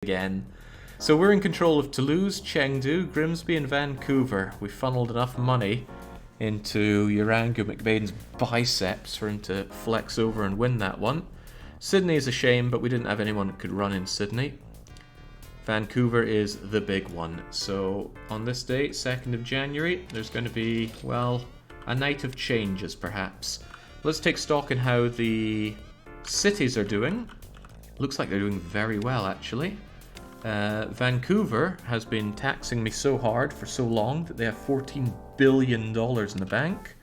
again. So we're in control of Toulouse, Chengdu, Grimsby and Vancouver. We funneled enough money into Urangu McBain's biceps for him to flex over and win that one. Sydney is a shame, but we didn't have anyone that could run in Sydney. Vancouver is the big one. So on this date, 2nd of January, there's going to be, well, a night of changes perhaps. Let's take stock in how the cities are doing. Looks like they're doing very well actually. Vancouver has been taxing me so hard for so long that they have $14 billion in the bank.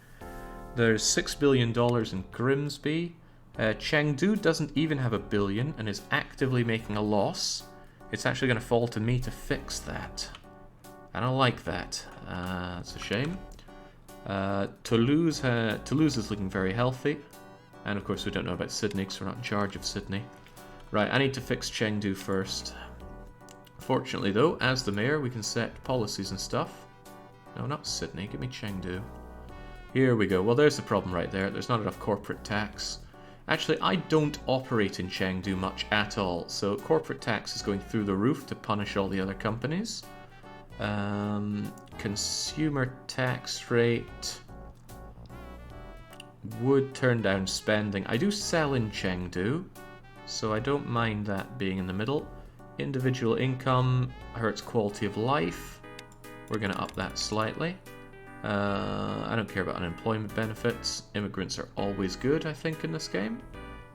There's $6 billion in Grimsby. Chengdu doesn't even have $1 billion and is actively making a loss. It's actually going to fall to me to fix that. I don't like that. It's a shame. Toulouse is looking very healthy. And of course we don't know about Sydney because we're not in charge of Sydney. Right, I need to fix Chengdu first. Fortunately though, as the mayor, we can set policies and stuff. No, not Sydney. Give me Chengdu. Here we go. Well, there's the problem right there. There's not enough corporate tax. Actually, I don't operate in Chengdu much at all, so corporate tax is going through the roof to punish all the other companies. Consumer tax rate would turn down spending. I do sell in Chengdu, so I don't mind that being in the middle. Individual income hurts quality of life. We're going to up that slightly. I don't care about unemployment benefits. Immigrants are always good, I think, in this game.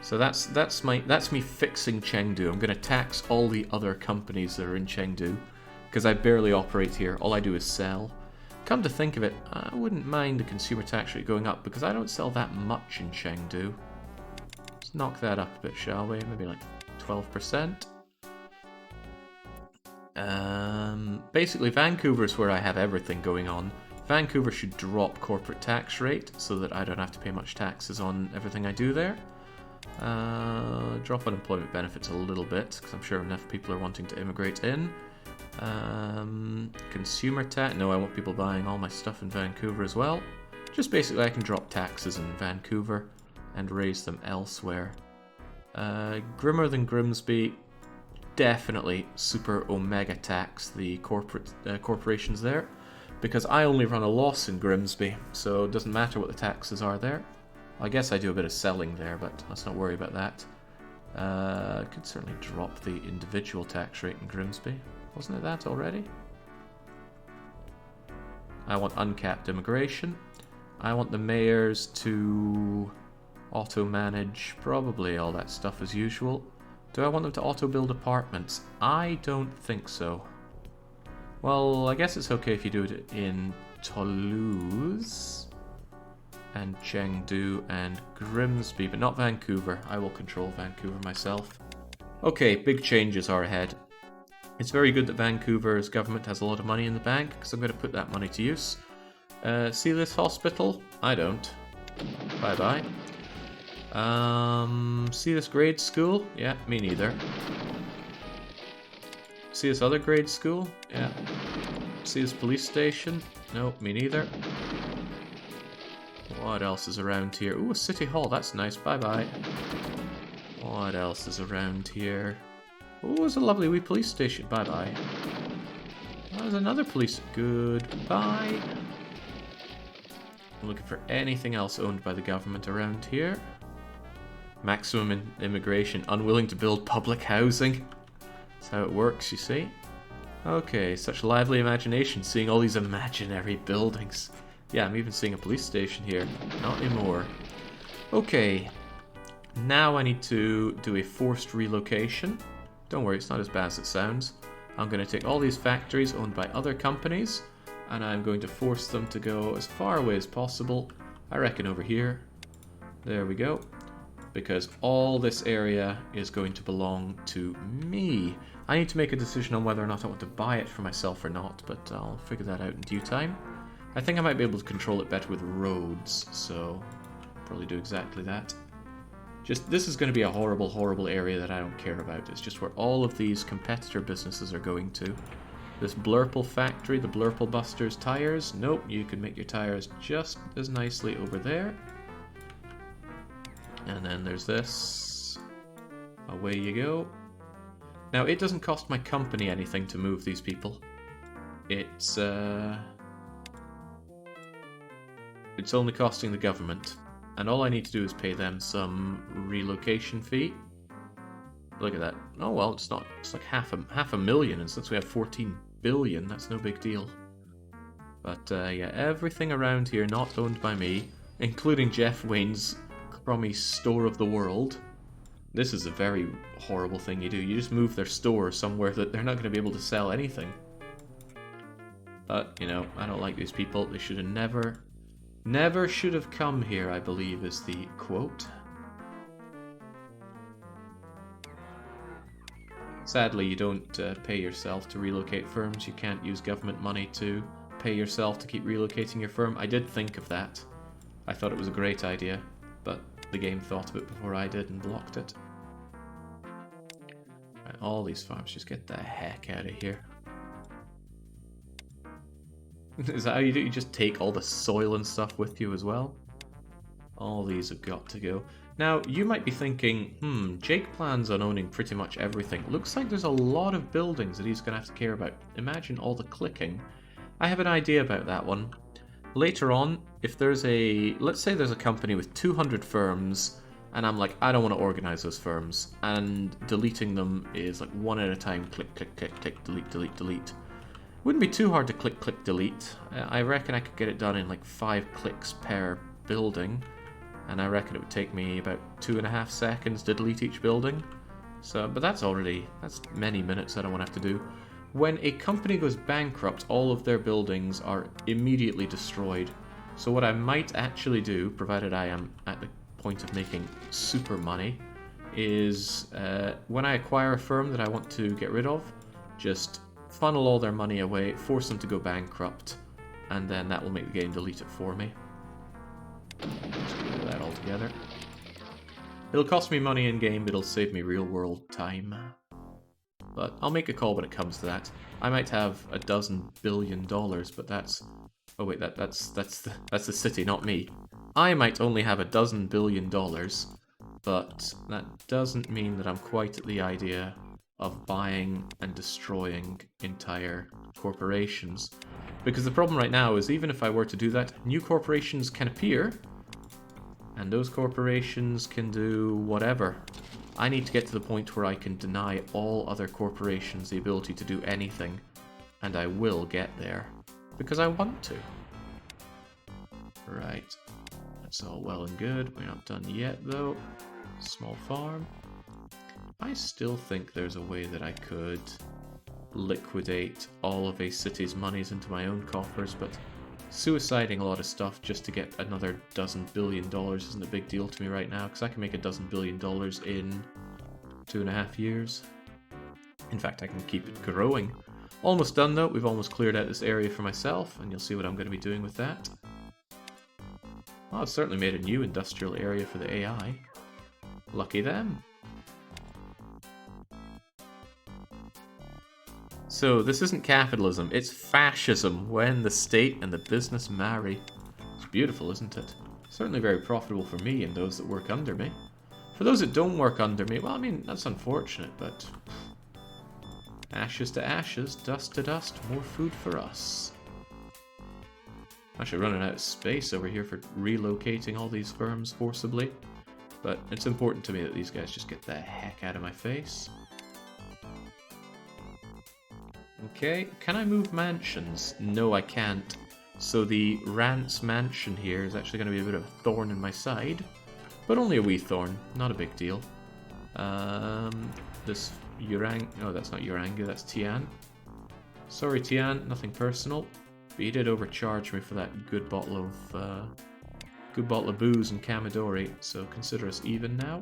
So that's me fixing Chengdu. I'm going to tax all the other companies that are in Chengdu because I barely operate here. All I do is sell. Come to think of it, I wouldn't mind the consumer tax rate going up because I don't sell that much in Chengdu. Let's knock that up a bit, shall we? Maybe like 12%. Basically, Vancouver is where I have everything going on. Vancouver should drop corporate tax rate so that I don't have to pay much taxes on everything I do there. Drop unemployment benefits a little bit because I'm sure enough people are wanting to immigrate in. Consumer tax. No, I want people buying all my stuff in Vancouver as well. Just basically I can drop taxes in Vancouver and raise them elsewhere. Grimmer than Grimsby. Definitely super omega tax the corporations there. Because I only run a loss in Grimsby, so it doesn't matter what the taxes are there. I guess I do a bit of selling there, but let's not worry about that. Could certainly drop the individual tax rate in Grimsby. Wasn't it that already? I want uncapped immigration. I want the mayors to auto-manage probably all that stuff as usual. Do I want them to auto-build apartments? I don't think so. Well, I guess it's okay if you do it in Toulouse and Chengdu and Grimsby, but not Vancouver. I will control Vancouver myself. Okay, big changes are ahead. It's very good that Vancouver's government has a lot of money in the bank, because I'm going to put that money to use. See this hospital? I don't. Bye-bye. See this grade school? Yeah, me neither. See this other grade school? Yeah. See this police station? No, me neither. What else is around here? Ooh, a city hall. That's nice. Bye-bye. What else is around here? Ooh, there's a lovely wee police station. Bye-bye. There's another police. Goodbye. I'm looking for anything else owned by the government around here. Maximum immigration. Unwilling to build public housing. That's how it works, you see. Okay, such lively imagination, seeing all these imaginary buildings. Yeah, I'm even seeing a police station here. Not anymore. Okay, now I need to do a forced relocation. Don't worry, it's not as bad as it sounds. I'm going to take all these factories owned by other companies, and I'm going to force them to go as far away as possible. I reckon over here. There we go. Because all this area is going to belong to me. I need to make a decision on whether or not I want to buy it for myself or not, but I'll figure that out in due time. I think I might be able to control it better with roads, so probably do exactly that. This is going to be a horrible, horrible area that I don't care about. It's just where all of these competitor businesses are going to. This Blurple factory, the Blurple Busters tires. Nope, you can make your tires just as nicely over there. And then there's this. Away you go. Now, it doesn't cost my company anything to move these people. It's only costing the government. And all I need to do is pay them some relocation fee. Look at that. Oh well, it's not. It's like half a million, and since we have 14 billion, that's no big deal. But yeah, everything around here not owned by me, including Jeff Wayne's crummy store of the world. This is a very horrible thing you do. You just move their store somewhere that they're not going to be able to sell anything. But, you know, I don't like these people. They should have never should have come here, I believe is the quote. Sadly, you don't pay yourself to relocate firms. You can't use government money to pay yourself to keep relocating your firm. I did think of that. I thought it was a great idea, but the game thought of it before I did and blocked it. Right, all these farms, just get the heck out of here. Is that how you do? You just take all the soil and stuff with you as well? All these have got to go. Now, you might be thinking, Jake plans on owning pretty much everything. Looks like there's a lot of buildings that he's going to have to care about. Imagine all the clicking. I have an idea about that one. Later on, if there's let's say there's a company with 200 firms, and I'm like, I don't want to organize those firms, and deleting them is like one at a time, click, click, click, click, delete, delete, delete. Wouldn't be too hard to click, click, delete. I reckon I could get it done in like 5 clicks per building, and I reckon it would take me about 2.5 seconds to delete each building. So, but that's many minutes I don't want to have to do. When a company goes bankrupt, all of their buildings are immediately destroyed. So what I might actually do, provided I am at the point of making super money, is when I acquire a firm that I want to get rid of, just funnel all their money away, force them to go bankrupt, and then that will make the game delete it for me. Just do that all together. It'll cost me money in game, it'll save me real world time. But I'll make a call when it comes to that. I might have $12 billion, but that's... Oh wait, that's the city, not me. I might only have $12 billion, but that doesn't mean that I'm quite at the idea of buying and destroying entire corporations. Because the problem right now is even if I were to do that, new corporations can appear, and those corporations can do whatever. I need to get to the point where I can deny all other corporations the ability to do anything, and I will get there, because I want to. Right, that's all well and good. We're not done yet though. Small farm. I still think there's a way that I could liquidate all of a city's monies into my own coffers, but suiciding a lot of stuff just to get another $12 billion isn't a big deal to me right now, because I can make $12 billion in 2.5 years. In fact, I can keep it growing. Almost done though. We've almost cleared out this area for myself, and you'll see what I'm going to be doing with that. Well, I've certainly made a new industrial area for the AI. Lucky them. So this isn't capitalism, it's fascism when the state and the business marry. It's beautiful, isn't it? Certainly very profitable for me and those that work under me. For those that don't work under me, well, I mean, that's unfortunate, but... Ashes to ashes, dust to dust, more food for us. I'm actually running out of space over here for relocating all these firms forcibly. But it's important to me that these guys just get the heck out of my face. Okay, can I move mansions? No, I can't. So the Rance mansion here is actually going to be a bit of a thorn in my side. But only a wee thorn, not a big deal. This Yurang... Oh, that's not Yurangu, that's Tian. Sorry, Tian, nothing personal. But you did overcharge me for that good bottle of booze and Kamidori, so consider us even now.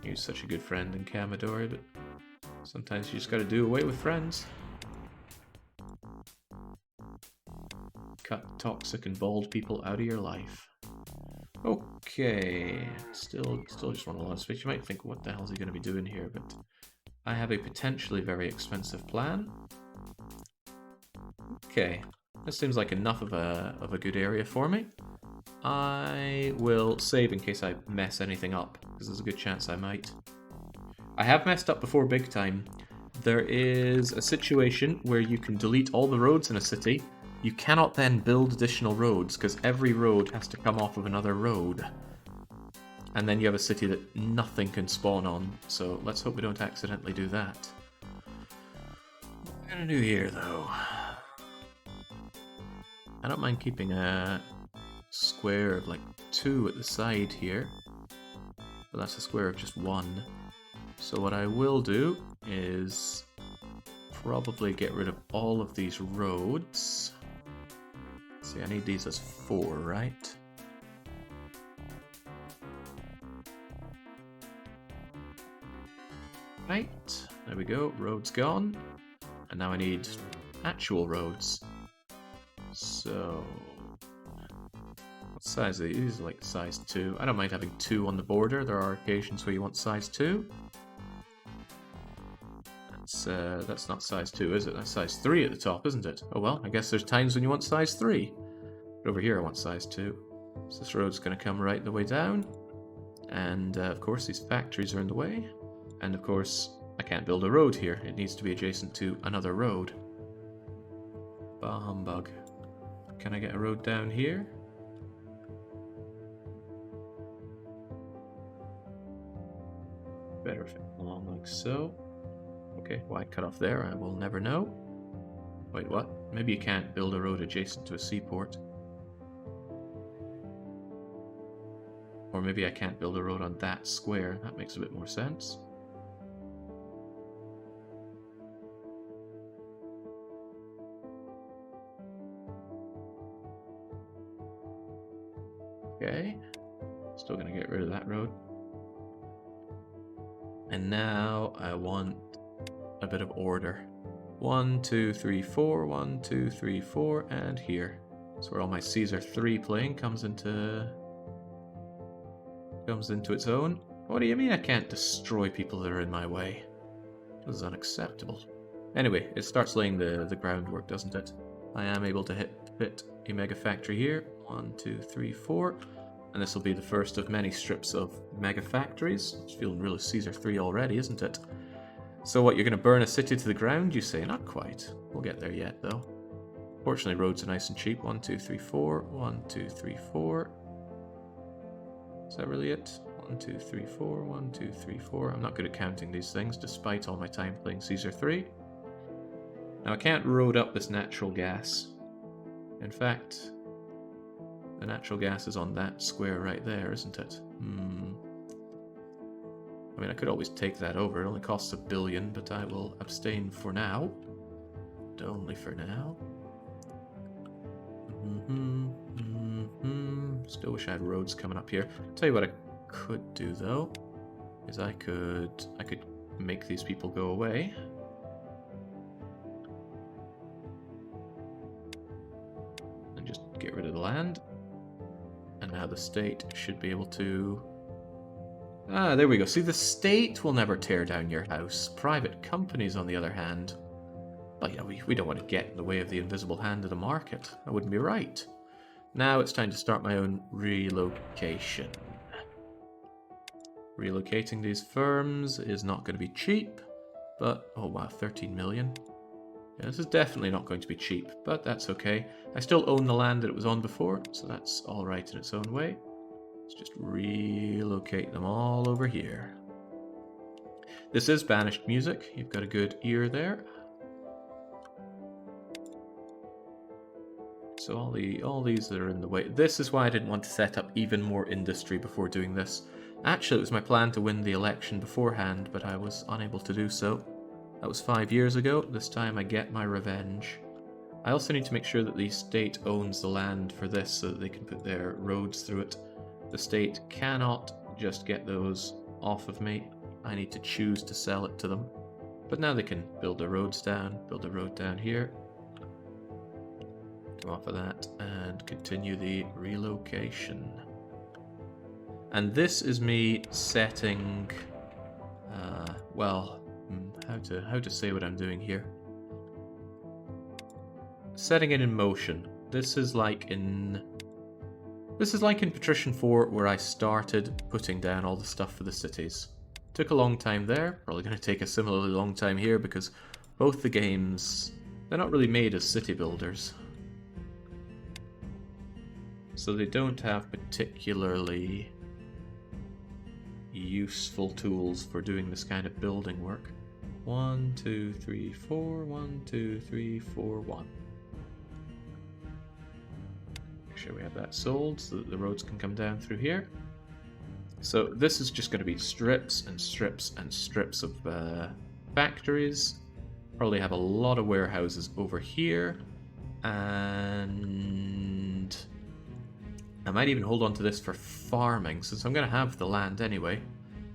You're such a good friend in Kamidori, but sometimes you just gotta do away with friends. Cut toxic and bald people out of your life. Okay, still just want a lot of space. You might think, what the hell is he gonna be doing here? But I have a potentially very expensive plan. Okay, this seems like enough of a good area for me. I will save in case I mess anything up, because there's a good chance I might. I have messed up before big time. There is a situation where you can delete all the roads in a city. You cannot then build additional roads because every road has to come off of another road. And then you have a city that nothing can spawn on. So let's hope we don't accidentally do that. What am I gonna do here though? I don't mind keeping a square of like 2 at the side here. But that's a square of just 1. So what I will do is probably get rid of all of these roads. See, I need these as 4, right? Right, there we go, roads gone. And now I need actual roads. So, what size are these? These are like size 2. I don't mind having 2 on the border. There are occasions where you want size 2. That's not size 2, is it? That's size 3 at the top, isn't it? Oh well, I guess there's times when you want size 3. But over here I want size 2. So this road's going to come right the way down. And of course these factories are in the way. And of course I can't build a road here. It needs to be adjacent to another road. Bah humbug. Can I get a road down here? Better if it along like so. Okay, why cut off there? I will never know. Wait, what? Maybe you can't build a road adjacent to a seaport. Or maybe I can't build a road on that square. That makes a bit more sense. Okay, still gonna get rid of that road. And now I want a bit of order. 1, 2, 3, 4, 1, 2, 3, 4, and here. That's where all my Caesar 3 playing comes into its own. What do you mean I can't destroy people that are in my way? This is unacceptable. Anyway, it starts laying the groundwork, doesn't it? I am able to fit a mega factory here. 1, 2, 3, 4. And this will be the first of many strips of mega factories. It's feeling really Caesar 3 already, isn't it? So what, you're going to burn a city to the ground, you say? Not quite. We'll get there yet, though. Fortunately, roads are nice and cheap. 1, 2, 3, 4. 1, 2, 3, 4. Is that really it? 1, 2, 3, 4. 1, 2, 3, 4. I'm not good at counting these things, despite all my time playing Caesar 3. Now, I can't road up this natural gas. In fact, the natural gas is on that square right there, isn't it? I mean, I could always take that over. It only costs $1 billion, but I will abstain for now. But only for now. Still wish I had roads coming up here. Tell you what I could do though, is I could make these people go away. And just get rid of the land. And now the state should be able to... Ah, there we go. See, the state will never tear down your house. Private companies, on the other hand... But, you know, we don't want to get in the way of the invisible hand of the market. That wouldn't be right. Now it's time to start my own relocation. Relocating these firms is not going to be cheap, but... Oh, wow, 13 million. Yeah, this is definitely not going to be cheap, but that's okay. I still own the land that it was on before, so that's all right in its own way. Let's just relocate them all over here. This is banished music. You've got a good ear there. So all these that are in the way. This is why I didn't want to set up even more industry before doing this. Actually, it was my plan to win the election beforehand, but I was unable to do so. That was 5 years ago. This time I get my revenge. I also need to make sure that the state owns the land for this so that they can put their roads through it. The state cannot just get those off of me. I need to choose to sell it to them. But now they can build their roads down, build a road down here. Come off of that and continue the relocation. And this is me setting, well, how to say what I'm doing here. Setting it in motion. This is like in Patrician 4 where I started putting down all the stuff for the cities. Took a long time there, probably going to take a similarly long time here because both the games, they're not really made as city builders. So they don't have particularly useful tools for doing this kind of building work. 1, 2, 3, 4, 1, 2, 3, 4, 1. Make sure we have that sold so that the roads can come down through here. So this is just going to be strips and strips and strips of factories. Probably have a lot of warehouses over here. And I might even hold on to this for farming, since I'm going to have the land anyway.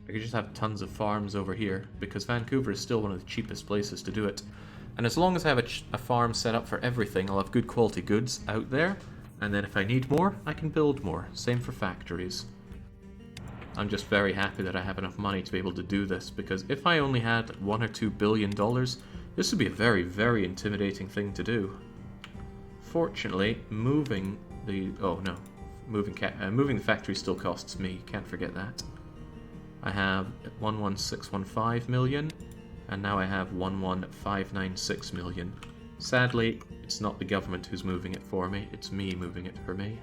I could just have tons of farms over here, because Vancouver is still one of the cheapest places to do it. And as long as I have a farm set up for everything, I'll have good quality goods out there. And then if I need more, I can build more. Same for factories. I'm just very happy that I have enough money to be able to do this, because if I only had $1 or $2 billion, this would be a very, very intimidating thing to do. Fortunately, moving the... oh no. Moving the factory still costs me, can't forget that. I have 11615 million, and now I have 11596 million. Sadly, it's not the government who's moving it for me, it's me moving it for me.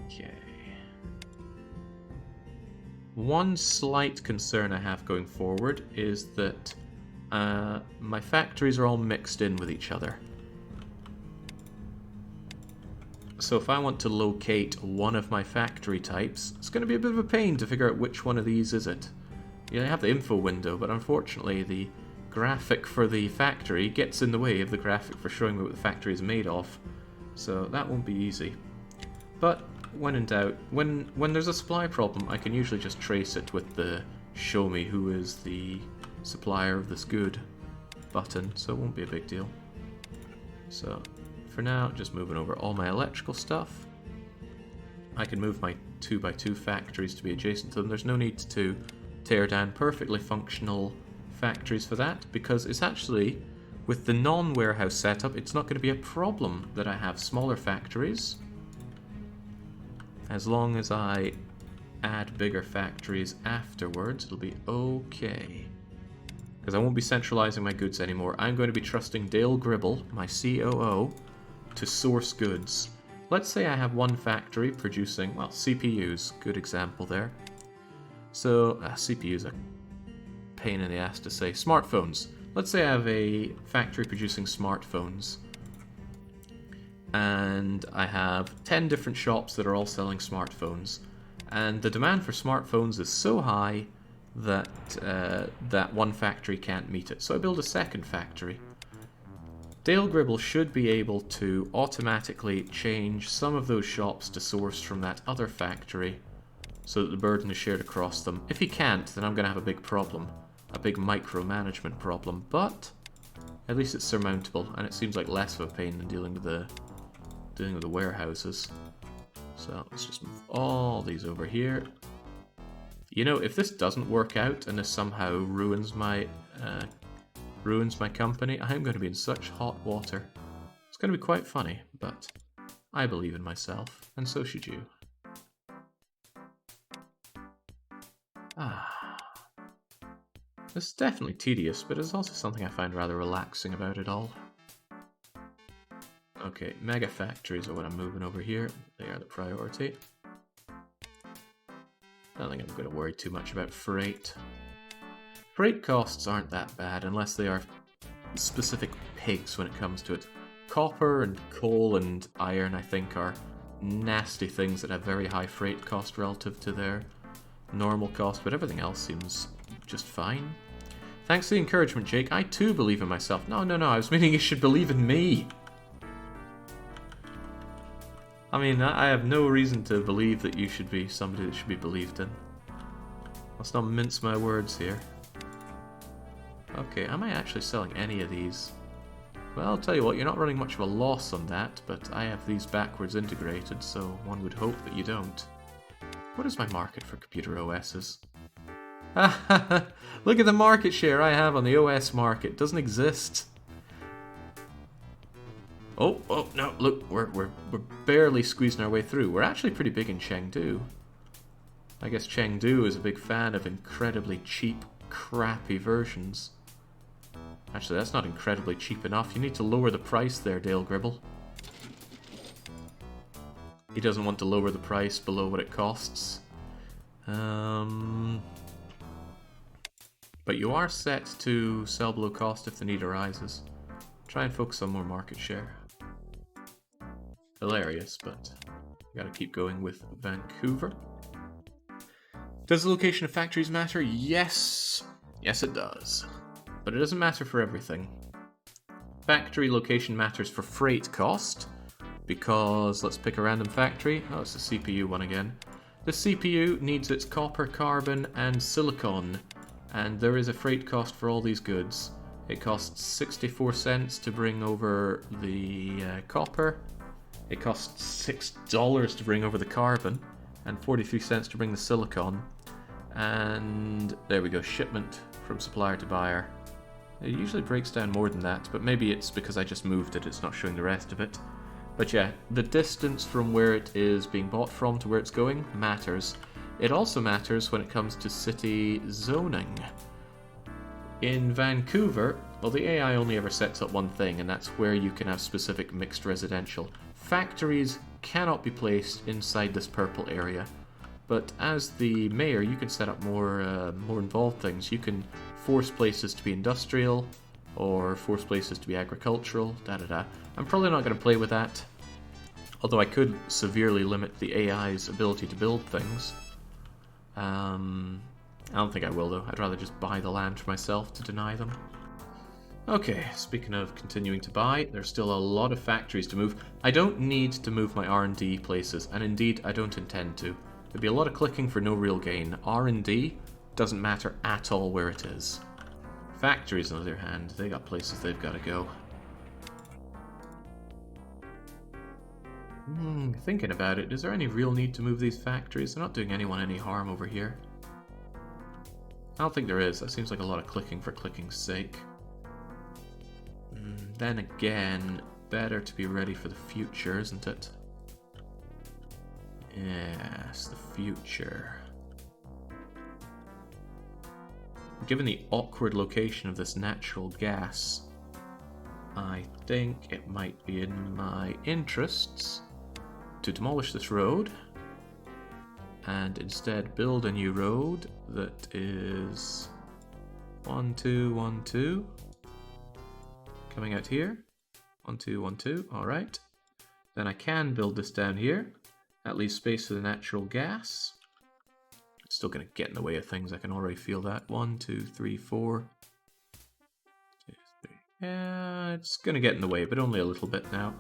Okay. One slight concern I have going forward is that my factories are all mixed in with each other. So if I want to locate one of my factory types, it's going to be a bit of a pain to figure out which one of these is it. You have the info window, but unfortunately the graphic for the factory gets in the way of the graphic for showing me what the factory is made of. So that won't be easy. But when in doubt, when there's a supply problem, I can usually just trace it with the show me who is the supplier of this good button, so it won't be a big deal. So for now, just moving over all my electrical stuff. I can move my 2x2 factories to be adjacent to them. There's no need to tear down perfectly functional factories for that, because it's actually, with the non-warehouse setup, it's not going to be a problem that I have smaller factories. As long as I add bigger factories afterwards, it'll be okay. Because I won't be centralizing my goods anymore. I'm going to be trusting Dale Gribble, my COO, to source goods. Let's say I have one factory producing, well, CPUs, good example there. So, CPUs are a pain in the ass to say. Smartphones. Let's say I have a factory producing smartphones. And I have 10 different shops that are all selling smartphones. And the demand for smartphones is so high that that one factory can't meet it. So I build a second factory. Dale Gribble should be able to automatically change some of those shops to source from that other factory so that the burden is shared across them. If he can't, then I'm going to have a big problem, a big micromanagement problem, but at least it's surmountable, and it seems like less of a pain than dealing with the warehouses. So let's just move all these over here. You know, if this doesn't work out and this somehow ruins my company, I'm going to be in such hot water. It's going to be quite funny, but I believe in myself, and so should you. This is definitely tedious, but it's also something I find rather relaxing about it all. Okay, mega factories are what I'm moving over here. They are the priority. I don't think I'm going to worry too much about freight. Freight costs aren't that bad unless they are specific pigs when it comes to it. Copper and coal and iron, I think, are nasty things that have very high freight cost relative to their normal cost, but everything else seems just fine. Thanks for the encouragement, Jake. I too believe in myself. No, I was meaning you should believe in me. I mean, I have no reason to believe that you should be somebody that should be believed in. Let's not mince my words here. Okay, am I actually selling any of these? Well, I'll tell you what, you're not running much of a loss on that, but I have these backwards integrated, so one would hope that you don't. What is my market for computer OSs? Look at the market share I have on the OS market. It doesn't exist. Oh, no, look, we're barely squeezing our way through. We're actually pretty big in Chengdu. I guess Chengdu is a big fan of incredibly cheap, crappy versions. Actually, that's not incredibly cheap enough. You need to lower the price there, Dale Gribble. He doesn't want to lower the price below what it costs. But you are set to sell below cost if the need arises. Try and focus on more market share. Hilarious, but you gotta keep going with Vancouver. Does the location of factories matter? Yes. Yes, it does. But it doesn't matter for everything. Factory location matters for freight cost, because let's pick a random factory. Oh, it's the CPU one again. The CPU needs its copper, carbon, and silicon, and there is a freight cost for all these goods. It costs 64 cents to bring over the copper. It costs $6 to bring over the carbon, and 43 cents to bring the silicon. And there we go, shipment from supplier to buyer. It usually breaks down more than that, but maybe it's because I just moved it, it's not showing the rest of it. But yeah, the distance from where it is being bought from to where it's going matters. It also matters when it comes to city zoning. In Vancouver, well, the AI only ever sets up one thing, and that's where you can have specific mixed residential. Factories cannot be placed inside this purple area. But as the mayor, you can set up more involved things. You can force places to be industrial, or force places to be agricultural, da-da-da. I'm probably not going to play with that, although I could severely limit the AI's ability to build things. I don't think I will, though. I'd rather just buy the land for myself to deny them. Okay, speaking of continuing to buy, there's still a lot of factories to move. I don't need to move my R&D places, and indeed, I don't intend to. There'd be a lot of clicking for no real gain. R&D doesn't matter at all where it is. Factories, on the other hand, they got places they've got to go. Thinking about it, is there any real need to move these factories? They're not doing anyone any harm over here. I don't think there is. That seems like a lot of clicking for clicking's sake. Then again, better to be ready for the future, isn't it? Yes, the future. Given the awkward location of this natural gas, I think it might be in my interests to demolish this road and instead build a new road that is 1, 2, 1, 2 coming out here. 1, 2, 1, 2. All right. Then I can build this down here. That leaves space for the natural gas. It's still going to get in the way of things. I can already feel that. 1, 2, 3, 4. 2, 3. Yeah, it's going to get in the way, but only a little bit now.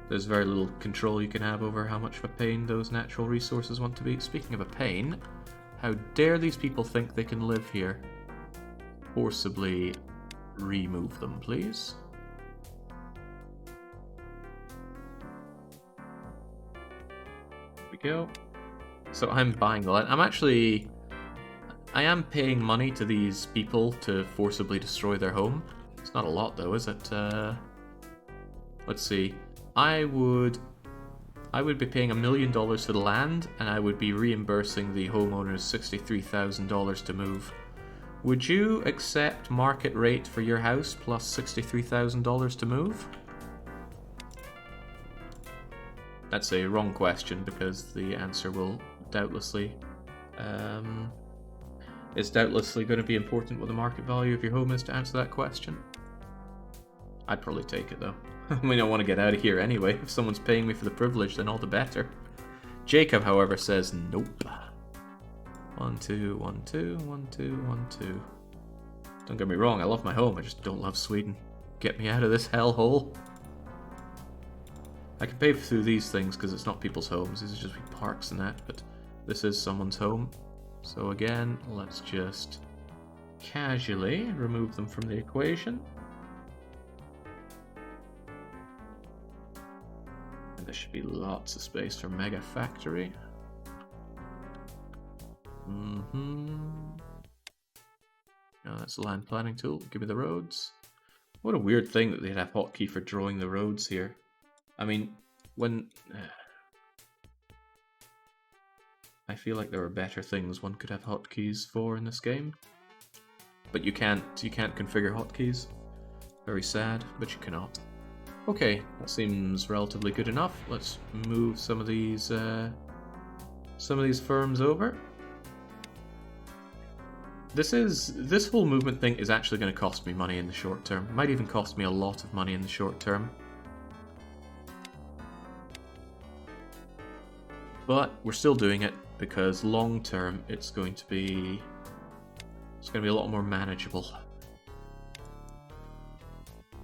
There's very little control you can have over how much of a pain those natural resources want to be. Speaking of a pain, how dare these people think they can live here? Forcibly remove them, please. There we go. So I'm buying the land. I am paying money to these people to forcibly destroy their home. It's not a lot though, is it? Let's see. I would be paying $1 million for the land, and I would be reimbursing the homeowners $63,000 to move. Would you accept market rate for your house plus $63,000 to move? That's a wrong question because the answer will doubtlessly is doubtlessly going to be important what the market value of your home is to answer that question. I'd probably take it though. I mean, I want to get out of here anyway. If someone's paying me for the privilege, then all the better. Jacob, however, says nope. 1, 2, 1, 2, 1, 2, 1, 2. Don't get me wrong, I love my home. I just don't love Sweden. Get me out of this hellhole. I can pay through these things because it's not people's homes. These are just parks and that, but this is someone's home. So again, let's just casually remove them from the equation. And there should be lots of space for Mega Factory. Now that's the land planning tool. Give me the roads. What a weird thing that they'd have hotkey for drawing the roads here. I mean, when... I feel like there are better things one could have hotkeys for in this game. But you can't configure hotkeys. Very sad, but you cannot. Okay, that seems relatively good enough. Let's move some of these firms over. This whole movement thing is actually going to cost me money in the short term. Might even cost me a lot of money in the short term. But we're still doing it because long term it's going to be a lot more manageable.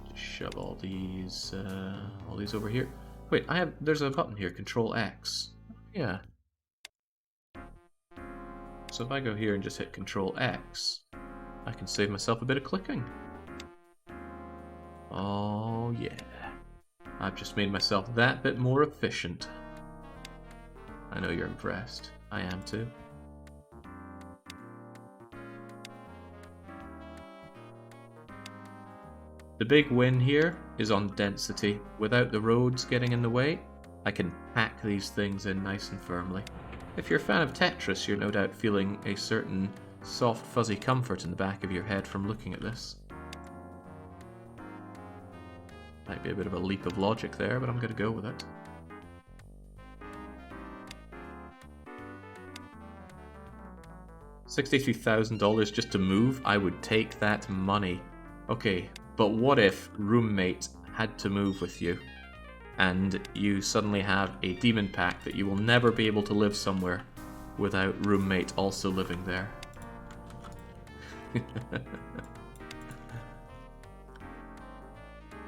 Just shove all these over here. Wait, there's a button here, Control X. Yeah. So if I go here and just hit Control X, I can save myself a bit of clicking. Oh yeah. I've just made myself that bit more efficient. I know you're impressed. I am too. The big win here is on density. Without the roads getting in the way, I can pack these things in nice and firmly. If you're a fan of Tetris, you're no doubt feeling a certain soft, fuzzy comfort in the back of your head from looking at this. Might be a bit of a leap of logic there, but I'm going to go with it. $63,000 just to move? I would take that money. Okay, but what if roommate had to move with you? And you suddenly have a demon pack that you will never be able to live somewhere without roommate also living there.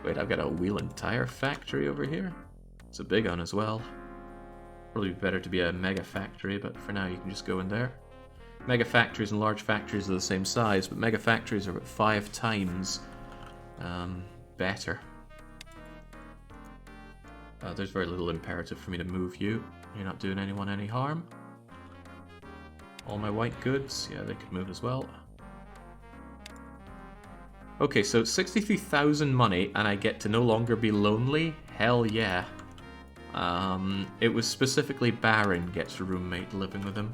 Wait, I've got a wheel and tire factory over here. It's a big one as well. Probably better to be a mega factory, but for now you can just go in there. Mega factories and large factories are the same size, but mega factories are about 5 times better. There's very little imperative for me to move you. You're not doing anyone any harm. All my white goods, yeah, they could move as well. Okay, so 63,000 money, and I get to no longer be lonely? Hell yeah. It was specifically Baron gets a roommate living with him.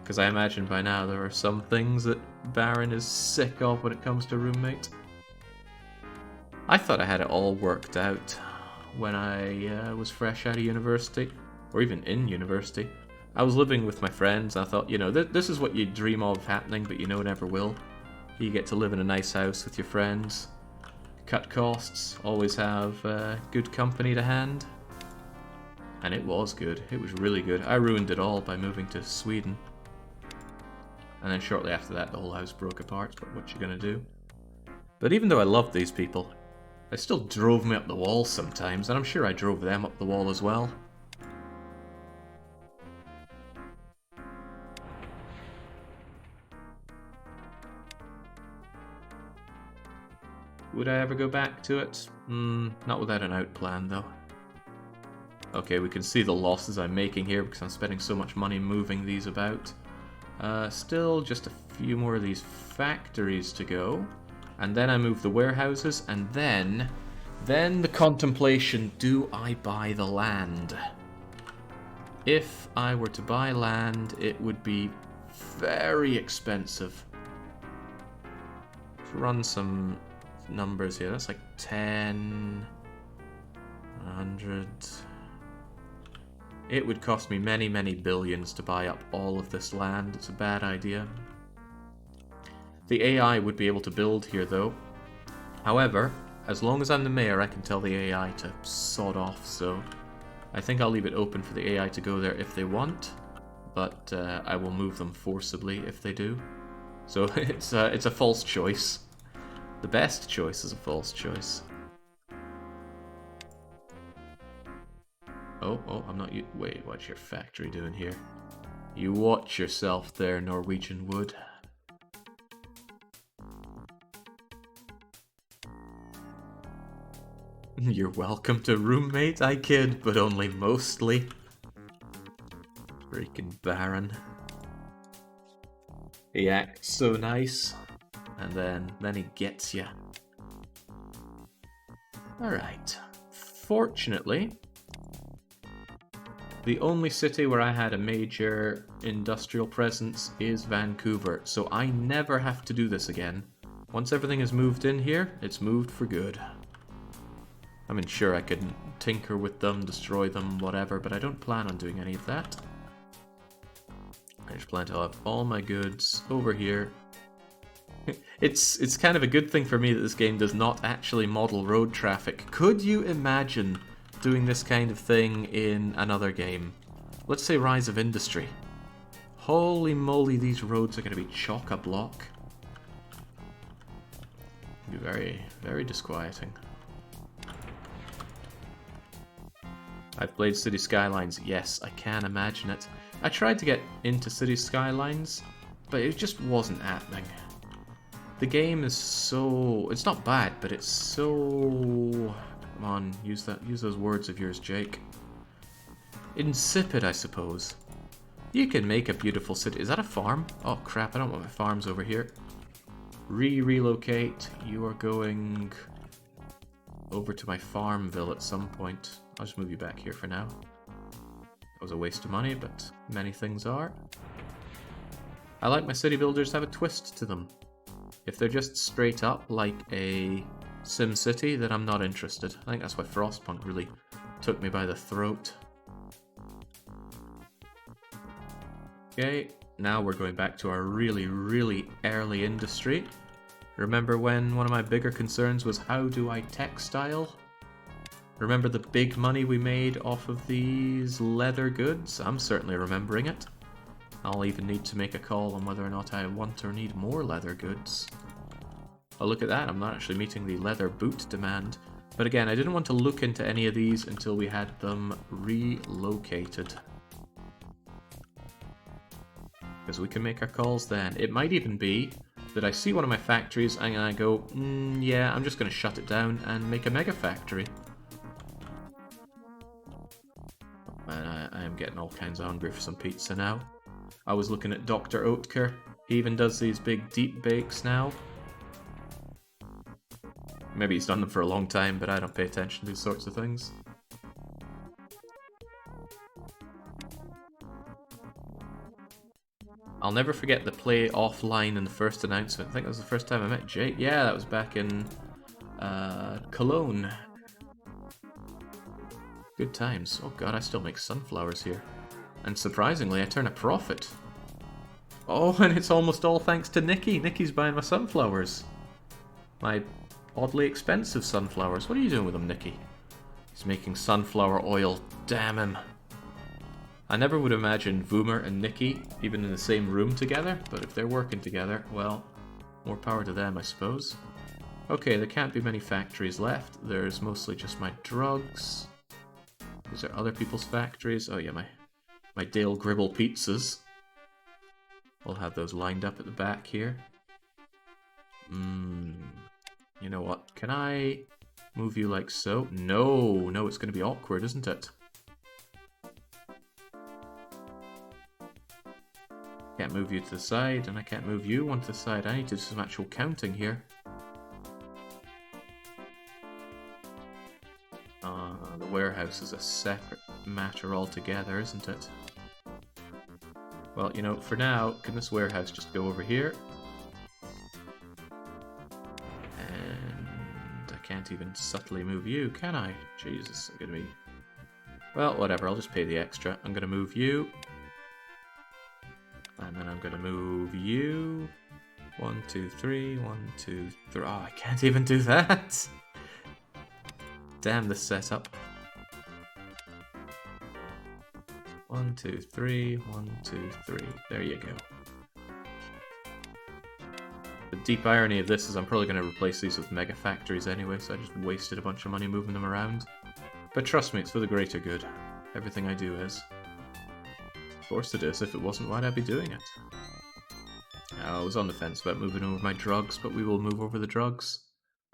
Because I imagine by now there are some things that Baron is sick of when it comes to roommate. I thought I had it all worked out when I was fresh out of university, or even in university. I was living with my friends, and I thought, you know, this is what you dream of happening, but you know never will. You get to live in a nice house with your friends, cut costs, always have good company to hand. And it was good, it was really good. I ruined it all by moving to Sweden. And then shortly after that, the whole house broke apart, but what you gonna do? But even though I loved these people, they still drove me up the wall sometimes, and I'm sure I drove them up the wall as well. Would I ever go back to it? Not without an out plan, though. Okay, we can see the losses I'm making here because I'm spending so much money moving these about. Still just a few more of these factories to go. And then I move the warehouses, and then the contemplation, do I buy the land? If I were to buy land, it would be very expensive. Let's run some numbers here. That's like 10, 100. It would cost me many, many billions to buy up all of this land. It's a bad idea. The AI would be able to build here, though. However, as long as I'm the mayor, I can tell the AI to sod off, so I think I'll leave it open for the AI to go there if they want, but I will move them forcibly if they do. So it's a false choice. The best choice is a false choice. Oh, I'm not... Wait, what's your factory doing here? You watch yourself there, Norwegian Wood. You're welcome to roommate, I kid, but only mostly. Freaking Baron. He acts so nice, and then he gets ya. Alright. Fortunately, The only city where I had a major industrial presence is Vancouver, so I never have to do this again. Once everything is moved in here, it's moved for good. I mean, sure, I could tinker with them, destroy them, whatever, but I don't plan on doing any of that. I just plan to have all my goods over here. It's kind of a good thing for me that this game does not actually model road traffic. Could you imagine doing this kind of thing in another game? Let's say Rise of Industry. Holy moly, these roads are going to be chock-a-block. Be very, very disquieting. I've played City Skylines. Yes, I can imagine it. I tried to get into City Skylines, but it just wasn't happening. The game is so... It's not bad, but it's so... Come on, use those words of yours, Jake. Insipid, I suppose. You can make a beautiful city. Is that a farm? Oh crap, I don't want my farms over here. Relocate. You are going over to my farmville at some point. I'll just move you back here for now. That was a waste of money, but many things are. I like my city builders to have a twist to them. If they're just straight up like a Sim City, then I'm not interested. I think that's why Frostpunk really took me by the throat. Okay, now we're going back to our really, really early industry. Remember when one of my bigger concerns was how do I textile? Remember the big money we made off of these leather goods? I'm certainly remembering it. I'll even need to make a call on whether or not I want or need more leather goods. Oh, look at that, I'm not actually meeting the leather boot demand. But again, I didn't want to look into any of these until we had them relocated. Because we can make our calls then. It might even be that I see one of my factories and I go, yeah, I'm just going to shut it down and make a mega factory. Man, I am getting all kinds of hungry for some pizza now. I was looking at Dr. Oetker. He even does these big deep bakes now. Maybe he's done them for a long time, but I don't pay attention to these sorts of things. I'll never forget the play offline in the first announcement. I think that was the first time I met Jake. Yeah, that was back in Cologne. Good times. Oh god, I still make sunflowers here. And surprisingly, I turn a profit. Oh, and it's almost all thanks to Nikki. Nikki's buying my sunflowers. My oddly expensive sunflowers. What are you doing with them, Nikki? He's making sunflower oil. Damn him. I never would imagine Voomer and Nikki even in the same room together, but if they're working together, well, more power to them, I suppose. Okay, there can't be many factories left. There's mostly just my drugs. These are other people's factories. Oh yeah, my Dale Gribble pizzas. We'll have those lined up at the back here. You know what? Can I move you like so? No, it's going to be awkward, isn't it? Can't move you to the side, and I can't move you one to the side. I need to do some actual counting here. The warehouse is a separate matter altogether, isn't it? Well, you know, for now, can this warehouse just go over here? And I can't even subtly move you, can I? Jesus, I'm gonna be... Well, whatever, I'll just pay the extra. I'm gonna move you. And then I'm gonna move you. 1, 2, 3, 1, 2, 3. Oh, I can't even do that! Damn this setup. 1, 2, 3, 1, 2, 3. There you go. The deep irony of this is I'm probably going to replace these with mega factories anyway, so I just wasted a bunch of money moving them around. But trust me, it's for the greater good. Everything I do is. Of course it is. If it wasn't, why'd I be doing it? I was on the fence about moving over my drugs, but we will move over the drugs.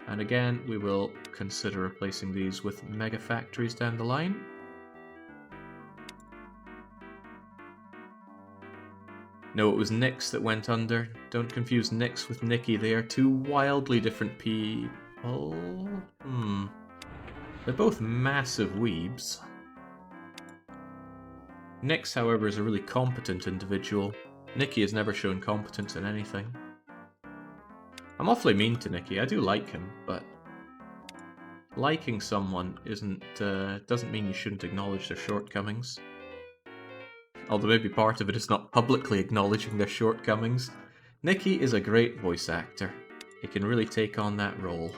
And again, we will consider replacing these with mega factories down the line. No, it was Nyx that went under. Don't confuse Nyx with Nikki. They are two wildly different people. They're both massive weebs. Nix, however, is a really competent individual. Nikki has never shown competence in anything. I'm awfully mean to Nikki. I do like him, but liking someone doesn't mean you shouldn't acknowledge their shortcomings. Although maybe part of it is not publicly acknowledging their shortcomings. Nikki is a great voice actor. He can really take on that role.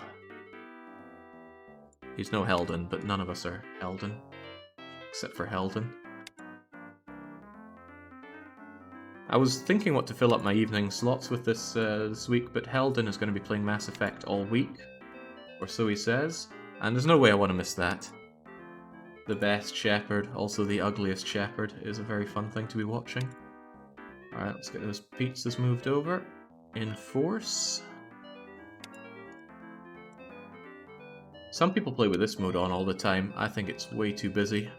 He's no Heldon, but none of us are Heldon. Except for Heldon. I was thinking what to fill up my evening slots with this week, but Heldon is going to be playing Mass Effect all week. Or so he says. And there's no way I want to miss that. The best shepherd, also the ugliest shepherd, is a very fun thing to be watching. Alright, let's get those pizzas moved over. Enforce. Some people play with this mode on all the time. I think it's way too busy.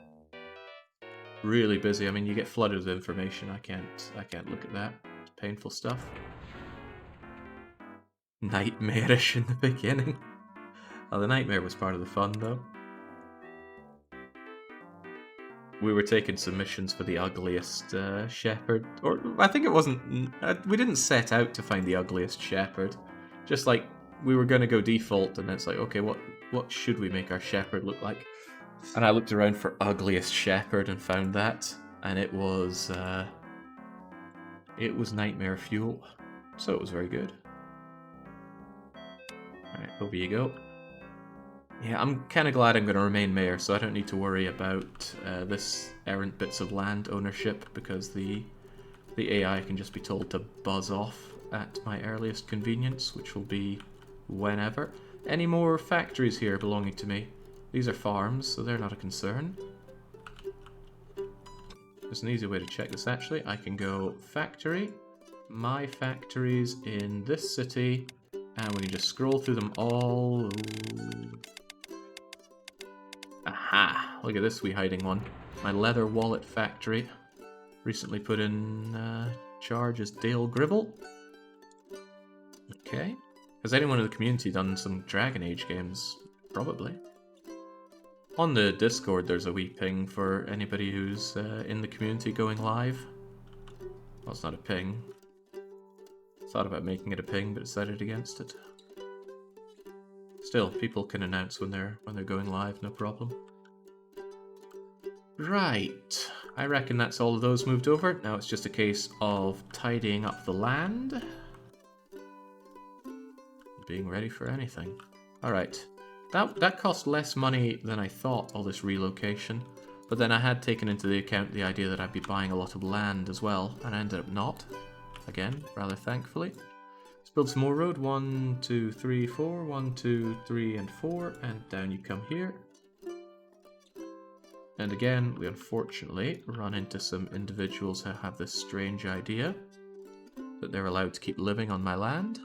Really busy. I mean, you get flooded with information. I can't look at that. It's painful stuff. Nightmarish in the beginning. Oh, the nightmare was part of the fun, though. We were taking submissions for the ugliest shepherd. Or, I think it wasn't... we didn't set out to find the ugliest shepherd. Just like, we were going to go default, and it's like, okay, what should we make our shepherd look like? And I looked around for ugliest shepherd and found that. And it was nightmare fuel. So it was very good. Alright, over you go. Yeah, I'm kind of glad I'm going to remain mayor, so I don't need to worry about this errant bits of land ownership, because the AI can just be told to buzz off at my earliest convenience, which will be whenever. Any more factories here belonging to me? These are farms, so they're not a concern. There's an easy way to check this, actually. I can go factory, my factories in this city, and we can just scroll through them all. Aha! Look at this wee hiding one. My leather wallet factory. Recently put in charge as Dale Gribble. Okay. Has anyone in the community done some Dragon Age games? Probably. On the Discord there's a wee ping for anybody who's in the community going live. Well, it's not a ping. Thought about making it a ping, but decided against it. Still, people can announce when they're going live, no problem. Right, I reckon that's all of those moved over. Now it's just a case of tidying up the land. Being ready for anything. Alright, that cost less money than I thought, all this relocation. But then I had taken into the account the idea that I'd be buying a lot of land as well, and I ended up not. Again, rather thankfully. Let's build some more road. 1, 2, 3, 4. 1, 2, 3, and 4. And down you come here. And again, we unfortunately run into some individuals who have this strange idea that they're allowed to keep living on my land.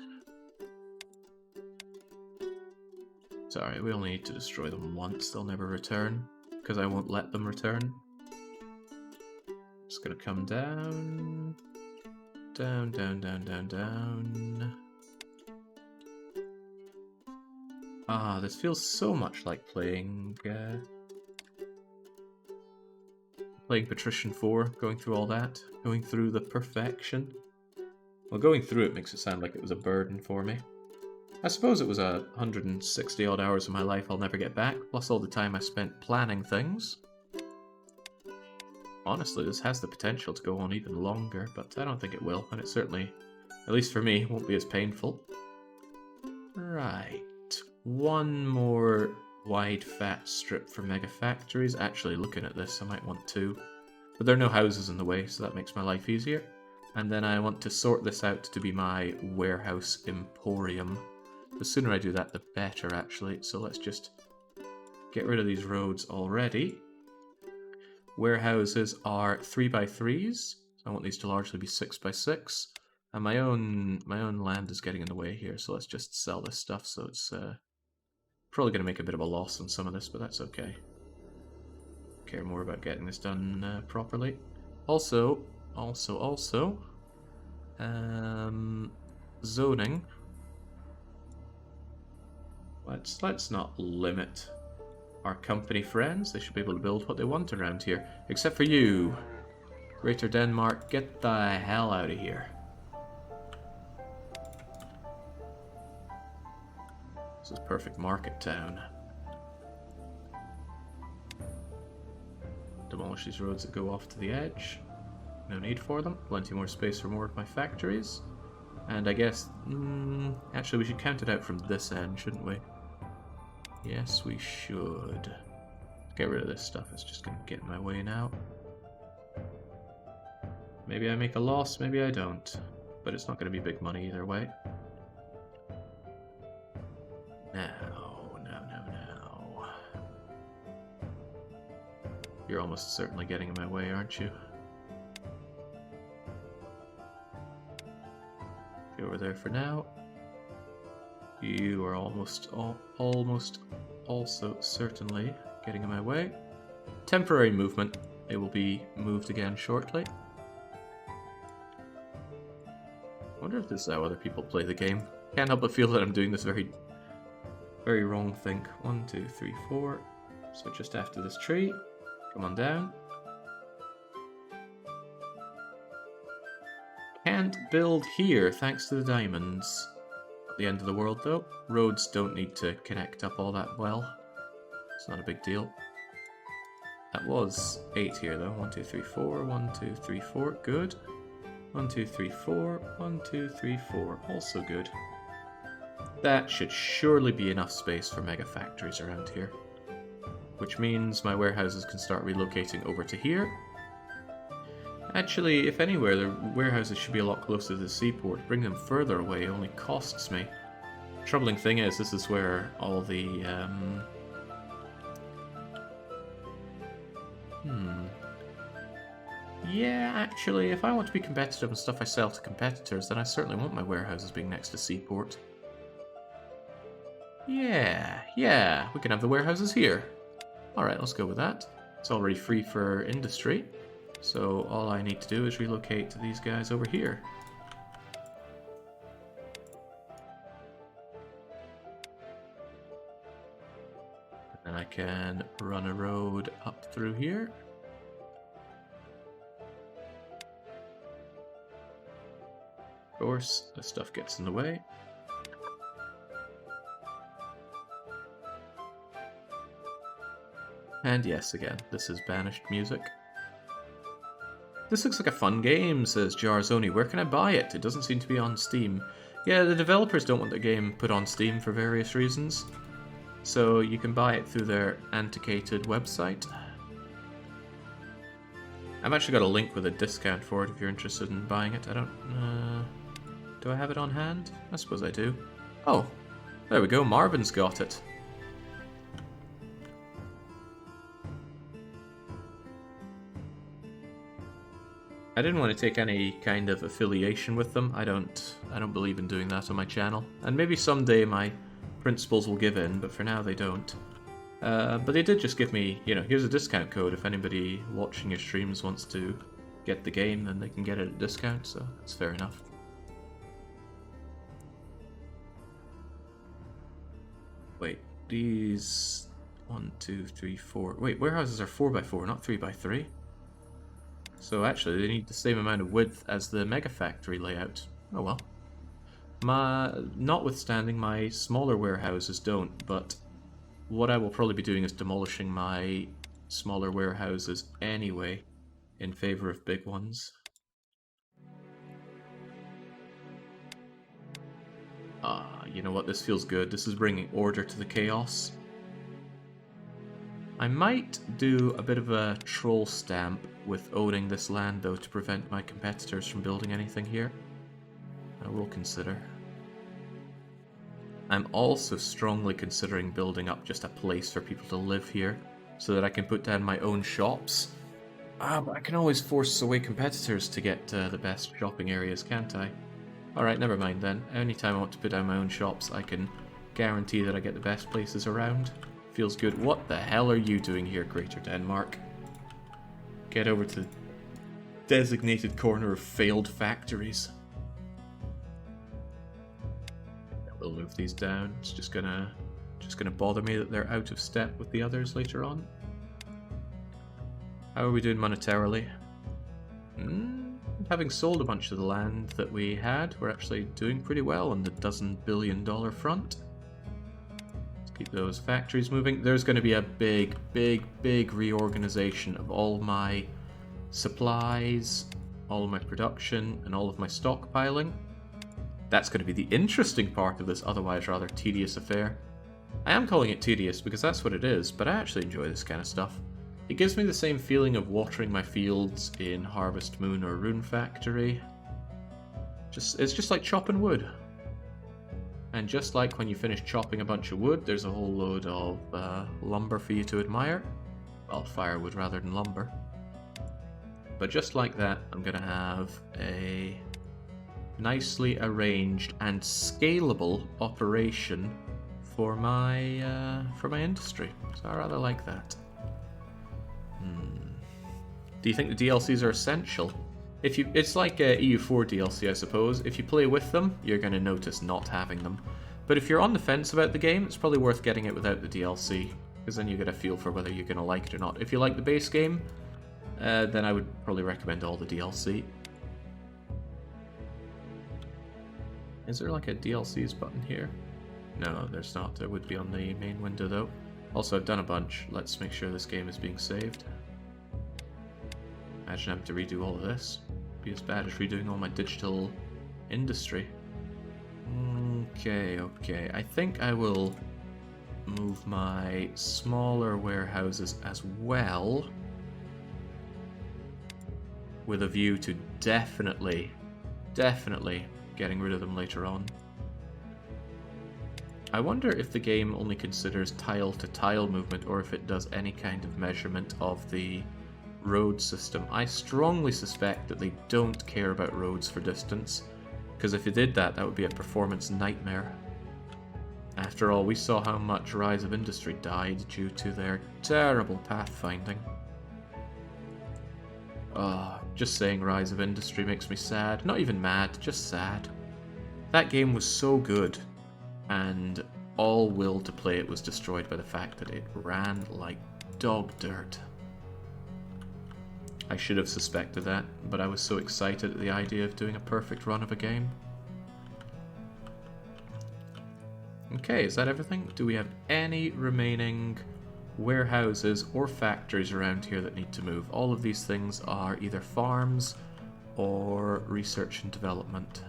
Sorry, we only need to destroy them once. They'll never return, because I won't let them return. Just gonna come down. Down, down, down, down, down. Ah, this feels so much like playing Patrician 4, going through all that, going through the perfection. Well, going through it makes it sound like it was a burden for me. I suppose it was 160 odd hours of my life I'll never get back, plus all the time I spent planning things. Honestly, this has the potential to go on even longer, but I don't think it will, and it certainly, at least for me, won't be as painful. Right. One more wide fat strip for mega factories. Actually, looking at this, I might want 2. But there are no houses in the way, so that makes my life easier. And then I want to sort this out to be my warehouse emporium. The sooner I do that, the better, actually. So let's just get rid of these roads already. Warehouses are 3x3s. So I want these to largely be 6x6. And my own land is getting in the way here, so let's just sell this stuff. So it's probably going to make a bit of a loss on some of this, but that's okay. Care more about getting this done properly. Also, zoning. Let's not limit our company friends. They should be able to build what they want around here, except for you. Greater Denmark, get the hell out of here. This is perfect market town. Demolish these roads that go off to the edge. No need for them. Plenty more space for more of my factories. And I guess... actually, we should count it out from this end, shouldn't we? Yes, we should. Get rid of this stuff. It's just going to get in my way now. Maybe I make a loss, maybe I don't. But it's not going to be big money either way. No. You're almost certainly getting in my way, aren't you? Go over there for now. You are almost also certainly getting in my way. Temporary movement. It will be moved again shortly. I wonder if this is how other people play the game. Can't help but feel that I'm doing this very wrong thing. 1, 2, 3, 4. So just after this tree. Come on down. Can't build here thanks to the diamonds. At the end of the world though. Roads don't need to connect up all that well. It's not a big deal. That was 8 here though. 1, 2, 3, 4. 1, 2, 3, 4. Good. 1, 2, 3, 4. 1, 2, 3, 4. Also good. That should surely be enough space for mega factories around here. Which means my warehouses can start relocating over to here. Actually, if anywhere, the warehouses should be a lot closer to the seaport. Bring them further away only costs me. Troubling thing is, this is where all the... Yeah, actually, if I want to be competitive and stuff I sell to competitors, then I certainly want my warehouses being next to seaport. Yeah, we can have the warehouses here. Alright, let's go with that. It's already free for industry, so all I need to do is relocate these guys over here. And I can run a road up through here. Of course, this stuff gets in the way. And yes, again, this is banished music. This looks like a fun game, says Jarzoni. Where can I buy it? It doesn't seem to be on Steam. Yeah, the developers don't want the game put on Steam for various reasons. So you can buy it through their antiquated website. I've actually got a link with a discount for it if you're interested in buying it. I don't... do I have it on hand? I suppose I do. Oh, there we go. Marvin's got it. I didn't want to take any kind of affiliation with them. I don't believe in doing that on my channel. And maybe someday my principals will give in, but for now they don't. But they did just give me, here's a discount code. If anybody watching your streams wants to get the game, then they can get it at a discount, so that's fair enough. Wait, these 1, 2, 3, 4. Wait, warehouses are 4x4, not 3x3. So actually, they need the same amount of width as the mega factory layout. Oh well. Notwithstanding, my smaller warehouses don't, but what I will probably be doing is demolishing my smaller warehouses anyway, in favor of big ones. You know what? This feels good. This is bringing order to the chaos. I might do a bit of a troll stamp with owning this land, though, to prevent my competitors from building anything here. I will consider. I'm also strongly considering building up just a place for people to live here, so that I can put down my own shops. But I can always force away competitors to get the best shopping areas, can't I? Alright, never mind then. Anytime I want to put down my own shops, I can guarantee that I get the best places around. Feels good. What the hell are you doing here, Greater Denmark? Get over to the designated corner of failed factories. We'll move these down. It's just gonna bother me that they're out of step with the others later on. How are we doing monetarily? Having sold a bunch of the land that we had, we're actually doing pretty well on the $1 billion front. Let's keep those factories moving. There's going to be a big reorganization of all my supplies, all of my production, and all of my stockpiling. That's going to be the interesting part of this otherwise rather tedious affair. I am calling it tedious because that's what it is, but I actually enjoy this kind of stuff. It gives me the same feeling of watering my fields in Harvest Moon or Rune Factory. It's just like chopping wood. And just like when you finish chopping a bunch of wood, there's a whole load of lumber for you to admire. Well, firewood rather than lumber. But just like that, I'm going to have a nicely arranged and scalable operation for my industry. So I rather like that. Do you think the DLCs are essential? It's like EU4 DLC, I suppose. If you play with them, you're going to notice not having them. But if you're on the fence about the game, it's probably worth getting it without the DLC, because then you get a feel for whether you're going to like it or not. If you like the base game, then I would probably recommend all the DLC. Is there like a DLCs button here? No, there's not. There would be on the main window though. Also, I've done a bunch. Let's make sure this game is being saved. Imagine having to redo all of this. It'd be as bad as redoing all my digital industry. Okay. I think I will move my smaller warehouses as well, with a view to definitely getting rid of them later on. I wonder if the game only considers tile-to-tile movement, or if it does any kind of measurement of the road system. I strongly suspect that they don't care about roads for distance, because if it did that, that would be a performance nightmare. After all, we saw how much Rise of Industry died due to their terrible pathfinding. Just saying Rise of Industry makes me sad. Not even mad, just sad. That game was so good, and all will to play it was destroyed by the fact that it ran like dog dirt. I should have suspected that, but I was so excited at the idea of doing a perfect run of a game. Okay, is that everything? Do we have any remaining warehouses or factories around here that need to move? All of these things are either farms or research and development.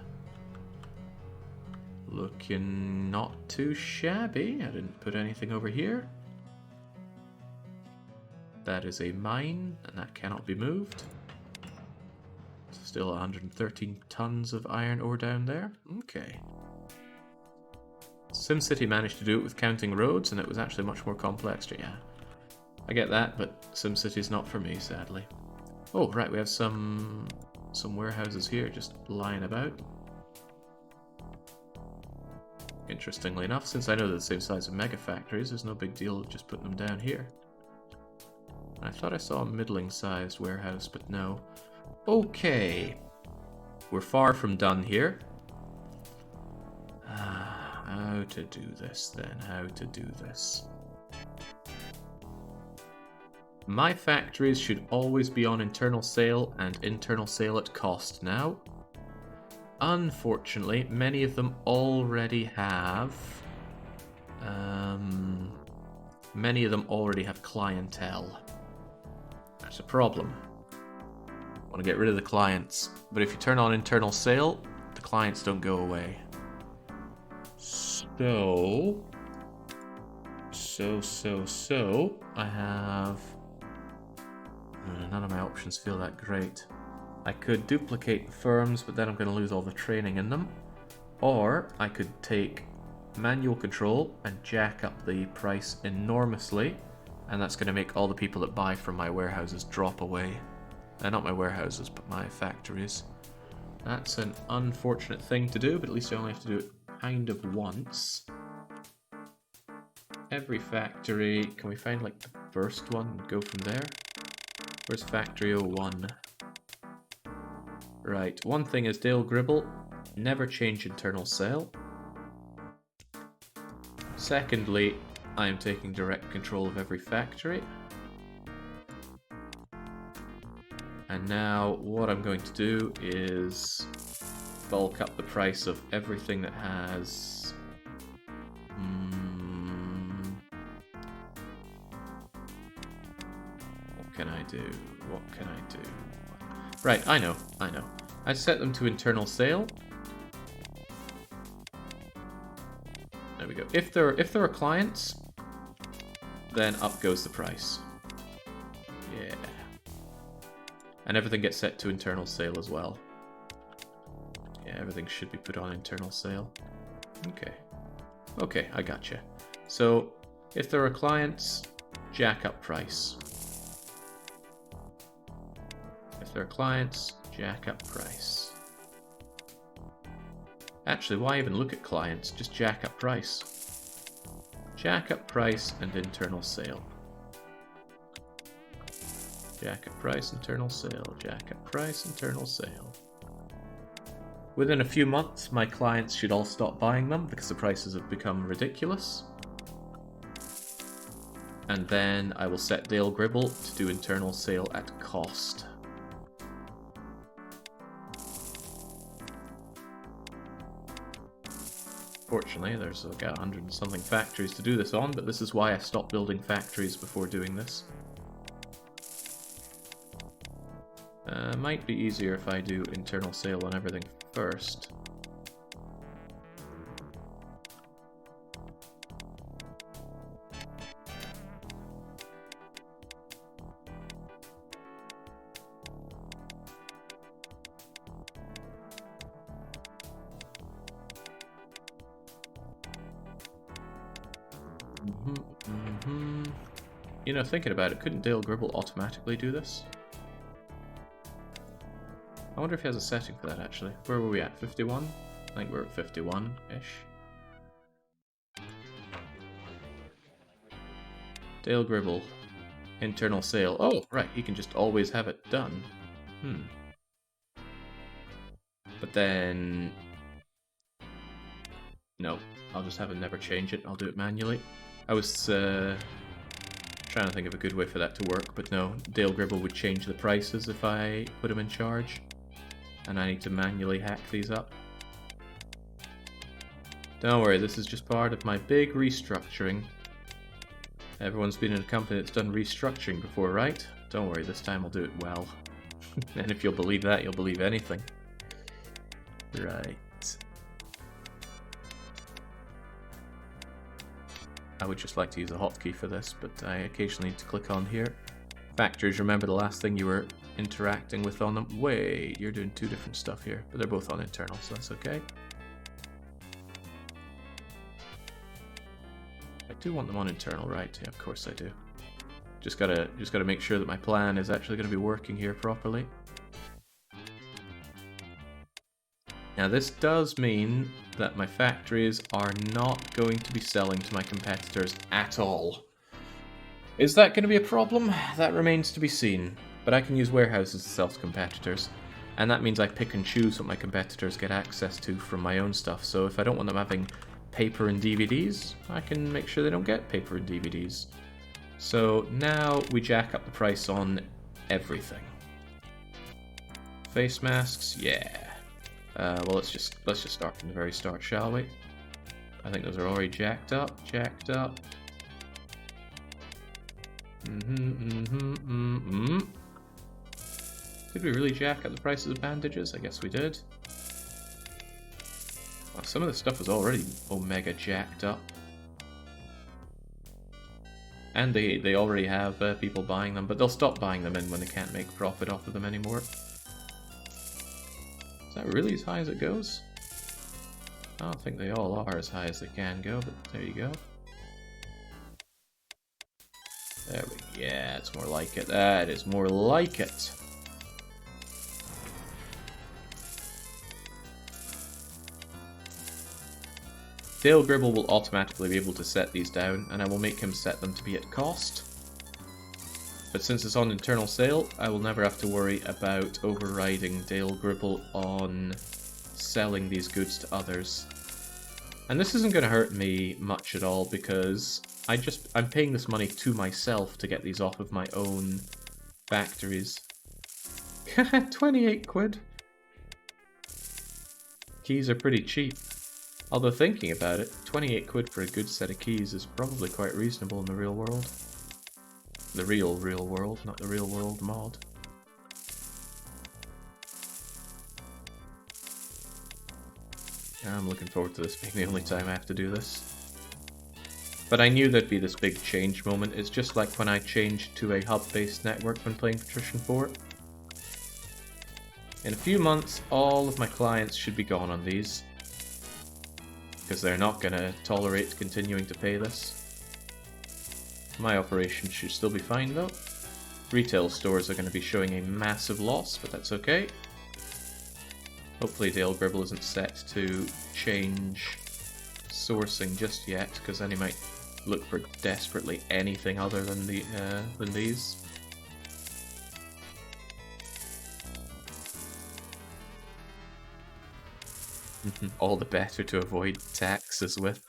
Looking not too shabby. I didn't put anything over here. That is a mine, and that cannot be moved. Still 113 tons of iron ore down there. Okay. SimCity managed to do it with counting roads, and it was actually much more complex. Yeah, I get that, but SimCity's not for me, sadly. Oh, right, we have some warehouses here just lying about. Interestingly enough, since I know they're the same size as mega factories, there's no big deal just putting them down here. I thought I saw a middling-sized warehouse, but no. Okay. We're far from done here. How to do this, then? How to do this? My factories should always be on internal sale and internal sale at cost now. Unfortunately, many of them already have... many of them already have clientele. That's a problem. I want to get rid of the clients, but if you turn on internal sale, the clients don't go away. So, I have... none of my options feel that great. I could duplicate the firms, but then I'm going to lose all the training in them. Or I could take manual control and jack up the price enormously, and that's going to make all the people that buy from my warehouses drop away. Not my warehouses, but my factories. That's an unfortunate thing to do, but at least I only have to do it kind of once. Every factory, can we find like the first one and go from there? Where's factory 01? Right, one thing is Dale Gribble, never change internal sale. Secondly, I am taking direct control of every factory. And now what I'm going to do is bulk up the price of everything that has... What can I do? What can I do? Right, I know. I set them to internal sale. There we go. If there are clients, then up goes the price. Yeah. And everything gets set to internal sale as well. Yeah, everything should be put on internal sale. Okay. Okay, I gotcha. So, if there are clients, jack up price. If there are clients, jack up price. Actually, why even look at clients? Just jack up price. Jack up price and internal sale. Jack up price, internal sale. Jack up price, internal sale. Within a few months, my clients should all stop buying them because the prices have become ridiculous. And then I will set Dale Gribble to do internal sale at cost. Fortunately, there's about 100 and something factories to do this on, but this is why I stopped building factories before doing this. Might be easier if I do internal sale on everything first. You know, thinking about it, couldn't Dale Gribble automatically do this? I wonder if he has a setting for that, actually. Where were we at? 51? I think we're at 51-ish. Dale Gribble. Internal sale. Oh, right, he can just always have it done. But then... No, I'll just have him never change it. I'll do it manually. I was trying to think of a good way for that to work, but no. Dale Gribble would change the prices if I put him in charge. And I need to manually hack these up. Don't worry, this is just part of my big restructuring. Everyone's been in a company that's done restructuring before, right? Don't worry, this time I'll do it well. And if you'll believe that, you'll believe anything. Right. I would just like to use a hotkey for this, but I occasionally need to click on here. Factories, remember the last thing you were interacting with on them? Wait, you're doing two different stuff here, but they're both on internal, so that's okay. I do want them on internal, right? Yeah, of course I do. Just gotta make sure that my plan is actually going to be working here properly. Now this does mean that my factories are not going to be selling to my competitors at all. Is that going to be a problem? That remains to be seen. But I can use warehouses to sell to competitors. And that means I pick and choose what my competitors get access to from my own stuff. So if I don't want them having paper and DVDs, I can make sure they don't get paper and DVDs. So now we jack up the price on everything. Face masks, yeah. Well, let's just start from the very start, shall we? I think those are already jacked up. Did we really jack up the prices of bandages? I guess we did. Well, some of this stuff was already omega jacked up. And they already have people buying them, but they'll stop buying them in when they can't make profit off of them anymore. Is that really as high as it goes? I don't think they all are as high as they can go, but there you go. There we go. Yeah, it's more like it. That is more like it. Dale Gribble will automatically be able to set these down, and I will make him set them to be at cost. But since it's on internal sale, I will never have to worry about overriding Dale Gribble on selling these goods to others. And this isn't going to hurt me much at all, because I'm paying this money to myself to get these off of my own factories. 28 quid. Keys are pretty cheap. Although thinking about it, 28 quid for a good set of keys is probably quite reasonable in the real world. The real world, not the real world mod. I'm looking forward to this being the only time I have to do this. But I knew there'd be this big change moment. It's just like when I changed to a hub-based network when playing Patrician 4. In a few months, all of my clients should be gone on these. Because they're not going to tolerate continuing to pay this. My operation should still be fine though. Retail stores are going to be showing a massive loss, but that's okay. Hopefully Dale Gribble isn't set to change sourcing just yet, because then he might look for desperately anything other than these. All the better to avoid taxes with.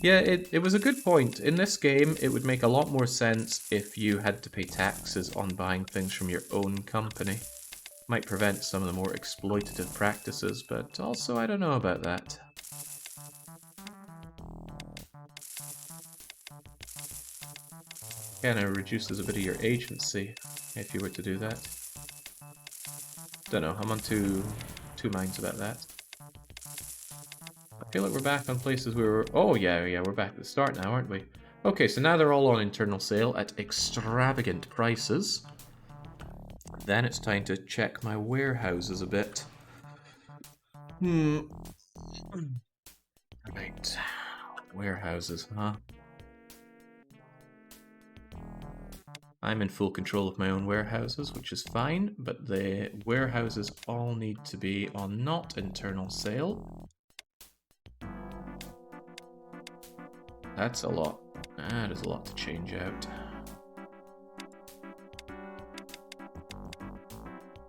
Yeah, it was a good point. In this game, it would make a lot more sense if you had to pay taxes on buying things from your own company. Might prevent some of the more exploitative practices, but also I don't know about that. Kind of reduces a bit of your agency if you were to do that. Don't know, I'm on two minds about that. I feel like we're back on places we were... Oh yeah, we're back at the start now, aren't we? Okay, so now they're all on internal sale at extravagant prices. Then it's time to check my warehouses a bit. Right. Warehouses, huh? I'm in full control of my own warehouses, which is fine, but the warehouses all need to be on not internal sale. That's a lot. That is a lot to change out.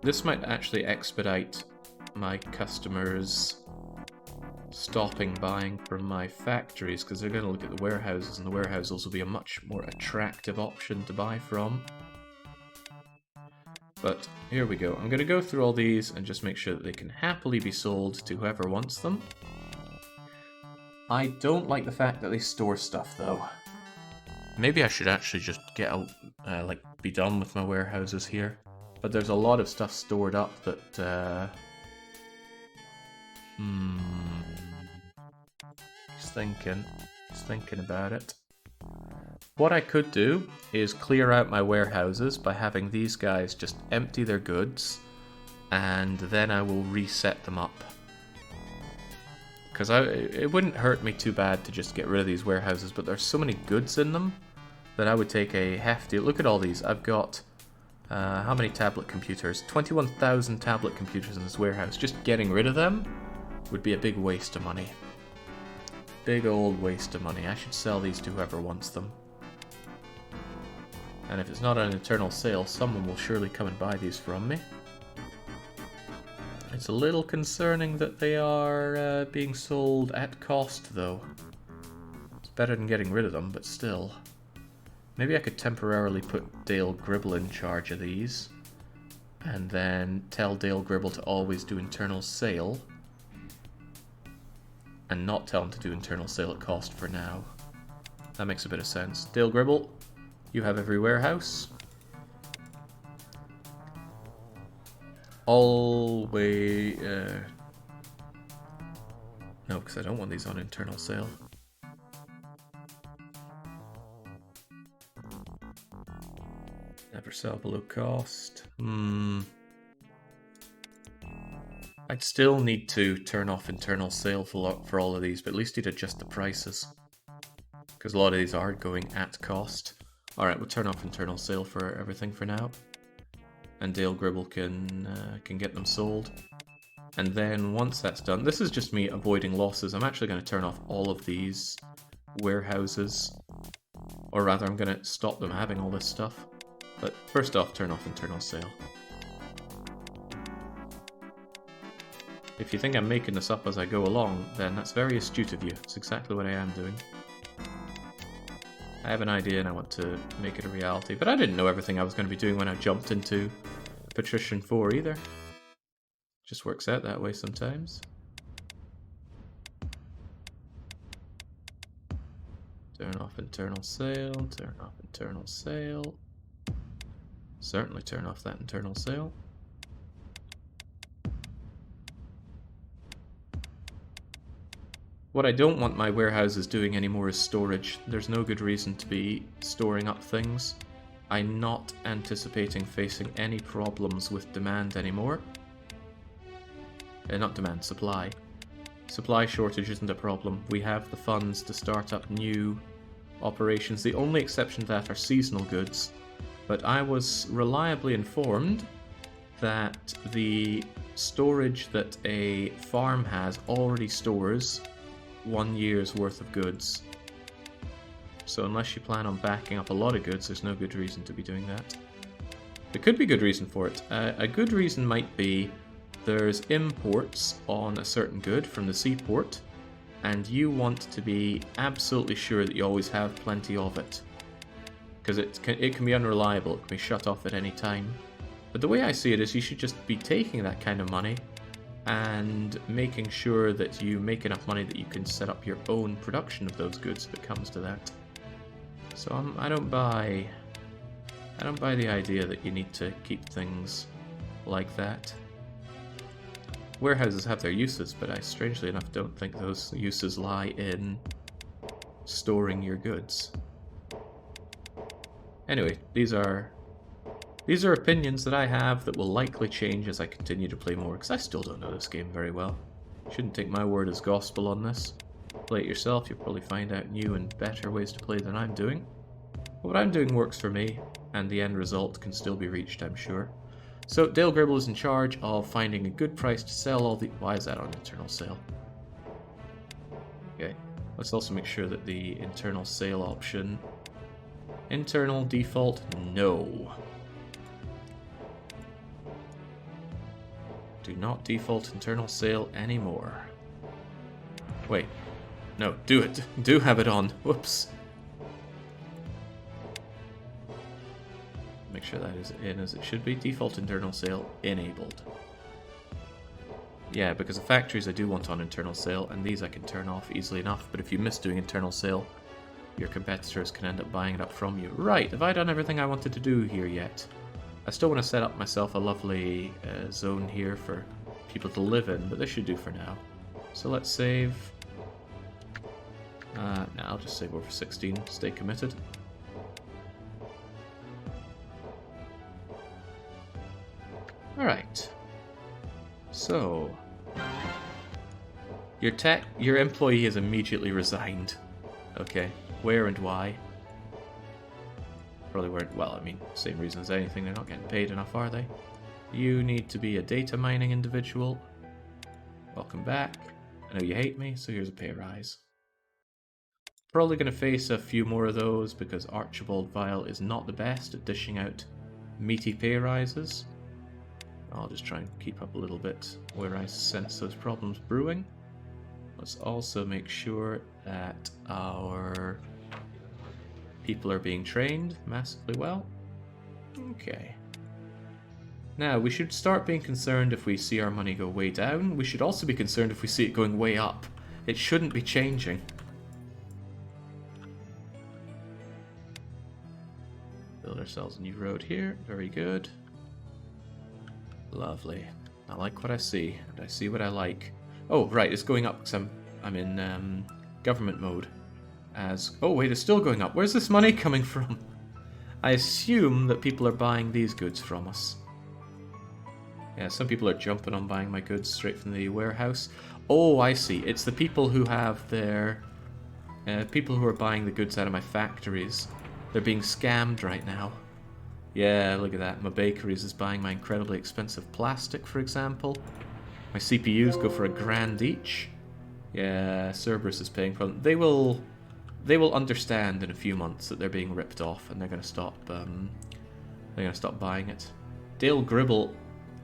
This might actually expedite my customers stopping buying from my factories, because they're going to look at the warehouses, and the warehouses will be a much more attractive option to buy from. But here we go. I'm going to go through all these and just make sure that they can happily be sold to whoever wants them. I don't like the fact that they store stuff, though. Maybe I should actually just get be done with my warehouses here. But there's a lot of stuff stored up that, He's thinking about it. What I could do is clear out my warehouses by having these guys just empty their goods, and then I will reset them up. Because it wouldn't hurt me too bad to just get rid of these warehouses, but there's so many goods in them that I would take a hefty... Look at all these. I've got... how many tablet computers? 21,000 tablet computers in this warehouse. Just getting rid of them would be a big waste of money. Big old waste of money. I should sell these to whoever wants them. And if it's not an internal sale, someone will surely come and buy these from me. It's a little concerning that they are being sold at cost, though. It's better than getting rid of them, but still. Maybe I could temporarily put Dale Gribble in charge of these, and then tell Dale Gribble to always do internal sale, and not tell him to do internal sale at cost for now. That makes a bit of sense. Dale Gribble, you have every warehouse. Always... No, because I don't want these on internal sale. Never sell below cost. I'd still need to turn off internal sale for all of these, but at least you'd adjust the prices. Because a lot of these are going at cost. Alright, we'll turn off internal sale for everything for now. And Dale Gribble can get them sold. And then once that's done, this is just me avoiding losses. I'm actually going to turn off all of these warehouses. Or rather, I'm going to stop them having all this stuff. But first off, turn off internal sale. If you think I'm making this up as I go along, then that's very astute of you. It's exactly what I am doing. I have an idea and I want to make it a reality, but I didn't know everything I was going to be doing when I jumped into Patrician 4 either. Just works out that way sometimes. Turn off internal sale, turn off internal sale. Certainly turn off that internal sale. What I don't want my warehouses doing anymore is storage. There's no good reason to be storing up things. I'm not anticipating facing any problems with demand anymore. Not demand, supply. Supply shortage isn't a problem. We have the funds to start up new operations. The only exception to that are seasonal goods. But I was reliably informed that the storage that a farm has already stores 1 year's worth of goods. So unless you plan on backing up a lot of goods, there's no good reason to be doing that. There could be good reason for it. A good reason might be there's imports on a certain good from the seaport, and you want to be absolutely sure that you always have plenty of it. Because it can be unreliable, it can be shut off at any time. But the way I see it is you should just be taking that kind of money and making sure that you make enough money that you can set up your own production of those goods if it comes to that. So I don't buy the idea that you need to keep things like that. Warehouses have their uses, but I strangely enough don't think those uses lie in storing your goods. Anyway, these are opinions that I have that will likely change as I continue to play more, because I still don't know this game very well. You shouldn't take my word as gospel on this. Play it yourself, you'll probably find out new and better ways to play than I'm doing. But what I'm doing works for me, and the end result can still be reached, I'm sure. So Dale Gribble is in charge of finding a good price to sell all the... Why is that on internal sale? Okay, let's also make sure that the internal sale option... Internal default, no. Do not default internal sale anymore. Wait. No, do it. Do have it on. Whoops. Make sure that is in as it should be. Default internal sale enabled. Yeah, because the factories I do want on internal sale, and these I can turn off easily enough, but if you miss doing internal sale, your competitors can end up buying it up from you. Right, have I done everything I wanted to do here yet? I still want to set up myself a lovely zone here for people to live in, but this should do for now. So let's save. No, I'll just save over 16. Stay committed. Alright. So your employee has immediately resigned. Okay. Where and why? Probably weren't, well, I mean, same reason as anything, they're not getting paid enough, are they? You need to be a data mining individual. Welcome back. I know you hate me, so here's a pay rise. Probably going to face a few more of those because Archibald Vile is not the best at dishing out meaty pay rises. I'll just try and keep up a little bit where I sense those problems brewing. Let's also make sure that our people are being trained massively well. Okay. Now, we should start being concerned if we see our money go way down. We should also be concerned if we see it going way up. It shouldn't be changing. Build ourselves a new road here. Very good. Lovely. I like what I see, and I see what I like. Oh, right, it's going up because I'm in government mode. Oh wait, it's still going up. Where's this money coming from? I assume that people are buying these goods from us. Yeah, some people are jumping on buying my goods straight from the warehouse. Oh, I see. It's the people who have their... people who are buying the goods out of my factories. They're being scammed right now. Yeah, look at that. My bakeries is buying my incredibly expensive plastic, for example. My CPUs go for $1,000 each. Yeah, Cerberus is paying for them. They will understand in a few months that they're being ripped off, and they're going to stop. They're going to stop buying it. Dale Gribble,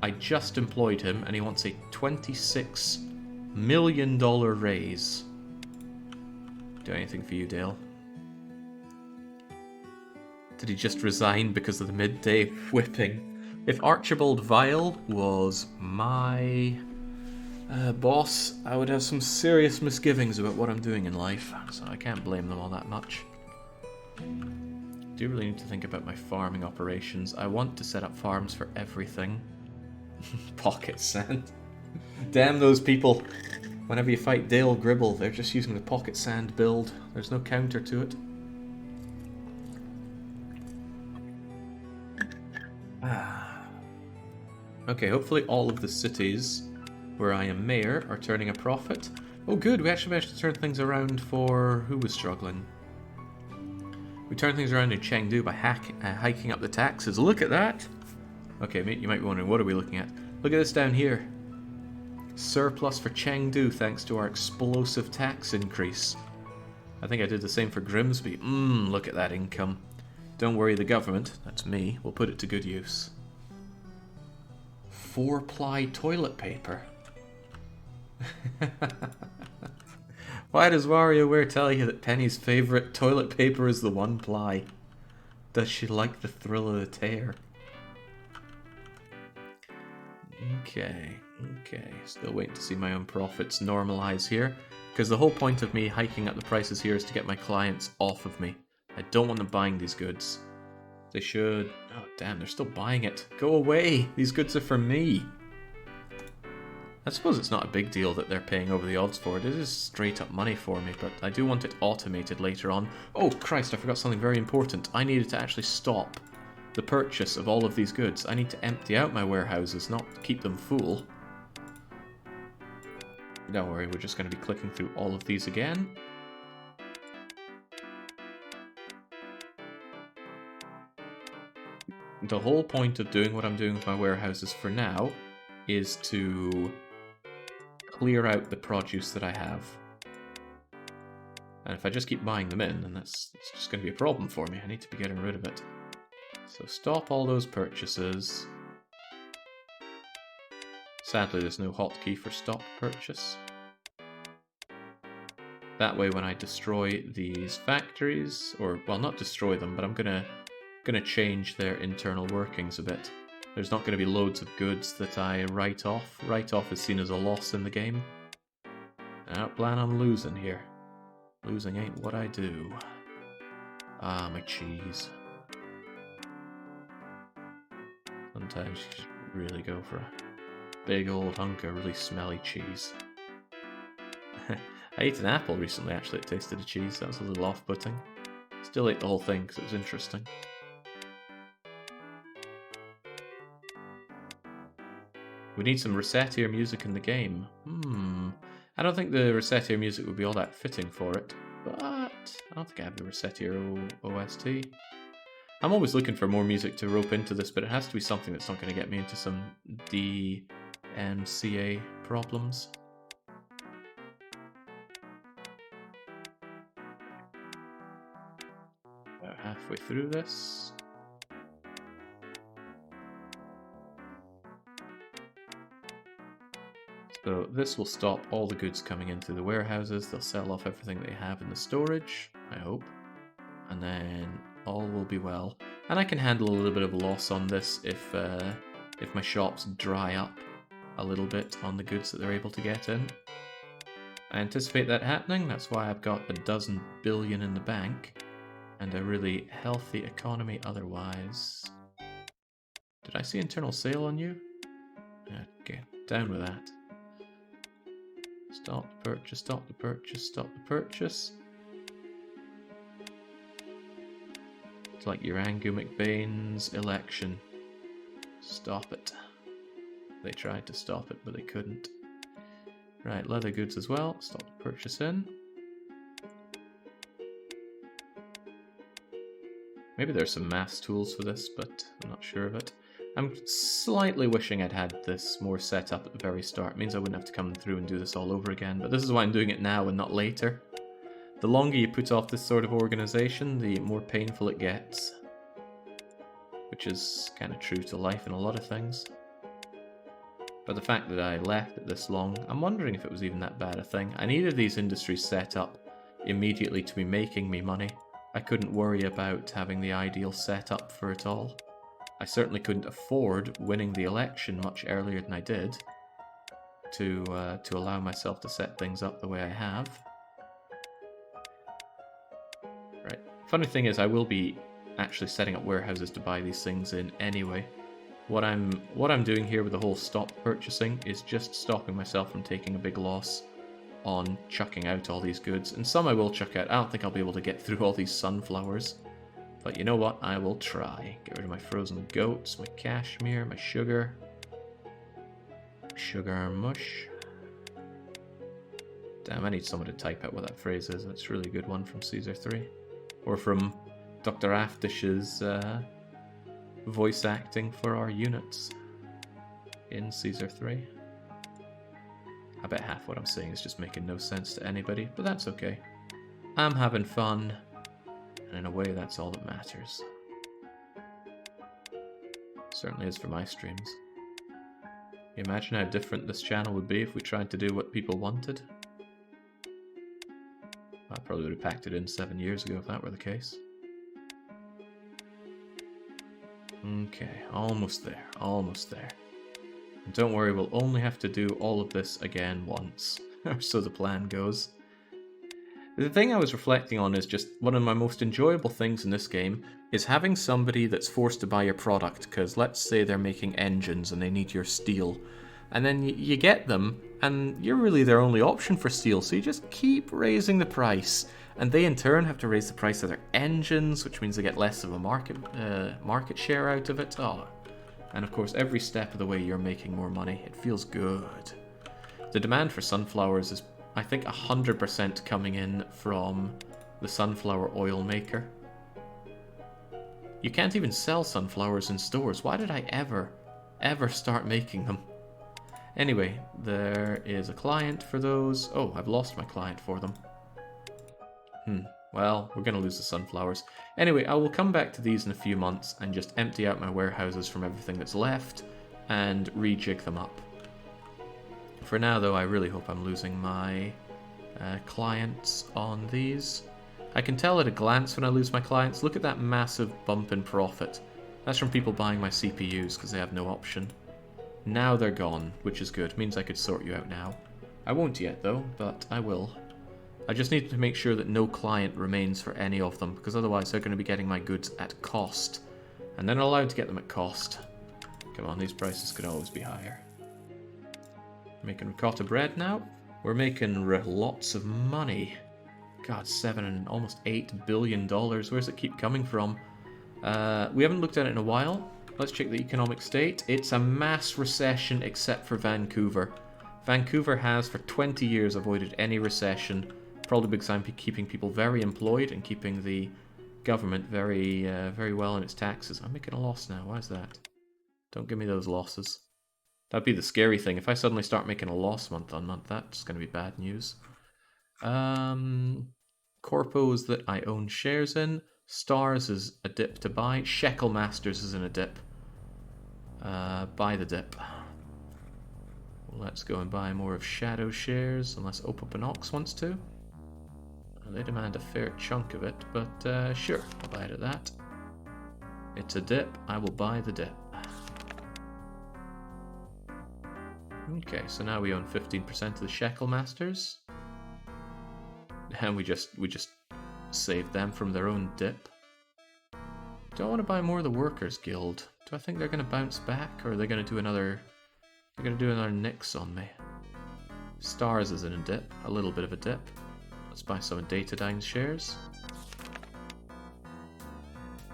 I just employed him, and he wants a $26 million raise. Do anything for you, Dale? Did he just resign because of the midday whipping? If Archibald Vile was my boss, I would have some serious misgivings about what I'm doing in life, so I can't blame them all that much. I do really need to think about my farming operations. I want to set up farms for everything. Pocket sand. Damn those people. Whenever you fight Dale Gribble, they're just using the pocket sand build. There's no counter to it. Okay, hopefully all of the cities where I am mayor are turning a profit. Oh good, we actually managed to turn things around for... who was struggling? We turned things around in Chengdu by hiking up the taxes. Look at that! Okay, you might be wondering, what are we looking at? Look at this down here. Surplus for Chengdu thanks to our explosive tax increase. I think I did the same for Grimsby. Look at that income. Don't worry, the government, that's me, will put it to good use. 4-ply toilet paper. Why does WarioWare tell you that Penny's favourite toilet paper is the 1-ply? Does she like the thrill of the tear? Okay. Still waiting to see my own profits normalise here. Because the whole point of me hiking up the prices here is to get my clients off of me. I don't want them buying these goods. They should... oh damn, they're still buying it. Go away! These goods are for me! I suppose it's not a big deal that they're paying over the odds for it. It is straight up money for me, but I do want it automated later on. Oh Christ, I forgot something very important. I needed to actually stop the purchase of all of these goods. I need to empty out my warehouses, not keep them full. Don't worry, we're just going to be clicking through all of these again. The whole point of doing what I'm doing with my warehouses for now is to clear out the produce that I have. And if I just keep buying them in, then it's just going to be a problem for me. I need to be getting rid of it. So stop all those purchases. Sadly, there's no hotkey for stop purchase. That way, when I destroy these factories, or, well, not destroy them, but I'm gonna change their internal workings a bit. There's not going to be loads of goods that I write off. Write-off is seen as a loss in the game. I don't plan on losing here. Losing ain't what I do. Ah, my cheese. Sometimes you just really go for a big old hunk of really smelly cheese. I ate an apple recently, actually. It tasted of cheese. That was a little off-putting. Still ate the whole thing because it was interesting. We need some Resettier music in the game. I don't think the Resettier music would be all that fitting for it, but I don't think I have the Resettier OST. I'm always looking for more music to rope into this, but it has to be something that's not going to get me into some DMCA problems. About halfway through this. So this will stop all the goods coming in through the warehouses. They'll sell off everything they have in the storage, I hope. And then all will be well. And I can handle a little bit of loss on this if my shops dry up a little bit on the goods that they're able to get in. I anticipate that happening. That's why I've got 12 billion in the bank. And a really healthy economy otherwise. Did I see internal sale on you? Okay, down with that. Stop the purchase, stop the purchase, stop the purchase. It's like Urangu McBain's election. Stop it. They tried to stop it, but they couldn't. Right, leather goods as well. Stop the purchase in. Maybe there's some maths tools for this, but I'm not sure of it. I'm slightly wishing I'd had this more set up at the very start. It means I wouldn't have to come through and do this all over again, but this is why I'm doing it now and not later. The longer you put off this sort of organization, the more painful it gets. Which is kind of true to life in a lot of things. But the fact that I left it this long, I'm wondering if it was even that bad a thing. I needed these industries set up immediately to be making me money. I couldn't worry about having the ideal setup for it all. I certainly couldn't afford winning the election much earlier than I did to allow myself to set things up the way I have. Right. Funny thing is, I will be actually setting up warehouses to buy these things in anyway. What I'm doing here with the whole stop purchasing is just stopping myself from taking a big loss on chucking out all these goods. And some I will chuck out. I don't think I'll be able to get through all these sunflowers. But you know what? I will try. Get rid of my frozen goats, my cashmere, my sugar. Sugar mush. Damn, I need someone to type out what that phrase is. That's a really good one from Caesar 3. Or from Dr. Aftish's voice acting for our units in Caesar 3. I bet half what I'm saying is just making no sense to anybody, but that's okay. I'm having fun, and in a way that's all that matters. Certainly is for my streams. You imagine how different this channel would be if we tried to do what people wanted? I probably would have packed it in 7 years ago if that were the case. Okay, almost there, almost there. And don't worry, we'll only have to do all of this again once, or so the plan goes. The thing I was reflecting on is just one of my most enjoyable things in this game is having somebody that's forced to buy your product, because let's say they're making engines and they need your steel, and then you get them, and you're really their only option for steel, so you just keep raising the price. And they in turn have to raise the price of their engines, which means they get less of a market share out of it. Oh, and of course, every step of the way you're making more money. It feels good. The demand for sunflowers is, I think, 100% coming in from the sunflower oil maker. You can't even sell sunflowers in stores. Why did I ever start making them? Anyway, there is a client for those. Oh, I've lost my client for them. Well, we're going to lose the sunflowers. Anyway, I will come back to these in a few months and just empty out my warehouses from everything that's left and rejig them up. For now, though, I really hope I'm losing my clients on these. I can tell at a glance when I lose my clients. Look at that massive bump in profit. That's from people buying my CPUs because they have no option. Now they're gone, which is good. It means I could sort you out now. I won't yet, though, but I will. I just need to make sure that no client remains for any of them, because otherwise they're going to be getting my goods at cost. And they're not allowed to get them at cost. Come on, these prices could always be higher. Making ricotta bread now. We're making lots of money. God, $7 and almost $8 billion. Where's it keep coming from? We haven't looked at it in a while. Let's check the economic state. It's a mass recession except for Vancouver. Vancouver has for 20 years avoided any recession. Probably because I'm keeping people very employed and keeping the government very well in its taxes. I'm making a loss now. Why is that? Don't give me those losses. That'd be the scary thing. If I suddenly start making a loss month on month, that's going to be bad news. Corpos that I own shares in. Stars is a dip to buy. Shekel Masters is in a dip. Buy the dip. Let's go and buy more of Shadow shares, unless Opopanox wants to. They demand a fair chunk of it, but sure, I'll buy it at that. It's a dip, I will buy the dip. Okay, so now we own 15% of the Shekel Masters. And we just saved them from their own dip. Do I want to buy more of the Workers Guild? Do I think they're going to bounce back, or are they going to do another... They're going to do another nix on me. Stars is in a dip, a little bit of a dip. Let's buy some of Datadyne's shares.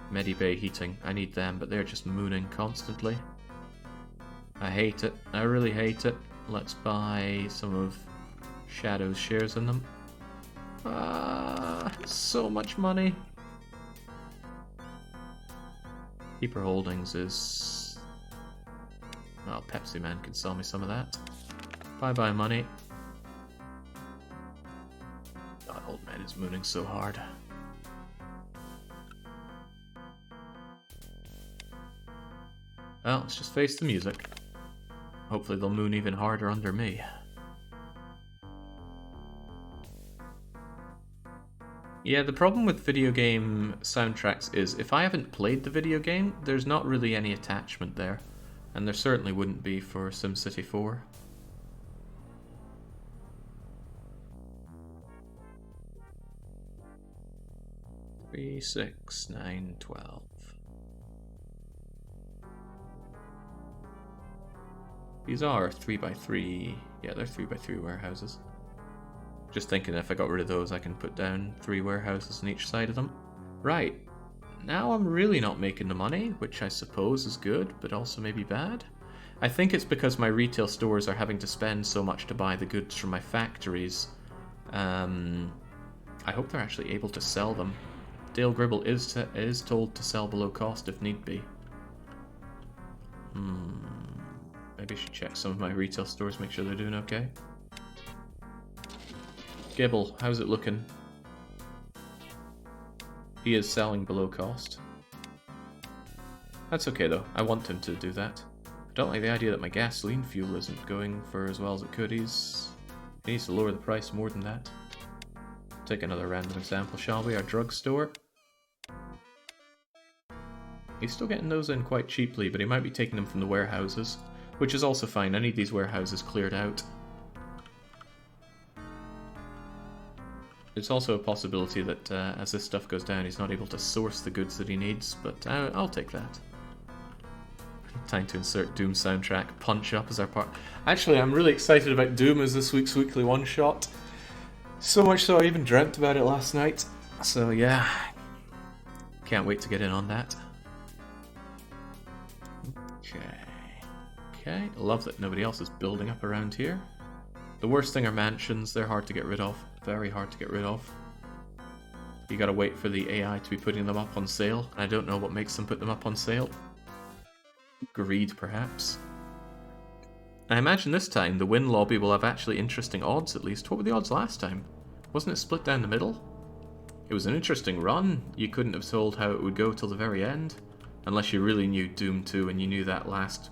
Medibay Heating, I need them, but they're just mooning constantly. I hate it, I really hate it. Let's buy some of Shadow's shares in them. So much money. Keeper Holdings is... Well, Pepsi Man can sell me some of that. Bye-bye money. God, Old Man is mooning so hard. Well, let's just face the music. Hopefully they'll moon even harder under me. Yeah, the problem with video game soundtracks is if I haven't played the video game, there's not really any attachment there. And there certainly wouldn't be for SimCity 4. Three, 6, 9, 12. These are 3x3. Yeah, they're 3x3 warehouses. Just thinking if I got rid of those, I can put down 3 warehouses on each side of them. Right. Now I'm really not making the money, which I suppose is good, but also maybe bad. I think it's because my retail stores are having to spend so much to buy the goods from my factories. I hope they're actually able to sell them. Dale Gribble is told to sell below cost if need be. Maybe I should check some of my retail stores, make sure they're doing okay. Gibble, how's it looking? He is selling below cost. That's okay though, I want him to do that. I don't like the idea that my gasoline fuel isn't going for as well as it could. He needs to lower the price more than that. Take another random example, shall we? Our drugstore. He's still getting those in quite cheaply, but he might be taking them from the warehouses, which is also fine. I need these warehouses cleared out. It's also a possibility that as this stuff goes down, he's not able to source the goods that he needs, but I'll take that. Time to insert Doom soundtrack. Punch Up as our part. Actually, I'm really excited about Doom as this week's weekly one-shot. So much so I even dreamt about it last night. So yeah, can't wait to get in on that. Okay, love that nobody else is building up around here. The worst thing are mansions. They're hard to get rid of. Very hard to get rid of. You gotta wait for the AI to be putting them up on sale. I don't know what makes them put them up on sale. Greed, perhaps. I imagine this time the win lobby will have actually interesting odds at least. What were the odds last time? Wasn't it split down the middle? It was an interesting run. You couldn't have told how it would go till the very end. Unless you really knew Doom 2 and you knew that last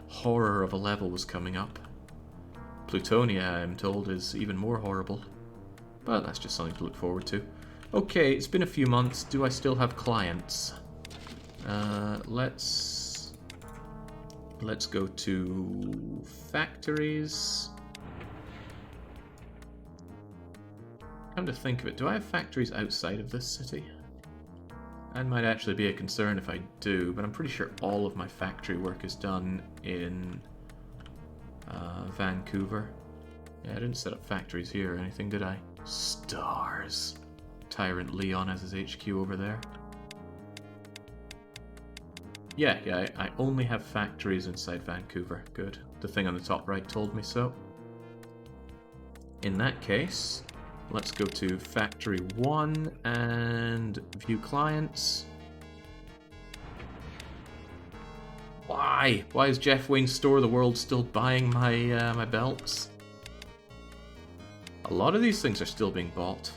horror of a level was coming up. Plutonia, I'm told, is even more horrible. But that's just something to look forward to. Okay, it's been a few months. Do I still have clients? Let's go to factories. Come to think of it, do I have factories outside of this city? That might actually be a concern if I do, but I'm pretty sure all of my factory work is done in Vancouver. Yeah, I didn't set up factories here or anything, did I? Stars. Tyrant Leon has his HQ over there. Yeah, I only have factories inside Vancouver. Good. The thing on the top right told me so. In that case, let's go to Factory 1 and view clients. Why? Why is Jeff Wayne's Store of the World still buying my my belts? A lot of these things are still being bought.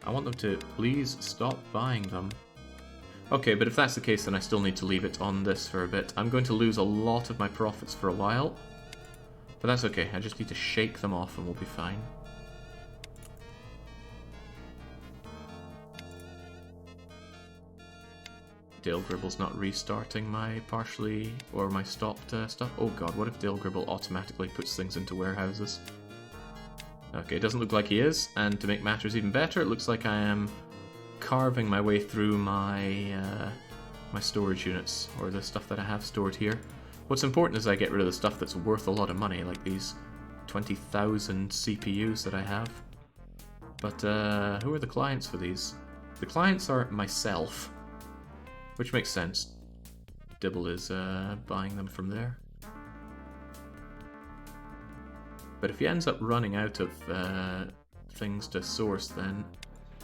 I want them to please stop buying them. Okay, but if that's the case, then I still need to leave it on this for a bit. I'm going to lose a lot of my profits for a while. But that's okay, I just need to shake them off and we'll be fine. Dale Gribble's not restarting my partially, or my stopped stuff. Oh god, what if Dale Gribble automatically puts things into warehouses? Okay, it doesn't look like he is, and to make matters even better, it looks like I am carving my way through my my storage units, or the stuff that I have stored here. What's important is I get rid of the stuff that's worth a lot of money, like these 20,000 CPUs that I have. But who are the clients for these? The clients are myself, which makes sense. Dibble is buying them from there. But if he ends up running out of things to source, then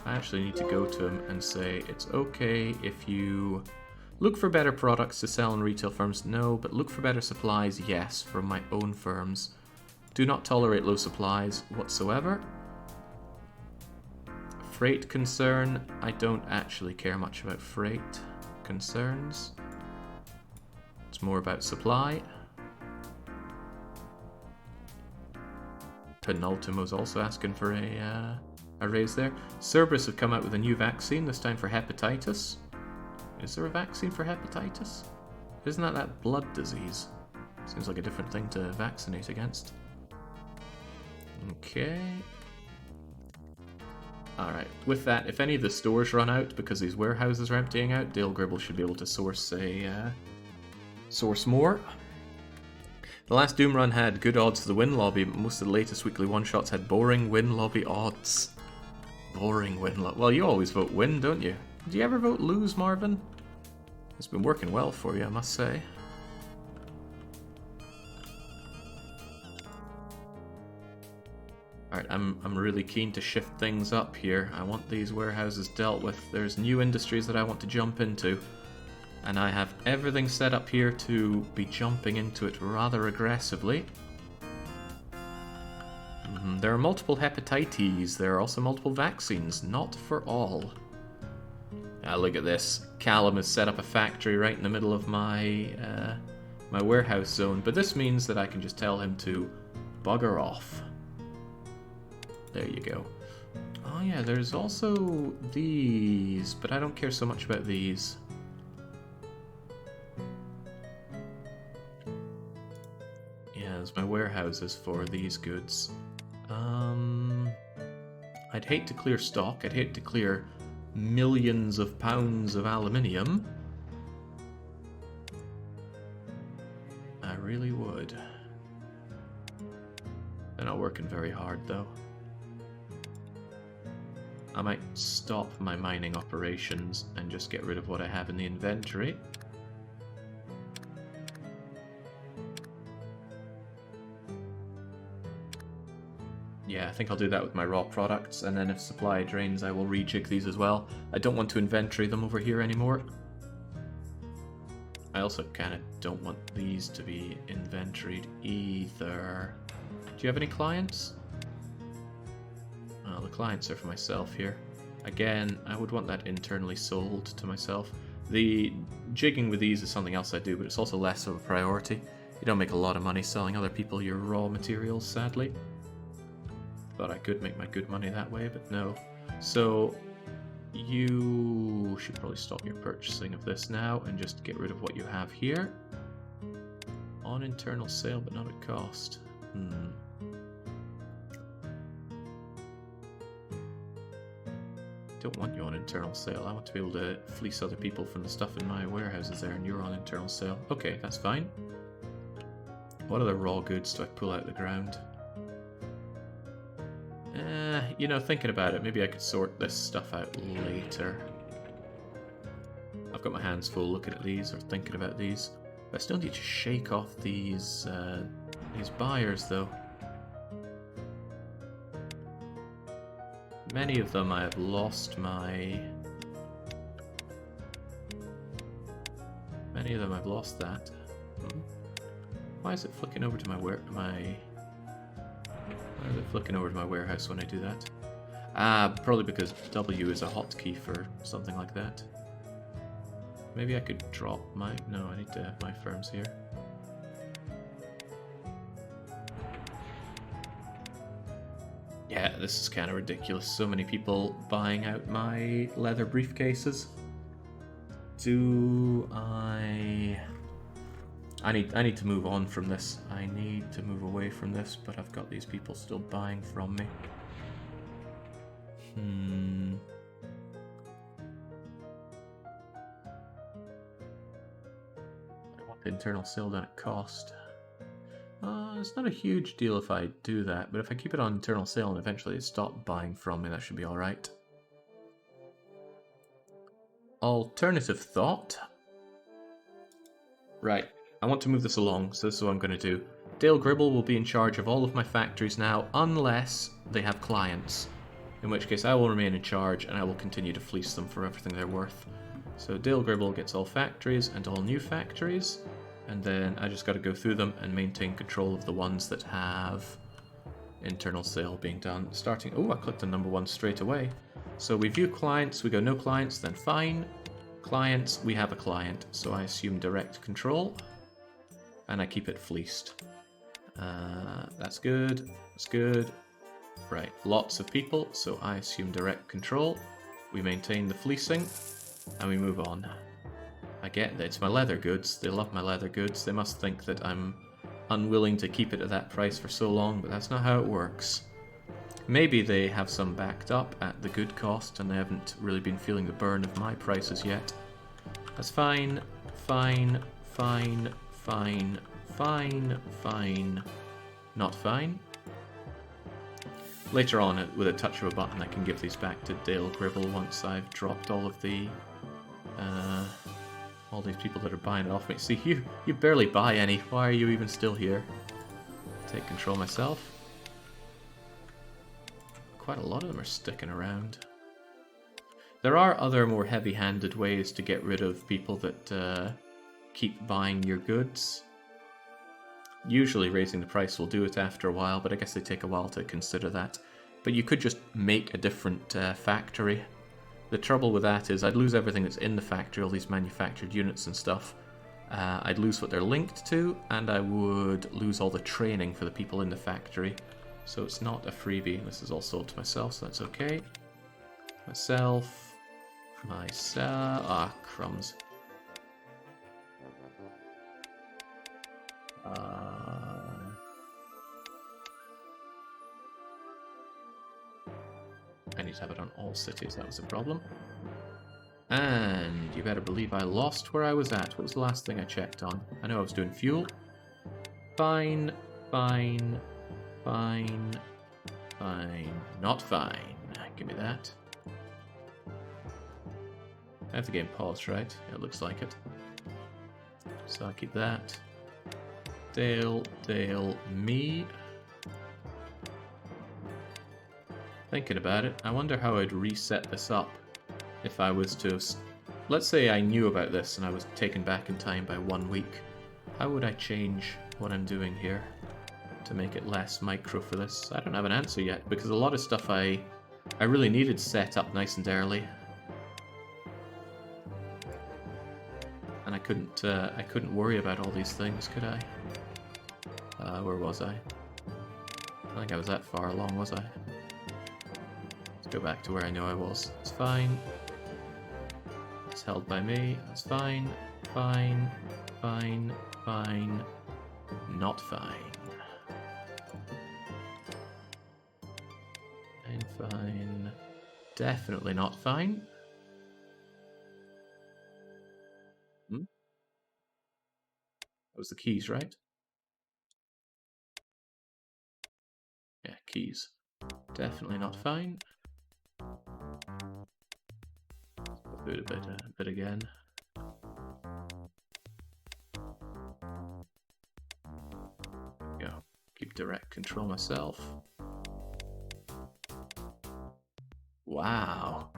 I actually need to go to him and say, it's okay if you look for better products to sell in retail firms. No, but look for better supplies, yes, from my own firms. Do not tolerate low supplies whatsoever. Freight concern, I don't actually care much about freight concerns. It's more about supply. Penultimo's also asking for a a raise there. Cerberus have come out with a new vaccine, this time for hepatitis. Is there a vaccine for hepatitis? Isn't that blood disease? Seems like a different thing to vaccinate against. Okay. Alright, with that, if any of the stores run out because these warehouses are emptying out, Dale Gribble should be able to source more. The last Doom run had good odds for the win lobby, but most of the latest weekly one-shots had boring win lobby odds. Boring win lobby. Well, you always vote win, don't you? Do you ever vote lose, Marvin? It's been working well for you, I must say. Alright, I'm really keen to shift things up here. I want these warehouses dealt with. There's new industries that I want to jump into. And I have everything set up here to be jumping into it rather aggressively. There are multiple hepatitis. There are also multiple vaccines. Not for all. Ah, look at this. Callum has set up a factory right in the middle of my my warehouse zone. But this means that I can just tell him to bugger off. There you go. Oh yeah, there's also these, but I don't care so much about these. Yeah, there's my warehouses for these goods. I'd hate to clear stock. I'd hate to clear millions of pounds of aluminium. I really would. They're not working very hard, though. I might stop my mining operations and just get rid of what I have in the inventory. Yeah, I think I'll do that with my raw products, and then if supply drains, I will rejig these as well. I don't want to inventory them over here anymore. I also kind of don't want these to be inventoried either. Do you have any clients? The clients are for myself here. Again, I would want that internally sold to myself. The jigging with these is something else I do, but it's also less of a priority. You don't make a lot of money selling other people your raw materials, sadly. Thought I could make my good money that way, but no. So you should probably stop your purchasing of this now and just get rid of what you have here. On internal sale, but not at cost. Don't want you on internal sale. I want to be able to fleece other people from the stuff in my warehouses there, and you're on internal sale. Okay, that's fine. What other raw goods do I pull out of the ground? You know, thinking about it, maybe I could sort this stuff out later. I've got my hands full looking at these or thinking about these. But I still need to shake off these buyers, though. Many of them I have lost my... Many of them I've lost that. Why is it flicking over to my Why is it flicking over to my warehouse when I do that? Probably because W is a hotkey for something like that. Maybe I could drop my... No, I need to have my firms here. Yeah, this is kind of ridiculous. So many people buying out my leather briefcases. I need to move on from this. I need to move away from this, but I've got these people still buying from me. I want the internal sale done at cost. It's not a huge deal if I do that, but if I keep it on internal sale and eventually they stop buying from me, that should be alright. Alternative thought. Right, I want to move this along, so this is what I'm going to do. Dale Gribble will be in charge of all of my factories now, unless they have clients. In which case I will remain in charge, and I will continue to fleece them for everything they're worth. So Dale Gribble gets all factories, and all new factories. And then I just got to go through them and maintain control of the ones that have internal sale being done. Starting... Oh, I clicked on number 1 straight away. So we view clients, we go no clients, then fine. Clients, we have a client. So I assume direct control. And I keep it fleeced. That's good. That's good. Right, lots of people, so I assume direct control. We maintain the fleecing, and we move on. I get that it's my leather goods. They love my leather goods. They must think that I'm unwilling to keep it at that price for so long, but that's not how it works. Maybe they have some backed up at the good cost, and they haven't really been feeling the burn of my prices yet. That's fine, fine, fine, fine, fine, fine. Not fine. Later on, with a touch of a button, I can give these back to Dale Gribble once I've dropped all of the, all these people that are buying it off me. See, you barely buy any. Why are you even still here? Take control myself. Quite a lot of them are sticking around. There are other more heavy-handed ways to get rid of people that keep buying your goods. Usually raising the price will do it after a while, but I guess they take a while to consider that. But you could just make a different factory. The trouble with that is I'd lose everything that's in the factory, all these manufactured units and stuff. I'd lose what they're linked to, and I would lose all the training for the people in the factory. So it's not a freebie. This is all sold to myself, so that's okay. Myself. Ah, crumbs. I need to have it on all cities, that was the problem. And you better believe I lost where I was at. What was the last thing I checked on? I know I was doing fuel. Fine, fine, fine, fine. Not fine. Give me that. I have the game paused, right? It looks like it. So I keep that. Dale, me. Thinking about it, I wonder how I'd reset this up if I was to... Let's say I knew about this and I was taken back in time by 1 week. How would I change what I'm doing here to make it less micro for this? I don't have an answer yet, because a lot of stuff I really needed set up nice and early. And I couldn't worry about all these things, could I? Where was I? I think I was that far along, was I? Let's go back to where I know I was. It's fine. It's held by me. That's fine. Fine. Fine. Fine. Not fine. Fine. Fine. Definitely not fine. That was the keys, right? Yeah, keys. Definitely not fine. Do it a bit again. Go. Keep direct control myself. Wow.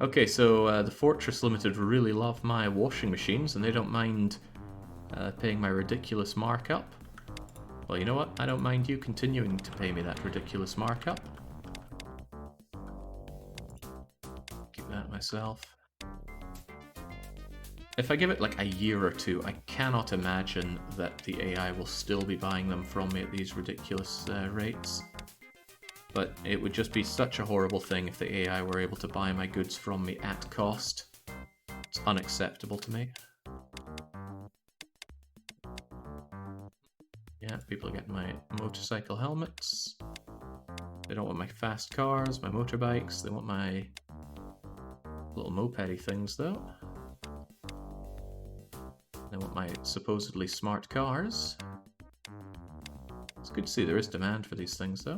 Okay, so the Fortress Limited really love my washing machines, and they don't mind paying my ridiculous markup. Well, you know what? I don't mind you continuing to pay me that ridiculous markup. Keep that myself. If I give it like a year or two, I cannot imagine that the AI will still be buying them from me at these ridiculous rates. But it would just be such a horrible thing if the AI were able to buy my goods from me at cost. It's unacceptable to me. Yeah, people are getting my motorcycle helmets. They don't want my fast cars, my motorbikes. They want my little moped-y things, though. They want my supposedly smart cars. It's good to see there is demand for these things, though.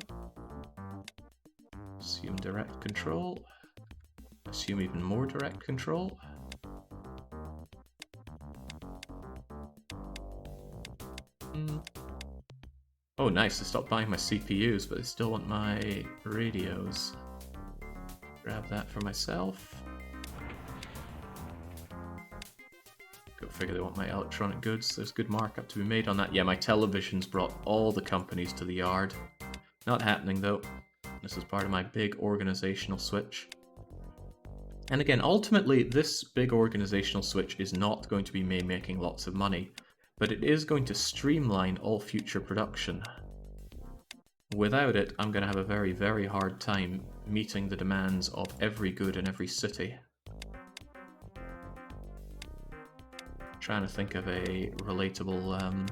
Assume direct control. Assume even more direct control. Oh nice, they stopped buying my CPUs, but they still want my radios. Grab that for myself. Go figure they want my electronic goods. There's good markup to be made on that. Yeah, my televisions brought all the companies to the yard. Not happening though. This is part of my big organizational switch. And again, ultimately, this big organizational switch is not going to be me making lots of money, but it is going to streamline all future production. Without it, I'm going to have a very, very hard time meeting the demands of every good in every city. Trying to think of a relatable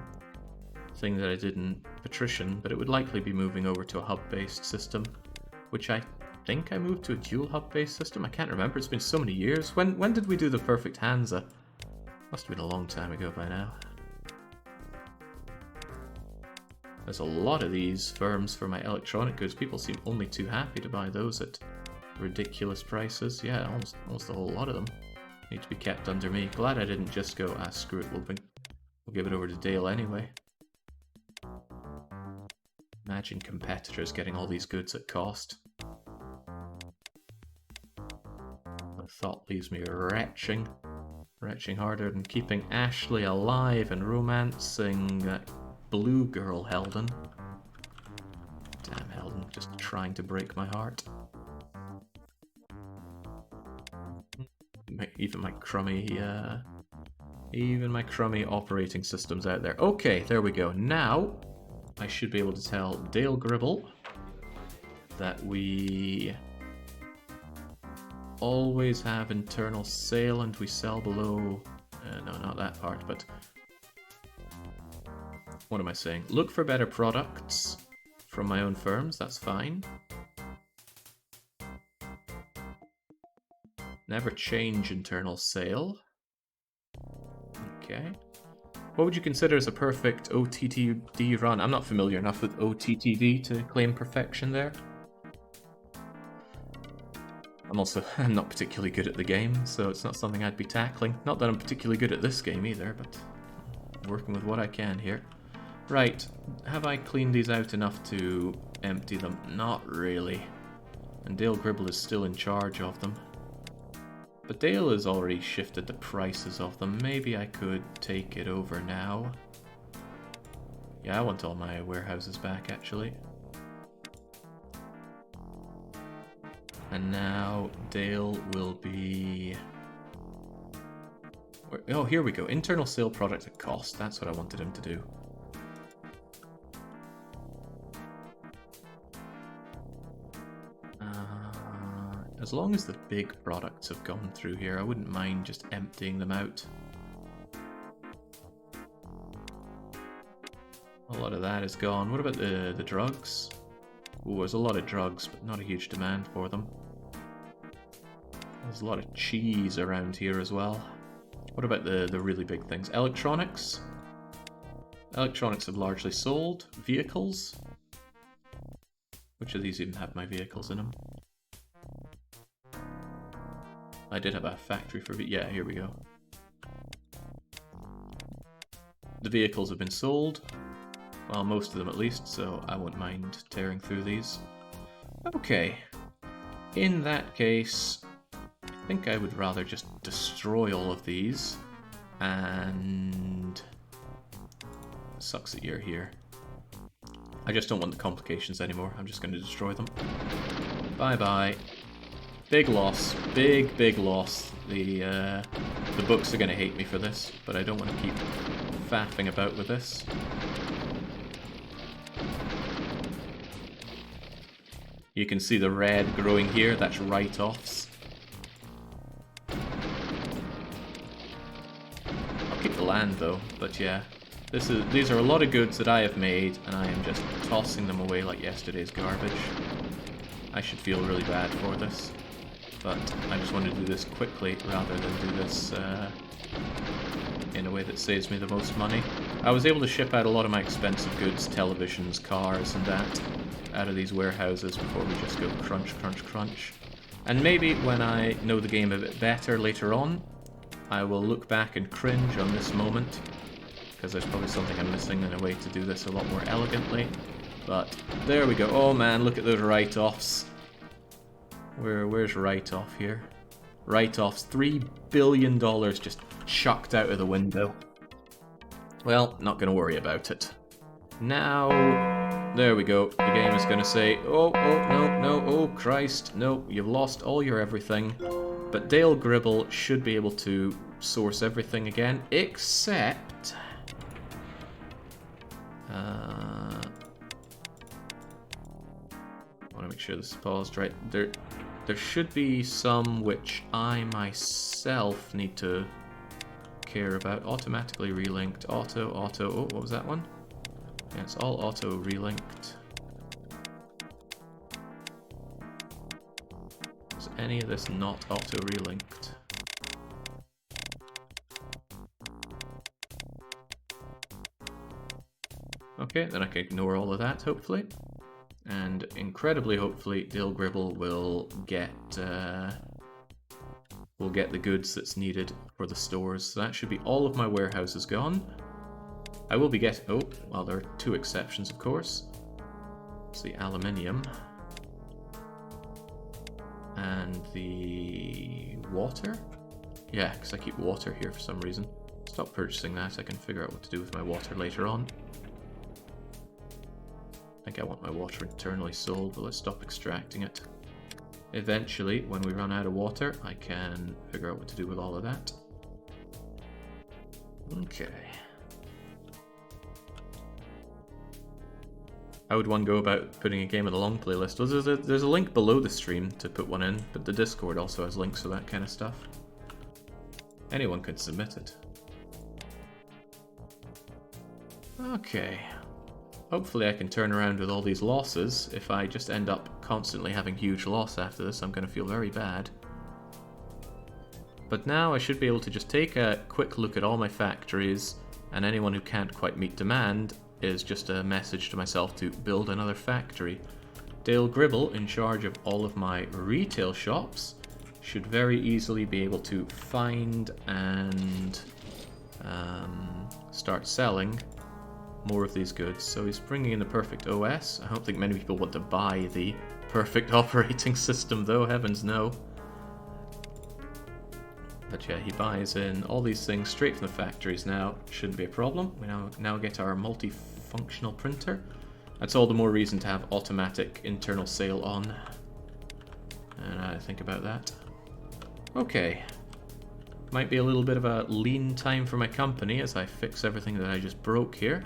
thing that I did in Patrician, but it would likely be moving over to a hub-based system, which I think I moved to a dual hub-based system. I can't remember. It's been so many years. When did we do the Perfect Hansa? Must have been a long time ago by now. There's a lot of these firms for my electronic goods. People seem only too happy to buy those at ridiculous prices. Yeah, almost a whole lot of them need to be kept under me. Glad I didn't just go, screw it, we'll give it over to Dale anyway. Imagine competitors getting all these goods at cost. The thought leaves me retching harder than keeping Ashley alive and romancing that blue girl Helden. Damn Helden, just trying to break my heart. Even my crummy operating systems out there. Okay, there we go. Now I should be able to tell Dale Gribble that we always have internal sale and we sell below... no, not that part, but... What am I saying? Look for better products from my own firms, that's fine. Never change internal sale. Okay. What would you consider as a perfect OTTD run? I'm not familiar enough with OTTD to claim perfection there. I'm not particularly good at the game, so it's not something I'd be tackling. Not that I'm particularly good at this game either, but I'm working with what I can here. Right, have I cleaned these out enough to empty them? Not really. And Dale Gribble is still in charge of them. But Dale has already shifted the prices of them. Maybe I could take it over now. Yeah, I want all my warehouses back, actually. And now Dale will be... Oh, here we go. Internal sale product at cost. That's what I wanted him to do. As long as the big products have gone through here, I wouldn't mind just emptying them out. A lot of that is gone. What about the drugs? Oh, there's a lot of drugs, but not a huge demand for them. There's a lot of cheese around here as well. What about the really big things? Electronics? Electronics have largely sold. Vehicles? Which of these even have my vehicles in them? I did have a factory for... Yeah, here we go. The vehicles have been sold. Well, most of them at least, so I won't mind tearing through these. Okay. In that case, I think I would rather just destroy all of these. And... Sucks that you're here. I just don't want the complications anymore. I'm just going to destroy them. Bye-bye. Big loss. Big loss. The books are going to hate me for this, but I don't want to keep faffing about with this. You can see the red growing here. That's write-offs. I'll keep the land though, but yeah. These are a lot of goods that I have made, and I am just tossing them away like yesterday's garbage. I should feel really bad for this. But I just wanted to do this quickly rather than do this in a way that saves me the most money. I was able to ship out a lot of my expensive goods, televisions, cars and that, out of these warehouses before we just go crunch, crunch, crunch. And maybe when I know the game a bit better later on, I will look back and cringe on this moment, because there's probably something I'm missing in a way to do this a lot more elegantly. But there we go. Oh man, look at those write-offs. Where's write-off here? Write-offs, $3 billion just chucked out of the window. Well, not going to worry about it. Now, there we go. The game is going to say, oh, no, oh, Christ, no, you've lost all your everything. But Dale Gribble should be able to source everything again, except... want to make sure this is paused right. There should be some which I myself need to care about. Automatically relinked, auto. Oh, what was that one? Yeah, it's all auto relinked. Is any of this not auto relinked? Okay, then I can ignore all of that, hopefully. And incredibly, hopefully, Dale Gribble will get the goods that's needed for the stores. So that should be all of my warehouses gone. I will be getting... Oh, well, there are two exceptions, of course. It's the aluminium. And the water? Yeah, because I keep water here for some reason. Stop purchasing that. I can figure out what to do with my water later on. I think I want my water internally sold, but let's stop extracting it. Eventually, when we run out of water, I can figure out what to do with all of that. Okay. How would one go about putting a game on the long playlist? Well, there's a link below the stream to put one in, but the Discord also has links for that kind of stuff. Anyone could submit it. Okay. Hopefully I can turn around with all these losses. If I just end up constantly having huge loss after this, I'm going to feel very bad. But now I should be able to just take a quick look at all my factories, and anyone who can't quite meet demand is just a message to myself to build another factory. Dale Gribble, in charge of all of my retail shops, should very easily be able to find and start selling more of these goods. So he's bringing in the perfect OS. I don't think many people want to buy the perfect operating system though, heavens no. But yeah, he buys in all these things straight from the factories now. Shouldn't be a problem. We now get our multifunctional printer. That's all the more reason to have automatic internal sale on. And I think about that. Okay. Might be a little bit of a lean time for my company as I fix everything that I just broke here.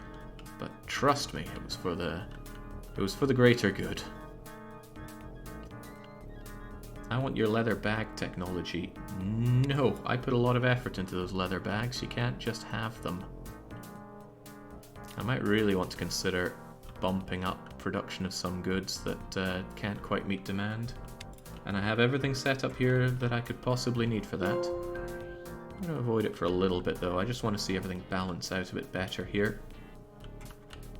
But trust me, it was for the greater good. I want your leather bag technology. No, I put a lot of effort into those leather bags. You can't just have them. I might really want to consider bumping up production of some goods that can't quite meet demand. And I have everything set up here that I could possibly need for that. I'm going to avoid it for a little bit though. I just want to see everything balance out a bit better here.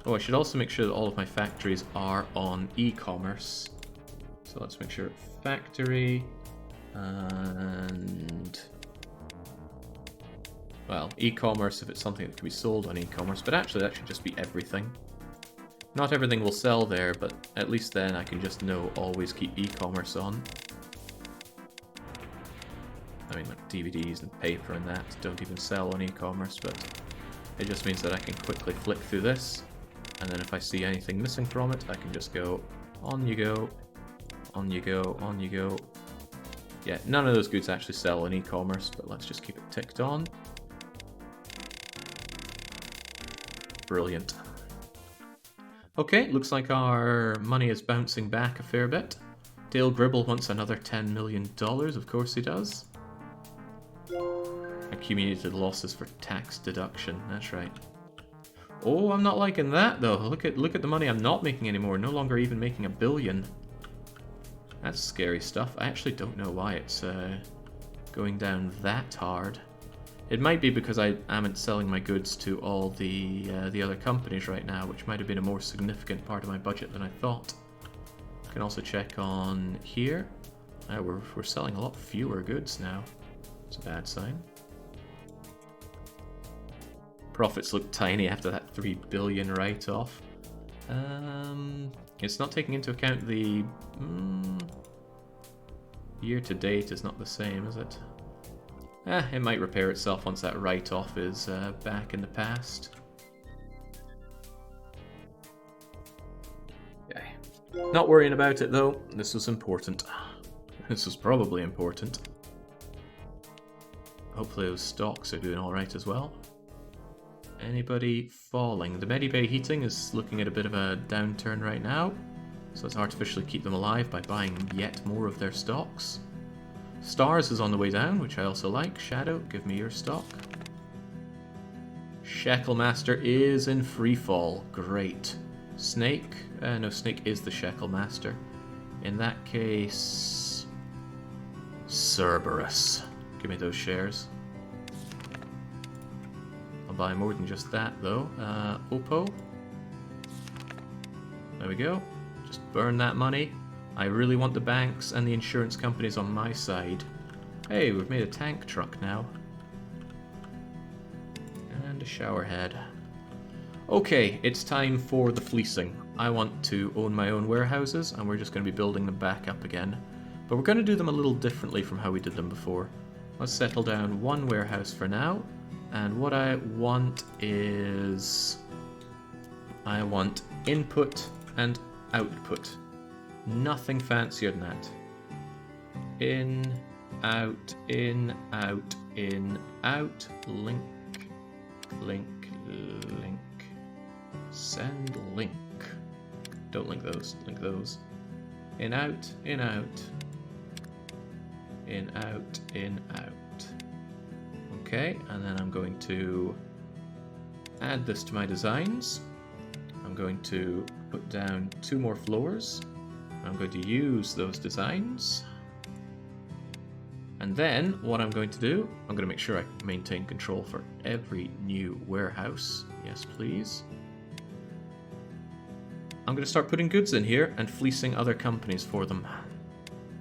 Oh, I should also make sure that all of my factories are on e-commerce. So let's make sure factory and... well, e-commerce if it's something that can be sold on e-commerce, but actually that should just be everything. Not everything will sell there, but at least then I can just know always keep e-commerce on. I mean, like DVDs and paper and that don't even sell on e-commerce, but it just means that I can quickly flick through this, and then if I see anything missing from it, I can just go, on you go, on you go, on you go. Yeah, none of those goods actually sell on e-commerce, but let's just keep it ticked on. Brilliant. Okay, looks like our money is bouncing back a fair bit. Dale Gribble wants another $10 million, of course he does. Accumulated losses for tax deduction, that's right. Oh, I'm not liking that though. Look at the money I'm not making anymore, no longer even making $1 billion. That's scary stuff. I actually don't know why it's going down that hard. It might be because I am selling my goods to all the other companies right now, which might have been a more significant part of my budget than I thought. I can also check on here. We're selling a lot fewer goods now. It's a bad sign. Profits look tiny after that $3 billion write-off. It's not taking into account the year to date is not the same, is it? It might repair itself once that write-off is back in the past. Okay. Not worrying about it though. This was important. This was probably important. Hopefully those stocks are doing alright as well. Anybody falling? The Medibay heating is looking at a bit of a downturn right now. So let's artificially keep them alive by buying yet more of their stocks. Stars is on the way down, which I also like. Shadow, give me your stock. Shekel Master is in free fall. Great. Snake? No, Snake is the Shekel Master. In that case... Cerberus. Give me those shares. I'll buy more than just that, though. Oppo. There we go. Just burn that money. I really want the banks and the insurance companies on my side. Hey, we've made a tank truck now. And a shower head. Okay, it's time for the fleecing. I want to own my own warehouses, and we're just going to be building them back up again. But we're going to do them a little differently from how we did them before. Let's settle down one warehouse for now. And what I want is... I want input and output. Nothing fancier than that. In, out, in, out, in, out, link, link, link, send link. Don't link those, link those. In, out, in, out, in, out, in, out. Okay, and then I'm going to add this to my designs. I'm going to put down 2 more floors. I'm going to use those designs. And then what I'm going to do, I'm going to make sure I maintain control for every new warehouse. Yes, please. I'm going to start putting goods in here and fleecing other companies for them.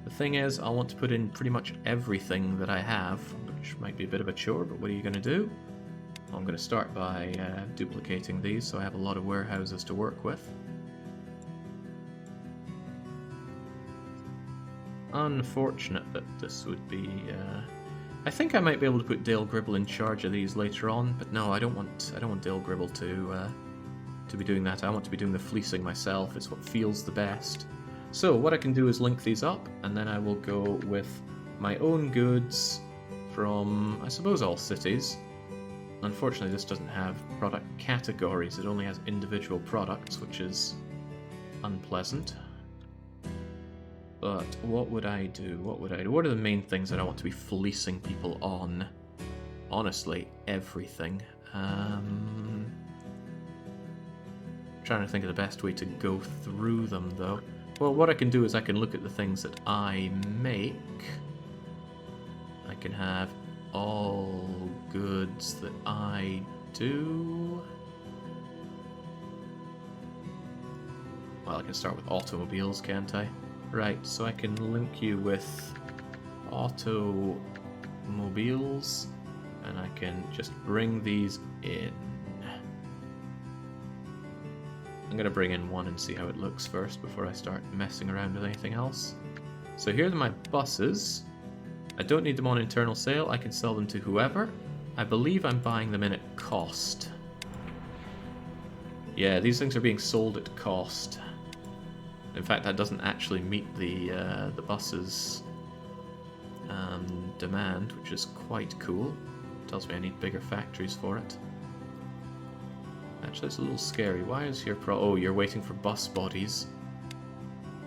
The thing is, I want to put in pretty much everything that I have, which might be a bit of a chore, but what are you going to do? I'm going to start by duplicating these so I have a lot of warehouses to work with. Unfortunate that this would be... I think I might be able to put Dale Gribble in charge of these later on, but no, I don't want Dale Gribble to be doing that. I want to be doing the fleecing myself. It's what feels the best. So what I can do is link these up, and then I will go with my own goods from, I suppose, all cities. Unfortunately, this doesn't have product categories. It only has individual products, which is unpleasant. But what would I do? What would I do? What are the main things that I want to be fleecing people on? Honestly, everything. Trying to think of the best way to go through them, though. Well, what I can do is I can look at the things that I make. I can have all goods that I do. Well, I can start with automobiles, can't I? Right, so I can link you with automobiles, and I can just bring these in. I'm going to bring in one and see how it looks first before I start messing around with anything else. So here are my buses. I don't need them on internal sale. I can sell them to whoever. I believe I'm buying them in at cost. Yeah, these things are being sold at cost. In fact, that doesn't actually meet the bus's demand, which is quite cool. Tells me I need bigger factories for it. Actually, it's a little scary. Why is your oh, you're waiting for bus bodies.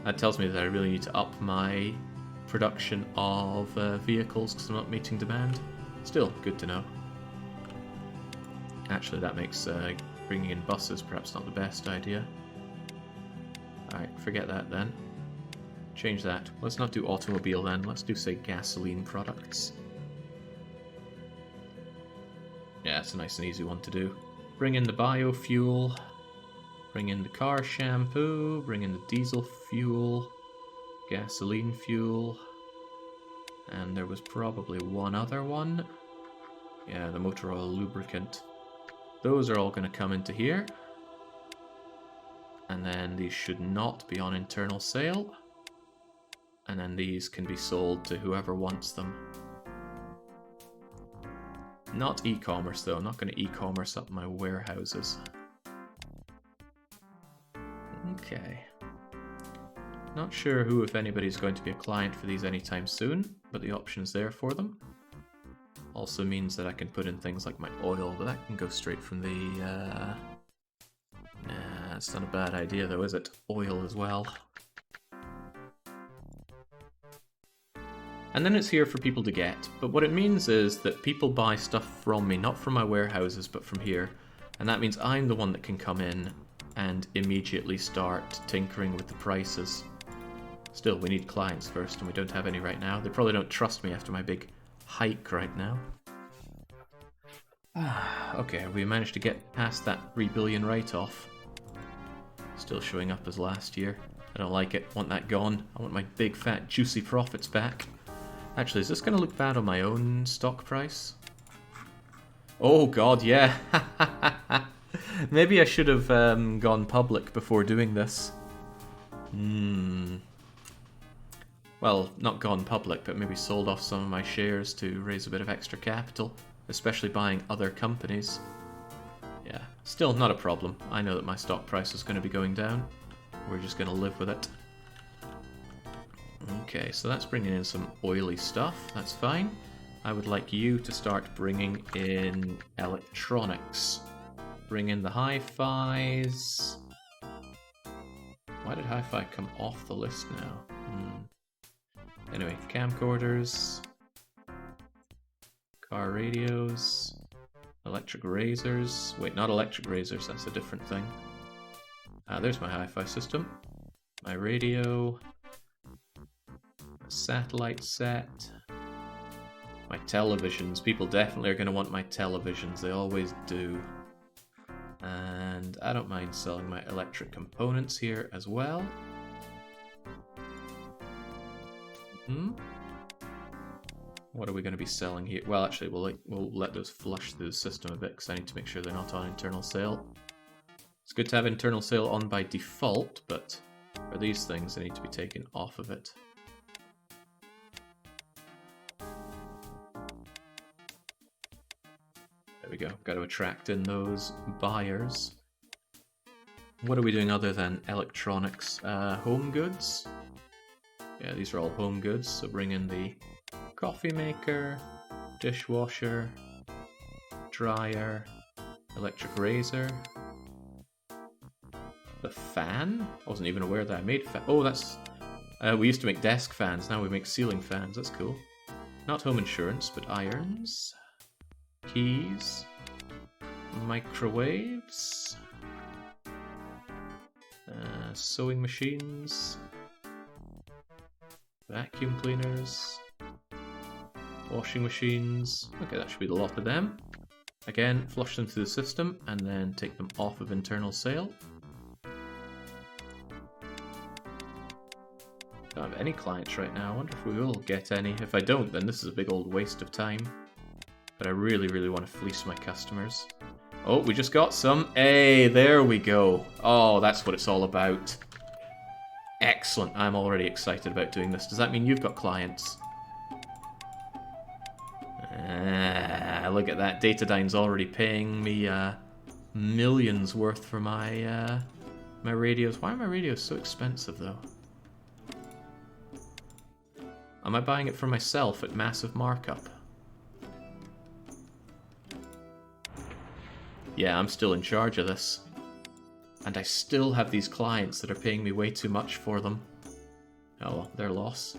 That tells me that I really need to up my production of vehicles because I'm not meeting demand. Still, good to know. Actually, that makes bringing in buses perhaps not the best idea. Alright, forget that then. Change that. Let's not do automobile then. Let's do, say, gasoline products. Yeah, it's a nice and easy one to do. Bring in the biofuel. Bring in the car shampoo. Bring in the diesel fuel. Gasoline fuel. And there was probably one other one. Yeah, the motor oil lubricant. Those are all going to come into here. And then these should not be on internal sale. And then these can be sold to whoever wants them. Not e-commerce though, I'm not going to e-commerce up my warehouses. Okay. Not sure who, if anybody's going to be a client for these anytime soon, but the option's there for them. Also means that I can put in things like my oil, but that can go straight from the... Nah. That's not a bad idea though, is it? Oil as well. And then it's here for people to get. But what it means is that people buy stuff from me, not from my warehouses, but from here. And that means I'm the one that can come in and immediately start tinkering with the prices. Still, we need clients first, and we don't have any right now. They probably don't trust me after my big hike right now. Okay, we managed to get past that 3 billion write-off. Still showing up as last year. I don't like it. Want that gone. I want my big, fat, juicy profits back. Actually, is this going to look bad on my own stock price? Oh god, yeah. Maybe I should have gone public before doing this. Well, not gone public, but maybe sold off some of my shares to raise a bit of extra capital, especially buying other companies. Yeah, still not a problem. I know that my stock price is going to be going down. We're just going to live with it. Okay, so that's bringing in some oily stuff. That's fine. I would like you to start bringing in electronics. Bring in the hi-fis. Why did hi-fi come off the list now? Anyway, camcorders. Car radios. Electric razors. Wait, not electric razors, that's a different thing. There's my hi-fi system. My radio. Satellite set. My televisions. People definitely are going to want my televisions. They always do. And I don't mind selling my electric components here as well. What are we going to be selling here? Well, actually, we'll let those flush through the system a bit because I need to make sure they're not on internal sale. It's good to have internal sale on by default, but for these things, they need to be taken off of it. There we go. Got to attract in those buyers. What are we doing other than electronics? Home goods? Yeah, these are all home goods, so bring in the coffee maker, dishwasher, dryer, electric razor, the fan? I wasn't even aware that I made fan. Oh, that's... we used to make desk fans, now we make ceiling fans, that's cool. Not home insurance, but irons, keys, microwaves, sewing machines, vacuum cleaners, washing machines. Okay, that should be the lot of them. Again, flush them through the system and then take them off of internal sale. Don't have any clients right now. I wonder if we will get any. If I don't, then this is a big old waste of time. But I really, really want to fleece my customers. Oh, we just got some. Hey, there we go. Oh, that's what it's all about. Excellent. I'm already excited about doing this. Does that mean you've got clients? Look at that. Datadyne's already paying me millions worth for my my radios. Why are my radios so expensive, though? Am I buying it for myself at massive markup? Yeah, I'm still in charge of this. And I still have these clients that are paying me way too much for them. Oh well, their loss.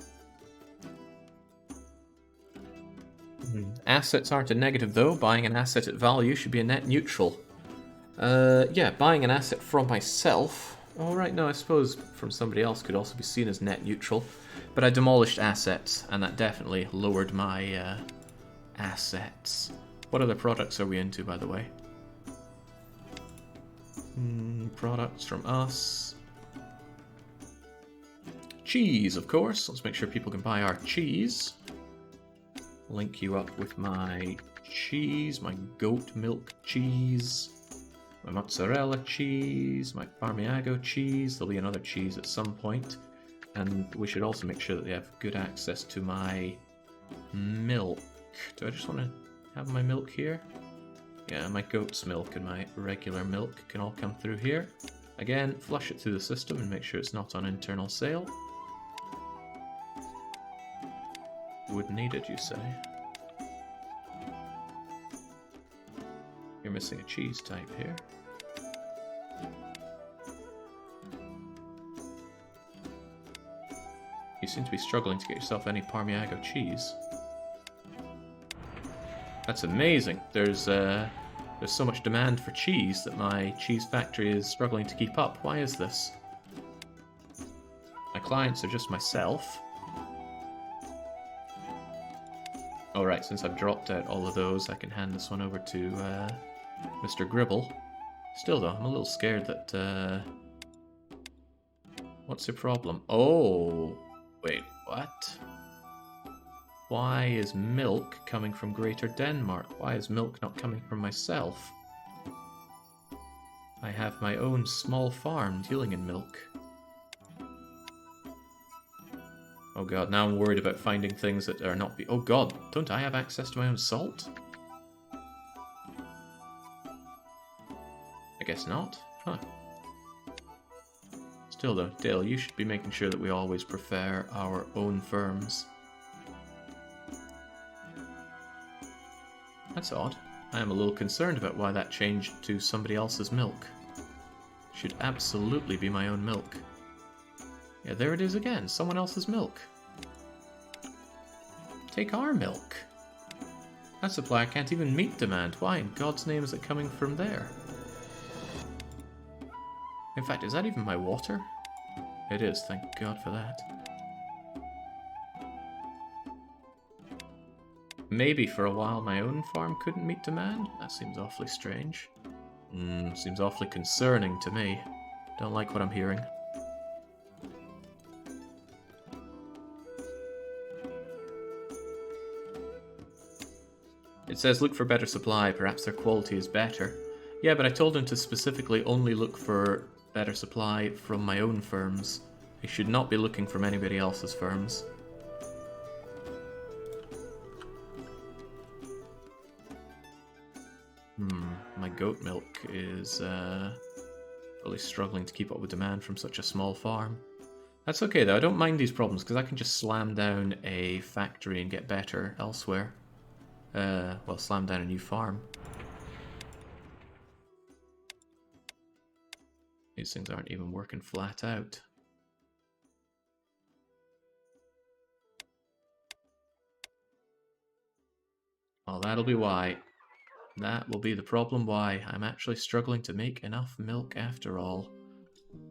Assets aren't a negative though. Buying an asset at value should be a net neutral. Yeah, buying an asset from myself. Oh right, no, I suppose from somebody else could also be seen as net neutral. But I demolished assets, and that definitely lowered my assets. What other products are we into, by the way? Products from us. Cheese, of course. Let's make sure people can buy our cheese. Link you up with my cheese, my goat milk cheese, my mozzarella cheese, my Parmigiano cheese. There'll be another cheese at some point. And we should also make sure that they have good access to my milk. Do I just want to have my milk here? Yeah, my goat's milk and my regular milk can all come through here. Again, flush it through the system and make sure it's not on internal sale. Would need it, you say? You're missing a cheese type here. You seem to be struggling to get yourself any Parmigiano cheese. That's amazing. There's so much demand for cheese that my cheese factory is struggling to keep up. Why is this? My clients are just myself. Alright, since I've dropped out all of those, I can hand this one over to Mr. Gribble. Still though, I'm a little scared that... What's your problem? Oh! Wait, what? Why is milk coming from Greater Denmark? Why is milk not coming from myself? I have my own small farm dealing in milk. Oh god, now I'm worried about finding things that are not... Oh god, don't I have access to my own salt? I guess not. Huh. Still though, Dale, you should be making sure that we always prefer our own firms. That's odd. I am a little concerned about why that changed to somebody else's milk. Should absolutely be my own milk. Yeah, there it is again. Someone else's milk. Take our milk. That supply can't even meet demand. Why in God's name is it coming from there? In fact, is that even my water? It is, thank God for that. Maybe for a while my own farm couldn't meet demand? That seems awfully strange. Seems awfully concerning to me. Don't like what I'm hearing. It says look for better supply, perhaps their quality is better. Yeah, but I told him to specifically only look for better supply from my own firms. He should not be looking from anybody else's firms. My goat milk is really struggling to keep up with demand from such a small farm. That's okay though, I don't mind these problems because I can just slam down a factory and get better elsewhere. Well, slam down a new farm. These things aren't even working flat out. Well, that'll be why. That will be the problem why I'm actually struggling to make enough milk after all.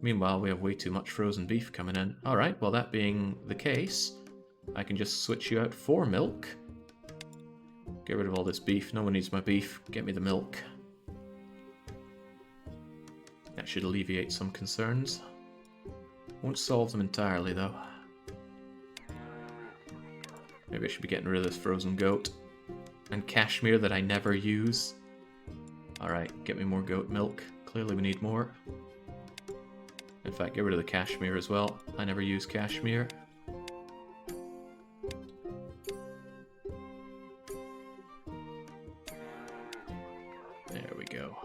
Meanwhile, we have way too much frozen beef coming in. Alright, well that being the case, I can just switch you out for milk. Get rid of all this beef. No one needs my beef. Get me the milk. That should alleviate some concerns. Won't solve them entirely though. Maybe I should be getting rid of this frozen goat. And cashmere that I never use. Alright, get me more goat milk. Clearly we need more. In fact, get rid of the cashmere as well. I never use cashmere. There we go.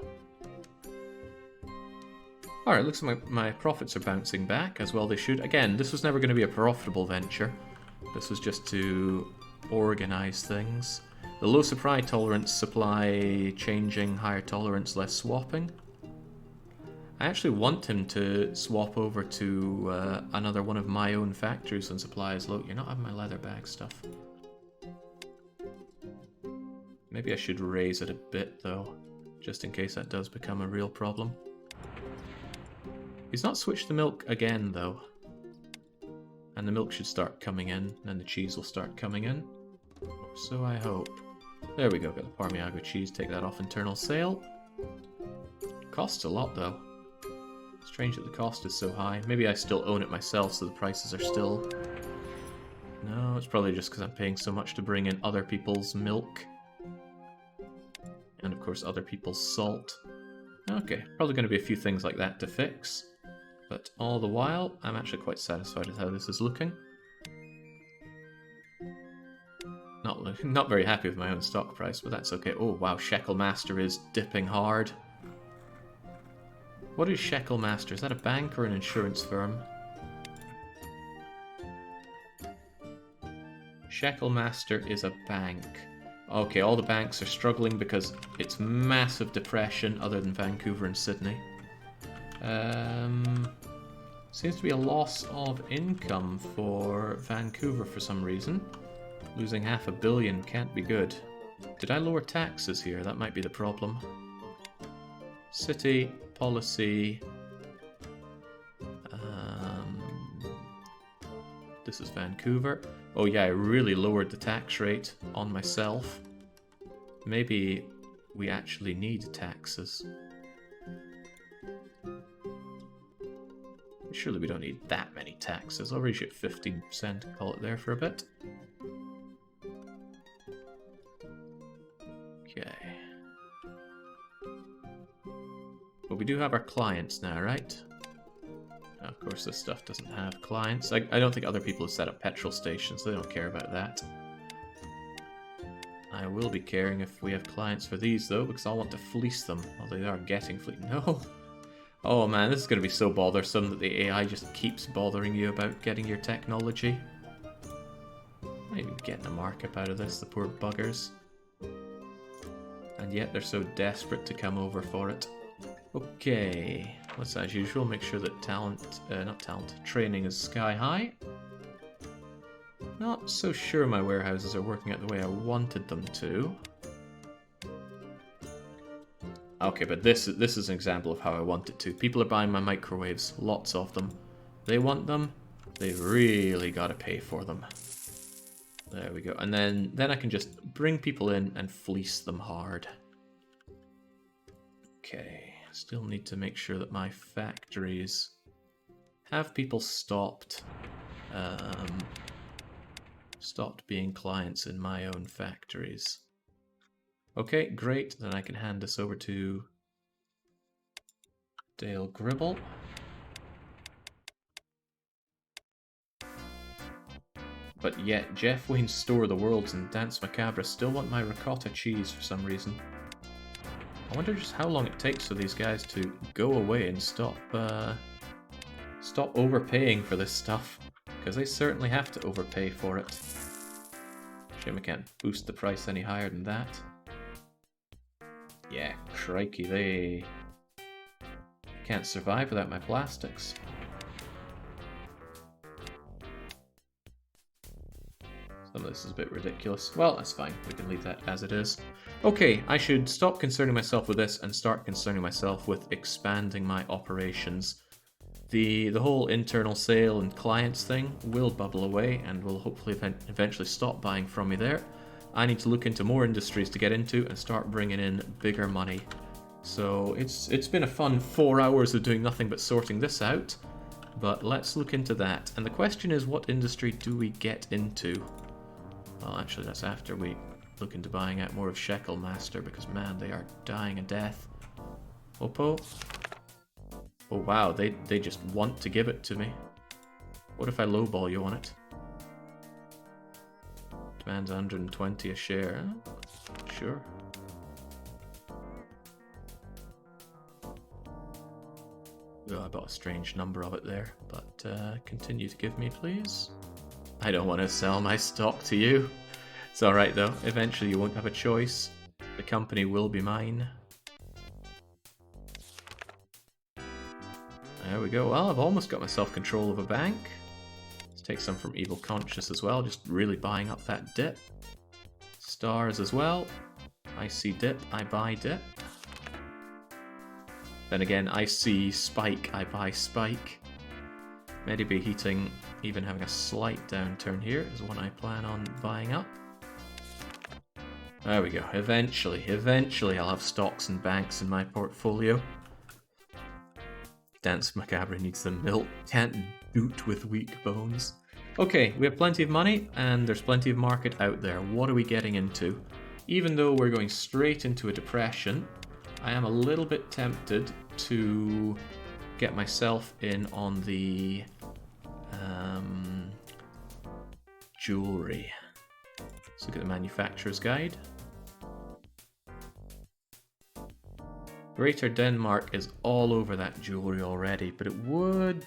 Alright, looks like my profits are bouncing back, as well they should. Again, this was never going to be a profitable venture. This was just to organize things. The low supply tolerance, supply changing, higher tolerance, less swapping. I actually want him to swap over to another one of my own factories and supply is low. You're not having my leather bag stuff. Maybe I should raise it a bit though, just in case that does become a real problem. He's not switched the milk again though. And the milk should start coming in, and the cheese will start coming in. So I hope. There we go, got the Parmigiano cheese, take that off internal sale. Costs a lot though. Strange that the cost is so high. Maybe I still own it myself so the prices are still... No, it's probably just because I'm paying so much to bring in other people's milk. And of course other people's salt. Okay, probably going to be a few things like that to fix. But all the while, I'm actually quite satisfied with how this is looking. Not very happy with my own stock price, but that's okay. Oh wow, Shekel Master is dipping hard. What is Shekel Master? Is that a bank or an insurance firm? Shekel Master is a bank. Okay, all the banks are struggling because it's massive depression other than Vancouver and Sydney. Seems to be a loss of income for Vancouver for some reason. Losing $500 million can't be good. Did I lower taxes here? That might be the problem. City, policy. This is Vancouver. Oh yeah, I really lowered the tax rate on myself. Maybe we actually need taxes. Surely we don't need that many taxes. I'll raise you at 15% and call it there for a bit. Okay. But we do have our clients now, right? Of course, this stuff doesn't have clients. I don't think other people have set up petrol stations, so they don't care about that. I will be caring if we have clients for these, though, because I want to fleece them. Well, they are getting fleeced. No! Oh man, this is going to be so bothersome that the AI just keeps bothering you about getting your technology. I'm not even getting a markup out of this, the poor buggers. And yet they're so desperate to come over for it. Okay, let's as usual make sure that training is sky high. Not so sure my warehouses are working out the way I wanted them to. Okay, but this is an example of how I want it to. People are buying my microwaves, lots of them. They want them, they've really got to pay for them. There we go. And then I can just bring people in and fleece them hard. Okay. Still need to make sure that my factories have people stopped being clients in my own factories. Okay, great. Then I can hand this over to Dale Gribble. But yet, Jeff Wayne's Store of the Worlds and Dance Macabre still want my ricotta cheese for some reason. I wonder just how long it takes for these guys to go away and stop overpaying for this stuff, because they certainly have to overpay for it. Shame I can't boost the price any higher than that. Yeah, crikey, they can't survive without my plastics. Some of this is a bit ridiculous. Well, that's fine. We can leave that as it is. Okay, I should stop concerning myself with this and start concerning myself with expanding my operations. The whole internal sale and clients thing will bubble away and will hopefully eventually stop buying from me there. I need to look into more industries to get into and start bringing in bigger money. So it's been a fun 4 hours of doing nothing but sorting this out, but let's look into that. And the question is, what industry do we get into? Well, actually, that's after we look into buying out more of Shekel Master, because, man, they are dying a death. Oppo? Oh, wow, they just want to give it to me. What if I lowball you on it? Demands 120 a share. Sure. Oh, I bought a strange number of it there, but continue to give me, please. I don't want to sell my stock to you. It's alright though, eventually you won't have a choice. The company will be mine. There we go. Well, I've almost got myself control of a bank. Let's take some from Evil Conscious as well, just really buying up that dip. Stars as well. I see dip, I buy dip. Then again, I see spike, I buy spike. Medibay Heating, even having a slight downturn here, is one I plan on buying up. There we go. Eventually I'll have stocks and banks in my portfolio. Dance Macabre needs the milk. Can't boot with weak bones. Okay, we have plenty of money, and there's plenty of market out there. What are we getting into? Even though we're going straight into a depression, I am a little bit tempted to get myself in on the jewelry. Let's look at the manufacturer's guide. Greater Denmark is all over that jewelry already, but it would...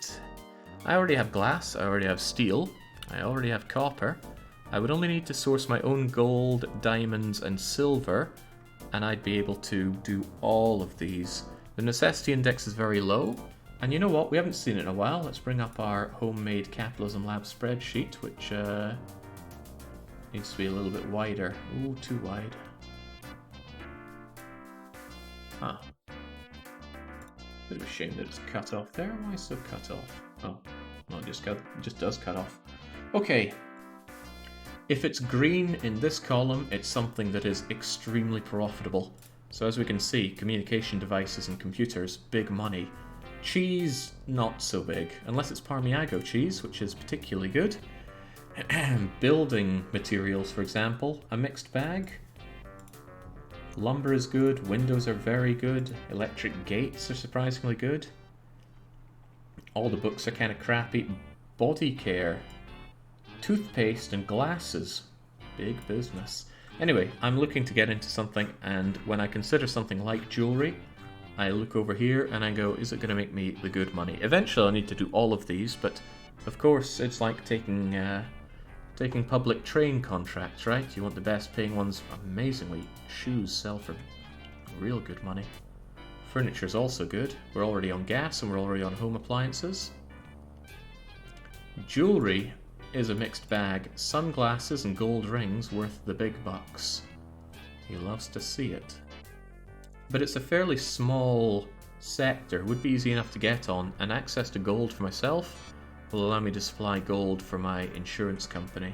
I already have glass, I already have steel, I already have copper. I would only need to source my own gold, diamonds, and silver, and I'd be able to do all of these. The necessity index is very low, And you know what? We haven't seen it in a while. Let's bring up our homemade Capitalism Lab spreadsheet, which needs to be a little bit wider. Ooh, too wide. Huh. Bit of a shame that it's cut off there. Why so cut off? Oh, well, it just does cut off. Okay. If it's green in this column, it's something that is extremely profitable. So as we can see, communication devices and computers, big money. Cheese, not so big, unless it's Parmigiano cheese, which is particularly good. Building materials, for example, a mixed bag. Lumber is good, windows are very good, electric gates are surprisingly good. All the books are kind of crappy. Body care, toothpaste and glasses, big business. Anyway, I'm looking to get into something, and when I consider something like jewelry, I look over here and I go, is it going to make me the good money? Eventually I'll need to do all of these, but of course it's like taking public train contracts, right? You want the best paying ones. Amazingly, shoes sell for real good money. Furniture's also good. We're already on gas and we're already on home appliances. Jewelry is a mixed bag. Sunglasses and gold rings worth the big bucks. He loves to see it. But it's a fairly small sector, would be easy enough to get on, and access to gold for myself will allow me to supply gold for my insurance company,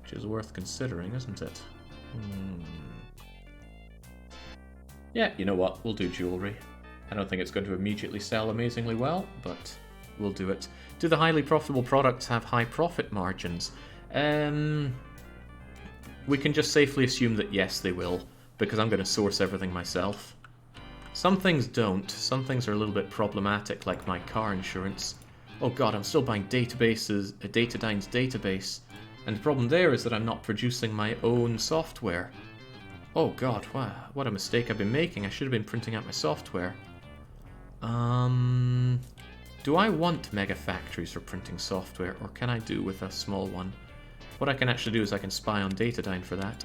which is worth considering, isn't it? Yeah, you know what, we'll do jewelry. I don't think it's going to immediately sell amazingly well, but we'll do it. Do the highly profitable products have high profit margins? We can just safely assume that yes, they will, because I'm going to source everything myself. Some things don't. Some things are a little bit problematic, like my car insurance. Oh god, I'm still buying databases, Datadyne's database. And the problem there is that I'm not producing my own software. Oh god, wow, what a mistake I've been making. I should have been printing out my software. Do I want mega factories for printing software, or can I do with a small one? What I can actually do is I can spy on Datadyne for that.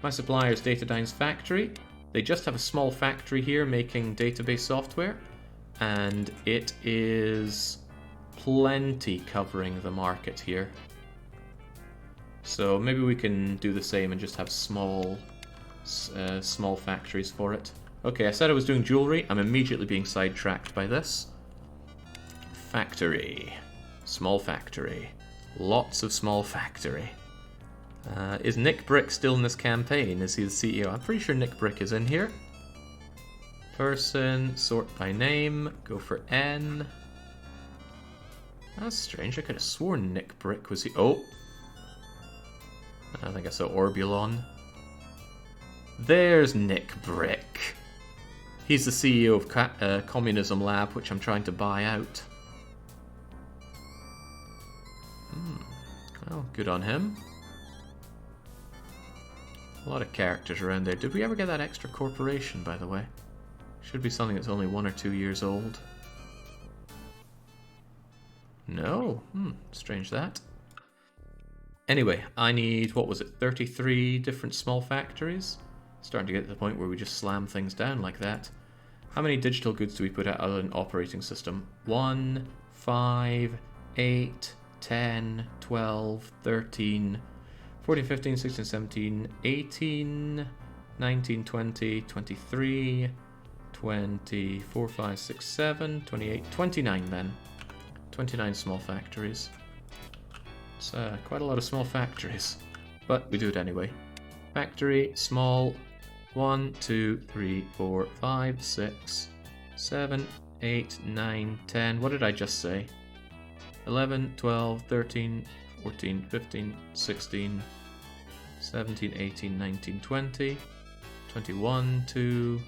My supplier is Datadyne's factory. They just have a small factory here making database software, and it is plenty covering the market here. So maybe we can do the same and just have small factories for it. Okay, I said I was doing jewelry. I'm immediately being sidetracked by this. Factory. Small factory. Lots of small factory. Is Nick Brick still in this campaign? Is he the CEO? I'm pretty sure Nick Brick is in here. Person, sort by name, go for N. That's strange, I could have sworn Nick Brick was he. Oh! I think I saw Orbulon. There's Nick Brick. He's the CEO of Communism Lab, which I'm trying to buy out. Well, good on him. A lot of characters around there. Did we ever get that extra corporation, by the way? Should be something that's only 1 or 2 years old. No? Strange that. Anyway, I need, what was it, 33 different small factories? Starting to get to the point where we just slam things down like that. How many digital goods do we put out other than operating system? 1, 5, 8, 10, 12, 13... 14, 15, 16, 17, 18, 19, 20, 23, 24, 5, 6, 7, 28, 29 then. 29 small factories. It's quite a lot of small factories, but we do it anyway. Factory, small, 1, 2, 3, 4, 5, 6, 7, 8, 9, 10. What did I just say? 11, 12, 13, 14, 15, 16, 17, 18, 19, 20, 21, 2,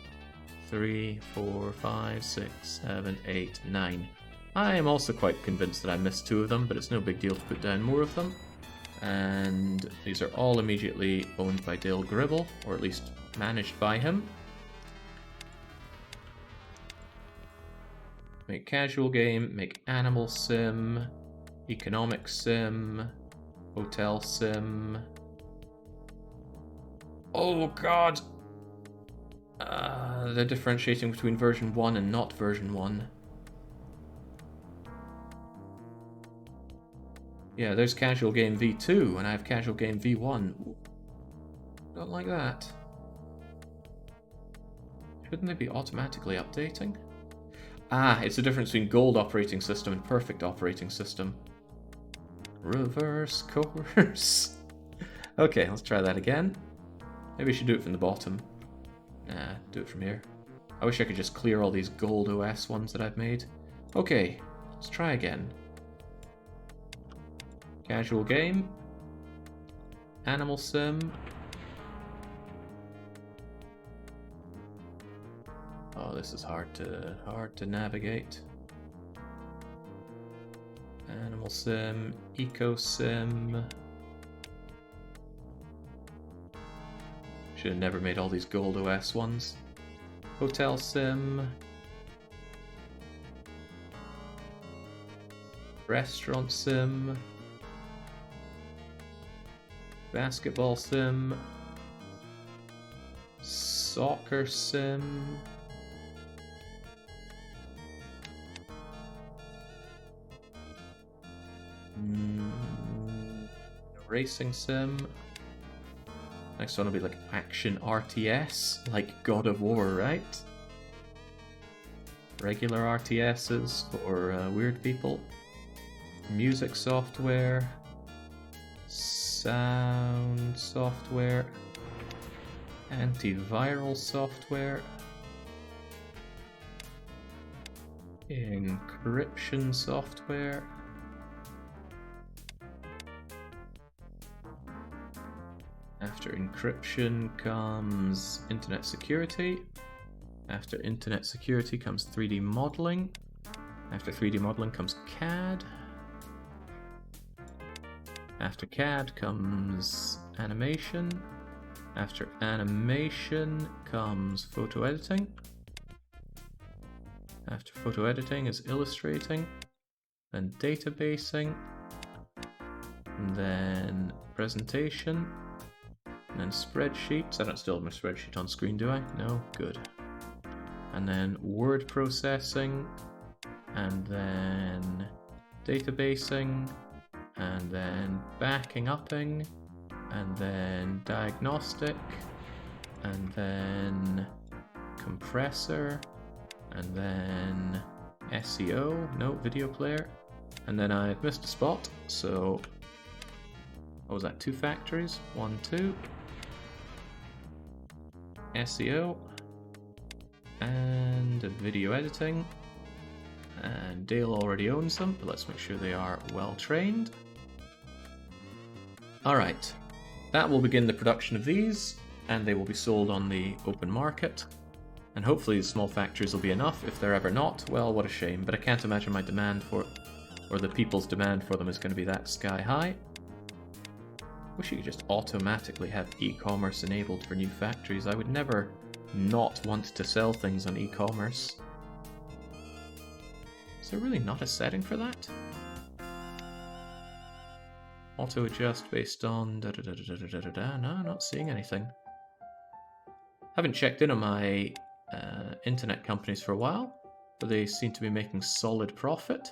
3, 4, 5, 6, 7, 8, 9. I am also quite convinced that I missed 2 of them, but it's no big deal to put down more of them. And these are all immediately owned by Dale Gribble, or at least managed by him. Make casual game, make animal sim, economic sim, hotel sim. Oh god! They're differentiating between version 1 and not version 1. Yeah, there's casual game V2, and I have casual game V1. Ooh, don't like that. Shouldn't they be automatically updating? Ah, it's the difference between gold operating system and perfect operating system. Reverse course. Okay, let's try that again. Maybe I should do it from the bottom. Nah, do it from here. I wish I could just clear all these gold OS ones that I've made. Okay, let's try again. Casual game. Animal sim. Oh, this is hard to navigate. Animal sim, eco sim. Should have never made all these gold OS ones. Hotel sim. Restaurant sim. Basketball sim. Soccer sim. Racing sim. Next one will be like action RTS, like God of War, right? Regular RTSs for weird people. Music software. Sound software. Antiviral software. Encryption software. After encryption comes internet security. After internet security comes 3D modeling. After 3D modeling comes CAD. After CAD comes animation. After animation comes photo editing. After photo editing is illustrating. Then databasing. And then presentation. And then spreadsheets. I don't still have my spreadsheet on screen, do I? No? Good. And then word processing. And then databasing. And then backing upping. And then diagnostic. And then compressor. And then SEO. No, video player. And then I've missed a spot, so what was that? 2 factories? 1, 2. SEO and video editing, and Dale already owns them, but let's make sure they are well trained. Alright, that will begin the production of these, and they will be sold on the open market, and hopefully the small factories will be enough. If they're ever not, well, what a shame, but I can't imagine my demand for, or the people's demand for them is going to be that sky high. Wish you could just automatically have e-commerce enabled for new factories. I would never not want to sell things on e-commerce. Is there really not a setting for that? Auto adjust based on No, not seeing anything. Haven't checked in on my internet companies for a while, but they seem to be making solid profit.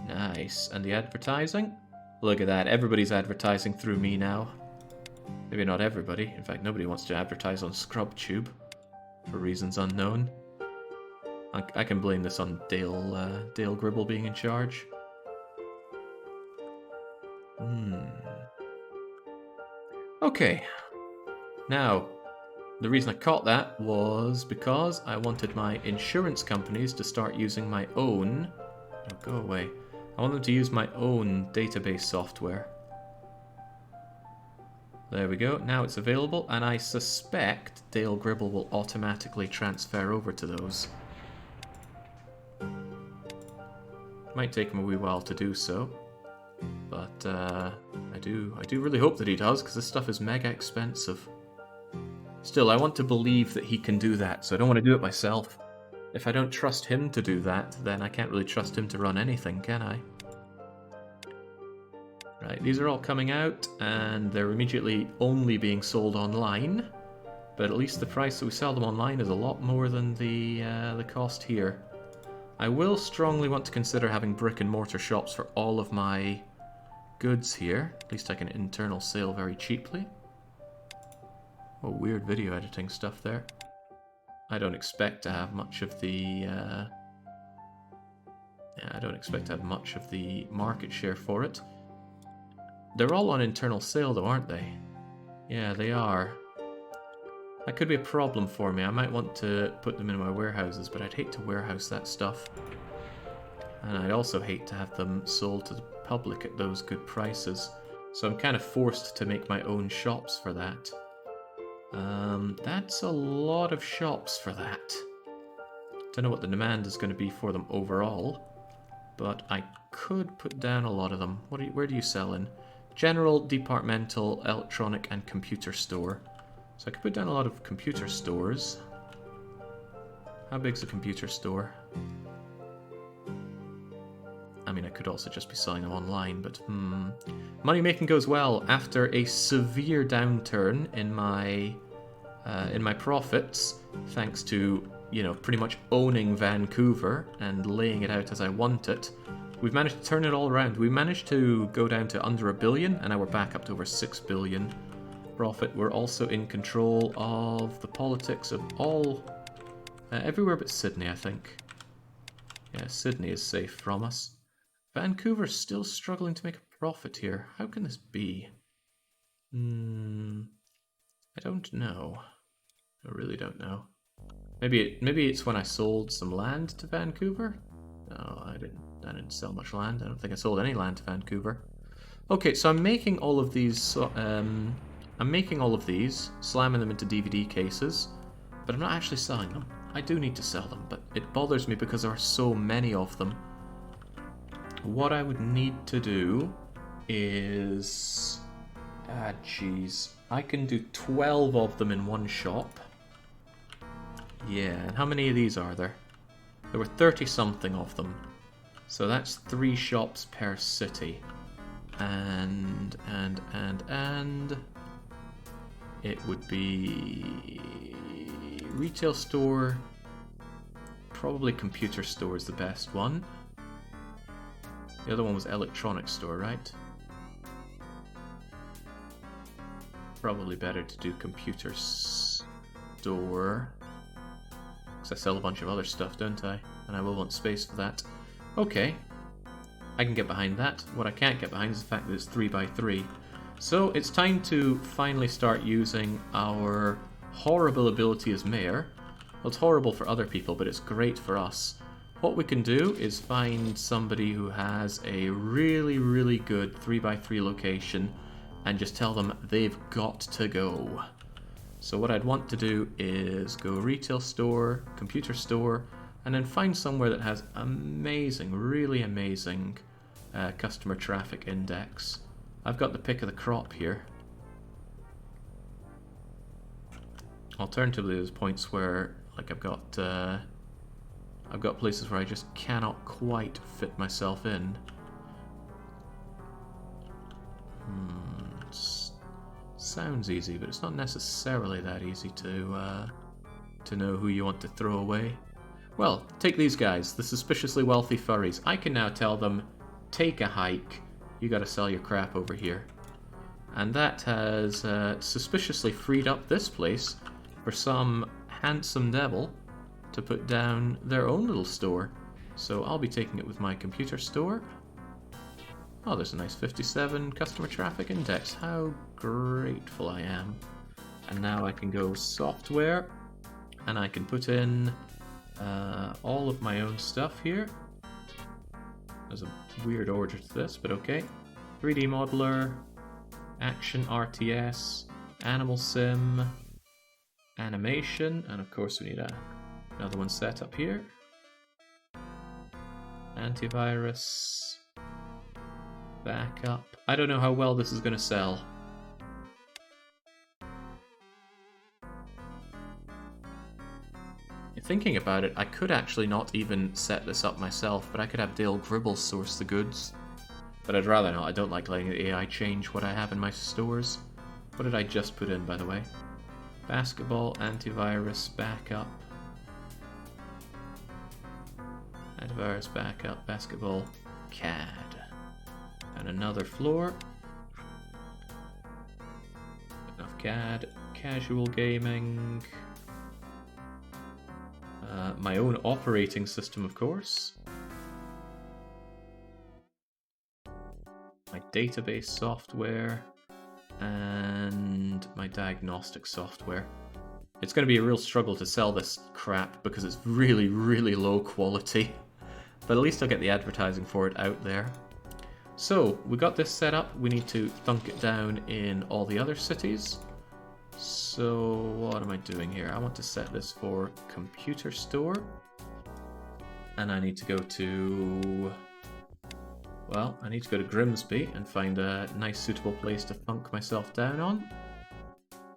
Nice. And the advertising? Look at that, everybody's advertising through me now. Maybe not everybody, in fact nobody wants to advertise on ScrubTube, for reasons unknown. I can blame this on Dale Gribble being in charge. Okay, now, the reason I caught that was because I wanted my insurance companies to start using my own... Oh, go away. I want them to use my own database software. There we go, now it's available, and I suspect Dale Gribble will automatically transfer over to those. Might take him a wee while to do so, but I do really hope that he does, because this stuff is mega expensive. Still, I want to believe that he can do that, so I don't want to do it myself. If I don't trust him to do that, then I can't really trust him to run anything, can I? Right, these are all coming out, and they're immediately only being sold online. But at least the price that we sell them online is a lot more than the cost here. I will strongly want to consider having brick and mortar shops for all of my goods here. At least I can internal sale very cheaply. Oh, weird video editing stuff there. I don't expect to have much of the... yeah, I don't expect to have much of the market share for it. They're all on internal sale though, aren't they? Yeah, they are. That could be a problem for me. I might want to put them in my warehouses, but I'd hate to warehouse that stuff. And I'd also hate to have them sold to the public at those good prices. So I'm kind of forced to make my own shops for that. That's a lot of shops for that. Don't know what the demand is going to be for them overall, but I could put down a lot of them. Where do you sell in? General, departmental, electronic, and computer store. So I could put down a lot of computer stores. How big's a computer store? I mean, I could also just be selling them online, but money making goes well after a severe downturn in my profits, thanks to, you know, pretty much owning Vancouver and laying it out as I want it. We've managed to turn it all around. We managed to go down to under $1 billion, and now we're back up to over $6 billion profit. We're also in control of the politics of all everywhere but Sydney, I think. Yeah, Sydney is safe from us. Vancouver's still struggling to make a profit here. How can this be? I don't know. I really don't know. Maybe it's when I sold some land to Vancouver? No, I didn't sell much land. I don't think I sold any land to Vancouver. Okay, so I'm making all of these slamming them into DVD cases, but I'm not actually selling them. I do need to sell them, but it bothers me because there are so many of them. What I would need to do is... jeez. I can do 12 of them in one shop. Yeah, and how many of these are there? There were 30-something of them. So that's 3 shops per city. And... it would be... retail store... probably computer store is the best one. The other one was electronic store, right? Probably better to do computer store. Because I sell a bunch of other stuff, don't I? And I will want space for that. Okay. I can get behind that. What I can't get behind is the fact that it's 3x3. So it's time to finally start using our horrible ability as mayor. Well, it's horrible for other people, but it's great for us. What we can do is find somebody who has a really, really good 3x3 location and just tell them they've got to go. So what I'd want to do is go retail store, computer store, and then find somewhere that has amazing, really amazing customer traffic index. I've got the pick of the crop here. Alternatively, there's points where, like, I've got places where I just cannot quite fit myself in. Sounds easy, but it's not necessarily that easy to know who you want to throw away. Well, take these guys, the suspiciously wealthy furries. I can now tell them, take a hike, you gotta sell your crap over here. And that has suspiciously freed up this place for some handsome devil to put down their own little store. So I'll be taking it with my computer store. Oh, there's a nice 57 customer traffic index. How grateful I am. And now I can go software, and I can put in all of my own stuff here. There's a weird order to this, but okay. 3D modeler, action RTS, animal sim, animation, and of course we need another one set up here. Antivirus, backup. I don't know how well this is going to sell. Thinking about it, I could actually not even set this up myself, but I could have Dale Gribble source the goods. But I'd rather not. I don't like letting the AI change what I have in my stores. What did I just put in, by the way? Basketball, antivirus, backup. Antivirus, backup, basketball, CAD. And another floor. Enough CAD. Casual gaming. My own operating system, of course. My database software. And my diagnostic software. It's going to be a real struggle to sell this crap because it's really, really low quality. But at least I'll get the advertising for it out there. So, we got this set up. We need to thunk it down in all the other cities. So, what am I doing here? I want to set this for computer store. And I need to go to... Well, I need to go to Grimsby and find a nice suitable place to thunk myself down on.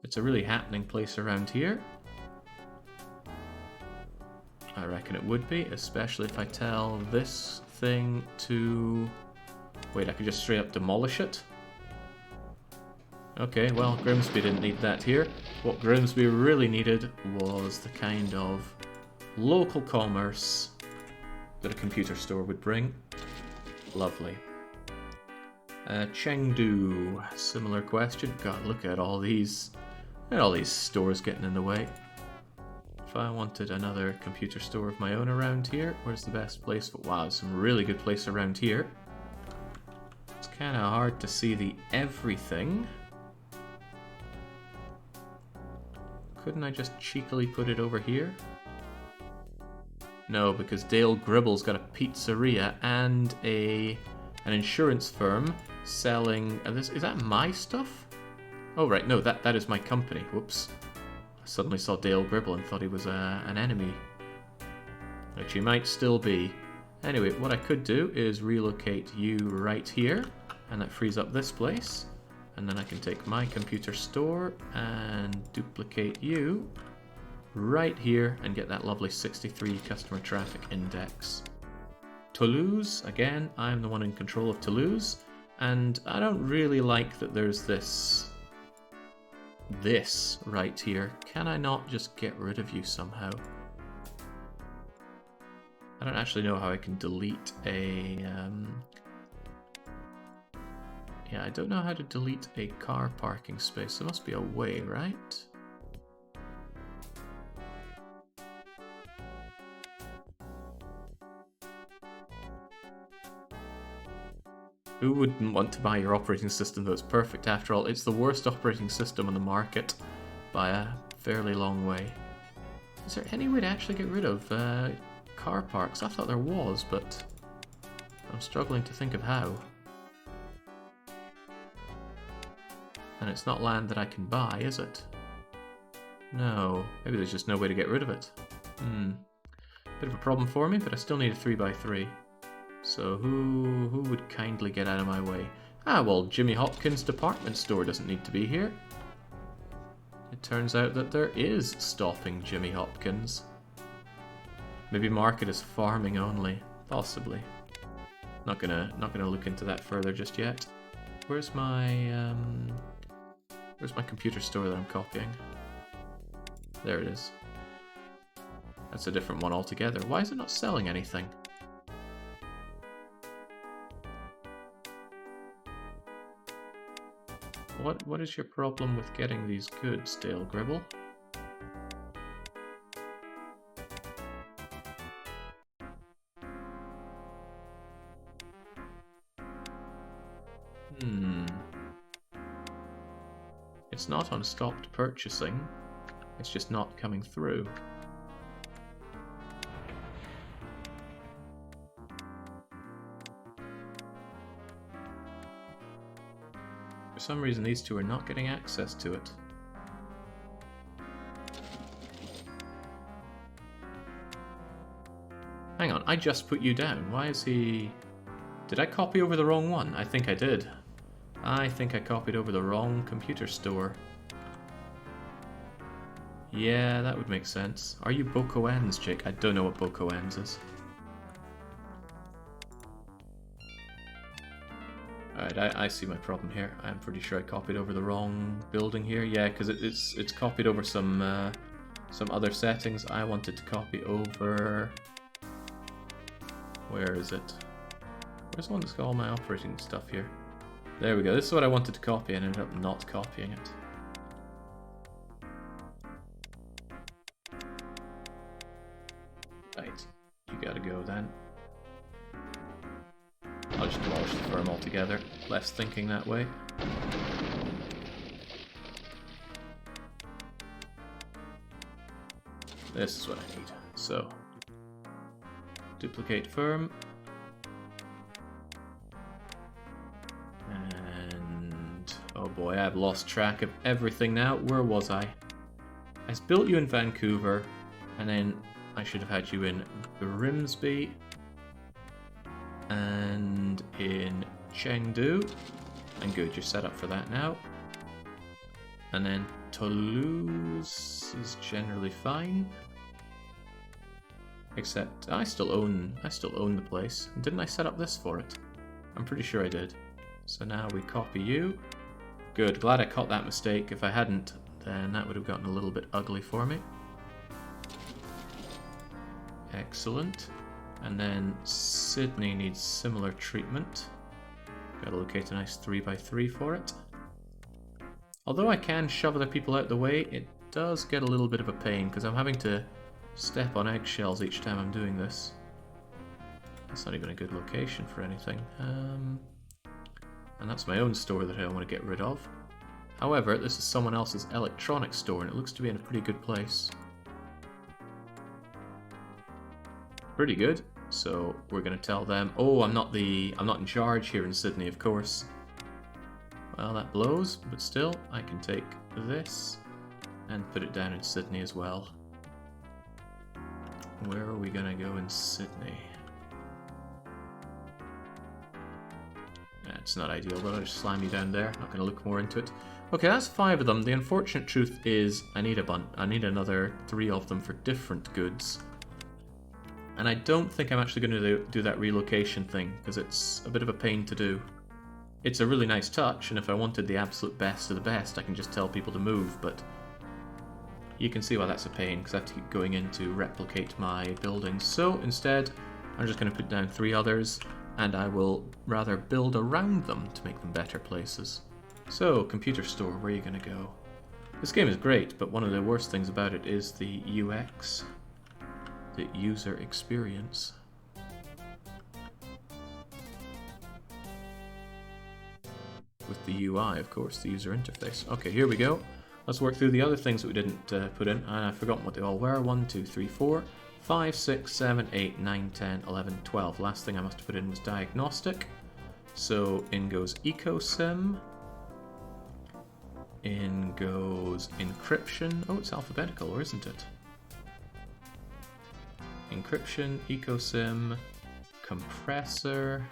It's a really happening place around here. I reckon it would be, especially if I tell this thing to... Wait, I could just straight up demolish it? Okay, well, Grimsby didn't need that here. What Grimsby really needed was the kind of local commerce that a computer store would bring. Lovely. Chengdu, similar question. God, look at all these stores getting in the way. If I wanted another computer store of my own around here, where's the best place for... Wow, there's some really good place around here. It's kind of hard to see the everything. Couldn't I just cheekily put it over here? No, because Dale Gribble's got a pizzeria and an insurance firm selling... Is that my stuff? Oh, right, no, that is my company. Whoops. I suddenly saw Dale Gribble and thought he was an enemy. Which he might still be. Anyway, what I could do is relocate you right here, and that frees up this place. And then I can take my computer store and duplicate you right here and get that lovely 63 customer traffic index. Toulouse, again, I'm the one in control of Toulouse, and I don't really like that there's this right here. Can I not just get rid of you somehow? I don't actually know how I can delete a... Yeah, I don't know how to delete a car parking space. There must be a way, right? Who wouldn't want to buy your operating system though? It's perfect after all. It's the worst operating system on the market by a fairly long way. Is there any way to actually get rid of car parks? I thought there was, but I'm struggling to think of how. And it's not land that I can buy, is it? No. Maybe there's just no way to get rid of it. Bit of a problem for me, but I still need a 3x3. So who would kindly get out of my way? Ah, well, Jimmy Hopkins' department store doesn't need to be here. It turns out that there is stopping Jimmy Hopkins. Maybe market is farming only, possibly. Not gonna look into that further just yet. Where's my computer store that I'm copying? There it is. That's a different one altogether. Why is it not selling anything? What is your problem with getting these goods, Dale Gribble? It's not on stopped purchasing, it's just not coming through. For some reason these two are not getting access to it. Hang on, I just put you down. Why is he... Did I copy over the wrong one? I think I did. I think I copied over the wrong computer store. Yeah, that would make sense. Are you Boko Ends, Jake? I don't know what Boko Ends is. Alright, I see my problem here. I'm pretty sure I copied over the wrong building here. Yeah, because it's copied over some other settings. I wanted to copy over Where is it? Where's the one that's got all my operating stuff here? There we go. This is what I wanted to copy and ended up not copying it. Right. You gotta go then. I'll just demolish the firm altogether. Less thinking that way. This is what I need. So, duplicate firm. And, oh boy, I've lost track of everything now. Where was I? I built you in Vancouver, and then I should have had you in Grimsby, and in Chengdu. And good, you're set up for that now. And then Toulouse is generally fine. Except I still own the place. Didn't I set up this for it? I'm pretty sure I did. So now we copy you. Good, glad I caught that mistake. If I hadn't, then that would have gotten a little bit ugly for me. Excellent. And then Sydney needs similar treatment. Gotta locate a nice 3x3 for it. Although I can shove other people out the way, it does get a little bit of a pain because I'm having to step on eggshells each time I'm doing this. That's not even a good location for anything. And that's my own store that I want to get rid of. However, this is someone else's electronics store and it looks to be in a pretty good place. Pretty good. So we're going to tell them, oh, I'm not in charge here in Sydney, of course. Well, that blows, but still, I can take this and put it down in Sydney as well. Where are we going to go in Sydney? It's not ideal, but I'll just slam you down there. Not going to look more into it. Okay, that's 5 of them. The unfortunate truth is I need another 3 of them for different goods. And I don't think I'm actually going to do that relocation thing, because it's a bit of a pain to do. It's a really nice touch, and if I wanted the absolute best of the best, I can just tell people to move, but you can see why that's a pain, because I have to keep going in to replicate my buildings. So instead, I'm just going to put down 3 others, and I will rather build around them to make them better places. So, computer store, where are you going to go? This game is great, but one of the worst things about it is the UX, the user experience. With the UI, of course, the user interface. Okay, here we go. Let's work through the other things that we didn't put in, and I've forgotten what they all were. 1, 2, 3, 4, 5, 6, 7, 8, 9, 10, 11, 12. Last thing I must have put in was diagnostic. So in goes ecosim. In goes encryption. Oh, it's alphabetical, or isn't it? Encryption, ecosim, compressor.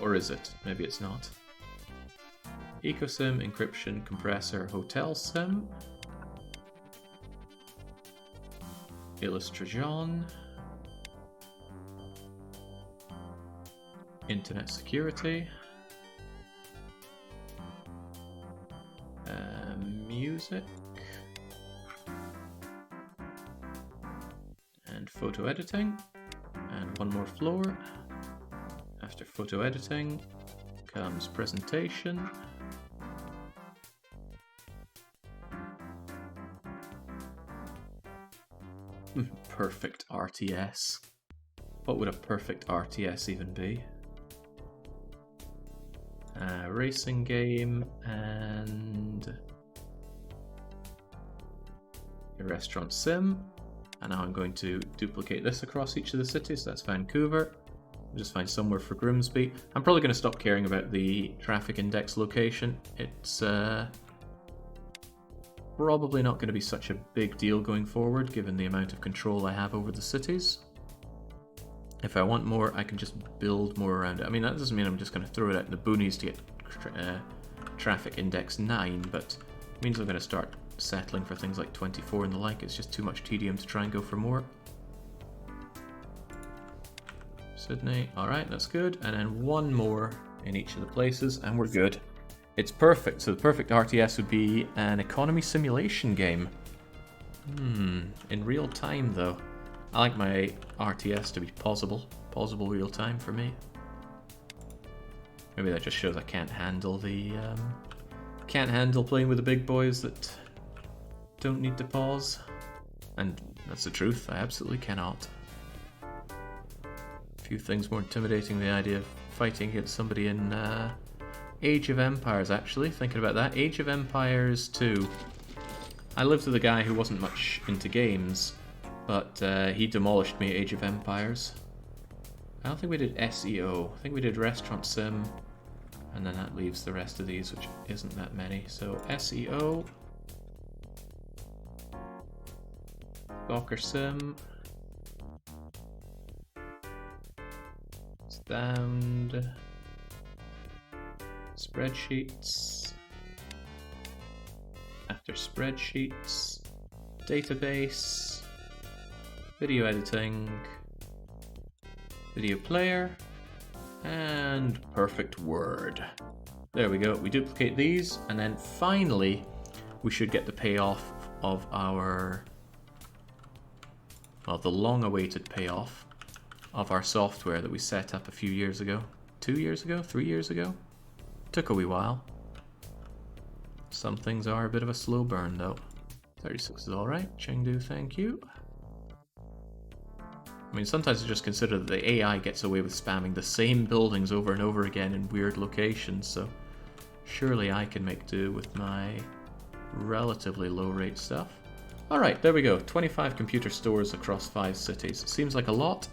Or is it? Maybe it's not. Ecosim, encryption, compressor, hotel sim. Illustration. Internet security. Music. And photo editing. And one more floor. After photo editing comes presentation. Perfect RTS. What would a perfect RTS even be? Racing game and a restaurant sim. And now I'm going to duplicate this across each of the cities. That's Vancouver. I'll just find somewhere for Grimsby. I'm probably going to stop caring about the traffic index location. It's probably not going to be such a big deal going forward, given the amount of control I have over the cities. If I want more, I can just build more around it. I mean, that doesn't mean I'm just going to throw it out in the boonies to get traffic index 9, but it means I'm going to start settling for things like 24 and the like. It's just too much tedium to try and go for more. Sydney, alright, that's good. And then one more in each of the places, and we're good. It's perfect. So the perfect RTS would be an economy simulation game. In real time though. I like my RTS to be pausable real time for me. Maybe that just shows I can't handle the playing with the big boys that don't need to pause. And that's the truth, I absolutely cannot. A few things more intimidating than the idea of fighting against somebody in Age of Empires, actually. Thinking about that, Age of Empires 2. I lived with a guy who wasn't much into games, but he demolished me at Age of Empires. I don't think we did SEO. I think we did Restaurant Sim, and then that leaves the rest of these, which isn't that many. So SEO, Soccer Sim, Sound, Spreadsheets, After Spreadsheets, Database, Video Editing, Video Player, and Perfect Word. There we go. We duplicate these, and then finally we should get the payoff of our, well, the long-awaited payoff of our software that we set up a few years ago. 2 years ago? 3 years ago? Took a wee while. Some things are a bit of a slow burn though. 36 is alright. Chengdu, thank you. I mean, sometimes I just consider that the AI gets away with spamming the same buildings over and over again in weird locations, so surely I can make do with my relatively low rate stuff. Alright, there we go. 25 computer stores across 5 cities. Seems like a lot,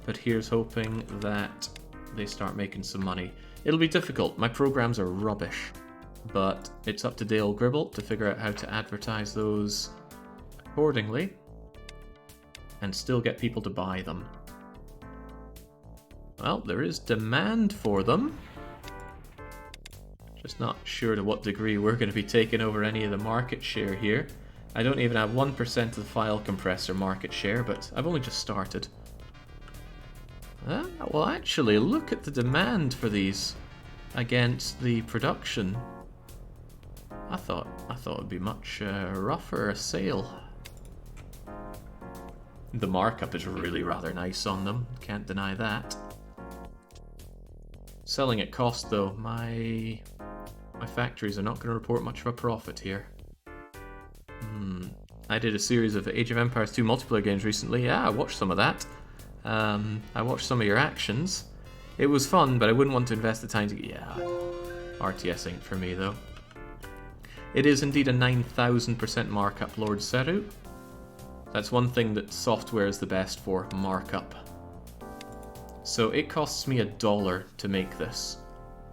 but here's hoping that they start making some money. It'll be difficult. My programs are rubbish, but it's up to Dale Gribble to figure out how to advertise those accordingly and still get people to buy them. Well, there is demand for them. Just not sure to what degree we're going to be taking over any of the market share here. I don't even have 1% of the file compressor market share, but I've only just started. Well, actually, look at the demand for these against the production. I thought it'd be much rougher a sale. The markup is really rather nice on them, can't deny that. Selling at cost though, my factories are not going to report much of a profit here. I did a series of Age of Empires 2 multiplayer games recently. Yeah, I watched some of that. I watched some of your actions. It was fun, but I wouldn't want to invest the time to... Yeah, RTS ain't for me though. It is indeed a 9,000% markup, Lord Seru. That's one thing that software is the best for, markup. So it costs me $1 to make this.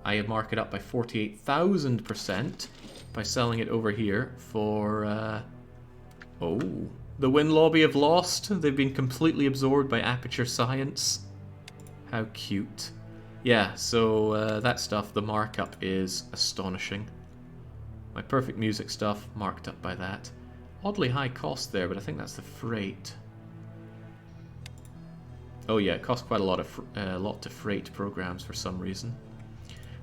I mark it up by 48,000% by selling it over here for... Oh, the Win Lobby have lost. They've been completely absorbed by Aperture Science. How cute. Yeah, so that stuff, the markup is astonishing. My Perfect Music stuff, marked up by that. Oddly high cost there, but I think that's the freight. Oh yeah, it costs quite a lot to freight programs for some reason.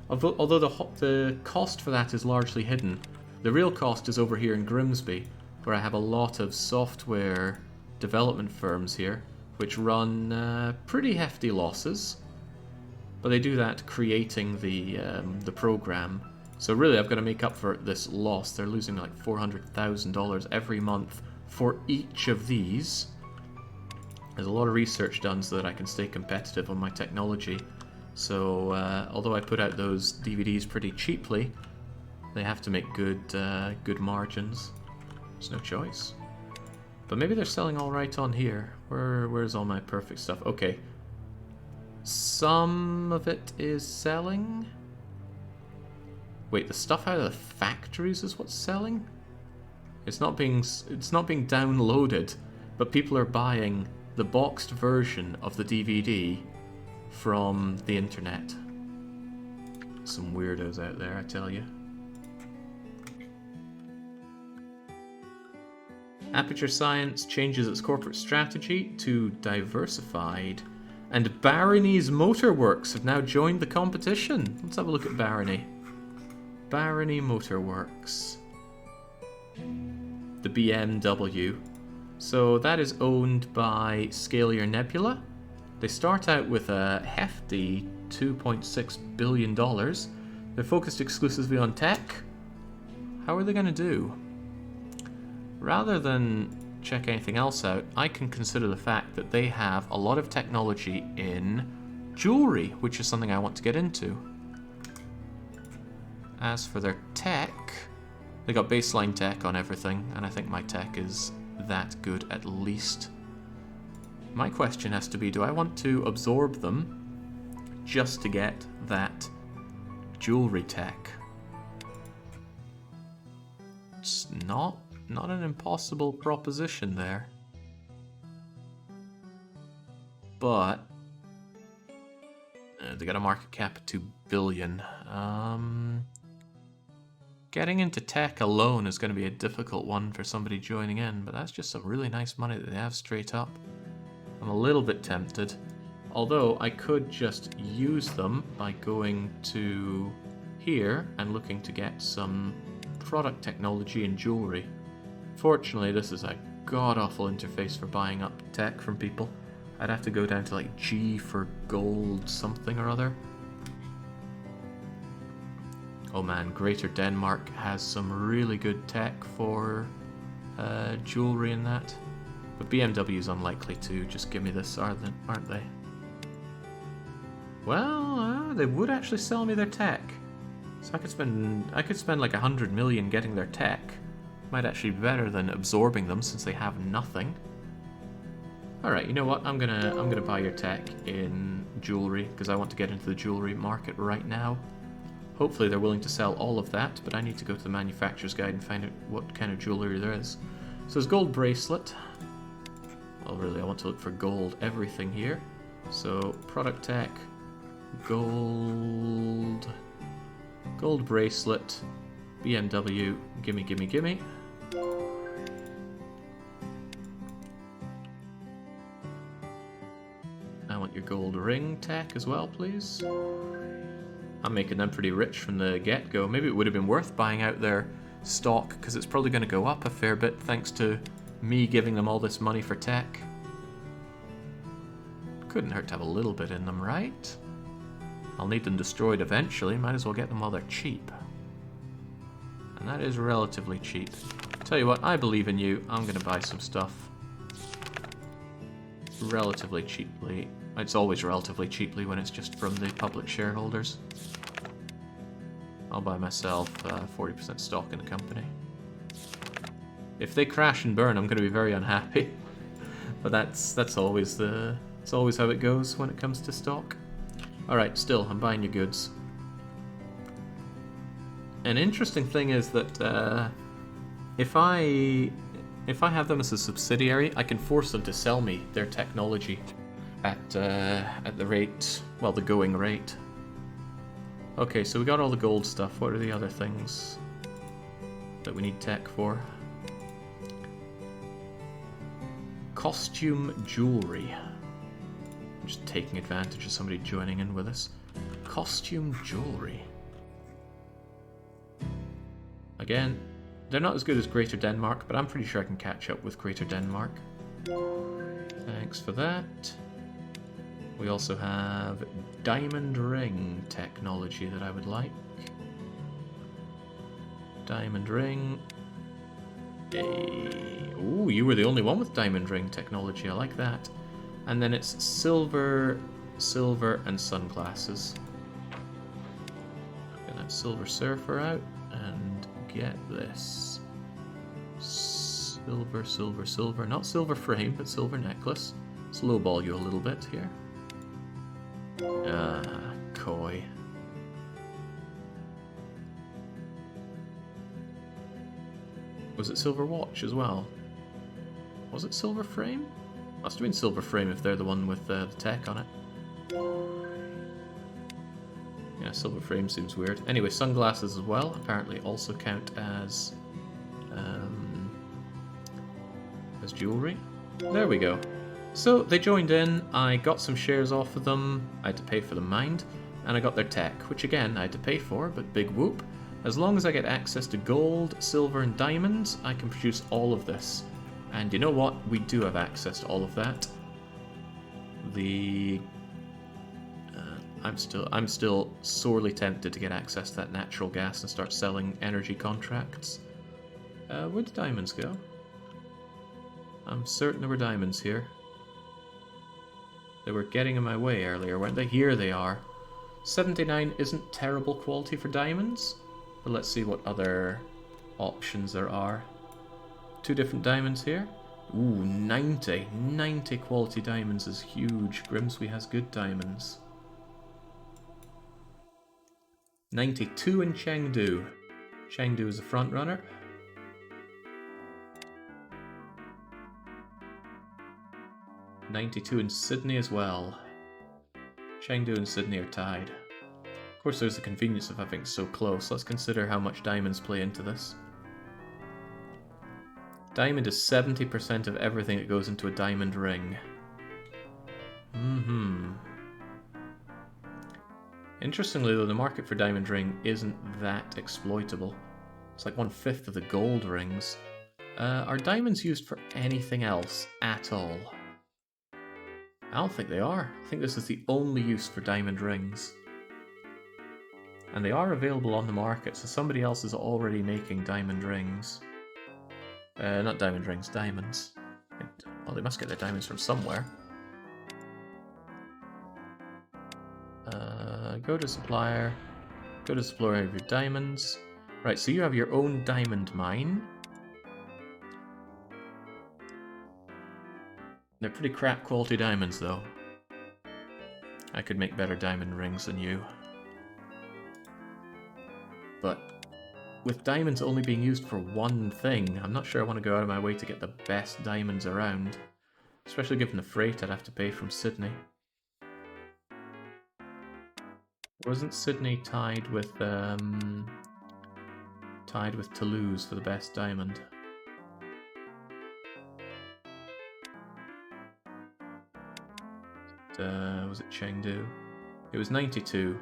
Although the cost for that is largely hidden, the real cost is over here in Grimsby, where I have a lot of software development firms here, which run pretty hefty losses. But they do that creating the program. So really I've got to make up for this loss. They're losing like $400,000 every month for each of these. There's a lot of research done so that I can stay competitive on my technology. So although I put out those DVDs pretty cheaply, they have to make good margins. There's no choice. But maybe they're selling all right on here. Where's all my perfect stuff? Okay. Some of it is selling. Wait, the stuff out of the factories is what's selling? It's not being downloaded, but people are buying the boxed version of the DVD from the internet. Some weirdos out there, I tell you. Aperture Science changes its corporate strategy to diversified, and Barony's Motorworks have now joined the competition. Let's have a look at Barony. Barony Motorworks. The BMW. So that is owned by Scalar Nebula. They start out with a hefty $2.6 billion. They're focused exclusively on tech. How are they going to do? Rather than check anything else out, I can consider the fact that they have a lot of technology in jewelry, which is something I want to get into. As for their tech, they got baseline tech on everything, and I think my tech is that good at least. My question has to be, do I want to absorb them just to get that jewelry tech? It's not an impossible proposition there. But they got a market cap of 2 billion. Getting into tech alone is going to be a difficult one for somebody joining in, but that's just some really nice money that they have straight up. I'm a little bit tempted, although I could just use them by going to here and looking to get some product technology and jewelry. Fortunately, this is a god-awful interface for buying up tech from people. I'd have to go down to like G for gold something or other. Oh man, Greater Denmark has some really good tech for jewelry and that. But BMW is unlikely to just give me this, aren't they? Well, they would actually sell me their tech. So I could spend like 100 million getting their tech. Might actually be better than absorbing them since they have nothing. Alright, you know what? I'm gonna buy your tech in jewelry because I want to get into the jewelry market right now. Hopefully they're willing to sell all of that, but I need to go to the manufacturer's guide and find out what kind of jewelry there is. So there's gold bracelet. Well, really, I want to look for gold everything here. So product tech, gold bracelet, BMW, gimme, gimme, gimme. I want your gold ring tech as well, please. I'm making them pretty rich from the get-go. Maybe it would have been worth buying out their stock, because it's probably going to go up a fair bit thanks to me giving them all this money for tech. Couldn't hurt to have a little bit in them, right? I'll need them destroyed eventually. Might as well get them while they're cheap. And that is relatively cheap. Tell you what, I believe in you. I'm going to buy some stuff relatively cheaply. It's always relatively cheaply when it's just from the public shareholders. I'll buy myself 40% stock in the company. If they crash and burn, I'm going to be very unhappy. But that's always it's always how it goes when it comes to stock. Alright, still, I'm buying your goods. An interesting thing is that if I have them as a subsidiary, I can force them to sell me their technology at the rate, well, the going rate. Okay, so we got all the gold stuff. What are the other things that we need tech for? Costume jewelry. I'm just taking advantage of somebody joining in with us. Costume jewelry. Again, they're not as good as Greater Denmark, but I'm pretty sure I can catch up with Greater Denmark. Thanks for that. We also have diamond ring technology that I would like. Diamond ring. Ooh, you were the only one with diamond ring technology. I like that. And then it's silver, and sunglasses. Get that Silver Surfer out and get this. Silver. Not silver frame, but silver necklace. Let's lowball you a little bit here. Coy. Was it silver watch as well? Was it silver frame? Must have been silver frame if they're the one with the tech on it. Yeah, silver frame seems weird. Anyway, sunglasses as well apparently also count as jewelry. There we go. So they joined in, I got some shares off of them, I had to pay for the mind, and I got their tech, which again I had to pay for, but big whoop. As long as I get access to gold, silver and diamonds, I can produce all of this. And you know what? We do have access to all of that. I'm still sorely tempted to get access to that natural gas and start selling energy contracts. Where'd the diamonds go? I'm certain there were diamonds here. They were getting in my way earlier, weren't they? Here they are. 79 isn't terrible quality for diamonds, but let's see what other options there are. 2 different diamonds here. Ooh, 90. 90 quality diamonds is huge. Grimsby has good diamonds. 92 in Chengdu. Chengdu is the front runner. .92 in Sydney as well. Chengdu and Sydney are tied. Of course, there's the convenience of having it so close. Let's consider how much diamonds play into this. Diamond is 70% of everything that goes into a diamond ring. Interestingly though, the market for diamond ring isn't that exploitable. It's like 1/5 of the gold rings. Are diamonds used for anything else at all? I don't think they are. I think this is the only use for diamond rings. And they are available on the market, so somebody else is already making diamond rings. Not diamond rings, diamonds. Well, they must get their diamonds from somewhere. Go to supplier. Go to supplier of your diamonds. Right, so you have your own diamond mine. They're pretty crap quality diamonds, though. I could make better diamond rings than you. But with diamonds only being used for one thing, I'm not sure I want to go out of my way to get the best diamonds around. Especially given the freight I'd have to pay from Sydney. Wasn't Sydney tied with Toulouse for the best diamond? Was it Chengdu? It was 92.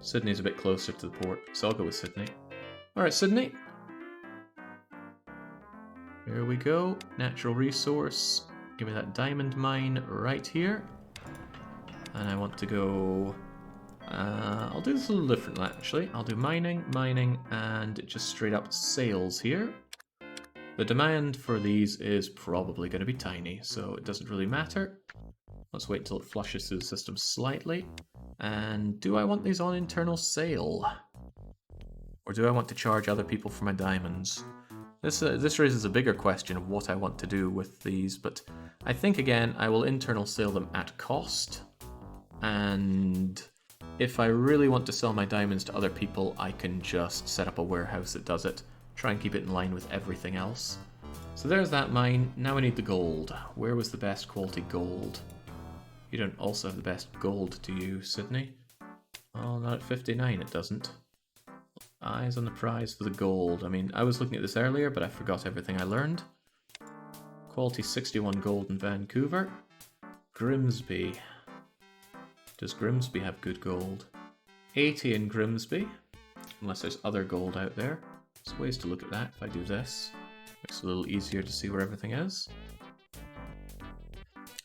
Sydney's a bit closer to the port, so I'll go with Sydney. Alright, Sydney. Here we go. Natural resource. Give me that diamond mine right here. And I want to go... I'll do this a little differently, actually. I'll do mining, and just straight up sales here. The demand for these is probably going to be tiny, so it doesn't really matter. Let's wait till it flushes through the system slightly. And do I want these on internal sale? Or do I want to charge other people for my diamonds? This raises a bigger question of what I want to do with these, but I think, again, I will internal sale them at cost. And if I really want to sell my diamonds to other people, I can just set up a warehouse that does it. Try and keep it in line with everything else. So there's that mine. Now I need the gold. Where was the best quality gold? You don't also have the best gold, do you, Sydney? Oh, not at 59 it doesn't. Eyes on the prize for the gold. I mean, I was looking at this earlier, but I forgot everything I learned. Quality 61 gold in Vancouver. Grimsby. Does Grimsby have good gold? 80 in Grimsby. Unless there's other gold out there. There's ways to look at that if I do this. Makes it a little easier to see where everything is.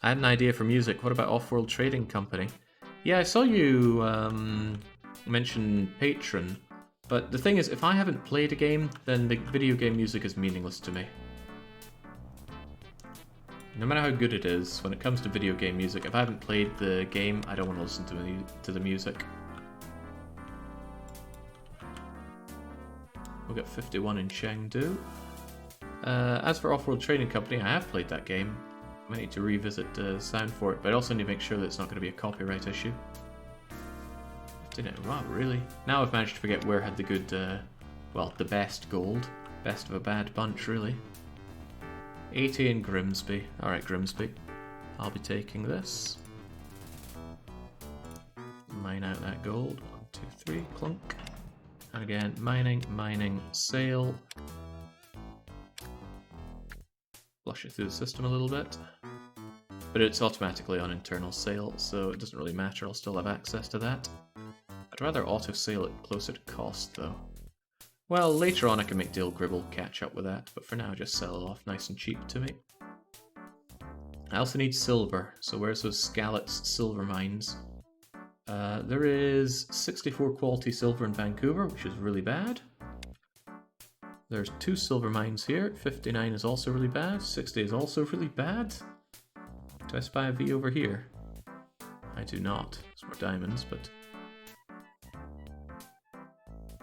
I had an idea for music. What about Off-World Trading Company? Yeah, I saw you mention Patron. But the thing is, if I haven't played a game, then the video game music is meaningless to me. No matter how good it is, when it comes to video game music, if I haven't played the game, I don't want to listen to the music. We'll get 51 in Chengdu. As for Off-World Trading Company, I have played that game. I might need to revisit the sound for it, but I also need to make sure that it's not going to be a copyright issue. Wow, really? Now I've managed to forget where had the good, well, the best gold. Best of a bad bunch, really. 80 in Grimsby. Alright, Grimsby. I'll be taking this. Mine out that gold. 1, 2, 3, clunk. And again, mining, sale. Flush it through the system a little bit. But it's automatically on internal sale, so it doesn't really matter. I'll still have access to that. I'd rather auto-sale it closer to cost, though. Well, later on I can make Dale Gribble catch up with that, but for now just sell it off nice and cheap to me. I also need silver, so where's those Scallots silver mines? There is 64 quality silver in Vancouver, which is really bad. There's 2 silver mines here, 59 is also really bad, 60 is also really bad. Do I spy a V over here? I do not. It's more diamonds, but...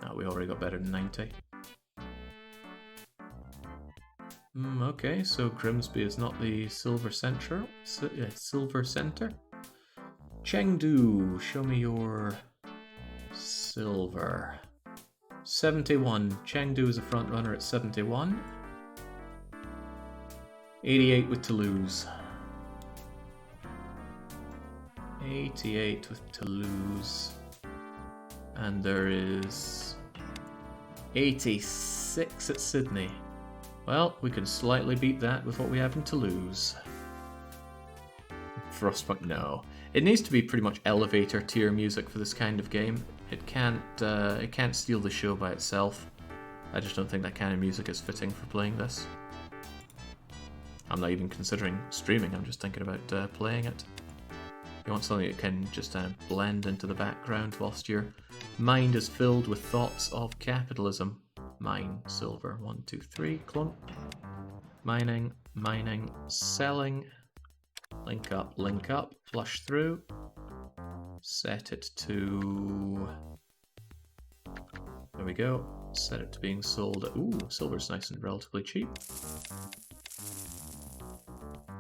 Oh, we already got better than 90. Okay, so Grimsby is not the silver center. Silver center. Chengdu, show me your silver. 71. Chengdu is a front runner at 71. 88 with Toulouse. 88 with Toulouse. And there is 86 at Sydney. Well, we can slightly beat that with what we have in Toulouse. Frostpunk, no. It needs to be pretty much elevator tier music for this kind of game. It can't steal the show by itself. I just don't think that kind of music is fitting for playing this. I'm not even considering streaming, I'm just thinking about playing it. You want something that can just blend into the background whilst your mind is filled with thoughts of capitalism. Mine, silver, 1, 2, 3, clunk. Mining, mining, selling. Link up, flush through. Set it to... There we go. Set it to being sold at... Ooh, silver's nice and relatively cheap.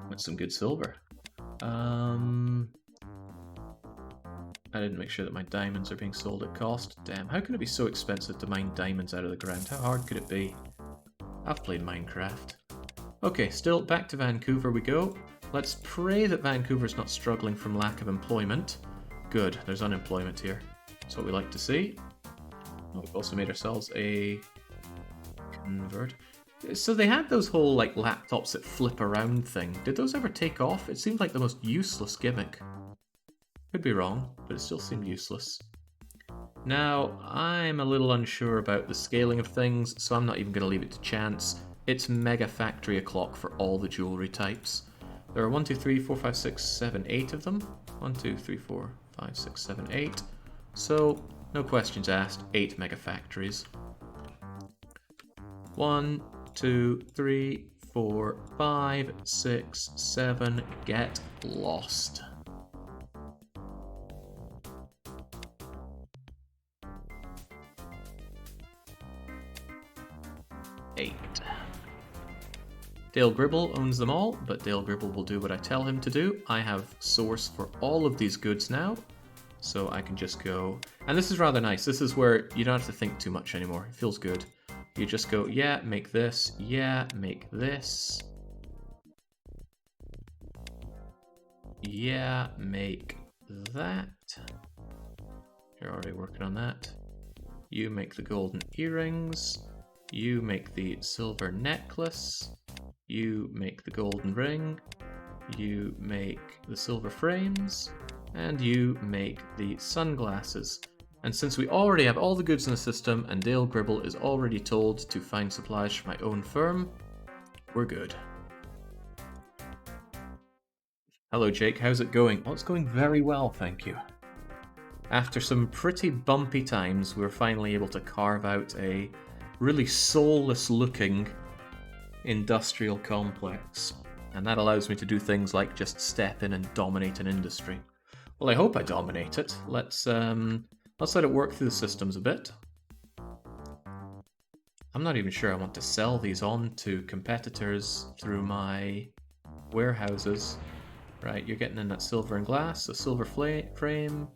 That's some good silver. I didn't make sure that my diamonds are being sold at cost. Damn, how can it be so expensive to mine diamonds out of the ground? How hard could it be? I've played Minecraft. Okay, still back to Vancouver we go. Let's pray that Vancouver's not struggling from lack of employment. Good, there's unemployment here. That's what we like to see. Oh, we've also made ourselves a convert. So they had those whole like laptops that flip around thing. Did those ever take off? It seemed like the most useless gimmick. Could be wrong, but it still seemed useless. Now, I'm a little unsure about the scaling of things, so I'm not even going to leave it to chance. It's mega factory o'clock for all the jewelry types. There are 1, 2, 3, 4, 5, 6, 7, 8 of them. 1, 2, 3, 4, 5, 6, 7, 8. So, no questions asked, 8 mega factories. 1, 2, 3, 4, 5, 6, 7, get lost. Dale Gribble owns them all, but Dale Gribble will do what I tell him to do. I have source for all of these goods now, so I can just go... And this is rather nice. This is where you don't have to think too much anymore. It feels good. You just go, yeah, make this. Yeah, make this. Yeah, make that. You're already working on that. You make the golden earrings. You make the silver necklace. You make the golden ring. You make the silver frames. And you make the sunglasses. And since we already have all the goods in the system and Dale Gribble is already told to find supplies for my own firm, we're good. Hello Jake, how's it going? Oh, it's going very well, thank you. After some pretty bumpy times, we're finally able to carve out a really soulless looking industrial complex. And that allows me to do things like just step in and dominate an industry. Well, I hope I dominate it. Let's let it work through the systems a bit. I'm not even sure I want to sell these on to competitors through my warehouses. Right, you're getting in that silver and glass, a silver frame.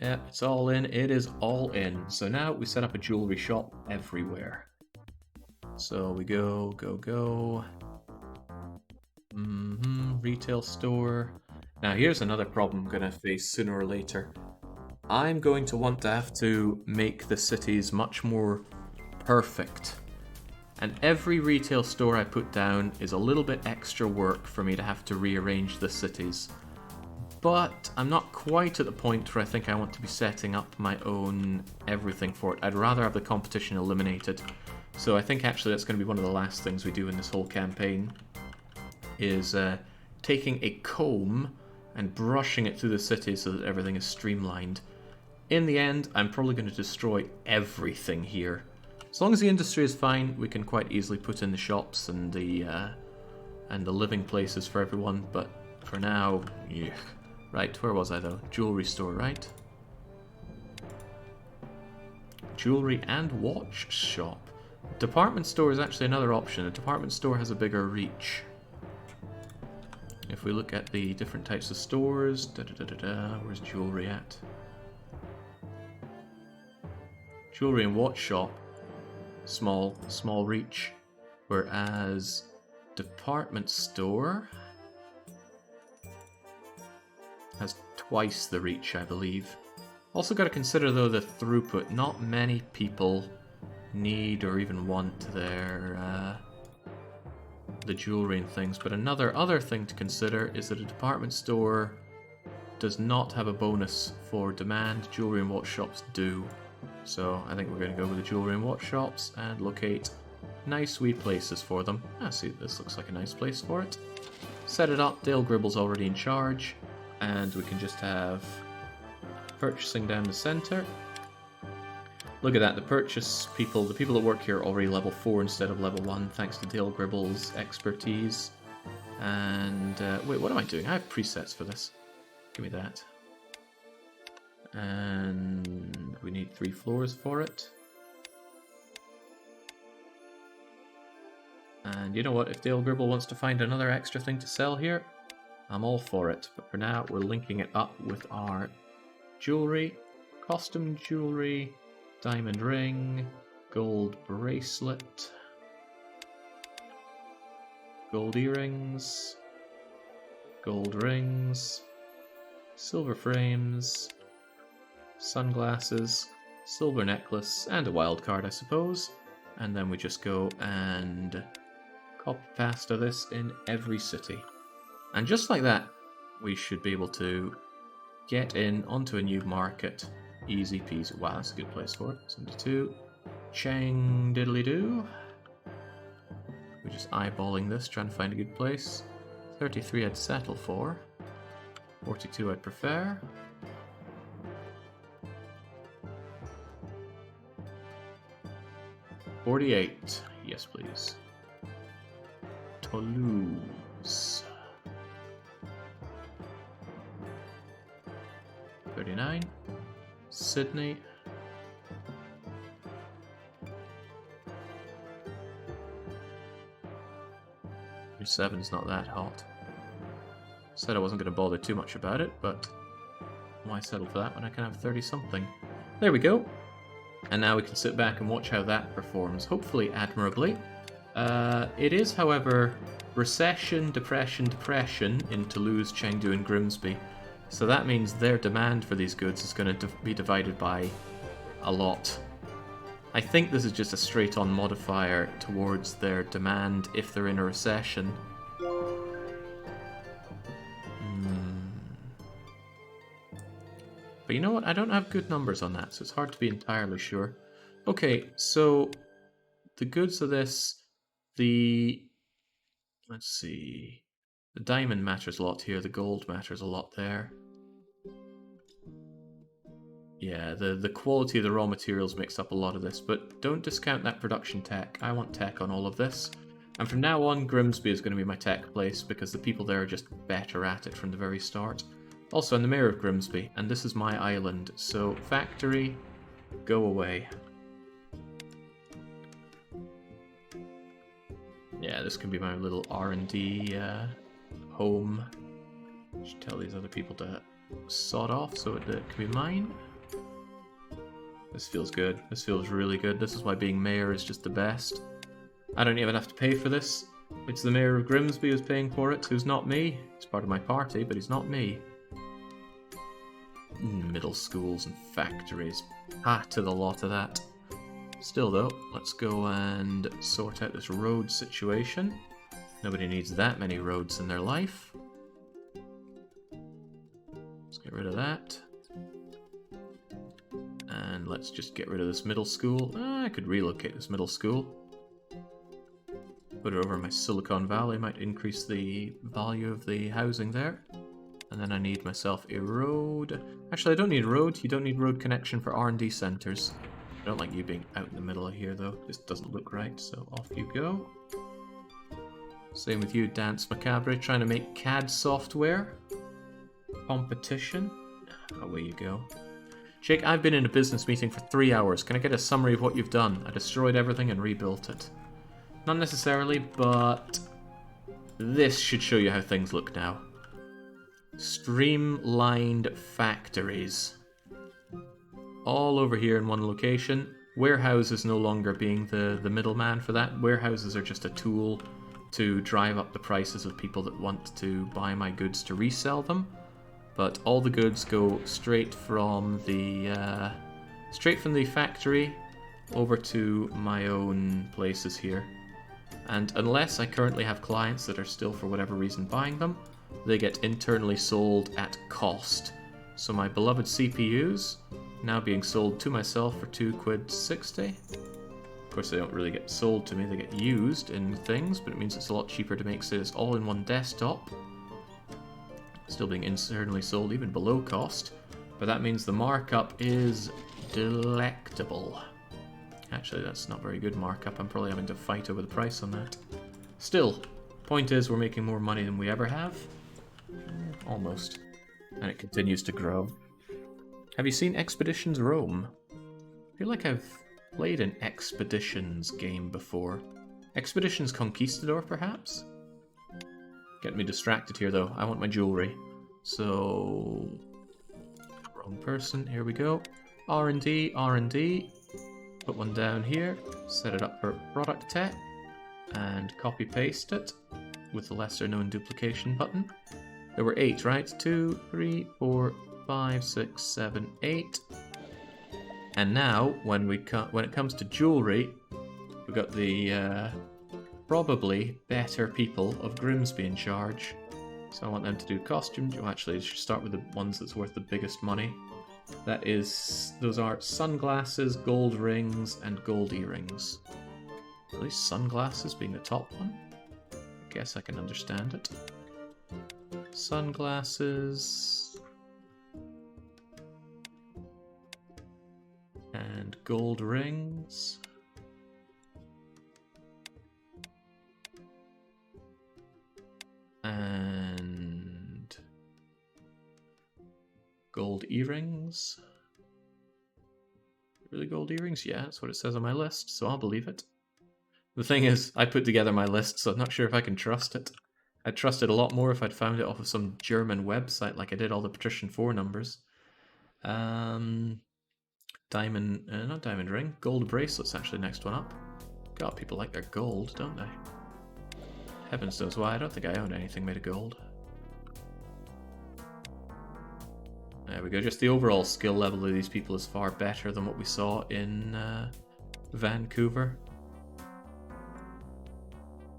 Yeah, it's all in. It is all in. So now we set up a jewelry shop everywhere. So we go. Retail store. Now here's another problem I'm going to face sooner or later. I'm going to want to have to make the cities much more perfect. And every retail store I put down is a little bit extra work for me to have to rearrange the cities. but I'm not quite at the point where I think I want to be setting up my own everything for it. I'd rather have the competition eliminated. So I think actually that's going to be one of the last things we do in this whole campaign, is taking a comb and brushing it through the city so that everything is streamlined. In the end, I'm probably going to destroy everything here. As long as the industry is fine, we can quite easily put in the shops and the living places for everyone, but for now, yeah. Right, where was I though? Jewelry store, right? Jewelry and watch shop. Department store is actually another option. A department store has a bigger reach. If we look at the different types of stores, where's jewelry at? Jewelry and watch shop, small reach, whereas department store has twice the reach, I believe. Also got to consider though the throughput. Not many people need or even want their the jewelry and things, but other thing to consider is that a department store does not have a bonus for demand. Jewelry and watch shops do. So I think we're going to go with the jewelry and watch shops and locate nice wee places for them. See, this looks like a nice place for it. Set it up. Dale Gribble's already in charge, and we can just have purchasing down the center. Look at that, the people that work here are already level 4 instead of level 1, thanks to Dale Gribble's expertise. And, wait, what am I doing? I have presets for this. Give me that. And we need 3 floors for it. And you know what, if Dale Gribble wants to find another extra thing to sell here, I'm all for it. But for now, we're linking it up with our jewelry, costume jewelry, diamond ring, gold bracelet, gold earrings, gold rings, silver frames, sunglasses, silver necklace, and a wild card, I suppose. And then we just go and copy pasta this in every city. And just like that, we should be able to get in onto a new market. Easy peasy. Wow, that's a good place for it. 72. Chang diddly doo. We're just eyeballing this, trying to find a good place. 33 I'd settle for. 42 I'd prefer. $48. Yes, please. Toulouse. 39. Sydney. Your 7's not that hot. Said I wasn't going to bother too much about it, but why settle for that when I can have 30-something? There we go. And now we can sit back and watch how that performs, hopefully admirably. It is, however, recession, depression in Toulouse, Chengdu, and Grimsby. So that means their demand for these goods is going to be divided by a lot. I think this is just a straight-on modifier towards their demand if they're in a recession. But you know what? I don't have good numbers on that, so it's hard to be entirely sure. Okay, so the goods of this, let's see, the diamond matters a lot here, the gold matters a lot there. Yeah, the quality of the raw materials makes up a lot of this, but don't discount that production tech. I want tech on all of this. And from now on, Grimsby is going to be my tech place because the people there are just better at it from the very start. Also, I'm the mayor of Grimsby, and this is my island, so factory, go away. Yeah, this can be my little R&D home. Should tell these other people to sod off so it can be mine. This feels good. This feels really good. This is why being mayor is just the best. I don't even have to pay for this. It's the mayor of Grimsby who's paying for it, who's not me. He's part of my party, but he's not me. Middle schools and factories. To the lot of that. Still though, let's go and sort out this road situation. Nobody needs that many roads in their life. Get rid of that. And let's just get rid of this middle school. I could relocate this middle school. Put it over in my Silicon Valley, might increase the value of the housing there. And then I need myself a road. Actually, I don't need road. You don't need road connection for R&D centers. I don't like you being out in the middle of here, though. This doesn't look right, so off you go. Same with you, Dance Macabre, trying to make CAD software. Competition. Away you go. Jake, I've been in a business meeting for 3 hours. Can I get a summary of what you've done? I destroyed everything and rebuilt it. Not necessarily, but this should show you how things look now. Streamlined factories. All over here in one location. Warehouses no longer being the middleman for that. Warehouses are just a tool to drive up the prices of people that want to buy my goods to resell them. But all the goods go straight from the factory over to my own places here. And unless I currently have clients that are still, for whatever reason, buying them, they get internally sold at cost. So my beloved CPUs now being sold to myself for £2.60. Of course, they don't really get sold to me, they get used in things, but it means it's a lot cheaper to make this all in one desktop. Still being internally sold even below cost, but that means the markup is delectable. Actually, that's not very good markup. I'm probably having to fight over the price on that. Still, point is we're making more money than we ever have. Almost. And it continues to grow. Have you seen Expeditions Rome? I feel like I've played an Expeditions game before. Expeditions Conquistador, perhaps? Get me distracted here, though. I want my jewelry. So... wrong person. Here we go. R&D, R&D. Put one down here. Set it up for product tech. And copy-paste it with the lesser-known duplication button. There were 8, right? 2, 3, 4, 5, 6, 7, 8. And now, when it comes to jewelry, we've got the probably better people of Grimsby in charge. So I want them to do costumes. Well, actually, I should start with the ones that's worth the biggest money. Those are sunglasses, gold rings, and gold earrings. Really, sunglasses being the top one? I guess I can understand it. Sunglasses. And gold rings. And gold earrings. Really gold earrings? Yeah, that's what it says on my list, so I'll believe it. The thing is, I put together my list, so I'm not sure if I can trust it. I'd trust it a lot more if I'd found it off of some German website like I did all the Patrician 4 numbers. Diamond, not diamond ring, gold bracelet's actually next one up. God, people like their gold, don't they? Heavens knows why, I don't think I own anything made of gold. There we go, just the overall skill level of these people is far better than what we saw in Vancouver.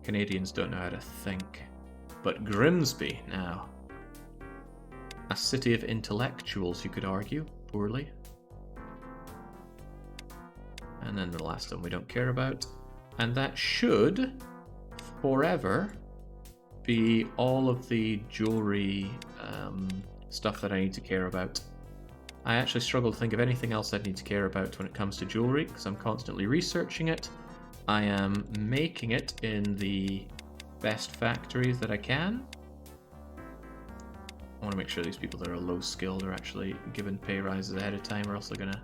Canadians don't know how to think. But Grimsby, now. A city of intellectuals, you could argue, poorly. And then the last one we don't care about. And that should, forever, be all of the jewelry stuff that I need to care about. I actually struggle to think of anything else I need to care about when it comes to jewelry, because I'm constantly researching it. I am making it in the best factories that I can. I want to make sure these people that are low skilled are actually given pay rises ahead of time, or else they're going to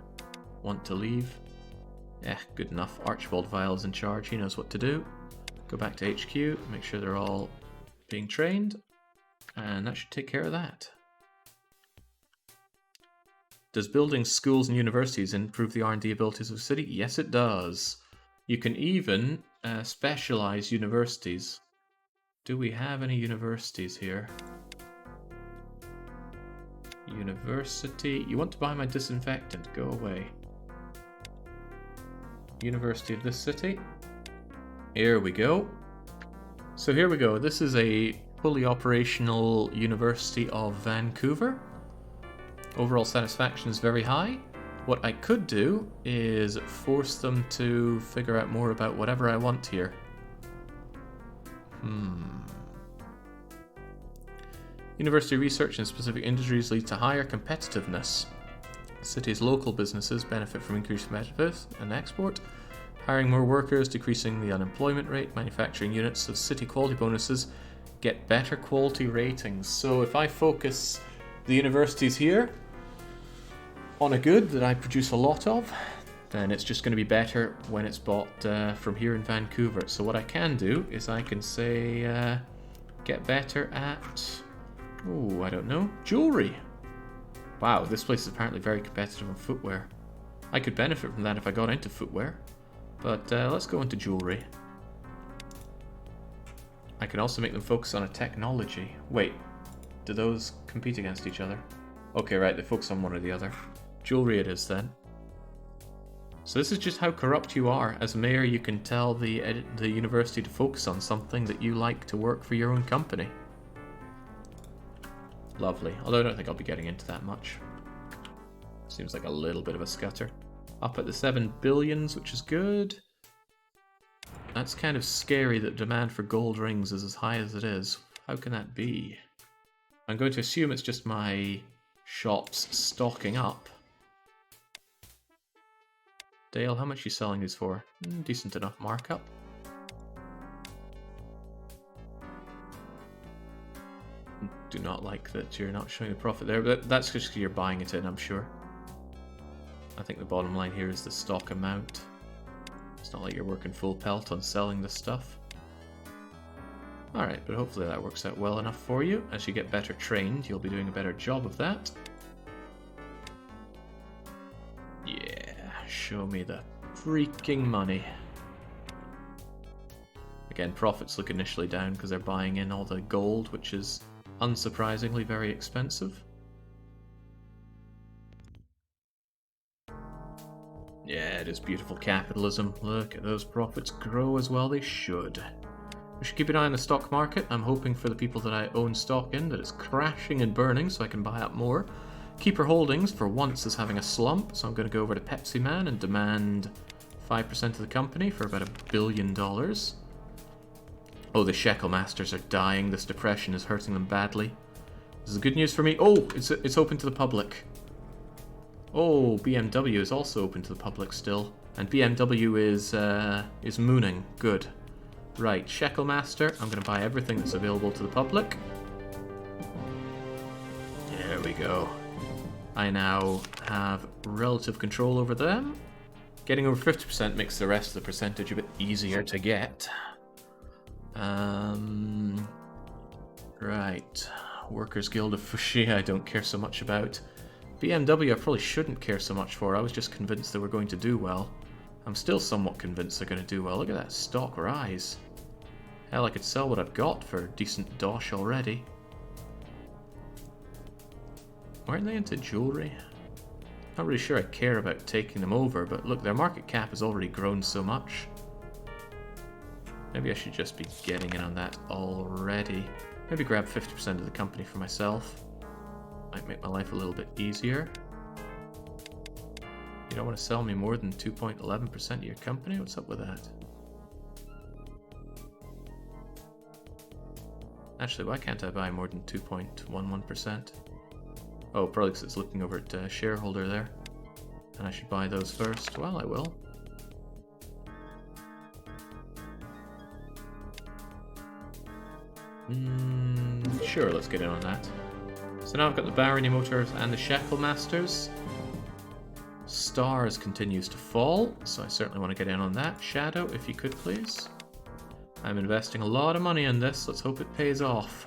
want to leave. Yeah, good enough. Archibald Vile's in charge, he knows what to do. Go back to HQ, make sure they're all being trained, and that should take care of that. Does building schools and universities improve the R&D abilities of a city? Yes, it does. You can even specialize universities. Do we have any universities here? University. You want to buy my disinfectant? Go away. University of this city. Here we go. So here we go. This is a fully operational University of Vancouver. Overall satisfaction is very high. What I could do is force them to figure out more about whatever I want here. University research in specific industries leads to higher competitiveness. The city's local businesses benefit from increased competitiveness and export. Hiring more workers, decreasing the unemployment rate, manufacturing units of city quality bonuses get better quality ratings. So if I focus the universities here on a good that I produce a lot of, then it's just going to be better when it's bought from here in Vancouver. So what I can do is I can say get better at, I don't know, jewelry. Wow, this place is apparently very competitive in footwear. I could benefit from that if I got into footwear. But let's go into jewelry. I can also make them focus on a technology. Wait, do those compete against each other? Okay, right, they focus on one or the other. Jewelry it is then. So this is just how corrupt you are. As mayor, you can tell the university to focus on something that you like to work for your own company. Lovely, although I don't think I'll be getting into that much. Seems like a little bit of a scutter. Up at the 7 billions, which is good. That's kind of scary that demand for gold rings is as high as it is. How can that be? I'm going to assume it's just my shops stocking up. Dale, how much are you selling these for? Decent enough markup. Do not like that you're not showing a profit there, but that's just because you're buying it in, I'm sure. I think the bottom line here is the stock amount. It's not like you're working full pelt on selling this stuff. Alright, but hopefully that works out well enough for you. As you get better trained, you'll be doing a better job of that. Yeah, show me the freaking money. Again, profits look initially down because they're buying in all the gold, which is unsurprisingly very expensive. Yeah, it is beautiful capitalism. Look at those profits grow as well they should. We should keep an eye on the stock market. I'm hoping for the people that I own stock in that it's crashing and burning so I can buy up more. Keeper Holdings for once is having a slump, so I'm going to go over to Pepsi Man and demand 5% of the company for about $1 billion. Oh, the Shekel Masters are dying. This depression is hurting them badly. This is good news for me. Oh, it's open to the public. Oh, BMW is also open to the public still. And BMW is mooning. Good. Right, Shekel Master. I'm going to buy everything that's available to the public. There we go. I now have relative control over them. Getting over 50% makes the rest of the percentage a bit easier to get. Right. Workers Guild of Fushia I don't care so much about. BMW I probably shouldn't care so much for. I was just convinced they were going to do well. I'm still somewhat convinced they're going to do well. Look at that stock rise. Hell, I could sell what I've got for decent dosh already. Aren't they into jewelry? Not really sure I care about taking them over, but look, their market cap has already grown so much. Maybe I should just be getting in on that already. Maybe grab 50% of the company for myself. Might make my life a little bit easier. You don't want to sell me more than 2.11% of your company? What's up with that? Actually, why can't I buy more than 2.11%? Oh, probably because it's looking over at shareholder there. And I should buy those first. Well, I will. Sure, let's get in on that. So now I've got the Barony Motors and the Shekel Masters. Stars continues to fall, so I certainly want to get in on that. Shadow, if you could please. I'm investing a lot of money in this, let's hope it pays off.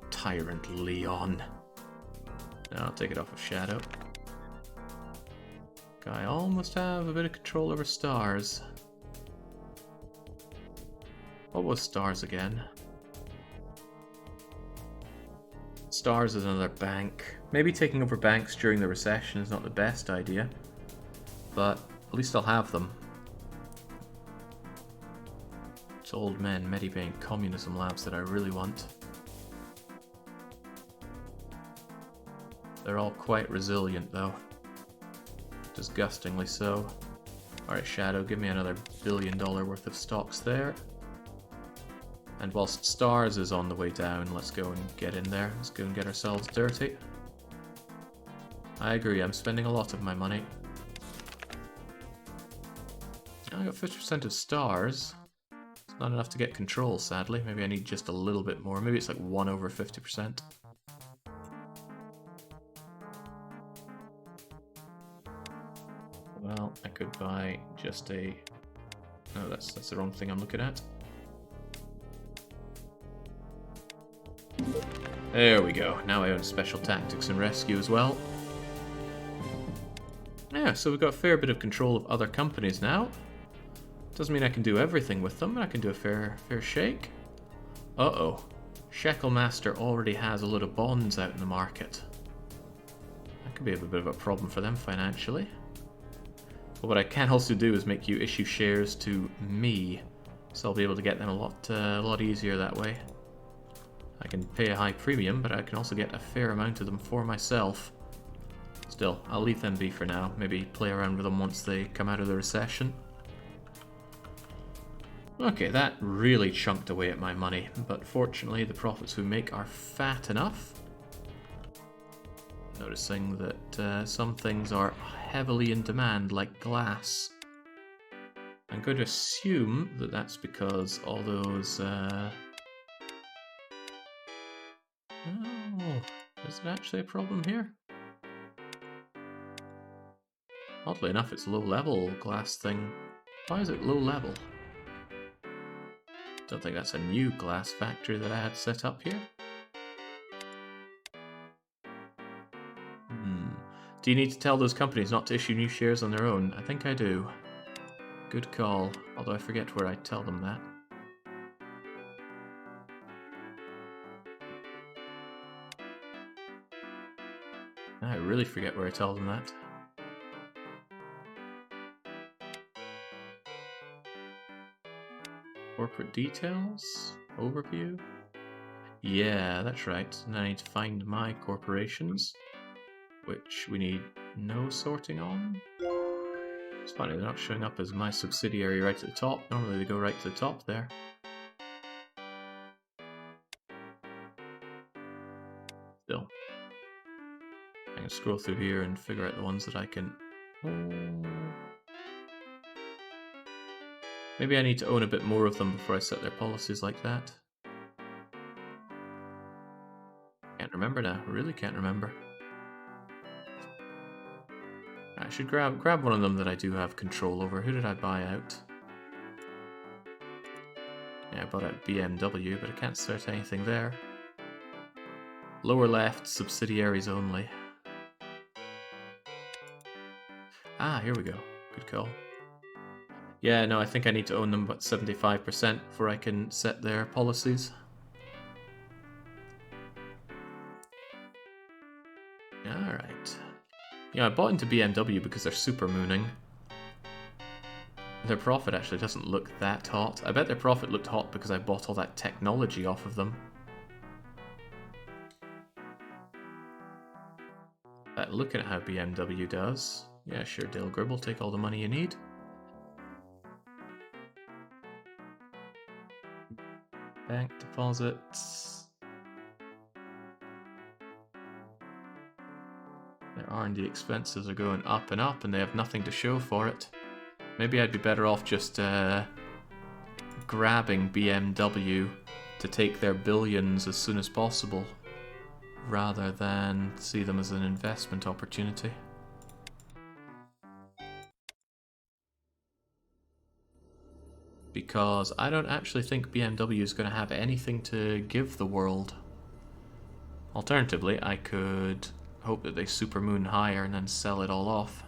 Tyrant Leon. Now I'll take it off of Shadow. I almost have a bit of control over Stars. What was Stars again? Stars is another bank. Maybe taking over banks during the recession is not the best idea, but at least I'll have them. It's old men Medibank communism labs that I really want. They're all quite resilient, though. Disgustingly so. Alright, Shadow, give me another $1 billion worth of stocks there. And whilst Stars is on the way down, let's go and get in there. Let's go and get ourselves dirty. I agree, I'm spending a lot of my money. I got 50% of Stars. It's not enough to get control, sadly. Maybe I need just a little bit more. Maybe it's like 1 over 50%. Well, I could buy just a... No, that's the wrong thing I'm looking at. There we go. Now I own Special Tactics and Rescue as well. Yeah, so we've got a fair bit of control of other companies now. Doesn't mean I can do everything with them, but I can do a fair shake. Uh-oh. Shecklemaster already has a load of bonds out in the market. That could be a bit of a problem for them financially. But what I can also do is make you issue shares to me, so I'll be able to get them a lot easier that way. I can pay a high premium, but I can also get a fair amount of them for myself. Still, I'll leave them be for now. Maybe play around with them once they come out of the recession. Okay, that really chunked away at my money, but fortunately the profits we make are fat enough. Noticing that some things are heavily in demand, like glass. I'm going to assume that that's because all those... Oh, is it actually a problem here? Oddly enough, it's low-level glass thing. Why is it low-level? Don't think that's a new glass factory that I had set up here. Do you need to tell those companies not to issue new shares on their own? I think I do. Good call, although I forget where I tell them that. I really forget where I tell them that. Corporate details? Overview? Yeah, that's right. And I need to find my corporations, which we need no sorting on. It's funny, they're not showing up as my subsidiary right at the top. Normally they go right to the top there. Still. I can scroll through here and figure out the ones that I can... Maybe I need to own a bit more of them before I set their policies like that. Can't remember now. Really can't remember. I should grab one of them that I do have control over. Who did I buy out? Yeah, I bought out BMW, but I can't start anything there. Lower left, subsidiaries only. Ah, here we go. Good call. Yeah, no, I think I need to own them about 75% before I can set their policies. Alright. Yeah, I bought into BMW because they're super mooning. Their profit actually doesn't look that hot. I bet their profit looked hot because I bought all that technology off of them. But looking at how BMW does, yeah, sure, Dale Gribble, take all the money you need. Bank deposits. Their R&D expenses are going up and up, and they have nothing to show for it. Maybe I'd be better off just grabbing BMW to take their billions as soon as possible, rather than see them as an investment opportunity. Because I don't actually think BMW is going to have anything to give the world. Alternatively, I could hope that they supermoon higher and then sell it all off.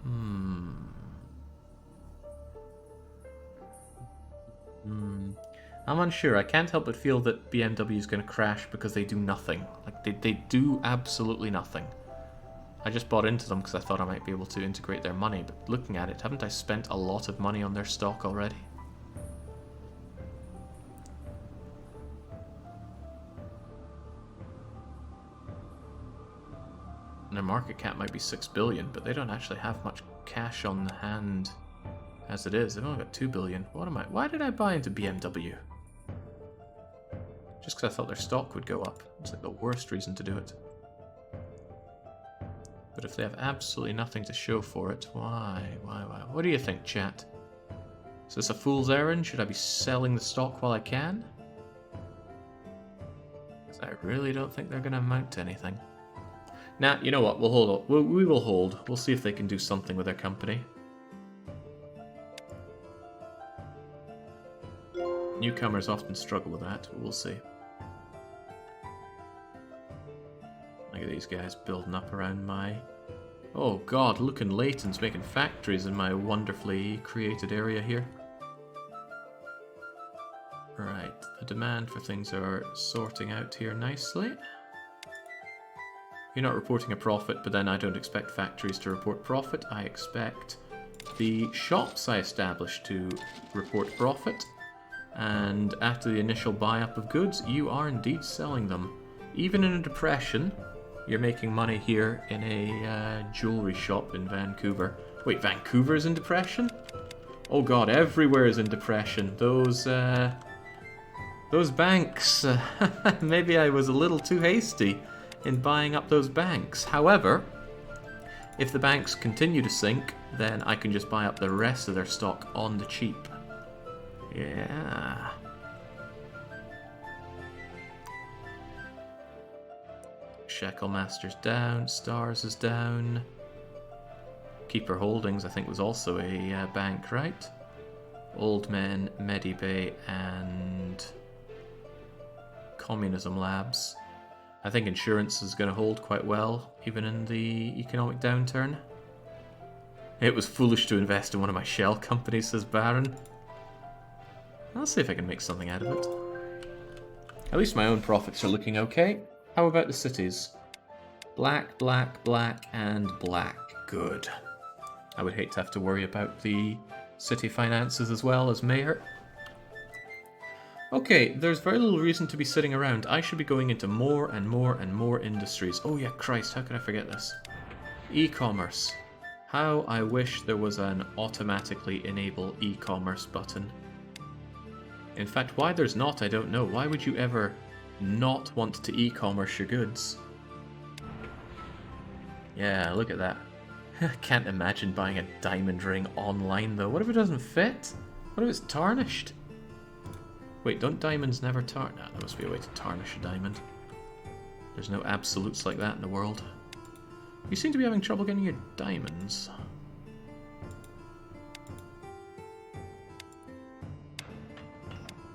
I'm unsure. I can't help but feel that BMW is going to crash because they do nothing. Like, they do absolutely nothing. I just bought into them because I thought I might be able to integrate their money, but looking at it, haven't I spent a lot of money on their stock already? their market cap might be 6 billion, but they don't actually have much cash on the hand as it is. They've only got 2 billion. Why did I buy into BMW? Just because I thought their stock would go up. It's like the worst reason to do it. But if they have absolutely nothing to show for it, why? What do you think, chat? Is this a fool's errand? Should I be selling the stock while I can? Because I really don't think they're going to amount to anything. Nah, you know what? We'll hold on. We will hold. We'll see if they can do something with their company. Newcomers often struggle with that, but we'll see. Look at these guys building up around my... Oh god, look, and Leighton's making factories in my wonderfully created area here. Right, the demand for things are sorting out here nicely. You're not reporting a profit, but then I don't expect factories to report profit. I expect the shops I established to report profit. And after the initial buy-up of goods, you are indeed selling them. Even in a depression, you're making money here in a jewelry shop in Vancouver. Wait, Vancouver's in depression? Oh god, everywhere is in depression. Those banks. Maybe I was a little too hasty in buying up those banks. However, if the banks continue to sink, then I can just buy up the rest of their stock on the cheap. Yeah. Shekel Master's down, Stars is down. Keeper Holdings, I think, was also a bank, right? Old Men, Medibay, and Communism Labs. I think insurance is going to hold quite well, even in the economic downturn. It was foolish to invest in one of my shell companies, says Baron. I'll see if I can make something out of it. At least my own profits are looking okay. How about the cities? Black, black, black, and black. Good. I would hate to have to worry about the city finances as well as mayor. Okay, there's very little reason to be sitting around. I should be going into more and more and more industries. Oh yeah, Christ, how could I forget this? E-commerce. How I wish there was an automatically enable e-commerce button. In fact, why there's not, I don't know. Why would you ever not want to e-commerce your goods? Yeah, look at that. I can't imagine buying a diamond ring online, though. What if it doesn't fit? What if it's tarnished? Wait, don't diamonds never tarnish? Nah, there must be a way to tarnish a diamond. There's no absolutes like that in the world. You seem to be having trouble getting your diamonds.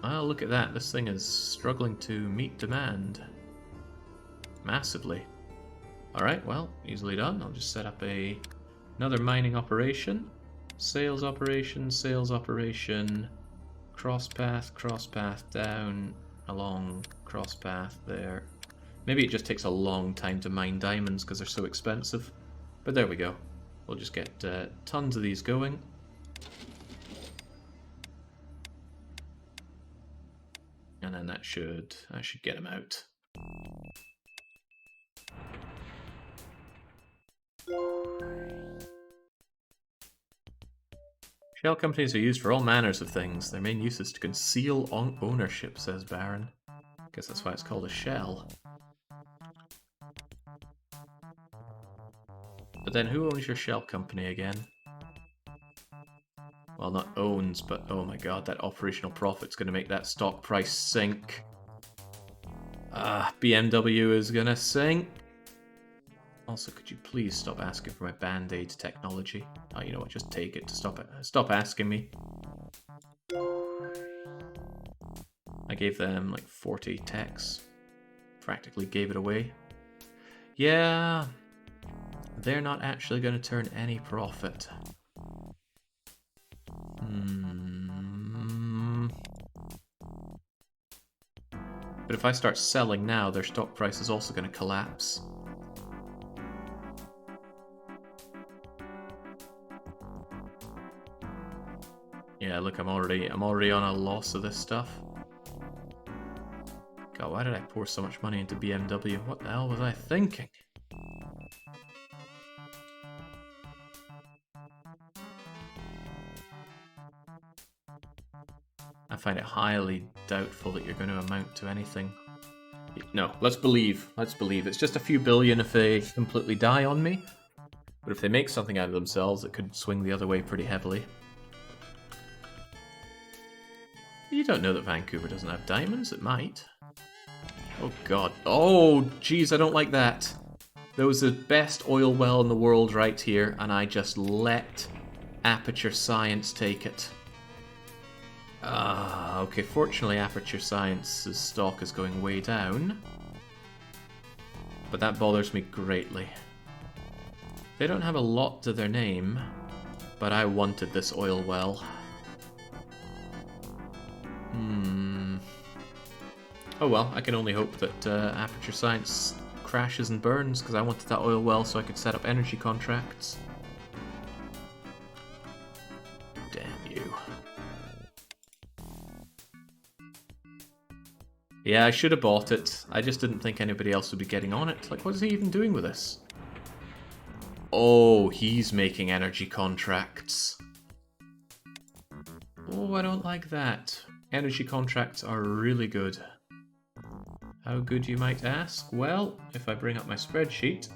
Well, look at that. This thing is struggling to meet demand. Massively. Alright, well, easily done. I'll just set up another mining operation. Sales operation, cross path down, along, cross path there. Maybe it just takes a long time to mine diamonds because they're so expensive. But there we go. We'll just get tons of these going. And then that should get them out. Shell companies are used for all manners of things. Their main use is to conceal ownership, says Baron. Guess that's why it's called a shell. But then who owns your shell company again? Well, not owns, but oh my god, that operational profit's going to make that stock price sink. BMW is going to sink. Also, could you please stop asking for my Band-Aid technology? Oh, you know what, just take it to stop asking me. I gave them like 40 techs. Practically gave it away. Yeah, they're not actually going to turn any profit. But if I start selling now, their stock price is also going to collapse. Yeah, look, I'm already on a loss of this stuff. God, why did I pour so much money into BMW? What the hell was I thinking? I find it highly doubtful that you're going to amount to anything. No, let's believe. Let's believe. It's just a few billion if they completely die on me. But if they make something out of themselves, it could swing the other way pretty heavily. You don't know that Vancouver doesn't have diamonds. It might. Oh, God. Oh, jeez, I don't like that. There was the best oil well in the world right here, and I just let Aperture Science take it. Okay, fortunately Aperture Science's stock is going way down. But that bothers me greatly. They don't have a lot to their name, but I wanted this oil well. Oh well, I can only hope that Aperture Science crashes and burns, because I wanted that oil well so I could set up energy contracts. Damn you. Yeah, I should have bought it. I just didn't think anybody else would be getting on it. Like, what is he even doing with this? Oh, he's making energy contracts. Oh, I don't like that. Energy contracts are really good. How good, you might ask? Well, if I bring up my spreadsheet,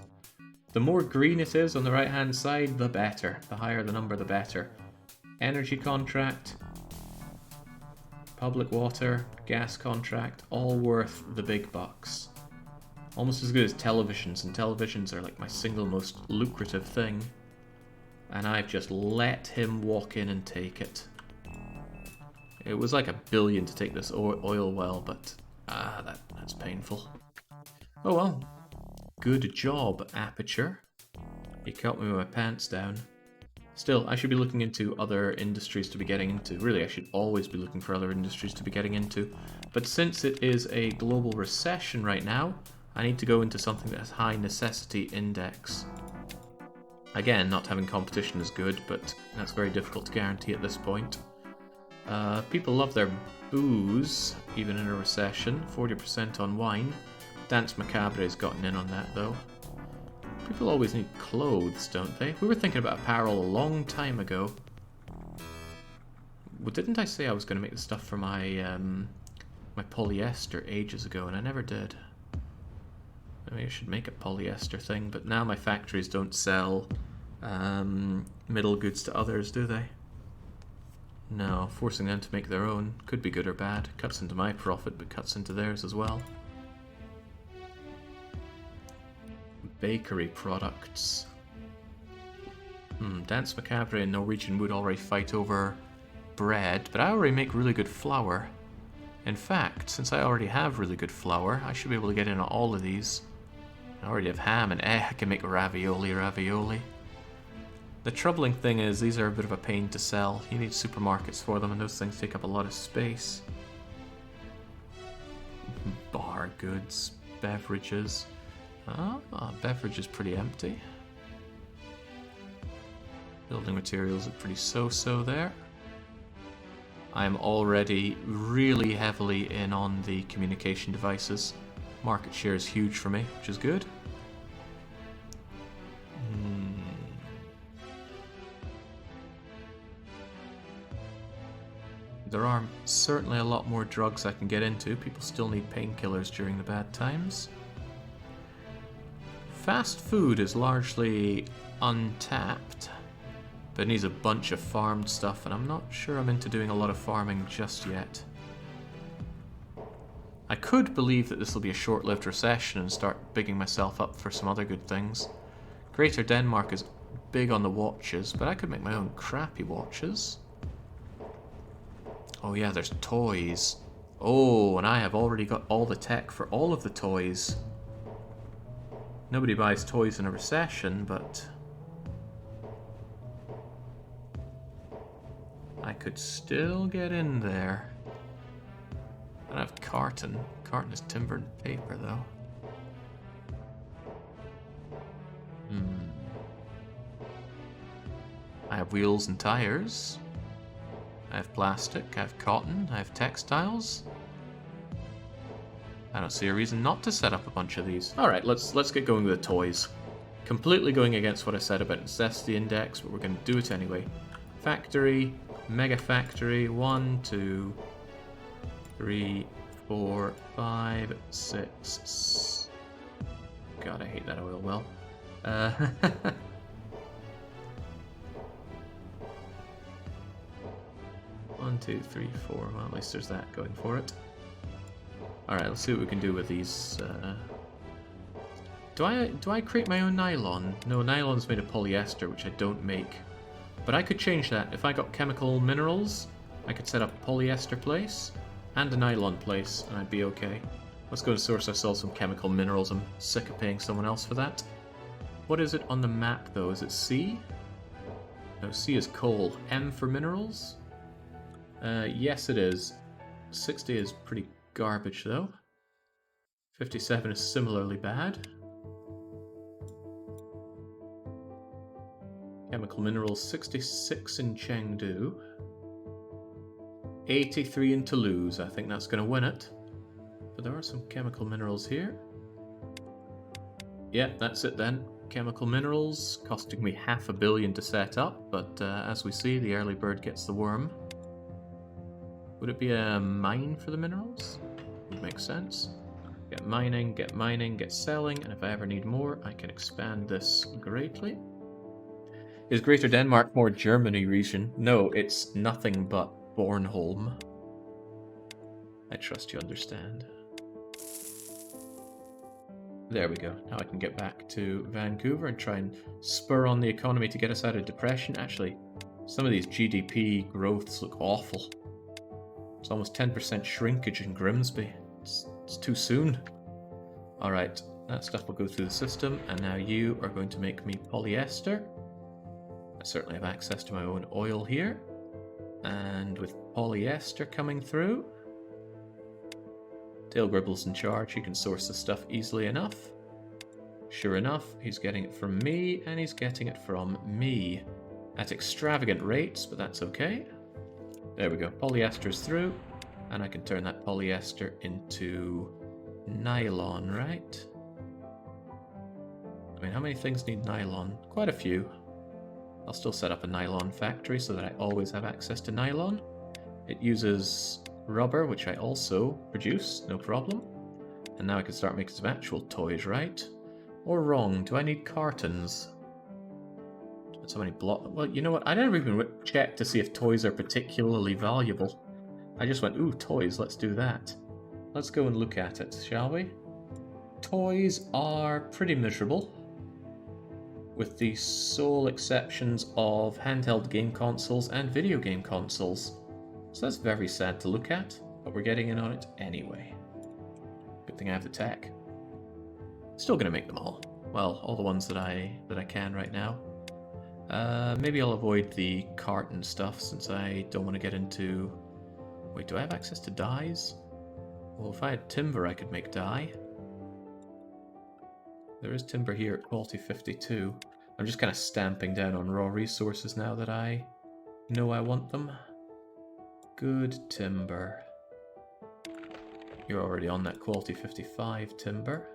the more green it is on the right-hand side, the better. The higher the number, the better. Energy contract, public water, gas contract, all worth the big bucks. Almost as good as televisions, and televisions are like my single most lucrative thing. And I've just let him walk in and take it. It was like $1 billion to take this oil well, but that's painful. Oh well. Good job, Aperture. You caught me with my pants down. Still, I should be looking into other industries to be getting into. Really, I should always be looking for other industries to be getting into. But since it is a global recession right now, I need to go into something that has high necessity index. Again, not having competition is good, but that's very difficult to guarantee at this point. People love their booze, even in a recession. 40% on wine. Dance Macabre has gotten in on that, though. People always need clothes, don't they? We were thinking about apparel a long time ago. Well, didn't I say I was going to make the stuff for my my polyester ages ago, and I never did. Maybe I should make a polyester thing, but now my factories don't sell middle goods to others, do they? No, forcing them to make their own could be good or bad. Cuts into my profit, but cuts into theirs as well. Bakery products. Dance Macabre and Norwegian would already fight over bread, but I already make really good flour. In fact, since I already have really good flour, I should be able to get in on all of these. I already have ham and I can make ravioli. The troubling thing is these are a bit of a pain to sell. You need supermarkets for them, and those things take up a lot of space. Bar goods, beverages. Beverage is pretty empty. Building materials are pretty so-so there. I'm already really heavily in on the communication devices. Market share is huge for me, which is good. There are certainly a lot more drugs I can get into. People still need painkillers during the bad times. Fast food is largely untapped, but it needs a bunch of farmed stuff, and I'm not sure I'm into doing a lot of farming just yet. I could believe that this will be a short-lived recession and start bigging myself up for some other good things. Greater Denmark is big on the watches, but I could make my own crappy watches. Oh yeah, there's toys. Oh, and I have already got all the tech for all of the toys. Nobody buys toys in a recession, but I could still get in there. I don't have carton. Carton is timber and paper, though. I have wheels and tires. I have plastic, I have cotton, I have textiles. I don't see a reason not to set up a bunch of these. Alright, let's get going with the toys. Completely going against what I said about necessity index, but we're going to do it anyway. Factory, mega factory, 1, 2, 3, 4, 5, 6. God, I hate that oil well. 1, 2, 3, 4. Well, at least there's that going for it. Alright, let's see what we can do with these. Do I create my own nylon? No, nylon's made of polyester, which I don't make. But I could change that. If I got chemical minerals, I could set up a polyester place and a nylon place, and I'd be okay. Let's go and source ourselves some chemical minerals. I'm sick of paying someone else for that. What is it on the map, though? Is it C? No, C is coal. M for minerals? Yes, it is. 60 is pretty garbage, though. 57 is similarly bad. Chemical minerals, 66 in Chengdu. 83 in Toulouse. I think that's going to win it. But there are some chemical minerals here. Yeah, that's it then. Chemical minerals, costing me $500 million to set up, but as we see, the early bird gets the worm. Would it be a mine for the minerals? Would make sense. Get mining, get selling, and if I ever need more, I can expand this greatly. Is Greater Denmark more Germany region? No, it's nothing but Bornholm. I trust you understand. There we go. Now I can get back to Vancouver and try and spur on the economy to get us out of depression. Actually, some of these GDP growths look awful. It's almost 10% shrinkage in Grimsby. It's too soon. Alright, that stuff will go through the system, and now you are going to make me polyester. I certainly have access to my own oil here. And with polyester coming through, Tail Gribble's in charge, he can source the stuff easily enough. Sure enough, he's getting it from me, and he's getting it from me. At extravagant rates, but that's okay. There we go, polyester's through, and I can turn that polyester into nylon, right? I mean, how many things need nylon? Quite a few. I'll still set up a nylon factory so that I always have access to nylon. It uses rubber, which I also produce, no problem. And now I can start making some actual toys, right? Or wrong, do I need cartons? That's so many blocks. Well, you know what? I never even checked to see if toys are particularly valuable. I just went, ooh, toys, let's do that. Let's go and look at it, shall we? Toys are pretty miserable, with the sole exceptions of handheld game consoles and video game consoles. So that's very sad to look at, but we're getting in on it anyway. Good thing I have the tech. Still gonna make them all. Well, all the ones that I can right now. Maybe I'll avoid the carton stuff since I don't want to get into... Wait, do I have access to dyes? Well, if I had timber, I could make dye. There is timber here at quality 52. I'm just kind of stamping down on raw resources now that I know I want them. Good timber. You're already on that quality 55 timber.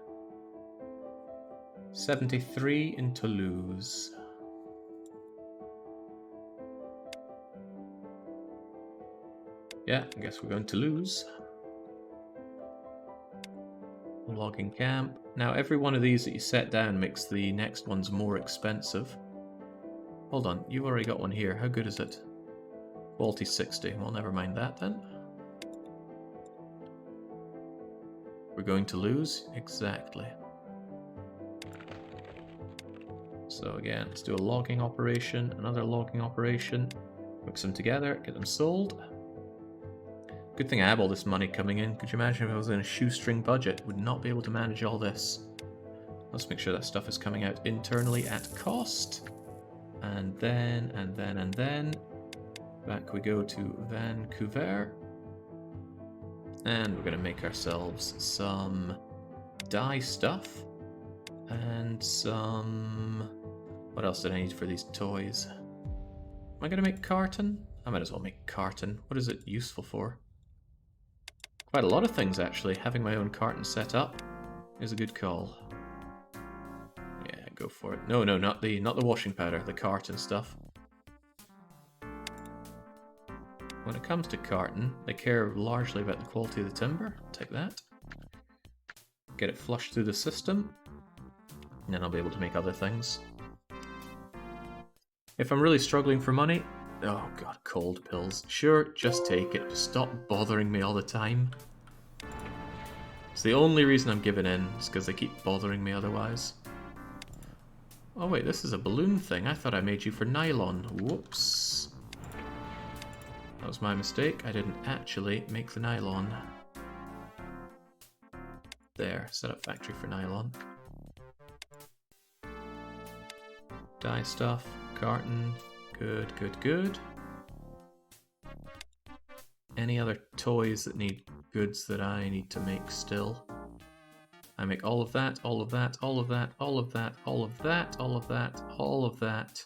73 in Toulouse. Yeah, I guess we're going to Toulouse. Logging camp. Now every one of these that you set down makes the next ones more expensive. Hold on, you've already got one here. How good is it? Quality 60. Well, never mind that then. We're going to lose? Exactly. So again, let's do a logging operation, another logging operation. Mix them together, get them sold. Good thing I have all this money coming in. Could you imagine if I was in a shoestring budget? Would not be able to manage all this. Let's make sure that stuff is coming out internally at cost. And then, back we go to Vancouver. And we're going to make ourselves some dye stuff. And some... What else did I need for these toys? Am I going to make carton? I might as well make carton. What is it useful for? Quite a lot of things, actually. Having my own carton set up is a good call. Yeah, go for it. No, not the washing powder, the carton stuff. when it comes to carton, they care largely about the quality of the timber. Take that. Get it flushed through the system, and then I'll be able to make other things. If I'm really struggling for money, oh god, cold pills. Sure, just take it. Just stop bothering me all the time. It's the only reason I'm giving in, is because they keep bothering me otherwise. Oh wait, this is a balloon thing. I thought I made you for nylon. Whoops. That was my mistake. I didn't actually make the nylon. There, set up factory for nylon. Dye stuff, carton, good, good, good. Any other toys that need goods that I need to make still? I make all of that, all of that, all of that, all of that, all of that, all of that, all of that.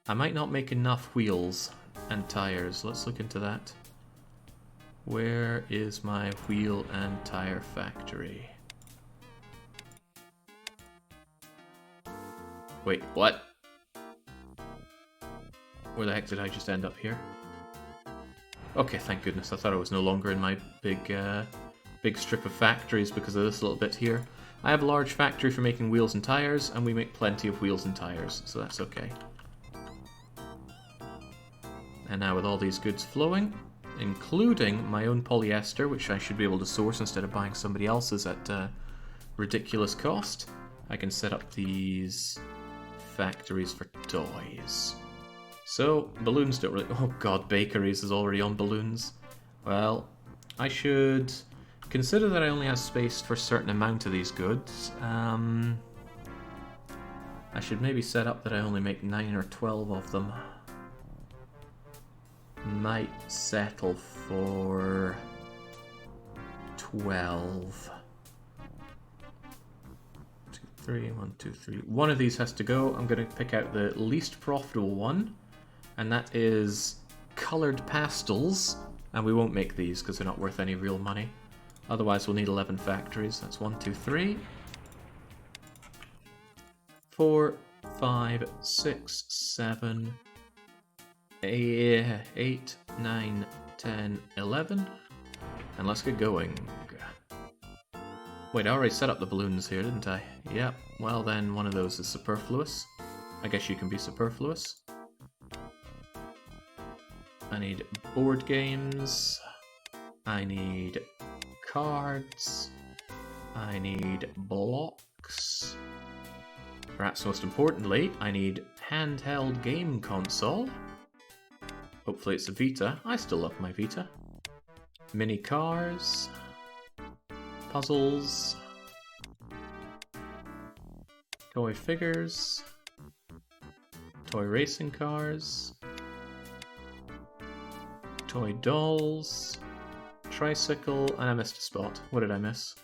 I might not make enough wheels and tires. Let's look into that. Where is my wheel and tire factory? Wait, what? Where the heck did I just end up here? Okay, thank goodness. I thought I was no longer in my big strip of factories because of this little bit here. I have a large factory for making wheels and tires, and we make plenty of wheels and tires, so that's okay. And now with all these goods flowing, including my own polyester, which I should be able to source instead of buying somebody else's at ridiculous cost, I can set up these factories for toys. So, balloons don't really... Oh god, bakeries is already on balloons. Well, I should consider that I only have space for a certain amount of these goods. I should maybe set up that I only make 9 or 12 of them. Might settle for 12. 2, 3, 1, 2, 3. One of these has to go. I'm going to pick out the least profitable one, and that is colored pastels. And we won't make these because they're not worth any real money. Otherwise, we'll need 11 factories. That's 1, 2, 3, 4, 5, 6, 7. 8, 9, 10, 11. And let's get going. Wait, I already set up the balloons here, didn't I? Yep. Well then, one of those is superfluous. I guess you can be superfluous. I need board games. I need cards. I need blocks. Perhaps most importantly, I need handheld game console. Hopefully it's a Vita. I still love my Vita. Mini cars. Puzzles. Toy figures. Toy racing cars. Toy dolls. Tricycle. And I missed a spot. What did I miss?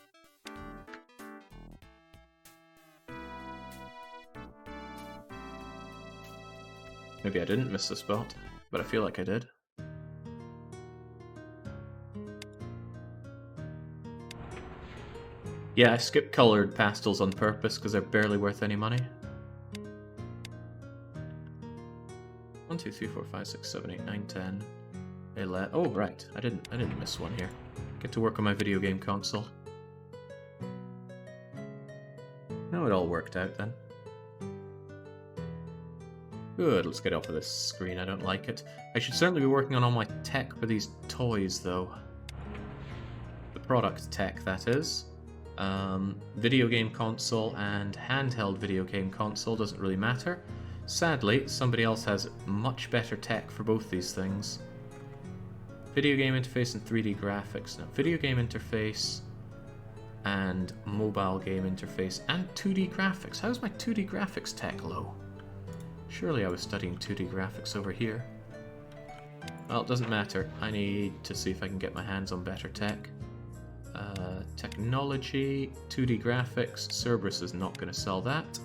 Maybe I didn't miss the spot, but I feel like I did. Yeah, I skipped colored pastels on purpose because they're barely worth any money. 1, 2, 3, 4, 5, 6, 7, 8, 9, 10, 11. Oh, right. I didn't miss one here. Get to work on my video game console. No, it all worked out then. Good, let's get off of this screen, I don't like it. I should certainly be working on all my tech for these toys, though. The product tech, that is. Video game console and handheld video game console doesn't really matter. Sadly, somebody else has much better tech for both these things. Video game interface and 3D graphics. Now, video game interface and mobile game interface and 2D graphics. How's my 2D graphics tech low? Surely I was studying 2D graphics over here. Well, it doesn't matter. I need to see if I can get my hands on better tech. Technology, 2D graphics. Cerberus is not going to sell that.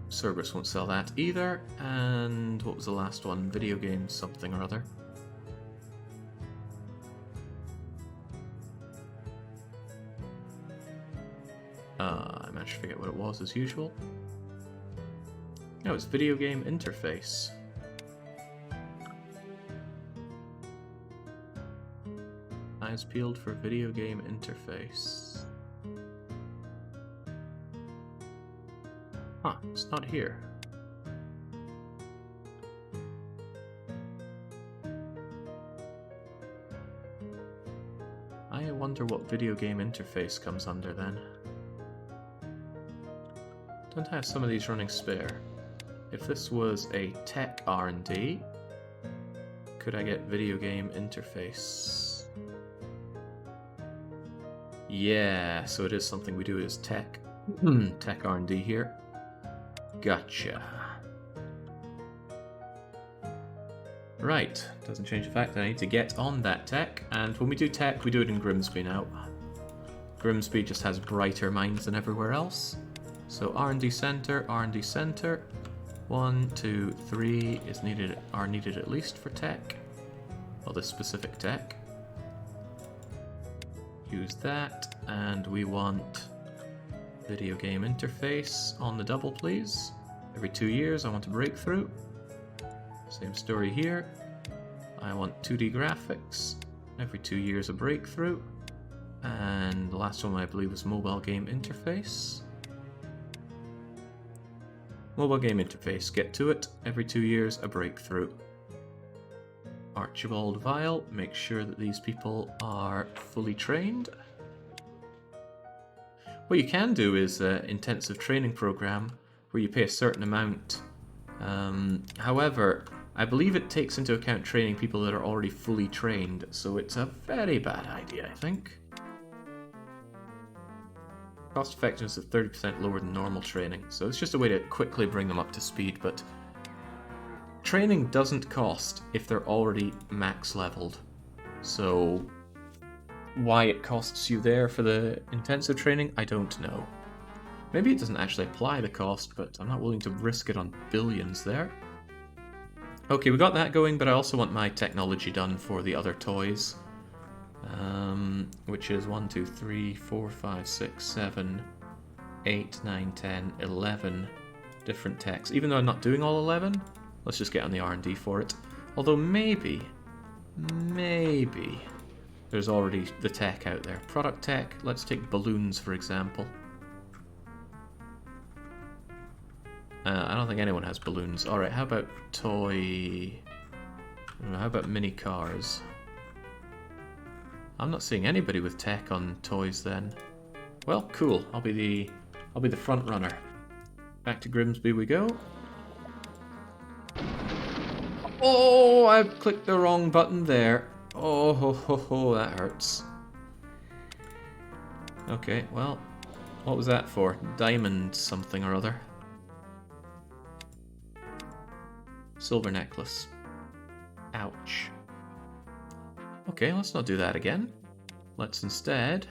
Cerberus won't sell that either. And what was the last one? Video game something or other. I managed to forget what it was as usual. No, it's video game interface. eyes peeled for video game interface. Huh, it's not here. I wonder what video game interface comes under then. Don't I have some of these running spare? If this was a tech R&D, could I get video game interface? Yeah, so it is something we do as tech. Tech R&D here. Gotcha. Right, doesn't change the fact that I need to get on that tech, and when we do tech, we do it in Grimsby now. Grimsby just has brighter minds than everywhere else. So R&D Center, 1, 2, 3 is needed, are needed at least for tech. Well, this specific tech. Use that, and we want video game interface on the double, please. Every 2 years I want a breakthrough. Same story here. I want 2D graphics. Every 2 years a breakthrough. And the last one I believe was mobile game interface. Mobile game interface, get to it. Every 2 years a breakthrough. Archibald Vile, make sure that these people are fully trained. What you can do is an intensive training program where you pay a certain amount. However, I believe it takes into account training people that are already fully trained, so it's a very bad idea, I think. Cost effectiveness is 30% lower than normal training, so it's just a way to quickly bring them up to speed, but training doesn't cost if they're already max leveled. So why it costs you there for the intensive training, I don't know. Maybe it doesn't actually apply the cost, but I'm not willing to risk it on billions there. Okay, we got that going, but I also want my technology done for the other toys. Which is 1, 2, 3, 4, 5, 6, 7, 8, 9, 10, 11 different techs. Even though I'm not doing all 11, let's just get on the R&D for it. Although maybe there's already the tech out there. Product tech, let's take balloons for example. I don't think anyone has balloons. Alright, how about toy... How about mini cars? I'm not seeing anybody with tech on toys then. Well, cool. I'll be the front runner. Back to Grimsby we go. Oh, I've clicked the wrong button there. Oh, ho, ho, ho, that hurts. Okay, well, what was that for? Diamond something or other. Silver necklace. Ouch. Okay, let's not do that again. Let's instead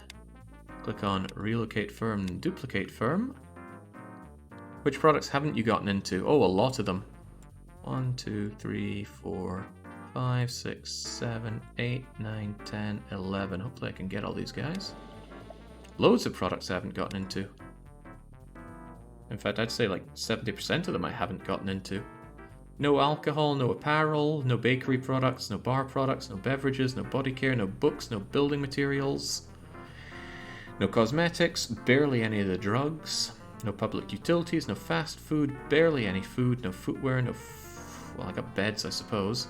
click on relocate firm and duplicate firm. Which products haven't you gotten into? Oh, a lot of them. 1, 2, 3, 4, 5, 6, 7, 8, 9, 10, 11. Hopefully I can get all these guys. Loads of products I haven't gotten into. In fact, I'd say like 70% of them I haven't gotten into. No alcohol, no apparel, no bakery products, no bar products, no beverages, no body care, no books, no building materials, no cosmetics, barely any of the drugs, no public utilities, no fast food, barely any food, no footwear, no... well, I got beds, I suppose.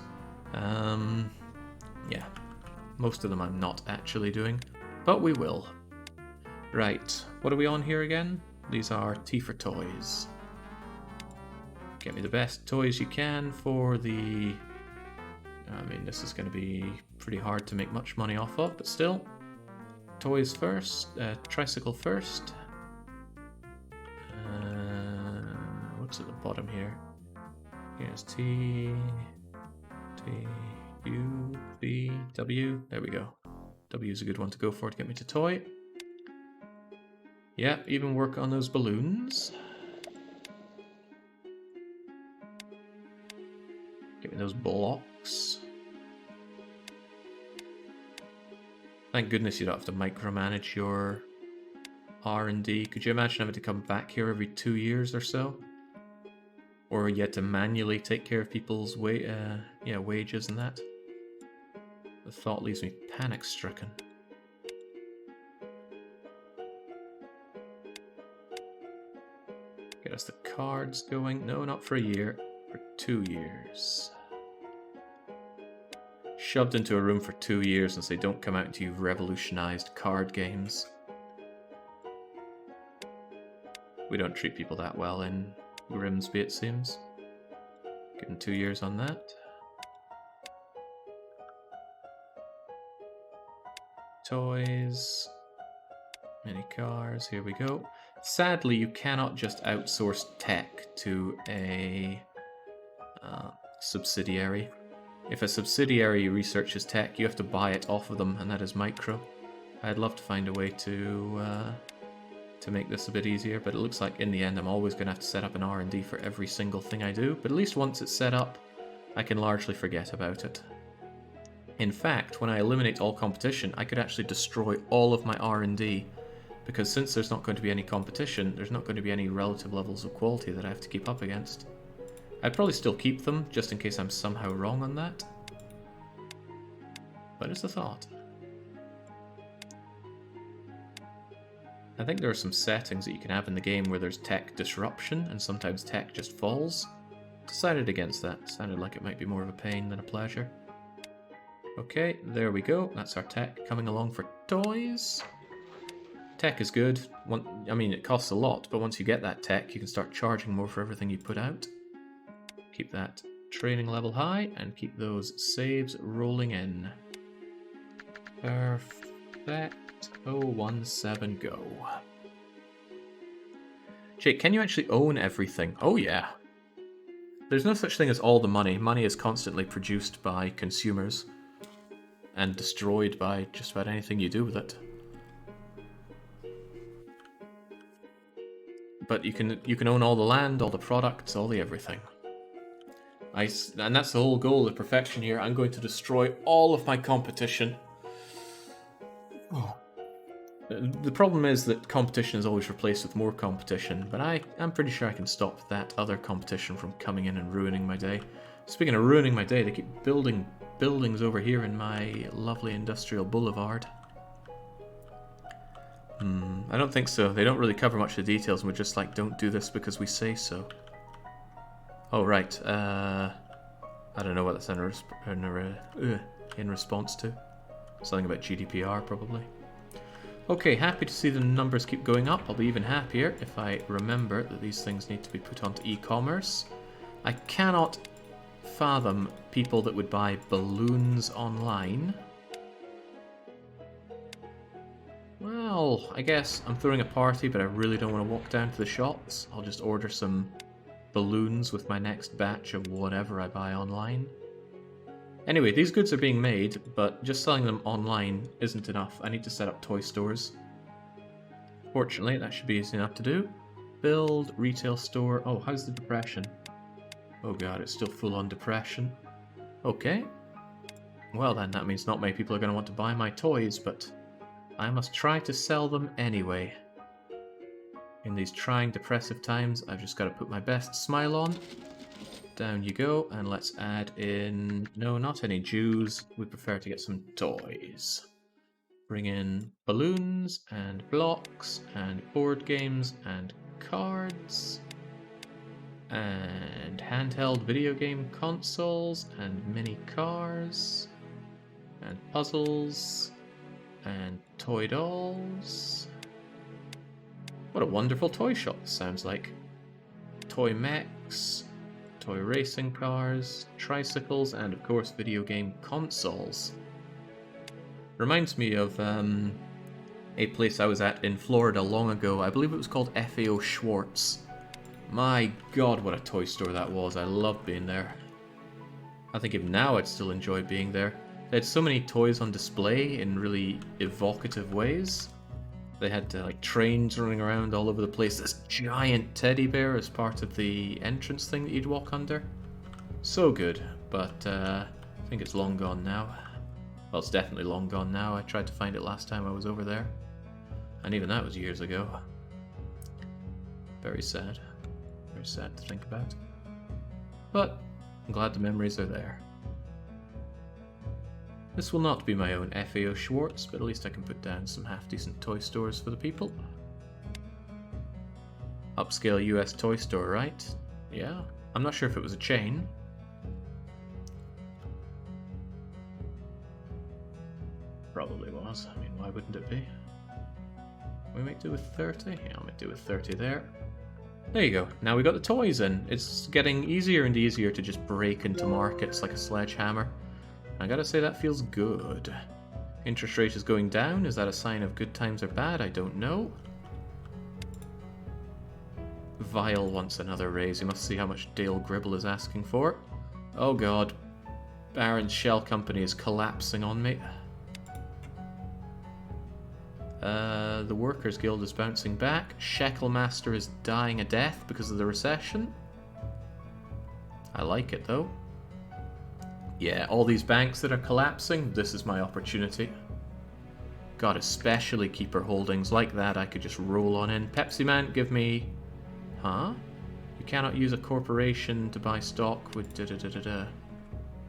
Yeah, most of them I'm not actually doing, but we will. Right, what are we on here again? These are T for toys. Get me the best toys you can for the... I mean, this is going to be pretty hard to make much money off of, but still. Toys first, tricycle first. What's at the bottom here? Here's T, U, B, W. There we go. W is a good one to go for to get me to toy. Yeah, even work on those balloons. Get me those blocks. Thank goodness you don't have to micromanage your R&D. Could you imagine having to come back here every 2 years or so? Or you had to manually take care of people's wages and that? The thought leaves me panic-stricken. Get us the cards going. No, not for a year. For 2 years. Shoved into a room for 2 years and say, don't come out until you've revolutionized card games. We don't treat people that well in Grimsby, it seems. Getting 2 years on that. Toys. Mini cars, here we go. Sadly, you cannot just outsource tech to a subsidiary. If a subsidiary researches tech, you have to buy it off of them, and that is micro. I'd love to find a way to make this a bit easier, but it looks like in the end I'm always going to have to set up an R&D for every single thing I do, but at least once it's set up, I can largely forget about it. In fact, when I eliminate all competition, I could actually destroy all of my R&D, because since there's not going to be any competition, there's not going to be any relative levels of quality that I have to keep up against. I'd probably still keep them, just in case I'm somehow wrong on that. But it's a thought. I think there are some settings that you can have in the game where there's tech disruption, and sometimes tech just falls. Decided against that. Sounded like it might be more of a pain than a pleasure. Okay, there we go. That's our tech coming along for toys. Tech is good. I mean, it costs a lot, but once you get that tech, you can start charging more for everything you put out. Keep that training level high, and keep those saves rolling in. Perfect. 017 go. Jake, can you actually own everything? Oh yeah. There's no such thing as all the money. Money is constantly produced by consumers and destroyed by just about anything you do with it. But you can own all the land, all the products, all the everything. And that's the whole goal of perfection here. I'm going to destroy all of my competition. Oh. The problem is that competition is always replaced with more competition, but I'm pretty sure I can stop that other competition from coming in and ruining my day. Speaking of ruining my day, they keep building buildings over here in my lovely industrial boulevard. I don't think so. They don't really cover much of the details, and we're just like, don't do this because we say so. Oh, right. I don't know what that's in response to. Something about GDPR, probably. Okay, happy to see the numbers keep going up. I'll be even happier if I remember that these things need to be put onto e-commerce. I cannot fathom people that would buy balloons online. Well, I guess I'm throwing a party, but I really don't want to walk down to the shops. I'll just order some balloons with my next batch of whatever I buy online. Anyway, these goods are being made, but just selling them online isn't enough. I need to set up toy stores. Fortunately, that should be easy enough to do. Build, retail store. Oh, how's the depression? Oh god, it's still full on depression. Okay. Well then, that means not many people are going to want to buy my toys, but I must try to sell them anyway. In these trying, depressive times, I've just got to put my best smile on. Down you go, and let's add in... No, not any Jews. We prefer to get some toys. Bring in balloons, and blocks, and board games, and cards, and handheld video game consoles, and mini cars, and puzzles, and toy dolls. What a wonderful toy shop this sounds like. Toy mechs, toy racing cars, tricycles, and of course video game consoles. Reminds me of a place I was at in Florida long ago. I believe it was called FAO Schwartz. My god, what a toy store that was. I loved being there. I think even now I'd still enjoy being there. They had so many toys on display in really evocative ways. They had like trains running around all over the place. This giant teddy bear as part of the entrance thing that you'd walk under. So good, but I think it's long gone now. Well, it's definitely long gone now. I tried to find it last time I was over there, and even that was years ago. Very sad. Very sad to think about. But I'm glad the memories are there. This will not be my own FAO Schwartz, but at least I can put down some half-decent toy stores for the people. Upscale US toy store, right? Yeah. I'm not sure if it was a chain. Probably was. I mean, why wouldn't it be? We make do with 30? Yeah, I'll make do with 30 there. There you go. Now we got the toys in. It's getting easier and easier to just break into markets like a sledgehammer. I gotta say, that feels good. Interest rate is going down. Is that a sign of good times or bad? I don't know. Vile wants another raise. You must see how much Dale Gribble is asking for. Oh god. Baron's Shell Company is collapsing on me. The Workers' Guild is bouncing back. Shecklemaster is dying a death because of the recession. I like it though. Yeah, all these banks that are collapsing, this is my opportunity. God, especially Keeper Holdings. Like that, I could just roll on in. Pepsi Man, give me... Huh? You cannot use a corporation to buy stock with da-da-da-da-da.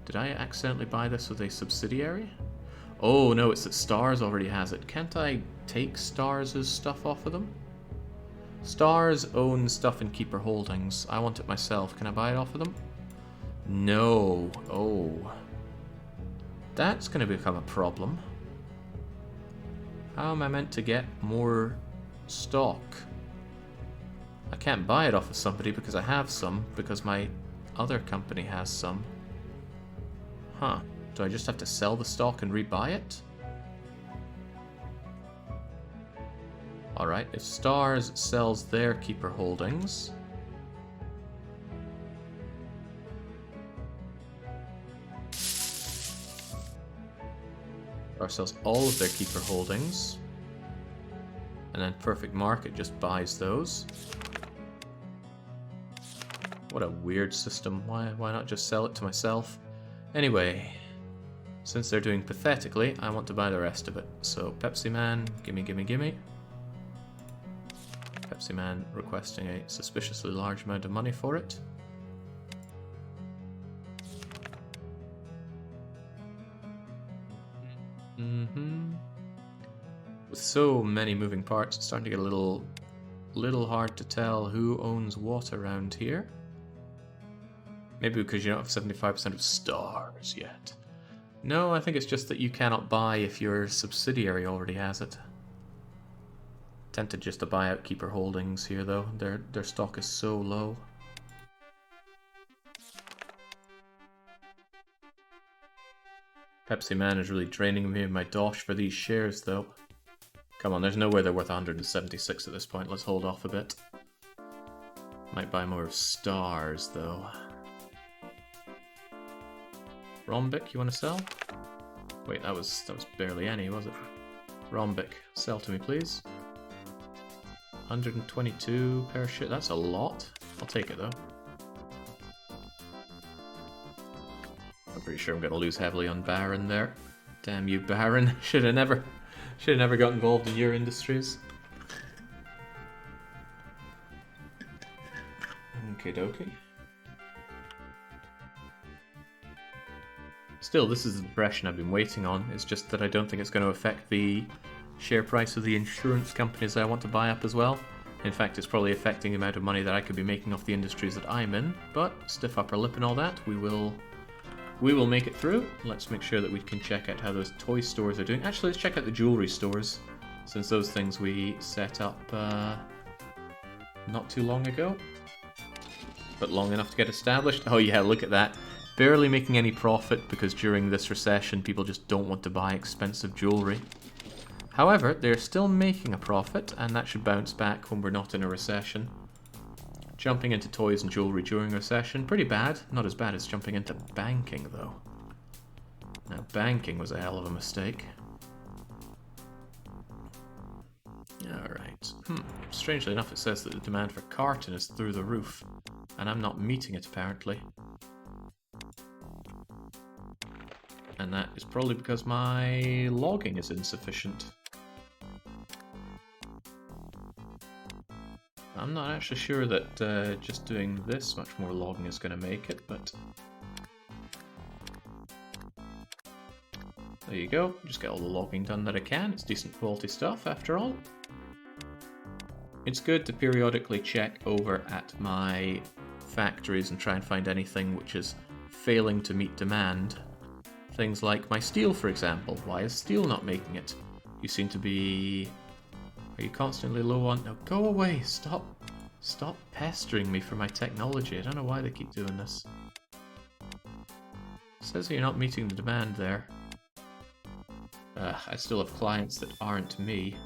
Did I accidentally buy this with a subsidiary? Oh no, it's that Stars already has it. Can't I take Stars' stuff off of them? Stars own stuff in Keeper Holdings. I want it myself. Can I buy it off of them? No. Oh. That's going to become a problem. How am I meant to get more stock? I can't buy it off of somebody because I have some, because my other company has some. Huh. Do I just have to sell the stock and rebuy it? Alright, if Stars sells their Keeper Holdings... or sells all of their Keeper Holdings, and then Perfect Market just buys those. What a weird system. Why not just sell it to myself? Anyway, since they're doing pathetically, I want to buy the rest of it. So Pepsi Man, gimme, gimme, gimme. Pepsi Man requesting a suspiciously large amount of money for it. With so many moving parts, it's starting to get a little hard to tell who owns what around here. Maybe because you don't have 75% of Stars yet. No, I think it's just that you cannot buy if your subsidiary already has it. Tempted just to buy out Keeper Holdings here though. Their stock is so low. Pepsi Man is really draining me of my dosh for these shares though. Come on, there's no way they're worth 176 at this point. Let's hold off a bit. Might buy more of Stars though. Rombic, you want to sell? Wait, that was barely any, was it? Rombic, sell to me, please. 122 per share. That's a lot. I'll take it though. I'm pretty sure I'm going to lose heavily on Baron there. Damn you, Baron! Should have never got involved in your industries. Okie dokie. Still, this is the impression I've been waiting on. It's just that I don't think it's going to affect the share price of the insurance companies that I want to buy up as well. In fact, it's probably affecting the amount of money that I could be making off the industries that I'm in. But stiff upper lip and all that, we will make it through. Let's make sure that we can check out how those toy stores are doing. Actually, let's check out the jewelry stores, since those things we set up not too long ago. But long enough to get established. Oh yeah, look at that. Barely making any profit because during this recession people just don't want to buy expensive jewelry. However, they're still making a profit, and that should bounce back when we're not in a recession. Jumping into toys and jewelry during a recession, pretty bad. Not as bad as jumping into banking, though. Now, banking was a hell of a mistake. Alright. Strangely enough, it says that the demand for carton is through the roof, and I'm not meeting it, apparently. And that is probably because my logging is insufficient. I'm not actually sure that just doing this much more logging is going to make it, but... there you go, just get all the logging done that I can. It's decent quality stuff, after all. it's good to periodically check over at my factories and try and find anything which is failing to meet demand. Things like my steel, for example. Why is steel not making it? You seem to be... Are you constantly low on... No, go away! Stop pestering me for my technology. I don't know why they keep doing this. It says that you're not meeting the demand there. I still have clients that aren't me.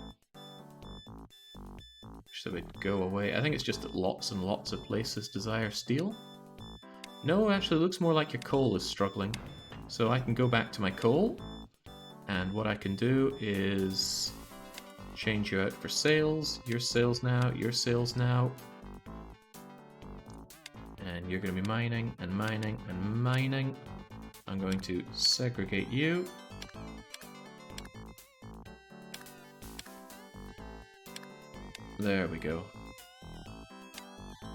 Wish they would go away. I think it's just that lots and lots of places desire steel. No, actually it looks more like your coal is struggling. So I can go back to my coal, and what I can do is change you out for sales. Your sales now, your sales now. And you're going to be mining and mining and mining. I'm going to segregate you. There we go.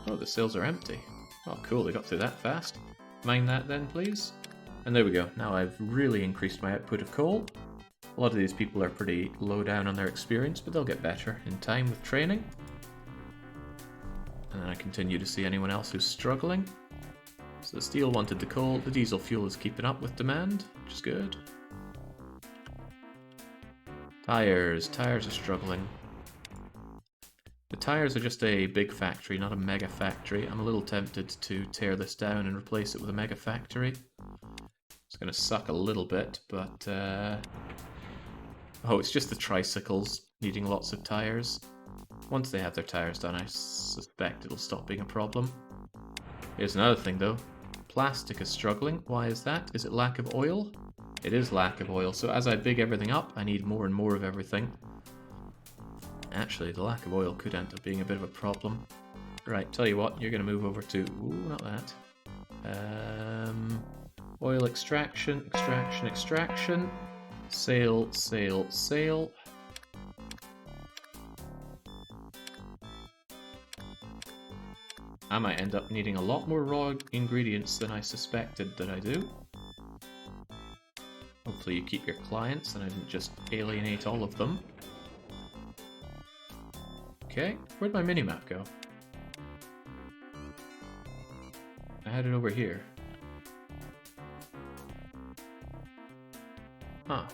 Oh, the sales are empty. Oh, cool, they got through that fast. Mine that then, please. And there we go. Now I've really increased my output of coal. A lot of these people are pretty low down on their experience, but they'll get better in time with training. And then I continue to see anyone else who's struggling. So the steel wanted the coal, the diesel fuel is keeping up with demand, which is good. Tires are struggling. The tires are just a big factory, not a mega factory. I'm a little tempted to tear this down and replace it with a mega factory. It's going to suck a little bit, but... Oh, it's just the tricycles needing lots of tires. Once they have their tires done, I suspect it'll stop being a problem. Here's another thing, though. Plastic is struggling. Why is that? Is it lack of oil? It is lack of oil, so as I big everything up, I need more and more of everything. Actually, the lack of oil could end up being a bit of a problem. Right, tell you what, you're going to move over to... Ooh, not that. Oil extraction. Sale. I might end up needing a lot more raw ingredients than I suspected that I do. Hopefully you keep your clients and I didn't just alienate all of them. Okay, where'd my minimap go? I had it over here. Huh.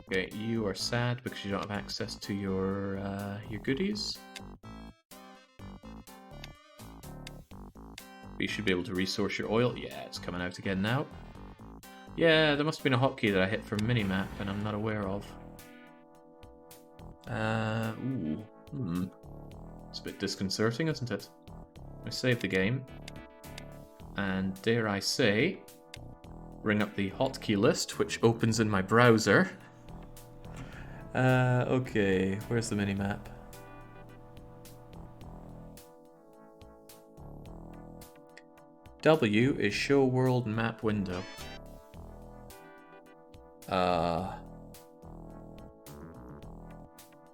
Okay, you are sad because you don't have access to your goodies. You should be able to resource your oil. Yeah, it's coming out again now. Yeah, there must have been a hotkey that I hit for minimap and I'm not aware of. It's a bit disconcerting, isn't it? I save the game. And dare I say, bring up the hotkey list, which opens in my browser. Okay, where's the minimap? W is show world map window.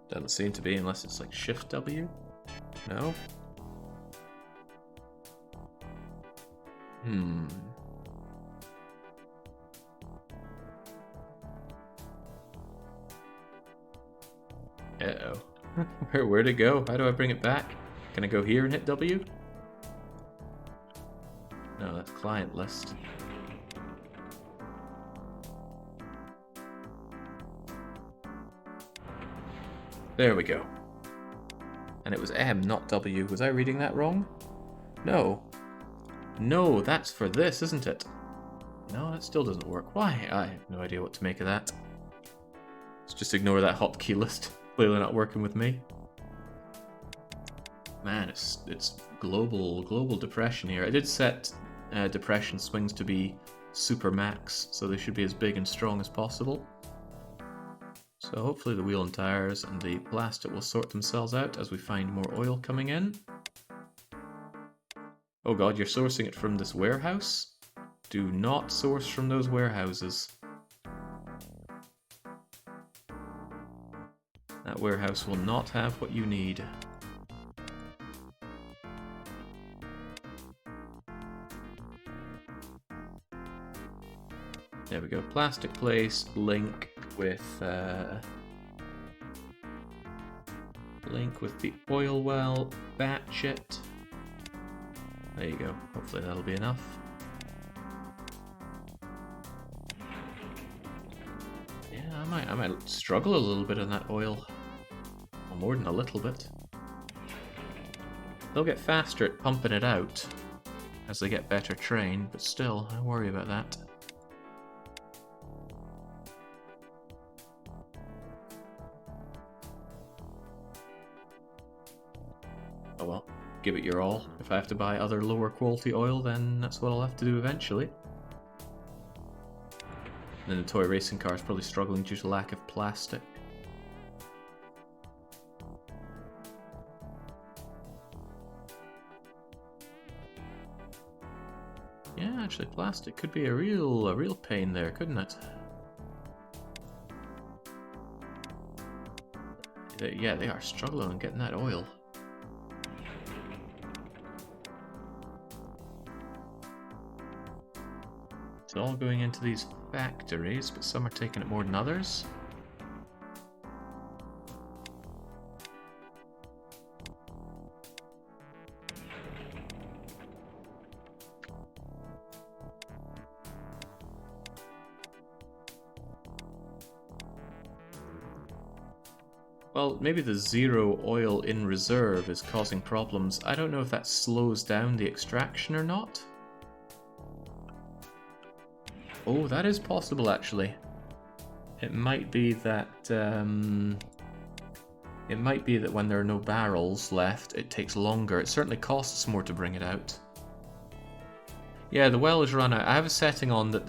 Doesn't seem to be unless it's like Shift W. No? Uh-oh. Where'd it go? How do I bring it back? Can I go here and hit W? No, that's client list. There we go. And it was M, not W. Was I reading that wrong? No. No, that's for this, isn't it? No, that still doesn't work. Why? I have no idea what to make of that. Let's just ignore that hotkey list. Clearly not working with me. Man, it's global depression here. I did set depression swings to be super max, so they should be as big and strong as possible. So hopefully the wheel and tires and the plastic will sort themselves out as we find more oil coming in. Oh god, you're sourcing it from this warehouse? Do not source from those warehouses. That warehouse will not have what you need. There we go. Plastic place, link, with link with the oil well, batch it. There you go. Hopefully that'll be enough. Yeah, I might struggle a little bit on that oil. Well, more than a little bit. They'll get faster at pumping it out as they get better trained, but still, I worry about that. Oh well, give it your all. If I have to buy other lower quality oil, then that's what I'll have to do eventually. And then the toy racing car is probably struggling due to lack of plastic. Yeah, actually plastic could be a real pain there, couldn't it? Yeah, they are struggling on getting that oil. It's all going into these factories, but some are taking it more than others. Well, maybe the zero oil in reserve is causing problems. I don't know if that slows down the extraction or not. Oh, that is possible, actually. It might be that when there are no barrels left, it takes longer. It certainly costs more to bring it out. Yeah, the well is run out. I have a setting on that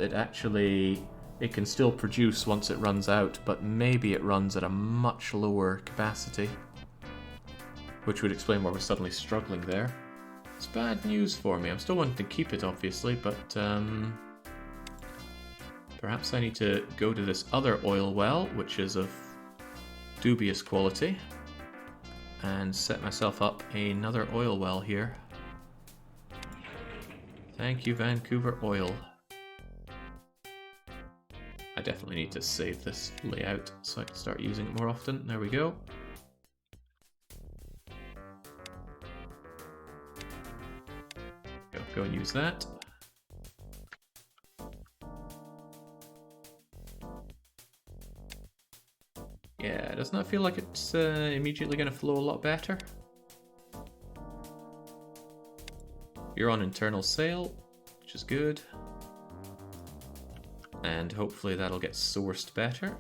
it can still produce once it runs out, but maybe it runs at a much lower capacity, which would explain why we're suddenly struggling there. It's bad news for me. I'm still wanting to keep it, obviously, but perhaps I need to go to this other oil well, which is of dubious quality, and set myself up another oil well here. Thank you, Vancouver Oil. I definitely need to save this layout so I can start using it more often. There we go. Go and use that. Yeah, doesn't that feel like it's immediately going to flow a lot better? You're on internal sale, which is good. And hopefully that'll get sourced better.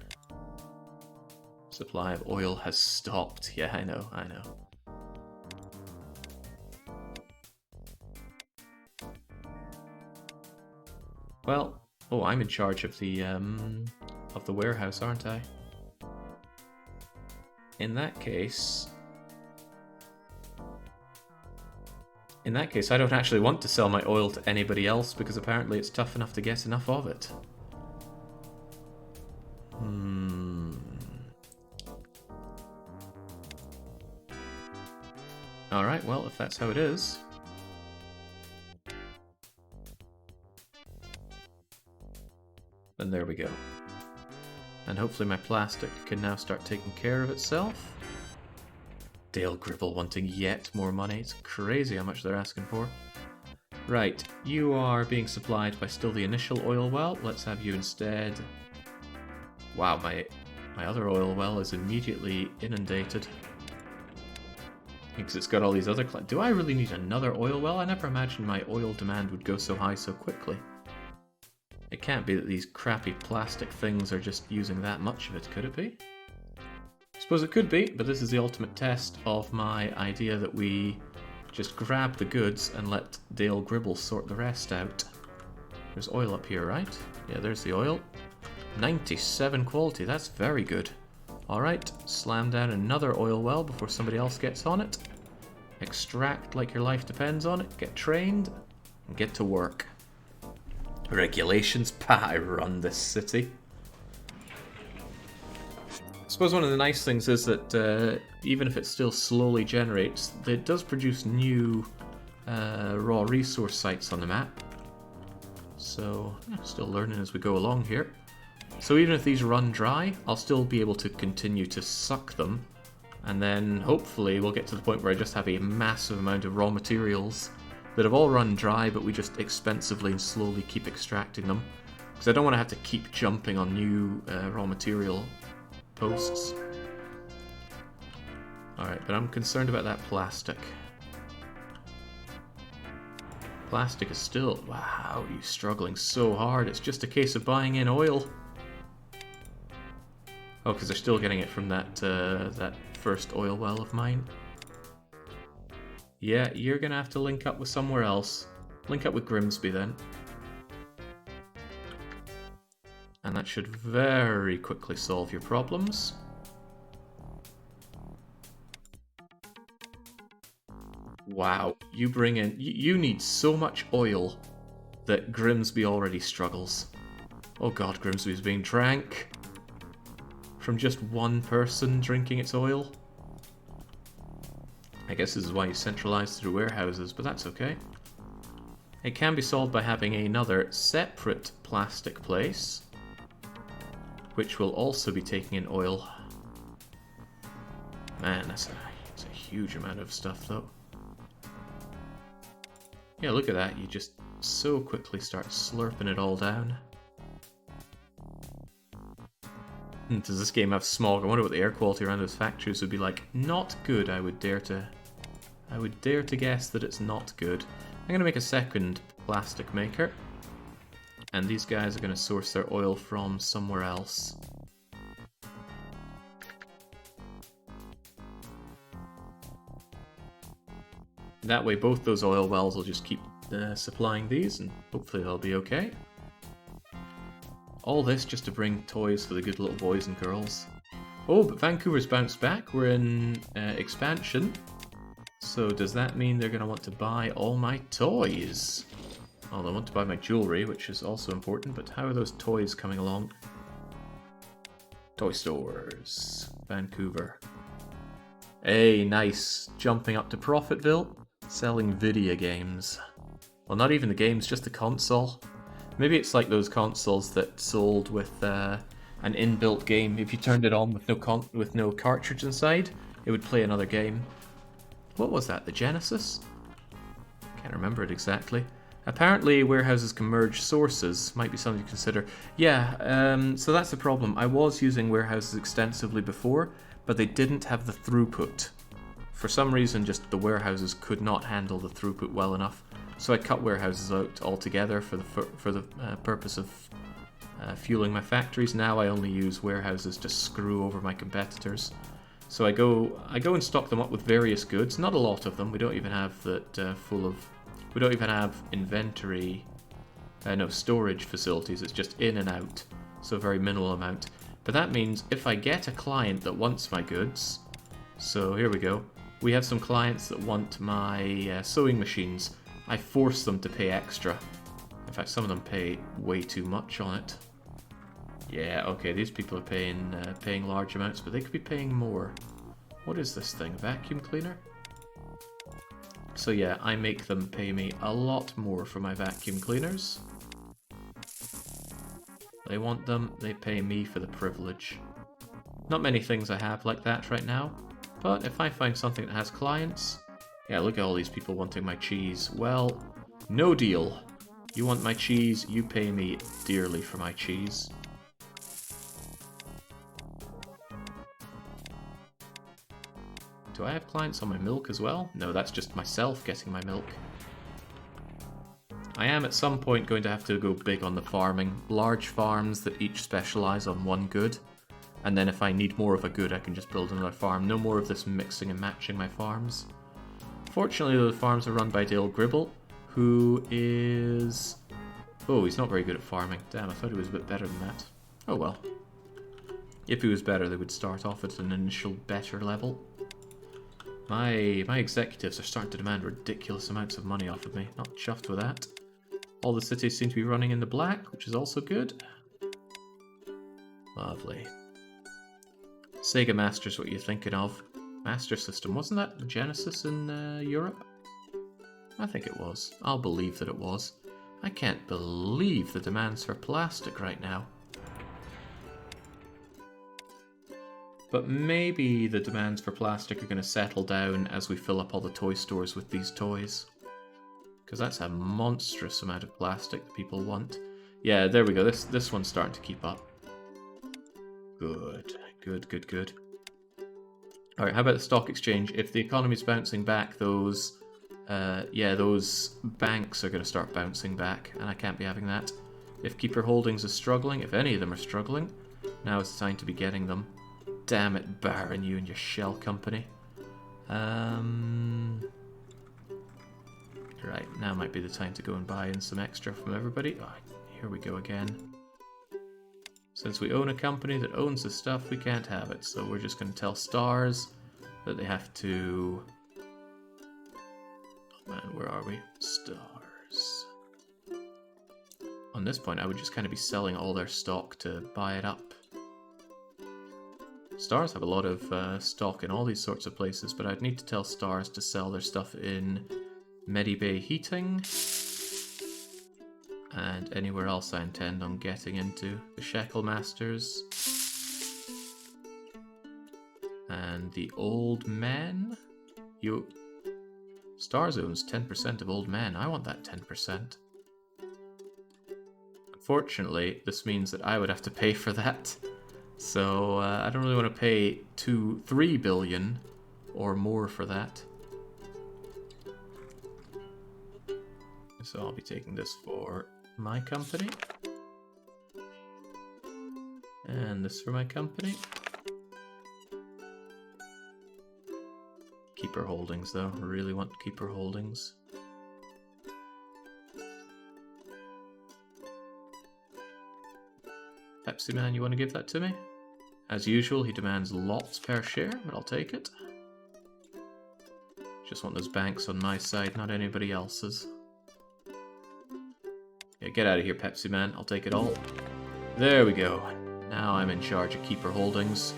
Supply of oil has stopped. Yeah, I know. Well, oh, I'm in charge of the warehouse, aren't I? In that case, I don't actually want to sell my oil to anybody else because apparently it's tough enough to get enough of it. Alright, well, if that's how it is. Then there we go. And hopefully my plastic can now start taking care of itself. Dale Gribble wanting yet more money. It's crazy how much they're asking for. Right, you are being supplied by still the initial oil well. Let's have you instead. Wow, my other oil well is immediately inundated. Because it's got all these other clients. Do I really need another oil well? I never imagined my oil demand would go so high so quickly. It can't be that these crappy plastic things are just using that much of it, could it be? I suppose it could be, but this is the ultimate test of my idea that we just grab the goods and let Dale Gribble sort the rest out. There's oil up here, right? Yeah, there's the oil. 97 quality, that's very good. Alright, slam down another oil well before somebody else gets on it. Extract like your life depends on it, get trained, and get to work. Regulations, I run this city. I suppose one of the nice things is that even if it still slowly generates, it does produce new raw resource sites on the map. So, still learning as we go along here. So even if these run dry, I'll still be able to continue to suck them. And then hopefully we'll get to the point where I just have a massive amount of raw materials that have all run dry, but we just expensively and slowly keep extracting them. Because I don't want to have to keep jumping on new raw material posts. Alright, but I'm concerned about that plastic. Plastic is still... Wow, you're struggling so hard. It's just a case of buying in oil. Oh, because they're still getting it from that that first oil well of mine. Yeah, you're going to have to link up with somewhere else. Link up with Grimsby then. And that should very quickly solve your problems. Wow, you bring in... You need so much oil that Grimsby already struggles. Oh god, Grimsby's being drank from just one person drinking its oil. I guess this is why you centralize through warehouses, but that's okay. It can be solved by having another separate plastic place, which will also be taking in oil. Man, that's a huge amount of stuff, though. Yeah, look at that. You just so quickly start slurping it all down. Does this game have smog? I wonder what the air quality around those factories would be like. Not good, I would dare to guess that it's not good. I'm going to make a second plastic maker. And these guys are going to source their oil from somewhere else. That way both those oil wells will just keep supplying these, and hopefully they'll be okay. All this just to bring toys for the good little boys and girls. Oh, but Vancouver's bounced back. We're in expansion. So does that mean they're going to want to buy all my toys? Oh, they want to buy my jewellery, which is also important, but how are those toys coming along? Toy stores. Vancouver. Hey, nice. Jumping up to Profitville. Selling video games. Well, not even the games, just the console. Maybe it's like those consoles that sold with an inbuilt game. If you turned it on with no cartridge inside, it would play another game. What was that? The Genesis? Can't remember it exactly. Apparently, warehouses can merge sources. Might be something to consider. Yeah, so that's the problem. I was using warehouses extensively before, but they didn't have the throughput. For some reason, just the warehouses could not handle the throughput well enough. So I cut warehouses out altogether for the purpose of fueling my factories. Now I only use warehouses to screw over my competitors. So I go and stock them up with various goods. Not a lot of them. We don't even have that full of. We don't even have inventory. No storage facilities. It's just in and out. So a very minimal amount. But that means if I get a client that wants my goods. So here we go. We have some clients that want my sewing machines. I force them to pay extra. In fact, some of them pay way too much on it. Yeah, okay, these people are paying large amounts, but they could be paying more. What is this thing? Vacuum cleaner? So yeah, I make them pay me a lot more for my vacuum cleaners. They want them, they pay me for the privilege. Not many things I have like that right now, but if I find something that has clients... Yeah, look at all these people wanting my cheese. Well, no deal. You want my cheese, you pay me dearly for my cheese. Do I have clients on my milk as well? No, that's just myself getting my milk. I am at some point going to have to go big on the farming. Large farms that each specialise on one good. And then if I need more of a good, I can just build another farm. No more of this mixing and matching my farms. Fortunately, the farms are run by Dale Gribble, who is... Oh, he's not very good at farming. Damn, I thought he was a bit better than that. Oh well. If he was better, they would start off at an initial better level. My executives are starting to demand ridiculous amounts of money off of me. Not chuffed with that. All the cities seem to be running in the black, which is also good. Lovely. Sega Master's what you're thinking of. Master System, wasn't that the Genesis in Europe? I think it was. I'll believe that it was. I can't believe the demands for plastic right now. But maybe the demands for plastic are going to settle down as we fill up all the toy stores with these toys. Because that's a monstrous amount of plastic that people want. Yeah, there we go. This one's starting to keep up. Good, good, good, good. Alright, how about the stock exchange? If the economy's bouncing back, those banks are going to start bouncing back, and I can't be having that. If Keeper Holdings is struggling, if any of them are struggling, now it's time to be getting them. Damn it, Baron, you and your shell company. Right, now might be the time to go and buy in some extra from everybody. Oh, here we go again. Since we own a company that owns the stuff, we can't have it. So we're just going to tell Stars that they have to... Oh man, where are we? Stars. On this point, I would just kind of be selling all their stock to buy it up. Stars have a lot of stock in all these sorts of places, but I'd need to tell Stars to sell their stuff in Medibay Heating. And anywhere else I intend on getting into. The Shekel Masters. And the Old Men. Stars owns 10% of Old Men. I want that 10%. Unfortunately, this means that I would have to pay for that. So I don't really want to pay 3 billion or more for that. So I'll be taking this for my company. And this for my company. Keeper Holdings though, I really want Keeper Holdings. Pepsi Man, you want to give that to me? As usual, he demands lots per share, but I'll take it. Just want those banks on my side, not anybody else's. Yeah, get out of here, Pepsi Man. I'll take it all. There we go. Now I'm in charge of Keeper Holdings.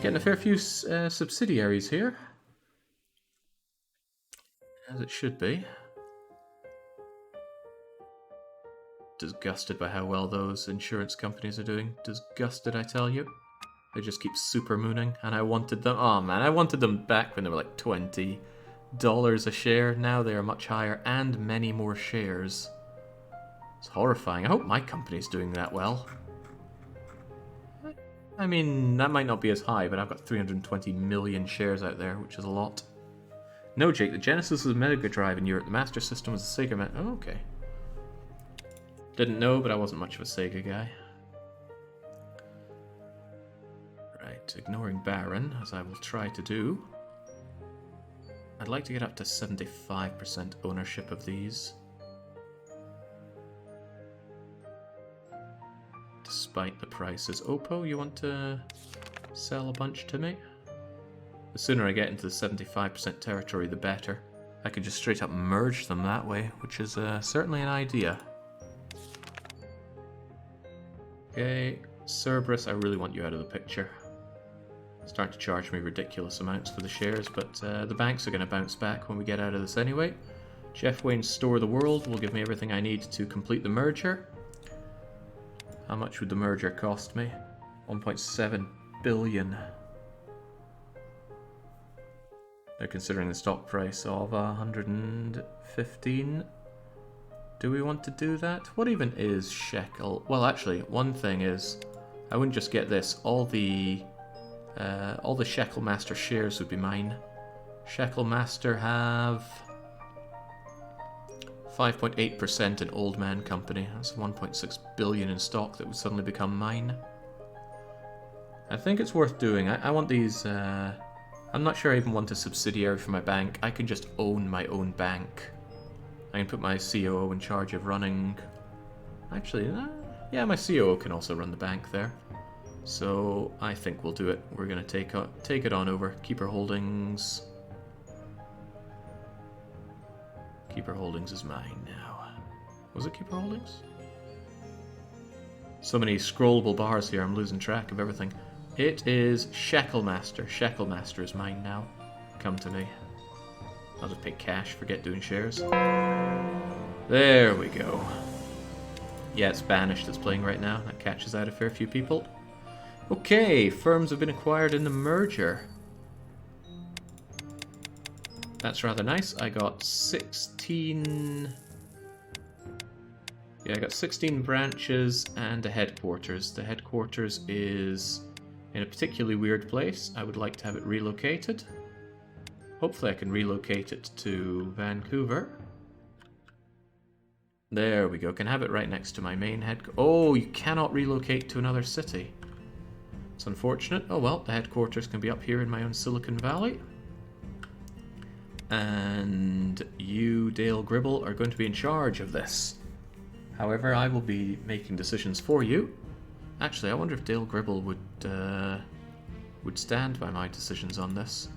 Getting a fair few subsidiaries here. As it should be. Disgusted by how well those insurance companies are doing. Disgusted, I tell you. They just keep super mooning, and I wanted them. Oh man, I wanted them back when they were like $20 a share. Now they are much higher, and many more shares. It's horrifying. I hope my company's doing that well. I mean, that might not be as high, but I've got 320 million shares out there, which is a lot. No, Jake, the Genesis was a Mega Drive in Europe. The Master System was a Sega. Oh, okay. Didn't know, but I wasn't much of a Sega guy. Right, ignoring Baron, as I will try to do. I'd like to get up to 75% ownership of these. Despite the prices. Oppo, you want to sell a bunch to me? The sooner I get into the 75% territory, the better. I could just straight up merge them that way, which is certainly an idea. Okay, Cerberus, I really want you out of the picture. Start to charge me ridiculous amounts for the shares, but the banks are going to bounce back when we get out of this anyway. Jeff Wayne's Store of the World will give me everything I need to complete the merger. How much would the merger cost me? 1.7 billion. They're considering the stock price of 115. Do we want to do that? What even is shekel? Well, actually, one thing is, I wouldn't just get this. All the Shekel Master shares would be mine. Shekel Master have 5.8% in Old Man Company. That's 1.6 billion in stock that would suddenly become mine. I think it's worth doing. I want these. I'm not sure I even want a subsidiary for my bank. I can just own my own bank. I can put my COO in charge of running... Actually, yeah, my COO can also run the bank there. So I think we'll do it. We're going to take it on over. Keeper Holdings. Keeper Holdings is mine now. Was it Keeper Holdings? So many scrollable bars here, I'm losing track of everything. It is Shekel Master. Shekel Master is mine now. Come to me. I'll just pay cash, forget doing shares. There we go. Yeah, it's Banished that's playing right now. That catches out a fair few people. Okay, firms have been acquired in the merger. That's rather nice. I got 16... Yeah, I got 16 branches and a headquarters. The headquarters is in a particularly weird place. I would like to have it relocated. Hopefully I can relocate it to Vancouver. There we go. Can have it right next to my main head. Oh, you cannot relocate to another city. It's unfortunate. Oh well, the headquarters can be up here in my own Silicon Valley. And you, Dale Gribble, are going to be in charge of this. However, I will be making decisions for you. Actually, I wonder if Dale Gribble would stand by my decisions on this.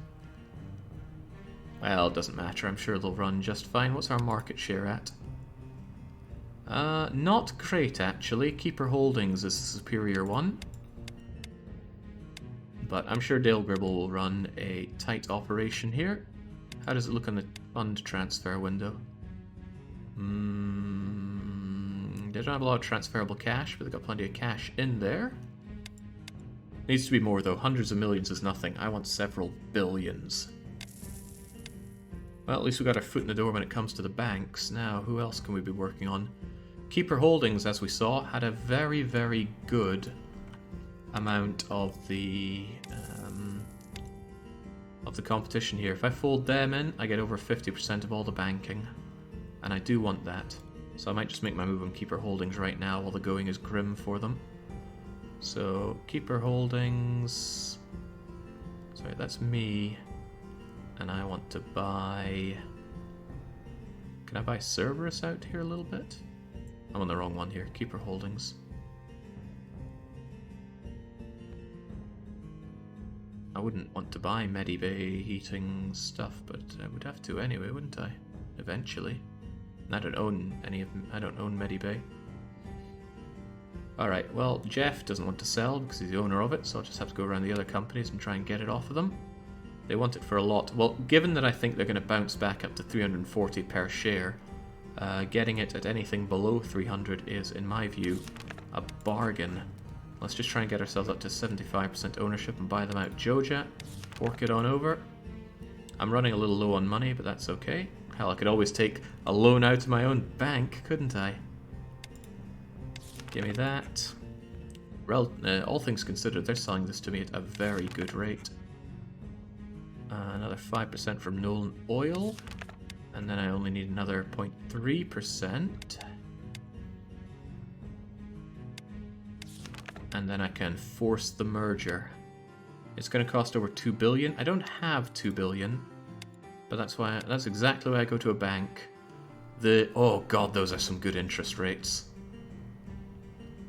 Well, it doesn't matter. I'm sure they'll run just fine. What's our market share at? Not great, actually. Keeper Holdings is the superior one. But I'm sure Dale Gribble will run a tight operation here. How does it look on the fund transfer window? They don't have a lot of transferable cash, but they've got plenty of cash in there. Needs to be more, though. Hundreds of millions is nothing. I want several billions. Well, at least we got our foot in the door when it comes to the banks. Now, who else can we be working on? Keeper Holdings, as we saw, had a very, very good amount of the competition here. If I fold them in, I get over 50% of all the banking. And I do want that. So I might just make my move on Keeper Holdings right now while the going is grim for them. So, Keeper Holdings... Sorry, that's me. And I want to buy... Can I buy Cerberus out here a little bit? I'm on the wrong one here. Keeper Holdings. I wouldn't want to buy Medibay heating stuff, but I would have to anyway, wouldn't I? Eventually. And I don't own any of them. I don't own Medibay. Alright, well, Jeff doesn't want to sell because he's the owner of it, so I'll just have to go around the other companies and try and get it off of them. They want it for a lot. Well, given that I think they're going to bounce back up to 340 per share, getting it at anything below 300 is, in my view, a bargain. Let's just try and get ourselves up to 75% ownership and buy them out. Joja, fork it on over. I'm running a little low on money, but that's okay. Hell, I could always take a loan out of my own bank, couldn't I? Give me that. All things considered, they're selling this to me at a very good rate. Another 5% from Nolan Oil. And then I only need another 0.3%. And then I can force the merger. It's going to cost over 2 billion. I don't have 2 billion, but that's exactly why I go to a bank. Oh god, those are some good interest rates.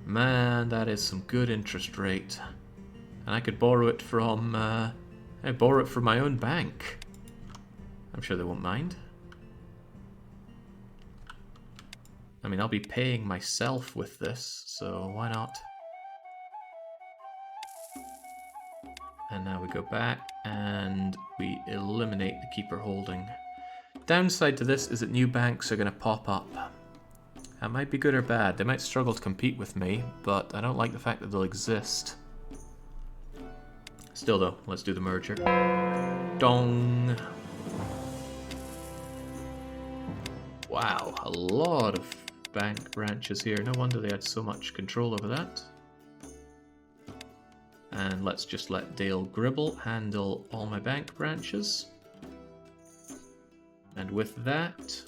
Man, that is some good interest rate. And I could borrow it from my own bank. I'm sure they won't mind. I mean, I'll be paying myself with this, so why not? And now we go back and we eliminate the Keeper Holding. Downside to this is that new banks are going to pop up. That might be good or bad. They might struggle to compete with me, but I don't like the fact that they'll exist. Still though, let's do the merger. Dong! Wow, a lot of bank branches here. No wonder they had so much control over that. And let's just let Dale Gribble handle all my bank branches. And with that,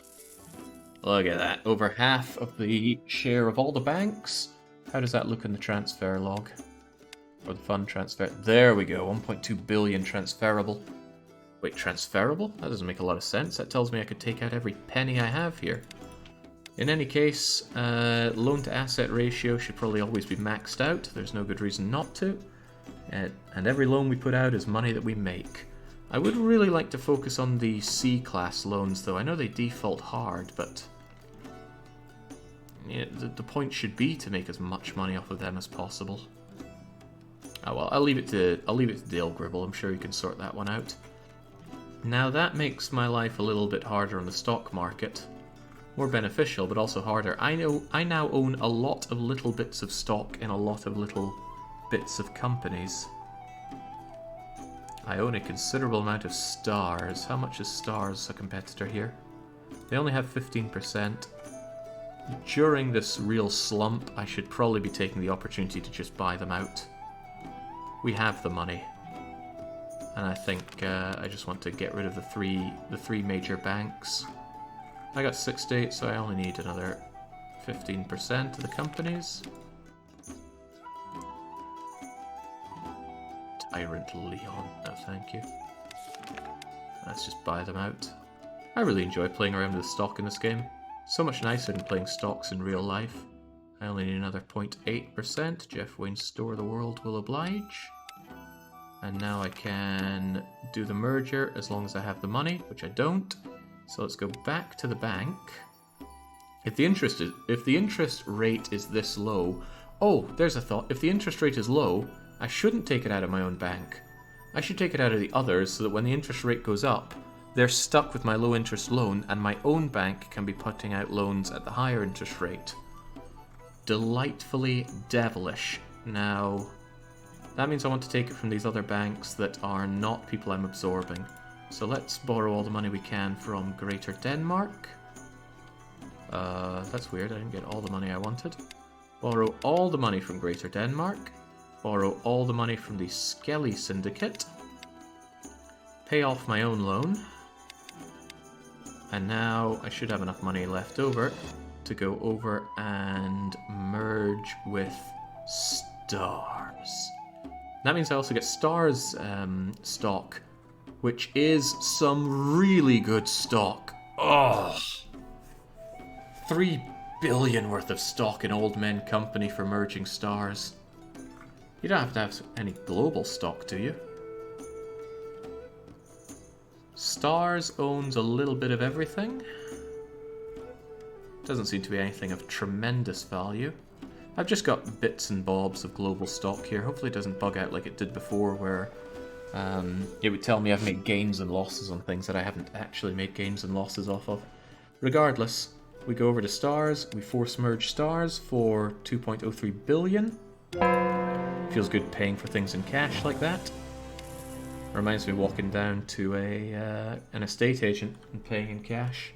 look at that, over half of the share of all the banks. How does that look in the transfer log? Or the fund transfer? There we go, 1.2 billion transferable. Wait, transferable? That doesn't make a lot of sense. That tells me I could take out every penny I have here. In any case, loan to asset ratio should probably always be maxed out. There's no good reason not to. And every loan we put out is money that we make. I would really like to focus on the C-class loans, though. I know they default hard, but yeah, the point should be to make as much money off of them as possible. Oh well, I'll leave it to Dale Gribble. I'm sure he can sort that one out. Now that makes my life a little bit harder on the stock market. More beneficial, but also harder. I now own a lot of little bits of stock in a lot of little bits of companies. I own a considerable amount of stars. How much is stars a competitor here? They only have 15%. During this real slump, I should probably be taking the opportunity to just buy them out. We have the money. And I think I just want to get rid of the three major banks. I got 68, so I only need another 15% of the companies. Tyrant Leon, no thank you. Let's just buy them out. I really enjoy playing around with the stock in this game. So much nicer than playing stocks in real life. I only need another 0.8%. Jeff Wayne's Store of the World will oblige. And now I can do the merger as long as I have the money, which I don't. So let's go back to the bank. If the interest rate is this low... Oh, there's a thought. If the interest rate is low, I shouldn't take it out of my own bank. I should take it out of the others so that when the interest rate goes up, they're stuck with my low interest loan and my own bank can be putting out loans at the higher interest rate. Delightfully devilish. Now, that means I want to take it from these other banks that are not people I'm absorbing. So let's borrow all the money we can from Greater Denmark. That's weird, I didn't get all the money I wanted. Borrow all the money from Greater Denmark. Borrow all the money from the Skelly Syndicate. Pay off my own loan. And now I should have enough money left over to go over and merge with Stars. That means I also get Stars stock, which is some really good stock. Oh, 3 billion worth of stock in Old Men Company for merging Stars. You don't have to have any global stock, do you? Stars owns a little bit of everything. Doesn't seem to be anything of tremendous value. I've just got bits and bobs of global stock here. Hopefully it doesn't bug out like it did before, where it would tell me I've made gains and losses on things that I haven't actually made gains and losses off of. Regardless, we go over to Stars, we force merge Stars for 2.03 billion. Feels good paying for things in cash like that. Reminds me of walking down to an estate agent and paying in cash.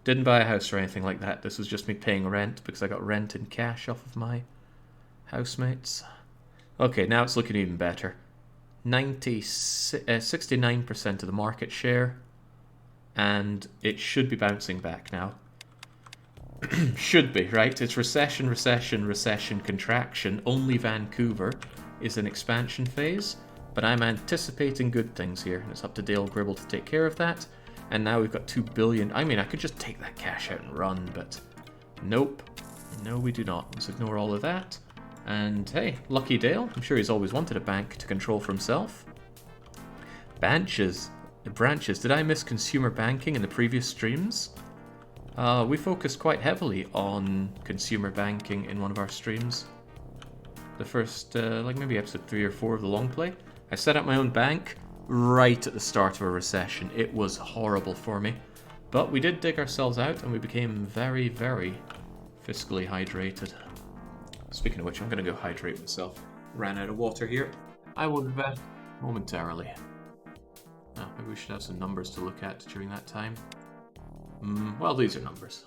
Didn't buy a house or anything like that. This was just me paying rent because I got rent in cash off of my housemates. Okay, now it's looking even better. 69% of the market share. And it should be bouncing back now. Should be, right? It's recession, recession, recession, contraction. Only Vancouver is an expansion phase. But I'm anticipating good things here, and it's up to Dale Gribble to take care of that. And now we've got 2 billion. I mean, I could just take that cash out and run, but nope. No, we do not. Let's ignore all of that. And hey, lucky Dale. I'm sure he's always wanted a bank to control for himself. Branches. Did I miss consumer banking in the previous streams? We focused quite heavily on consumer banking in one of our streams. The first, like maybe episode 3 or 4 of the long play. I set up my own bank right at the start of a recession. It was horrible for me. But we did dig ourselves out and we became very, very fiscally hydrated. Speaking of which, I'm going to go hydrate myself. Ran out of water here. I will be back momentarily. Oh, maybe we should have some numbers to look at during that time. Well, these are numbers.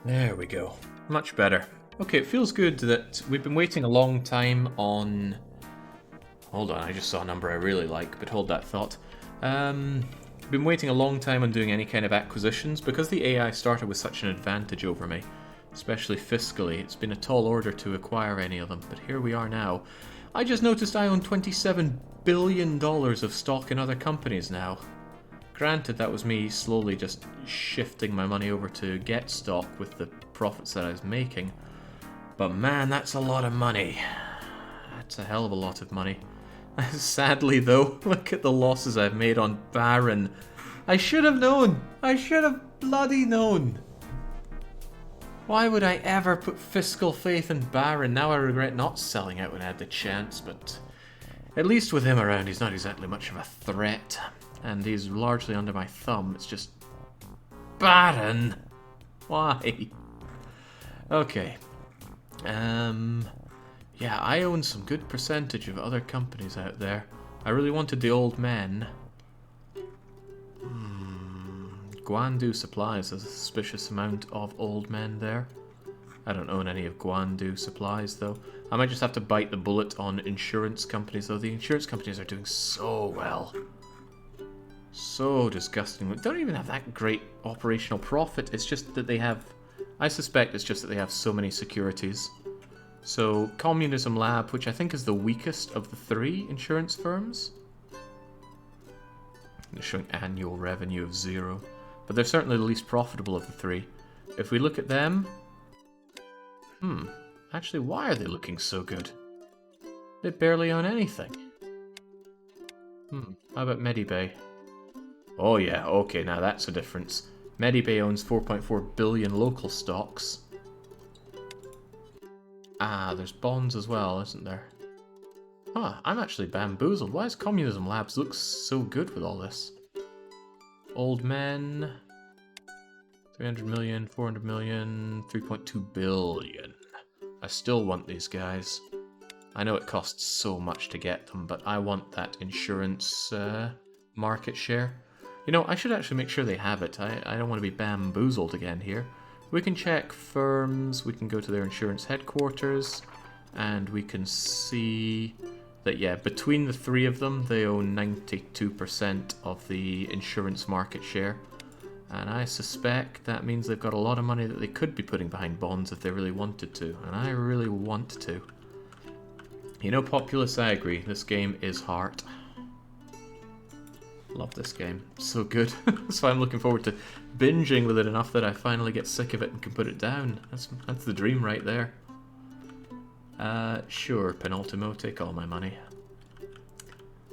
There we go. Much better. Okay, it feels good that we've been waiting a long time on... Hold on, I just saw a number I really like, but hold that thought. Been waiting a long time on doing any kind of acquisitions because the AI started with such an advantage over me, especially fiscally. It's been a tall order to acquire any of them, but here we are now. I just noticed I own $27 billion of stock in other companies now. Granted, that was me slowly just shifting my money over to get stock with the profits that I was making. But man, that's a lot of money. That's a hell of a lot of money. Sadly though, look at the losses I've made on Baron. I should have known! I should have bloody known! Why would I ever put fiscal faith in Baron? Now I regret not selling out when I had the chance, but at least with him around, he's not exactly much of a threat. And he's largely under my thumb. It's just... Baron! Why? Okay. Yeah, I own some good percentage of other companies out there. I really wanted the old men. Guandu Supplies has a suspicious amount of old men there. I don't own any of Guandu Supplies though. I might just have to bite the bullet on insurance companies though. The insurance companies are doing so well. So disgusting. They don't even have that great operational profit. It's just that they have... I suspect it's just that they have so many securities. So, Communism Lab, which I think is the weakest of the three insurance firms. They're showing annual revenue of 0. But they're certainly the least profitable of the three. If we look at them... Actually, why are they looking so good? They barely own anything. How about Medibay? Oh yeah, okay, now that's a difference. Medibay owns 4.4 billion local stocks. Ah, there's bonds as well, isn't there? Huh, I'm actually bamboozled. Why does Communism Labs look so good with all this? Old men... 300 million, 400 million, 3.2 billion. I still want these guys. I know it costs so much to get them, but I want that insurance market share. You know, I should actually make sure they have it. I don't want to be bamboozled again here. We can check firms, we can go to their insurance headquarters, and we can see that, yeah, between the three of them, they own 92% of the insurance market share. And I suspect that means they've got a lot of money that they could be putting behind bonds if they really wanted to. And I really want to. You know, Populous, I agree. This game is heart. Love this game. So good. So I'm looking forward to binging with it enough that I finally get sick of it and can put it down. That's the dream right there. Sure, Penultimo, take all my money.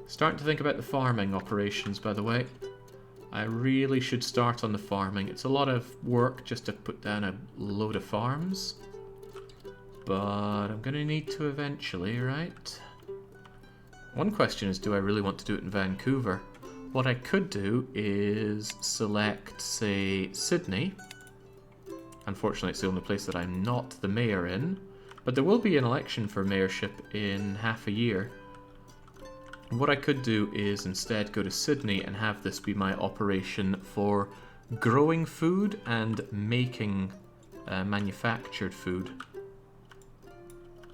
Starting to think about the farming operations, by the way. I really should start on the farming. It's a lot of work just to put down a load of farms. But I'm going to need to eventually, right? One question is, do I really want to do it in Vancouver? What I could do is select, say, Sydney. Unfortunately, it's the only place that I'm not the mayor in. But there will be an election for mayorship in half a year. What I could do is instead go to Sydney and have this be my operation for growing food and making manufactured food.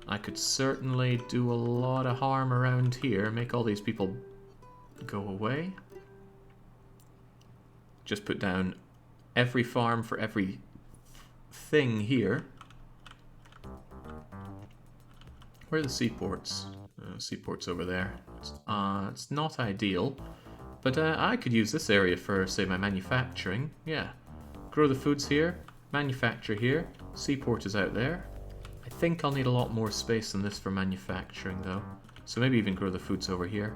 I could certainly do a lot of harm around here, make all these people go away. Just put down every farm for every thing here. Where are the seaports? Seaport's over there. It's not ideal, but I could use this area for, say, my manufacturing. Yeah. Grow the foods here, manufacture here, seaport is out there. I think I'll need a lot more space than this for manufacturing, though. So maybe even grow the foods over here.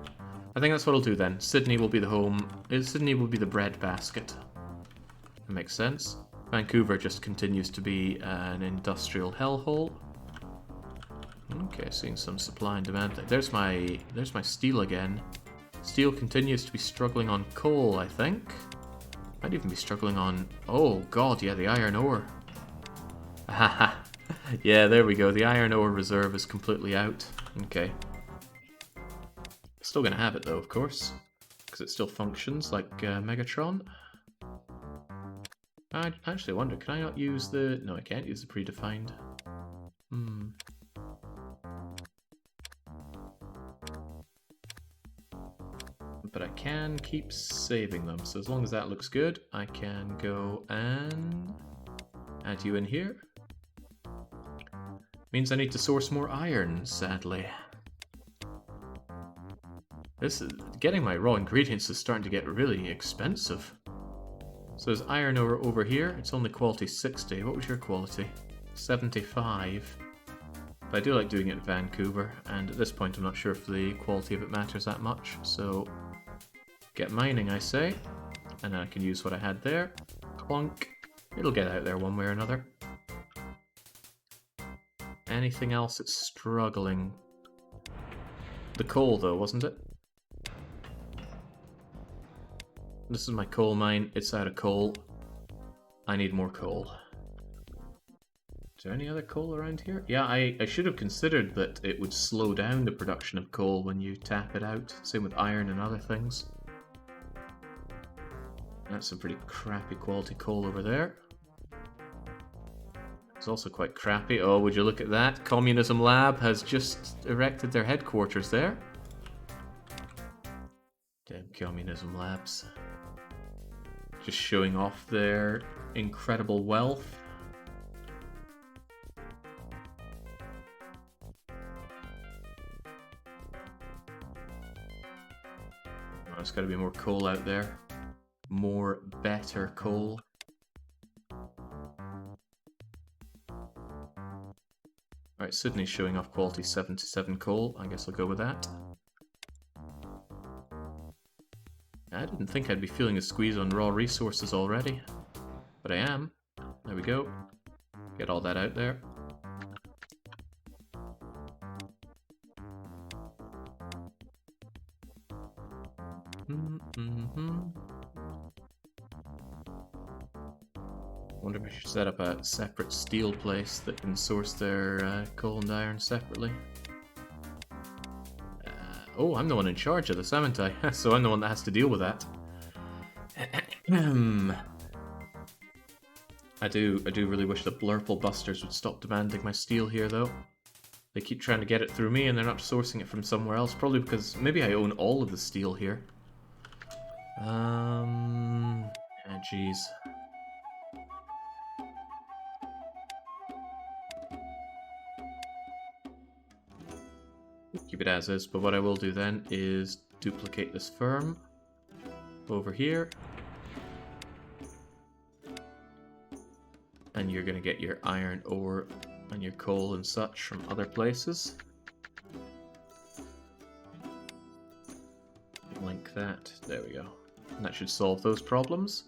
I think that's what I'll do then. Sydney will be the home. Sydney will be the breadbasket. That makes sense. Vancouver just continues to be an industrial hellhole. Okay, seeing some supply and demand. There's my steel again. Steel continues to be struggling on coal, I think. Might even be struggling on... Oh, God, yeah, the iron ore. Haha. Yeah, there we go. The iron ore reserve is completely out. Okay. Still gonna have it, though, of course. Because it still functions like Megatron. I actually wonder, can I not use the... No, I can't use the predefined. But I can keep saving them, so as long as that looks good, I can go and add you in here. Means I need to source more iron, sadly. Getting my raw ingredients is starting to get really expensive. So there's iron ore over here. It's only quality 60. What was your quality? 75. But I do like doing it in Vancouver, and at this point I'm not sure if the quality of it matters that much. So get mining, I say, and then I can use what I had there. Clunk. It'll get out there one way or another. Anything else that's struggling? The coal, though, wasn't it? This is my coal mine. It's out of coal. I need more coal. Is there any other coal around here? Yeah, I should have considered that it would slow down the production of coal when you tap it out. Same with iron and other things. That's some pretty crappy quality coal over there. It's also quite crappy. Oh, would you look at that? Communism Lab has just erected their headquarters there. Damn Communism Labs. Just showing off their incredible wealth. Oh, there's got to be more coal out there. More better coal. Alright, Sydney's showing off quality 77 coal. I guess I'll go with that. I didn't think I'd be feeling a squeeze on raw resources already. But I am. There we go. Get all that out there. Wonder if I should set up a separate steel place that can source their coal and iron separately. Oh, I'm the one in charge of this, haven't I? So I'm the one that has to deal with that. I do really wish the Blurple Busters would stop demanding my steel here, though. They keep trying to get it through me, and they're not sourcing it from somewhere else. Probably because maybe I own all of the steel here. Jeez. Keep it as is, but what I will do then is duplicate this firm over here. And you're going to get your iron ore and your coal and such from other places. Link that. There we go. And that should solve those problems.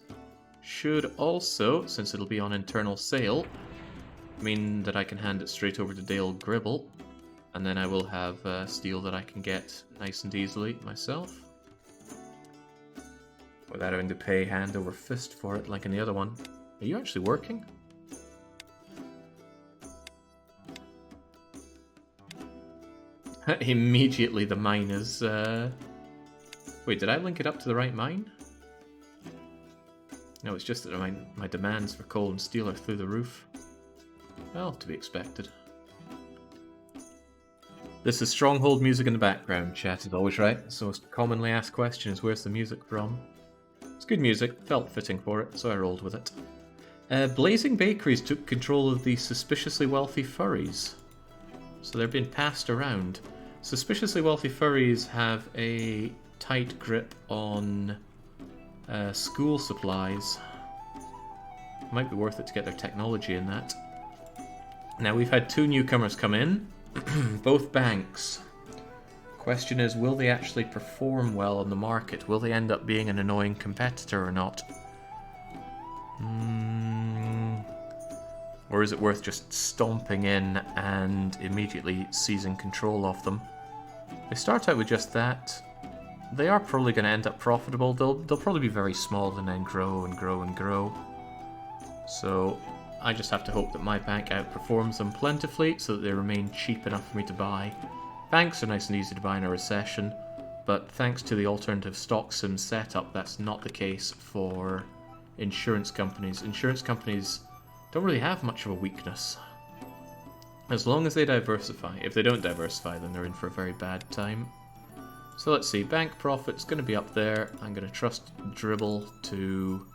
Should also, since it'll be on internal sale, mean that I can hand it straight over to Dale Gribble. And then I will have steel that I can get nice and easily myself. Without having to pay hand over fist for it like in the other one. Are you actually working? Immediately the mine is... Wait, did I link it up to the right mine? No, it's just that my demands for coal and steel are through the roof. Well, to be expected. This is Stronghold music in the background, chat is always right. So most commonly asked question is, where's the music from? It's good music, felt fitting for it, so I rolled with it. Blazing Bakeries took control of the suspiciously wealthy furries. So they're being passed around. Suspiciously wealthy furries have a tight grip on school supplies. Might be worth it to get their technology in that. Now we've had 2 newcomers come in. Both banks. Question is, will they actually perform well on the market? Will they end up being an annoying competitor or not? Or is it worth just stomping in and immediately seizing control of them? They start out with just that. They are probably going to end up profitable. They'll probably be very small and then grow and grow and grow. So I just have to hope that my bank outperforms them plentifully so that they remain cheap enough for me to buy. Banks are nice and easy to buy in a recession, but thanks to the alternative stock sim setup, that's not the case for insurance companies. Insurance companies don't really have much of a weakness. As long as they diversify. If they don't diversify, then they're in for a very bad time. So let's see, bank profit's going to be up there. I'm going to trust Dribble to...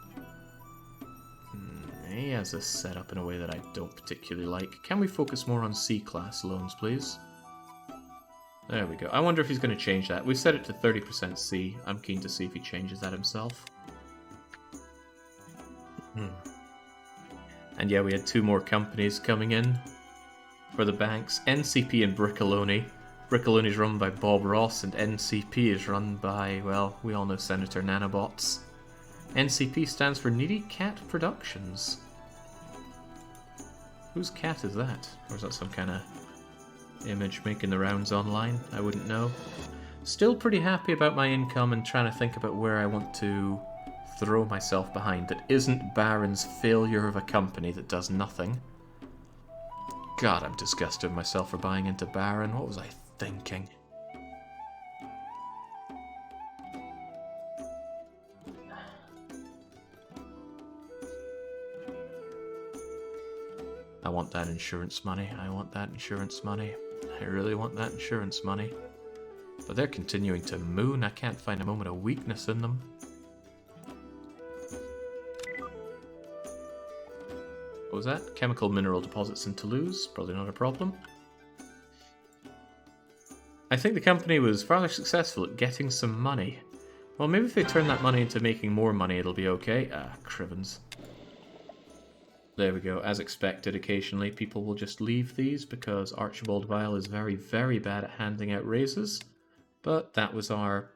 He has this set up in a way that I don't particularly like. Can we focus more on C-class loans, please? There we go. I wonder if he's going to change that. We've set it to 30% C. I'm keen to see if he changes that himself. And yeah, we had 2 more companies coming in for the banks. NCP and Briccoloni. Briccoloni is run by Bob Ross, and NCP is run by, well, we all know Senator Nanobots. NCP stands for Needy Cat Productions. Whose cat is that? Or is that some kind of image making the rounds online? I wouldn't know. Still pretty happy about my income and trying to think about where I want to throw myself behind that isn't Baron's failure of a company that does nothing. God, I'm disgusted with myself for buying into Baron. What was I thinking? I want that insurance money. I want that insurance money. I really want that insurance money. But they're continuing to moon. I can't find a moment of weakness in them. What was that? Chemical mineral deposits in Toulouse. Probably not a problem. I think the company was rather successful at getting some money. Well, maybe if they turn that money into making more money, it'll be okay. Ah, crivens. There we go. As expected, occasionally people will just leave these because Archibald Vile is very, very bad at handing out raises. But that was our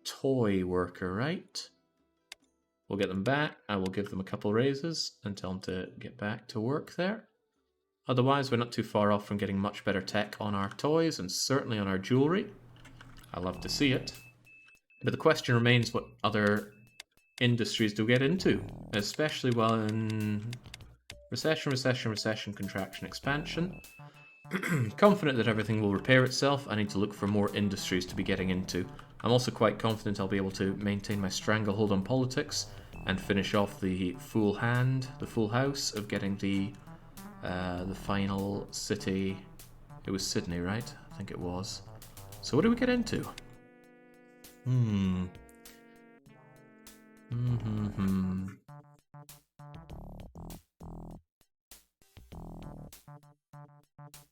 toy worker, right? We'll get them back. I will give them a couple raises and tell them to get back to work there. Otherwise, we're not too far off from getting much better tech on our toys and certainly on our jewellery. I love to see it. But the question remains, what other industries do we get into? Especially while in recession, contraction, expansion. Confident that everything will repair itself. I need to look for more industries to be getting into. I'm also quite confident I'll be able to maintain my stranglehold on politics and finish off the full house of getting the final city. It was Sydney, right? I think it was. So what do we get into?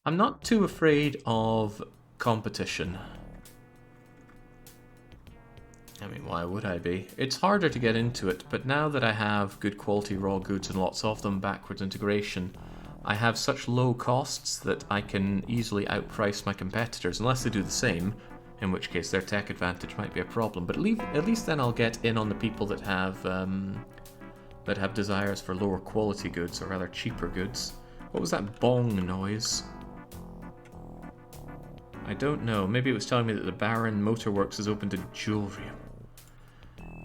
I'm not too afraid of competition. I mean, why would I be? It's harder to get into it, but now that I have good quality raw goods and lots of them, backwards integration, I have such low costs that I can easily outprice my competitors, unless they do the same, in which case their tech advantage might be a problem. But at least then I'll get in on the people that have desires for lower quality goods, or rather cheaper goods. What was that bong noise? I don't know. Maybe it was telling me that the Baron Motorworks is open to jewellery.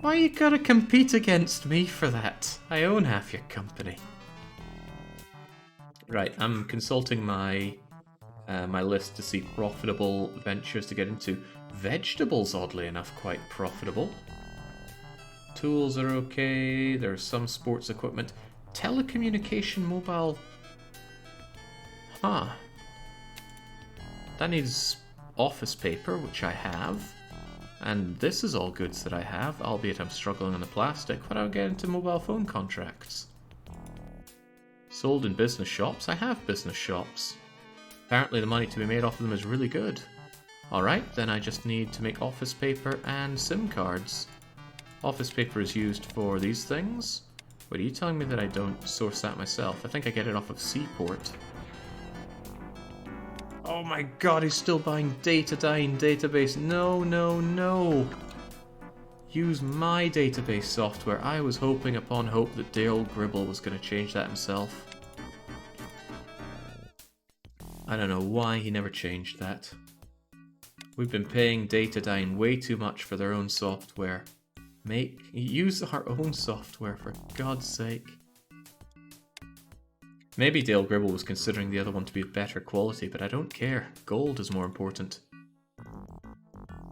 Why you gotta compete against me for that? I own half your company. Right, I'm consulting my my list to see profitable ventures to get into. Vegetables, oddly enough, quite profitable. Tools are okay. There's some sports equipment. Telecommunication mobile. Huh. That needs office paper, which I have. And this is all goods that I have, albeit I'm struggling on the plastic. Why don't I get into mobile phone contracts? Sold in business shops. I have business shops. Apparently the money to be made off of them is really good. Alright, then I just need to make office paper and SIM cards. Office paper is used for these things. Wait, are you telling me that I don't source that myself? I think I get it off of Seaport. Oh my god, he's still buying Datadyne database. No, no, no. Use my database software. I was hoping upon hope that Dale Gribble was going to change that himself. I don't know why he never changed that. We've been paying Datadyne way too much for their own software. Use our own software, for God's sake. Maybe Dale Gribble was considering the other one to be of better quality, but I don't care. Gold is more important.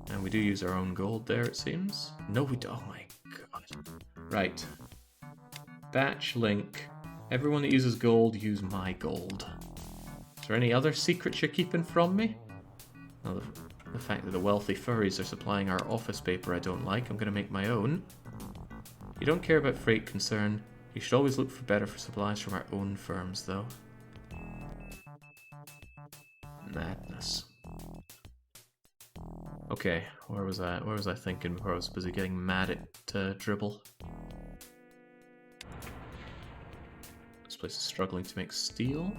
And we do use our own gold there, it seems. No, we don't. Oh my god. Right. Batch link. Everyone that uses gold, use my gold. Is there any other secrets you're keeping from me? Well, the fact that the wealthy furries are supplying our office paper I don't like, I'm going to make my own. You don't care about freight concern. You should always look for better supplies from our own firms, though. Madness. Okay, where was I? Where was I thinking before I was busy getting mad at Dribble? This place is struggling to make steel,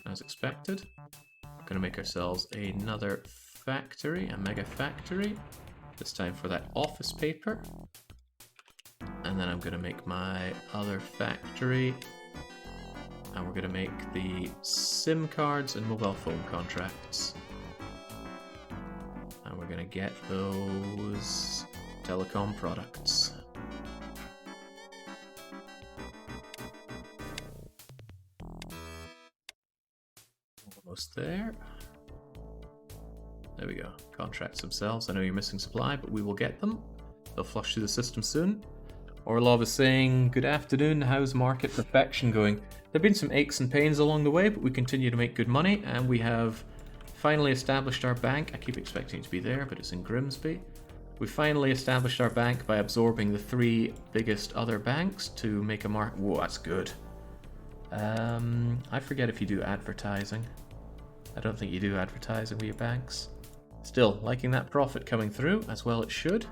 as expected. We're gonna make ourselves another factory, a mega factory. This time for that office paper. And then I'm gonna make my other factory. And we're gonna make the SIM cards and mobile phone contracts. And we're gonna get those telecom products. Almost there. There we go. Contracts themselves. I know you're missing supply, but we will get them. They'll flush through the system soon. Orlov is saying, good afternoon, how's market perfection going? There have been some aches and pains along the way, but we continue to make good money, and we have finally established our bank. I keep expecting it to be there, but it's in Grimsby. We finally established our bank by absorbing the 3 biggest other banks to make a market. Whoa, that's good. I forget if you do advertising. I don't think you do advertising with your banks. Still, liking that profit coming through, as well it should.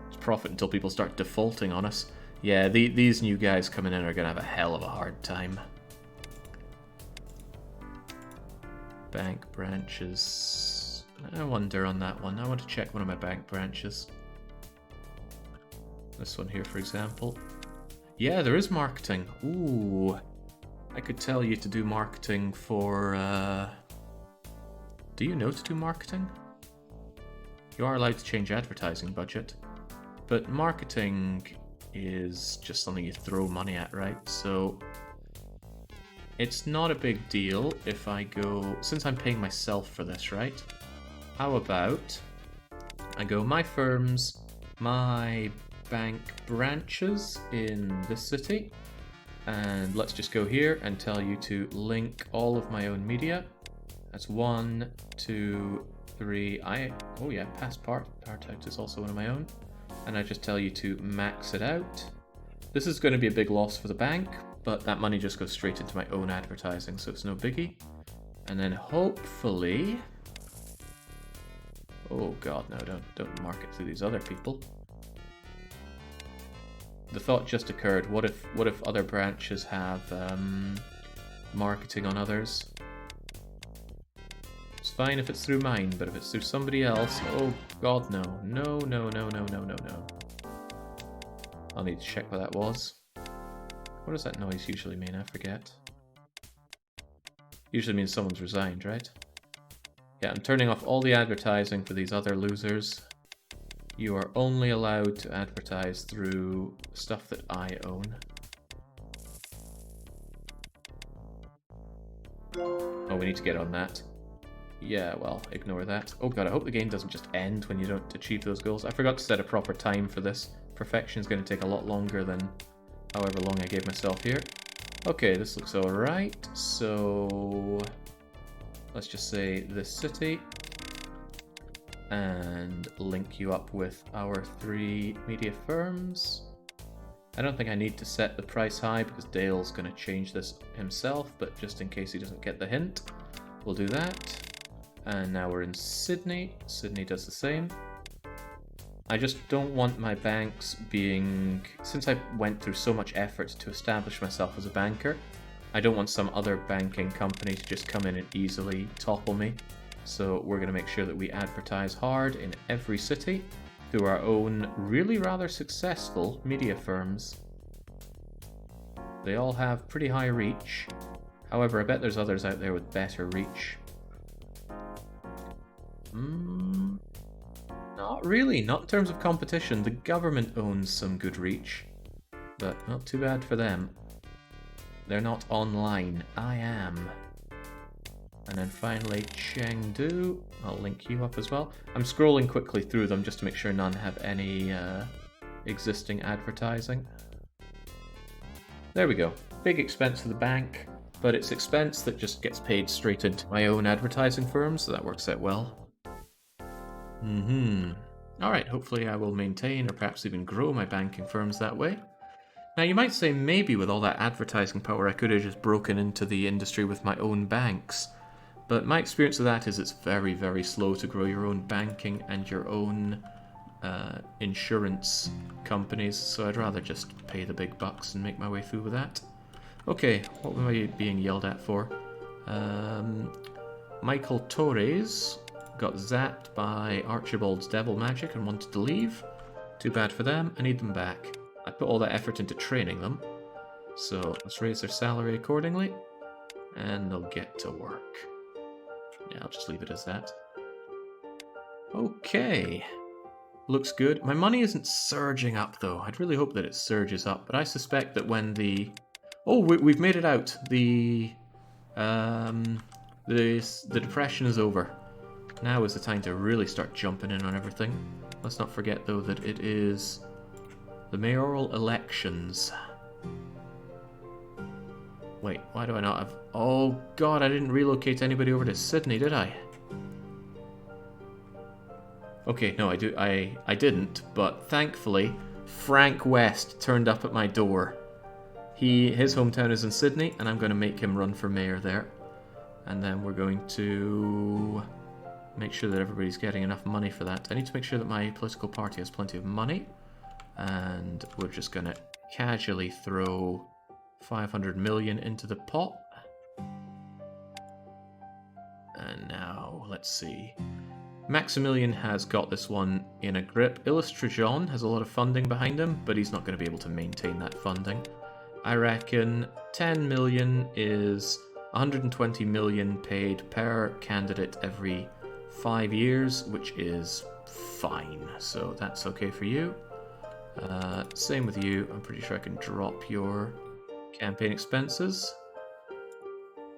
It's profit until people start defaulting on us. Yeah, these new guys coming in are going to have a hell of a hard time. Bank branches. I wonder on that one. I want to check one of my bank branches. This one here, for example. Yeah, there is marketing. Ooh. I could tell you to do marketing for... Do you know to do marketing? You are allowed to change advertising budget. But marketing is just something you throw money at, right? So it's not a big deal if I go... Since I'm paying myself for this, right? How about I go my firms, my bank branches in this city, and let's just go here and tell you to link all of my own media. That's 1, 2, 3. Oh yeah, past part out is also one of my own. And I just tell you to max it out. This is going to be a big loss for the bank, but that money just goes straight into my own advertising, so it's no biggie. And then hopefully... Oh god, no, don't market through these other people. The thought just occurred, what if other branches have marketing on others? It's fine if it's through mine, but if it's through somebody else, oh god, no. No, no, no, no, no, no, no. I'll need to check what that was. What does that noise usually mean? I forget. Usually means someone's resigned, right? Yeah, I'm turning off all the advertising for these other losers. You are only allowed to advertise through stuff that I own. Oh, we need to get on that. Yeah, well, ignore that. Oh god, I hope the game doesn't just end when you don't achieve those goals. I forgot to set a proper time for this. Perfection is going to take a lot longer than however long I gave myself here. Okay, this looks alright. So let's just say this city. And link you up with our 3 media firms. I don't think I need to set the price high because Dale's going to change this himself, but just in case he doesn't get the hint, we'll do that. And now we're in Sydney. Sydney does the same. I just don't want my banks being... Since I went through so much effort to establish myself as a banker, I don't want some other banking company to just come in and easily topple me. So we're going to make sure that we advertise hard in every city through our own really rather successful media firms. They all have pretty high reach. However, I bet there's others out there with better reach. Not really, not in terms of competition. The government owns some good reach, but not too bad for them. They're not online. I am. And then finally, Chengdu. I'll link you up as well. I'm scrolling quickly through them just to make sure none have any existing advertising. There we go. Big expense for the bank, but it's expense that just gets paid straight into my own advertising firm, so that works out well. Alright, hopefully I will maintain or perhaps even grow my banking firms that way. Now you might say maybe with all that advertising power I could have just broken into the industry with my own banks, but my experience of that is it's very, very slow to grow your own banking and your own insurance companies, so I'd rather just pay the big bucks and make my way through with that. Okay, what am I being yelled at for? Michael Torres got zapped by Archibald's devil magic and wanted to leave. Too bad for them, I need them back. I put all that effort into training them, so let's raise their salary accordingly, and they'll get to work. Yeah, I'll just leave it as that. Okay. Looks good. My money isn't surging up, though. I'd really hope that it surges up, but I suspect that when the... Oh, we've made it out. The depression is over. Now is the time to really start jumping in on everything. Let's not forget, though, that it is the mayoral elections. Wait, why do I not have... Oh, God, I didn't relocate anybody over to Sydney, did I? Okay, no, I didn't, but thankfully, Frank West turned up at my door. His hometown is in Sydney, and I'm going to make him run for mayor there. And then we're going to make sure that everybody's getting enough money for that. I need to make sure that my political party has plenty of money. And we're just going to casually throw 500 million into the pot. And now, let's see. Maximilian has got this one in a grip. Illustrajon has a lot of funding behind him, but he's not going to be able to maintain that funding. I reckon 10 million is 120 million paid per candidate every 5 years, which is fine. So that's okay for you. Same with you. I'm pretty sure I can drop your campaign expenses.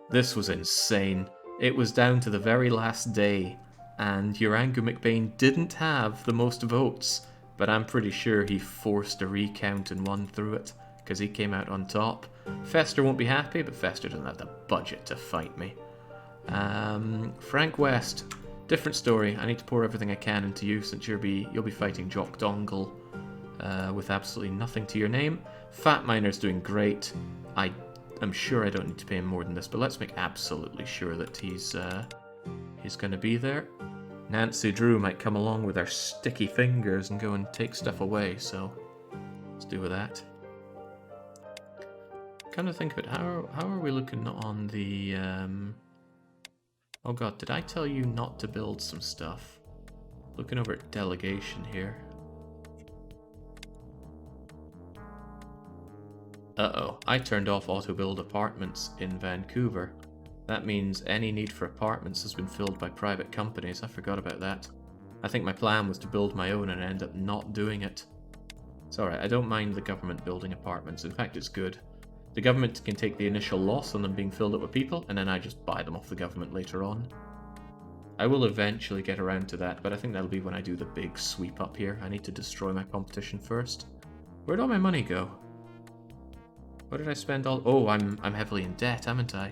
This was insane. It was down to the very last day, and Urangu McBain didn't have the most votes, but I'm pretty sure he forced a recount and won through it, because he came out on top. Fester won't be happy, but Fester doesn't have the budget to fight me. Frank West, different story. I need to pour everything I can into you, since you'll be fighting Jock Dongle with absolutely nothing to your name. Fat Miner's doing great. I'm sure I don't need to pay him more than this, but let's make absolutely sure that he's going to be there. Nancy Drew might come along with her sticky fingers and go and take stuff away, so let's do with that. Kind of think of it, how are we looking on the... Oh god, did I tell you not to build some stuff? Looking over at delegation here. Uh-oh, I turned off auto-build apartments in Vancouver. That means any need for apartments has been filled by private companies. I forgot about that. I think my plan was to build my own and end up not doing it. It's alright, I don't mind the government building apartments. In fact, it's good. The government can take the initial loss on them being filled up with people, and then I just buy them off the government later on. I will eventually get around to that, but I think that'll be when I do the big sweep up here. I need to destroy my competition first. Where'd all my money go? What did I spend all... Oh, I'm heavily in debt, haven't I?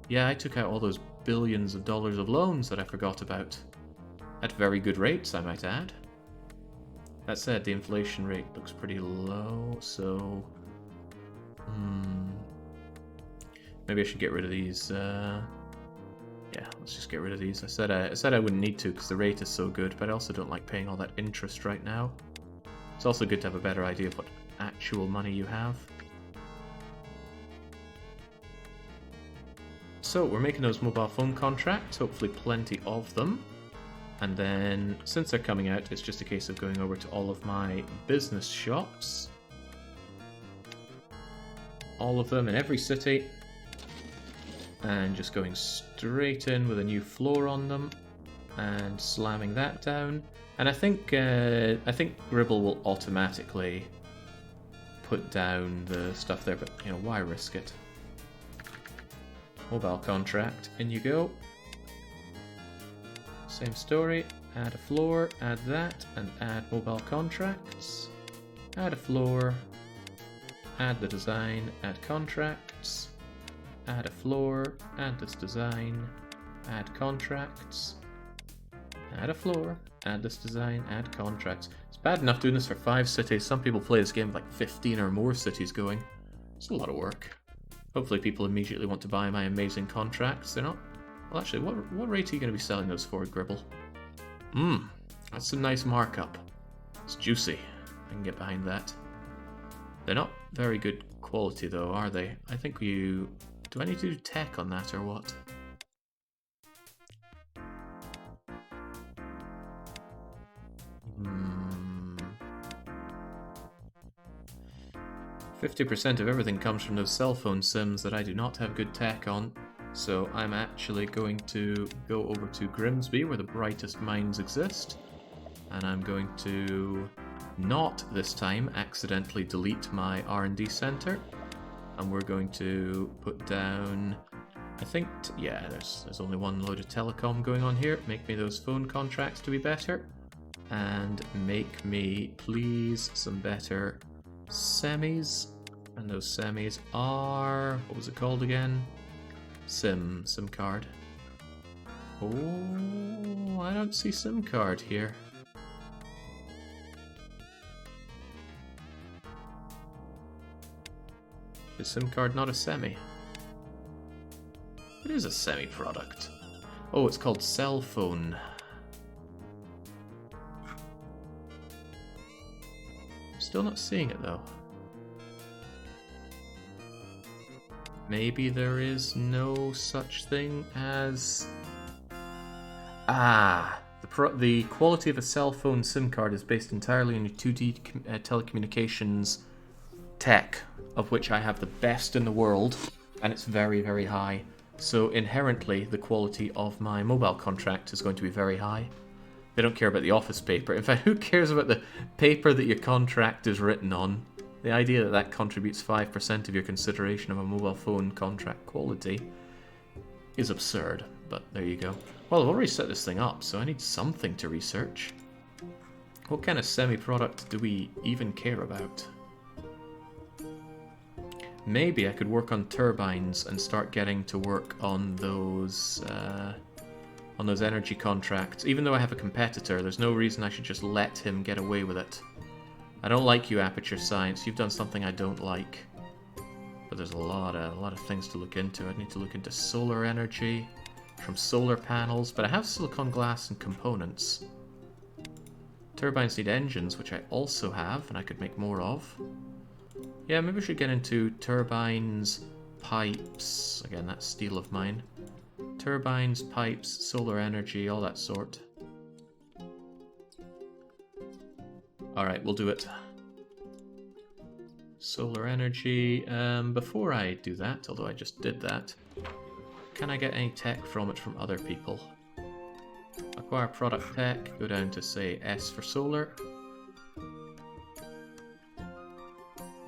Yeah, I took out all those billions of dollars of loans that I forgot about. At very good rates, I might add. That said, the inflation rate looks pretty low, so... Maybe I should get rid of these. Yeah, let's just get rid of these. I said I wouldn't need to because the rate is so good, but I also don't like paying all that interest right now. It's also good to have a better idea of what actual money you have. So we're making those mobile phone contracts, hopefully plenty of them. And then, since they're coming out, it's just a case of going over to all of my business shops. All of them in every city. And just going straight in with a new floor on them. And slamming that down. And I think Gribble will automatically put down the stuff there, but you know, why risk it? Mobile contract, in you go. Same story, add a floor, add that, and add mobile contracts. Add a floor, add the design, add contracts, add a floor, add this design, add contracts, add a floor, add this design, add contracts. It's bad enough doing this for 5 cities. Some people play this game with like 15 or more cities going. It's a lot of work. Hopefully people immediately want to buy my amazing contracts. They're not... Well, actually, what rate are you going to be selling those for, Gribble? That's some nice markup. It's juicy. I can get behind that. They're not very good quality, though, are they? I think you... Do I need to do tech on that, or what? 50% of everything comes from those cell phone sims that I do not have good tech on. So I'm actually going to go over to Grimsby, where the brightest minds exist. And I'm going to not, this time, accidentally delete my R&D center. And we're going to put down... I think, yeah, there's only one load of telecom going on here. Make me those phone contracts to be better. And make me, please, some better semis. And those semis are... What was it called again? SIM card. Oh, I don't see SIM card here. Is SIM card not a semi? It is a semi product. Oh, it's called cell phone. Still not seeing it though. Maybe there is no such thing as... Ah! The quality of a cell phone SIM card is based entirely on your 2D telecommunications tech, of which I have the best in the world, and it's very, very high. So inherently, the quality of my mobile contract is going to be very high. They don't care about the office paper. In fact, who cares about the paper that your contract is written on? The idea that that contributes 5% of your consideration of a mobile phone contract quality is absurd, but there you go. Well, I've already set this thing up, so I need something to research. What kind of semi-product do we even care about? Maybe I could work on turbines and start getting to work on those energy contracts. Even though I have a competitor, there's no reason I should just let him get away with it. I don't like you, Aperture Science. You've done something I don't like. But there's a lot of things to look into. I need to look into solar energy from solar panels, but I have silicon glass and components. Turbines need engines, which I also have, and I could make more of. Yeah, maybe we should get into turbines, pipes. Again, that's steel of mine. Turbines, pipes, solar energy, all that sort. Alright, we'll do it. Solar energy. Before I do that, although I just did that, can I get any tech from it from other people? Acquire product tech, go down to, say, S for solar.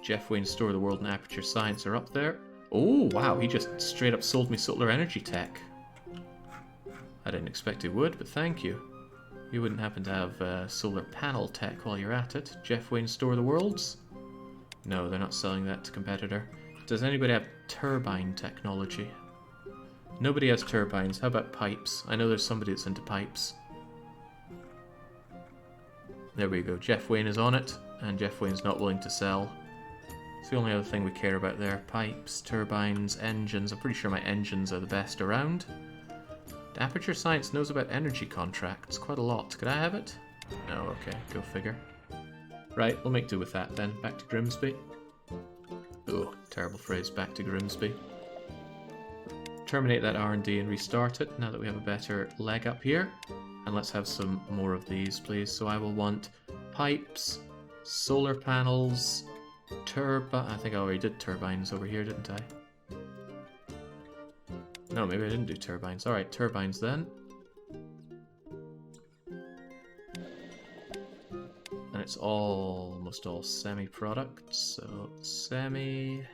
Jeff Wayne Store of the World and Aperture Science are up there. Oh, wow, he just straight up sold me solar energy tech. I didn't expect he would, but thank you. You wouldn't happen to have solar panel tech while you're at it. Jeff Wayne Store of the Worlds? No, they're not selling that to competitor. Does anybody have turbine technology? Nobody has turbines. How about pipes? I know there's somebody that's into pipes. There we go. Jeff Wayne is on it, and Jeff Wayne's not willing to sell. It's the only other thing we care about there. Pipes, turbines, engines. I'm pretty sure my engines are the best around. Aperture Science knows about energy contracts quite a lot. Could I have it? No, okay, go figure. Right, we'll make do with that then. Back to Grimsby. Oh, terrible phrase, back to Grimsby. Terminate that R&D and restart it now that we have a better leg up here. And let's have some more of these, please. So I will want pipes, solar panels, I think I already did turbines over here, didn't I? No, maybe I didn't do turbines. Alright, turbines then. And it's almost all semi-products, so semi...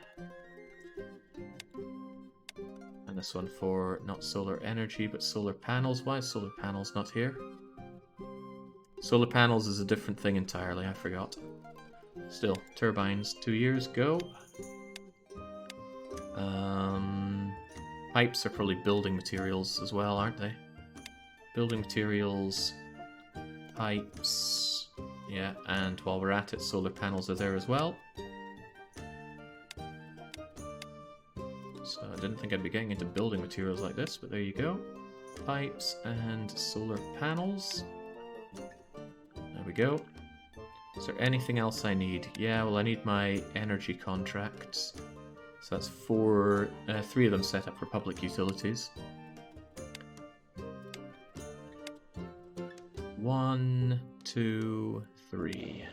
And this one for not solar energy, but solar panels. Why is solar panels not here? Solar panels is a different thing entirely, I forgot. Still, turbines, 2 years, go. Pipes are probably building materials as well, aren't they? Building materials, pipes, yeah, and while we're at it, solar panels are there as well. So I didn't think I'd be getting into building materials like this, but there you go. Pipes and solar panels. There we go. Is there anything else I need? Yeah, well I need my energy contracts. So that's 3 of them set up for public utilities. 1, 2, 3.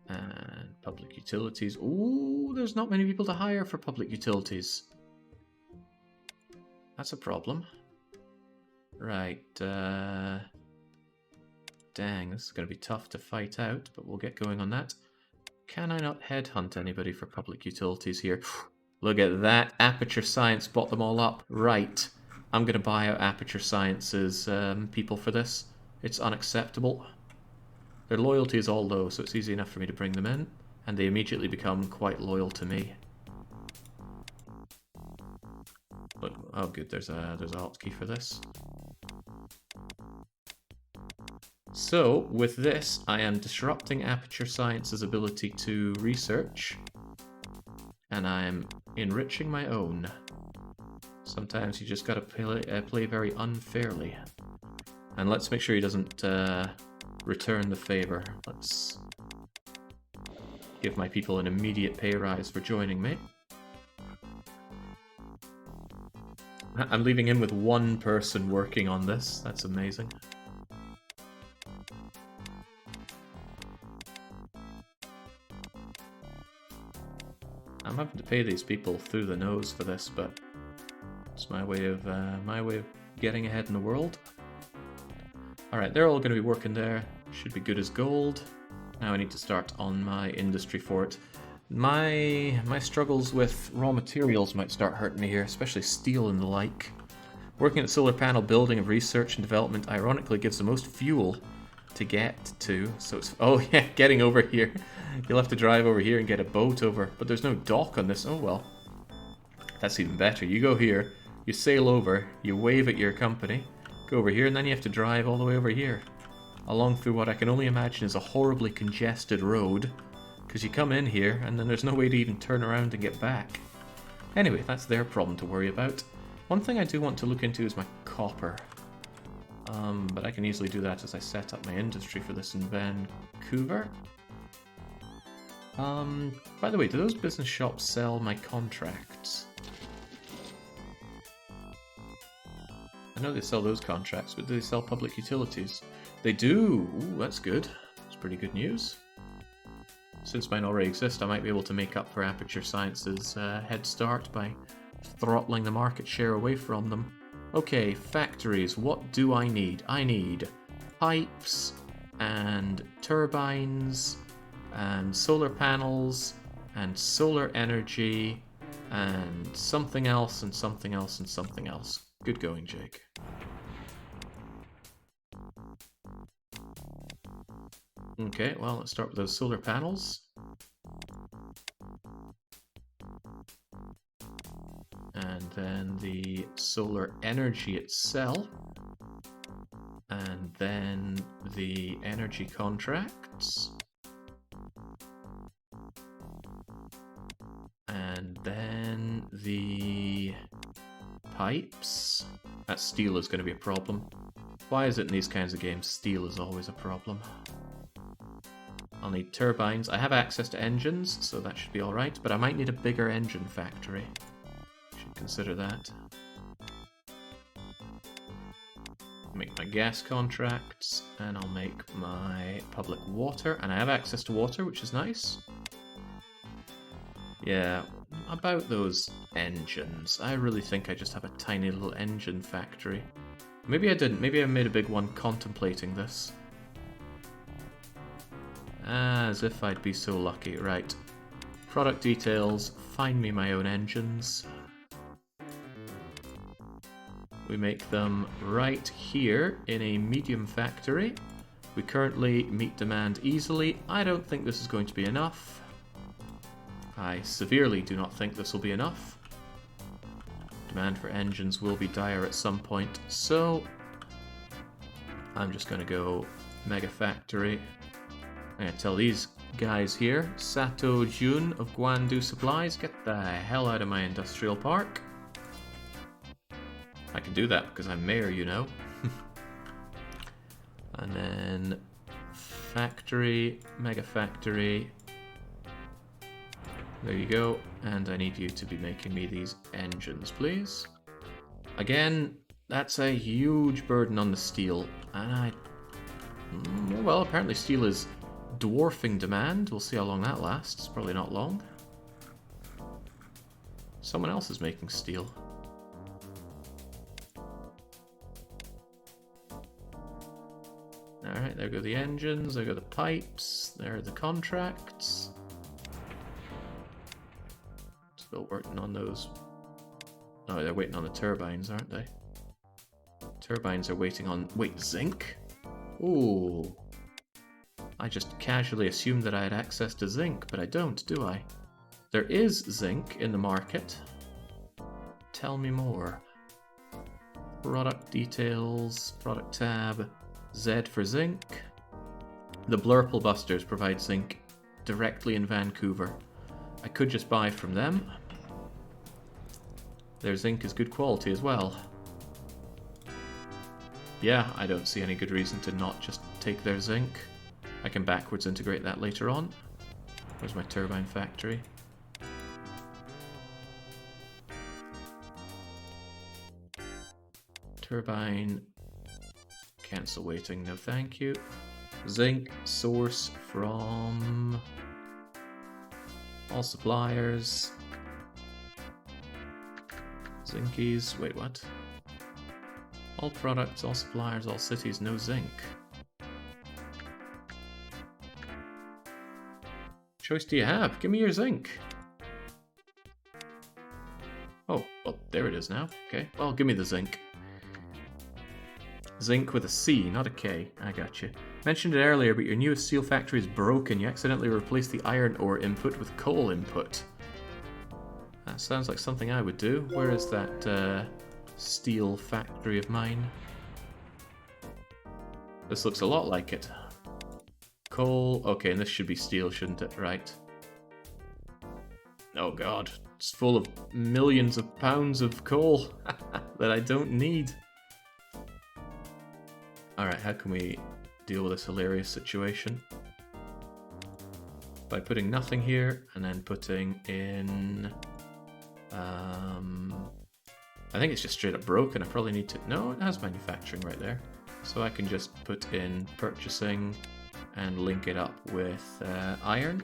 And public utilities. Ooh, there's not many people to hire for public utilities. That's a problem. Right, dang, this is going to be tough to fight out, but we'll get going on that. Can I not headhunt anybody for public utilities here? Look at that, Aperture Science bought them all up. Right, I'm going to buy out Aperture Science's people for this. It's unacceptable. Their loyalty is all low, so it's easy enough for me to bring them in, and they immediately become quite loyal to me. Look, oh good, there's a hotkey for this. So, with this, I am disrupting Aperture Science's ability to research, and I'm enriching my own. Sometimes you just gotta play very unfairly. And let's make sure he doesn't return the favor. Let's give my people an immediate pay rise for joining me. I'm leaving in with 1 person working on this. That's amazing. I'm having to pay these people through the nose for this, but it's my way of getting ahead in the world. Alright, they're all going to be working there. Should be good as gold. Now I need to start on my industry for it. My struggles with raw materials might start hurting me here, especially steel and the like. Working at solar panel building of research and development ironically gives the most fuel to get to. So it's, oh yeah, getting over here. You'll have to drive over here and get a boat over, but there's no dock on this. Oh well. That's even better. You go here, you sail over, you wave at your company, go over here, and then you have to drive all the way over here. Along through what I can only imagine is a horribly congested road. Because you come in here, and then there's no way to even turn around and get back. Anyway, that's their problem to worry about. One thing I do want to look into is my copper. But I can easily do that as I set up my industry for this in Vancouver. By the way, do those business shops sell my contracts? I know they sell those contracts, but do they sell public utilities? They do! Ooh, that's good. That's pretty good news. Since mine already exist, I might be able to make up for Aperture Science's head start by throttling the market share away from them. Okay, factories, what do I need? I need pipes, and turbines, and solar panels, and solar energy, and something else, and something else, and something else. Good going, Jake. Okay, well, let's start with those solar panels. And then the solar energy itself. And then the energy contracts. And then the pipes. That steel is going to be a problem. Why is it in these kinds of games steel is always a problem? I'll need turbines. I have access to engines, so that should be alright, but I might need a bigger engine factory. Should consider that. Make my gas contracts, and I'll make my public water, and I have access to water, which is nice. Yeah, about those engines. I really think I just have a tiny little engine factory. Maybe I didn't. Maybe I made a big one contemplating this. As if I'd be so lucky. Right. Product details. Find me my own engines. We make them right here in a medium factory. We currently meet demand easily. I don't think this is going to be enough. I severely do not think this will be enough. Demand for engines will be dire at some point, so I'm just going to go Mega Factory. I'm going to tell these guys here, Sato Jun of Guandu Supplies, get the hell out of my industrial park. I can do that because I'm mayor, you know. And then factory, Mega Factory. There you go, and I need you to be making me these engines, please. Again, that's a huge burden on the steel, and well, apparently steel is dwarfing demand. We'll see how long that lasts. Probably not long. Someone else is making steel. Alright, there go the engines, there go the pipes, there are the contracts. Still working on those. Oh, they're waiting on the turbines, aren't they? Turbines are waiting on... Wait, zinc? Ooh. I just casually assumed that I had access to zinc, but I don't, do I? There is zinc in the market. Tell me more. Product details, product tab, Z for zinc. The Blurple Busters provide zinc directly in Vancouver. I could just buy from them. Their zinc is good quality as well. Yeah, I don't see any good reason to not just take their zinc. I can backwards integrate that later on. Where's my turbine factory? Turbine. Cancel waiting, no thank you. Zinc source from all suppliers. Zinkies, wait, what? All products, all suppliers, all cities, no zinc. Choice do you have? Give me your zinc. Oh, well, there it is now. Okay, well, give me the zinc. Zinc with a C, not a K. I got you. Mentioned it earlier, but your newest steel factory is broken. You accidentally replaced the iron ore input with coal input. That sounds like something I would do. Where is that steel factory of mine? This looks a lot like it. Coal. Okay, and this should be steel, shouldn't it? Right. Oh god. It's full of millions of pounds of coal that I don't need. Alright, how can we deal with this hilarious situation? By putting nothing here, and then putting in... I think it's just straight up broken. I probably need to... No, it has manufacturing right there. So I can just put in purchasing and link it up with iron.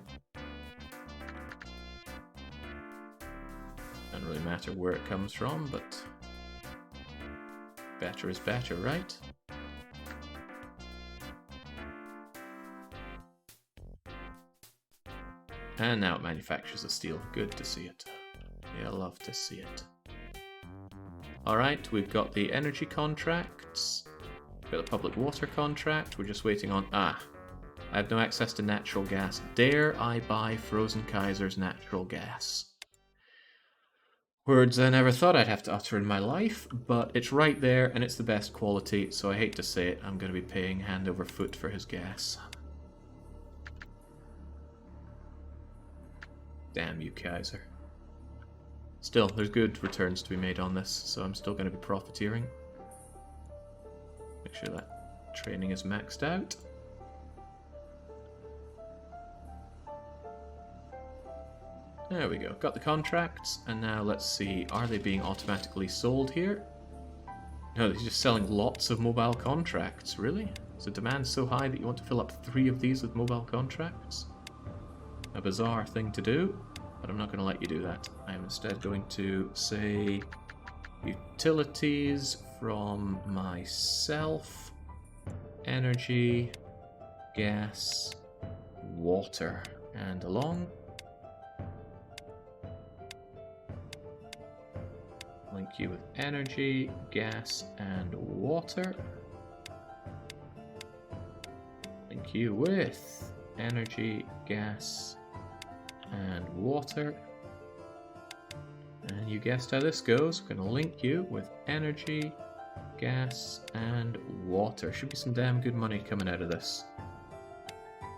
Doesn't really matter where it comes from, but better is better, right? And now it manufactures the steel. Good to see it. Yeah, love to see it. Alright, we've got the energy contracts. We've got the public water contract. We're just waiting on... I have no access to natural gas. Dare I buy Frozen Kaiser's natural gas? Words I never thought I'd have to utter in my life, but it's right there and it's the best quality, so I hate to say it, I'm going to be paying hand over foot for his gas. Damn you, Kaiser. Still, there's good returns to be made on this, so I'm still going to be profiteering. Make sure that training is maxed out. There we go. Got the contracts, and now let's see, are they being automatically sold here? No, they're just selling lots of mobile contracts. Really? Is the demand so high that you want to fill up 3 of these with mobile contracts? A bizarre thing to do, but I'm not going to let you do that. I'm instead going to say utilities from myself, energy, gas, water, and along. Link you with energy, gas, and water. Link you with energy, gas, and water. And you guessed how this goes. We're going to link you with energy, gas, and water. Should be some damn good money coming out of this.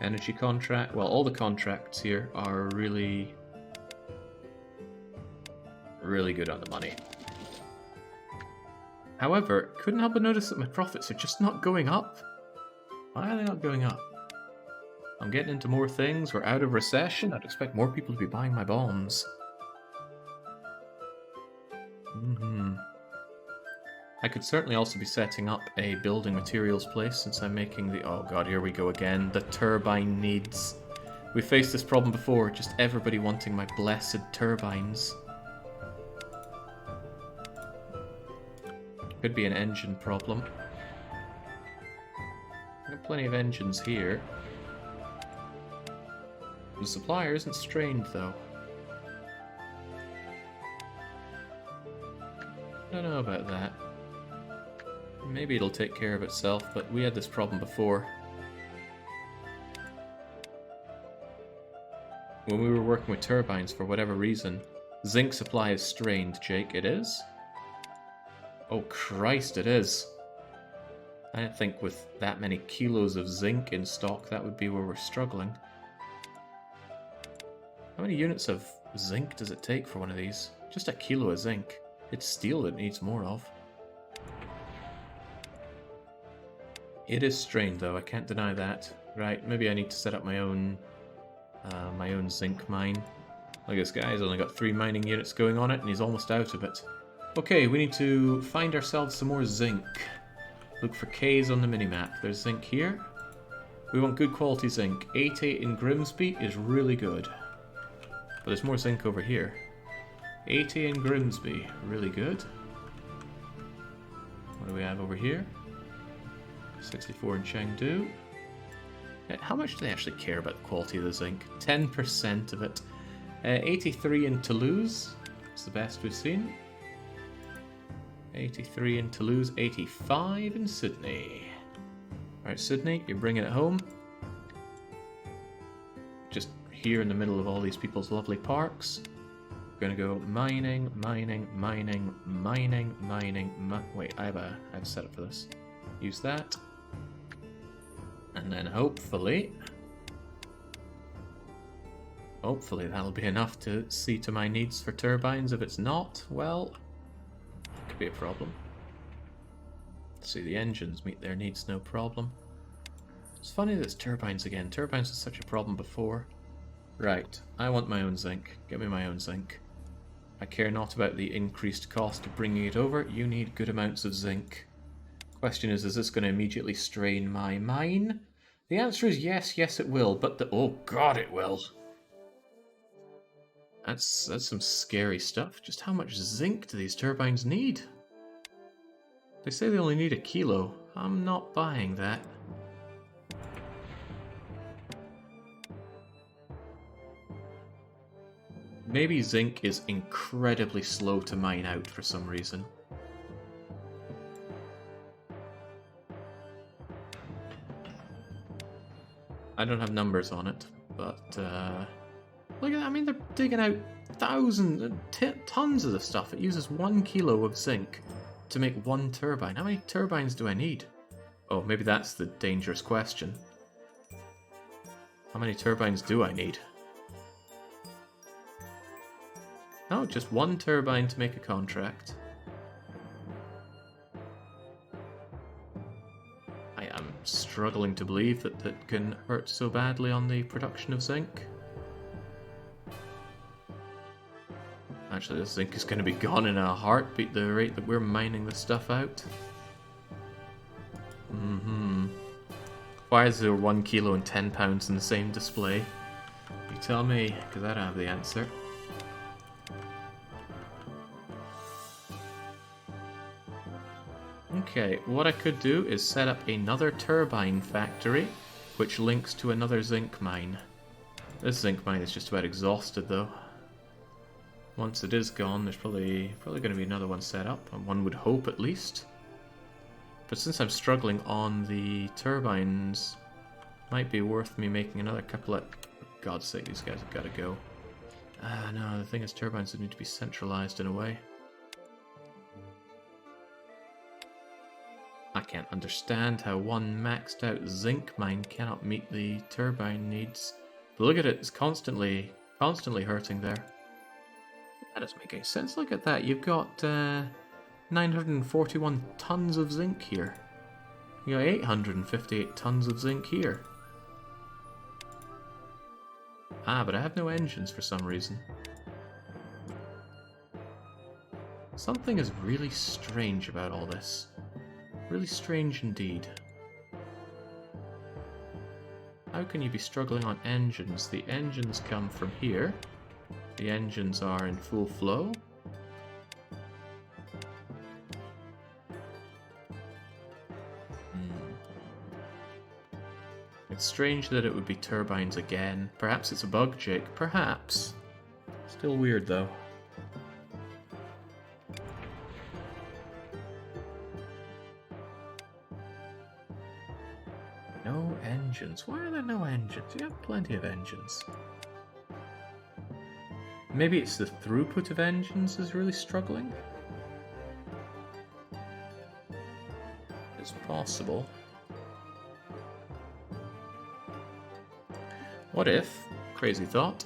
Energy contract. Well, all the contracts here are really good on the money. However, couldn't help but notice that my profits are just not going up. Why are they not going up? I'm getting into more things. We're out of recession. I'd expect more people to be buying my bonds. I could certainly also be setting up a building materials place since I'm making the... Oh god, here we go again. The turbine needs. We faced this problem before, just everybody wanting my blessed turbines. Could be an engine problem. I've got plenty of engines here. The supplier isn't strained though. I don't know about that. Maybe it'll take care of itself, but we had this problem before. When we were working with turbines, for whatever reason, zinc supply is strained, Jake. It is? Oh Christ, it is. I didn't think with that many kilos of zinc in stock that would be where we're struggling. How many units of zinc does it take for one of these? Just a kilo of zinc. It's steel that needs more of. It is strained though, I can't deny that. Right, maybe I need to set up my own zinc mine. Look, this guy's only got 3 mining units going on it and he's almost out of it. Okay, we need to find ourselves some more zinc. Look for K's on the minimap. There's zinc here. We want good quality zinc. 88 in Grimsby is really good. But there's more zinc over here. 80 in Grimsby, really good. What do we have over here? 64 in Chengdu. How much do they actually care about the quality of the zinc? 10% of it. 83 in Toulouse. It's the best we've seen. 83 in Toulouse, 85 in Sydney. Alright, Sydney, you're bringing it home. Just here in the middle of all these people's lovely parks. We're going to go mining, mining, mining, mining, mining, wait, I have a setup for this. Use that. And then hopefully that'll be enough to see to my needs for turbines. If it's not, well, it could be a problem. See, the engines meet their needs no problem. It's funny that it's turbines again. Turbines was such a problem before. Right, I want my own zinc. Get me my own zinc. I care not about the increased cost of bringing it over. You need good amounts of zinc. Question is this going to immediately strain my mine? The answer is yes, yes it will, but oh god it will. That's some scary stuff. Just how much zinc do these turbines need? They say they only need a kilo. I'm not buying that. Maybe zinc is incredibly slow to mine out for some reason. I don't have numbers on it, but look at that. I mean, they're digging out thousands, tons of the stuff. It uses 1 kilo of zinc to make 1 turbine. How many turbines do I need? Oh, maybe that's the dangerous question. How many turbines do I need? Oh, just 1 turbine to make a contract. I am struggling to believe that that can hurt so badly on the production of zinc. Actually, this zinc is going to be gone in a heartbeat, the rate that we're mining this stuff out. Why is there 1 kilo and 10 pounds in the same display? You tell me, because I don't have the answer. Okay, what I could do is set up another turbine factory, which links to another zinc mine. This zinc mine is just about exhausted, though. Once it is gone, there's probably going to be another one set up, and one would hope at least. But since I'm struggling on the turbines, might be worth me making another couple of... For God's sake, these guys have got to go. No, the thing is turbines need to be centralized in a way. I can't understand how one maxed out zinc mine cannot meet the turbine needs. But look at it, it's constantly hurting there. That doesn't make any sense. Look at that, you've got 941 tons of zinc here. You got 858 tons of zinc here. Ah, but I have no engines for some reason. Something is really strange about all this. Really strange indeed. How can you be struggling on engines? The engines come from here. The engines are in full flow. It's strange that it would be turbines again. Perhaps it's a bug, Jake. Perhaps. Still weird, though. No engines. Why are there no engines? You have plenty of engines. Maybe it's the throughput of engines is really struggling? It's possible. What if, crazy thought,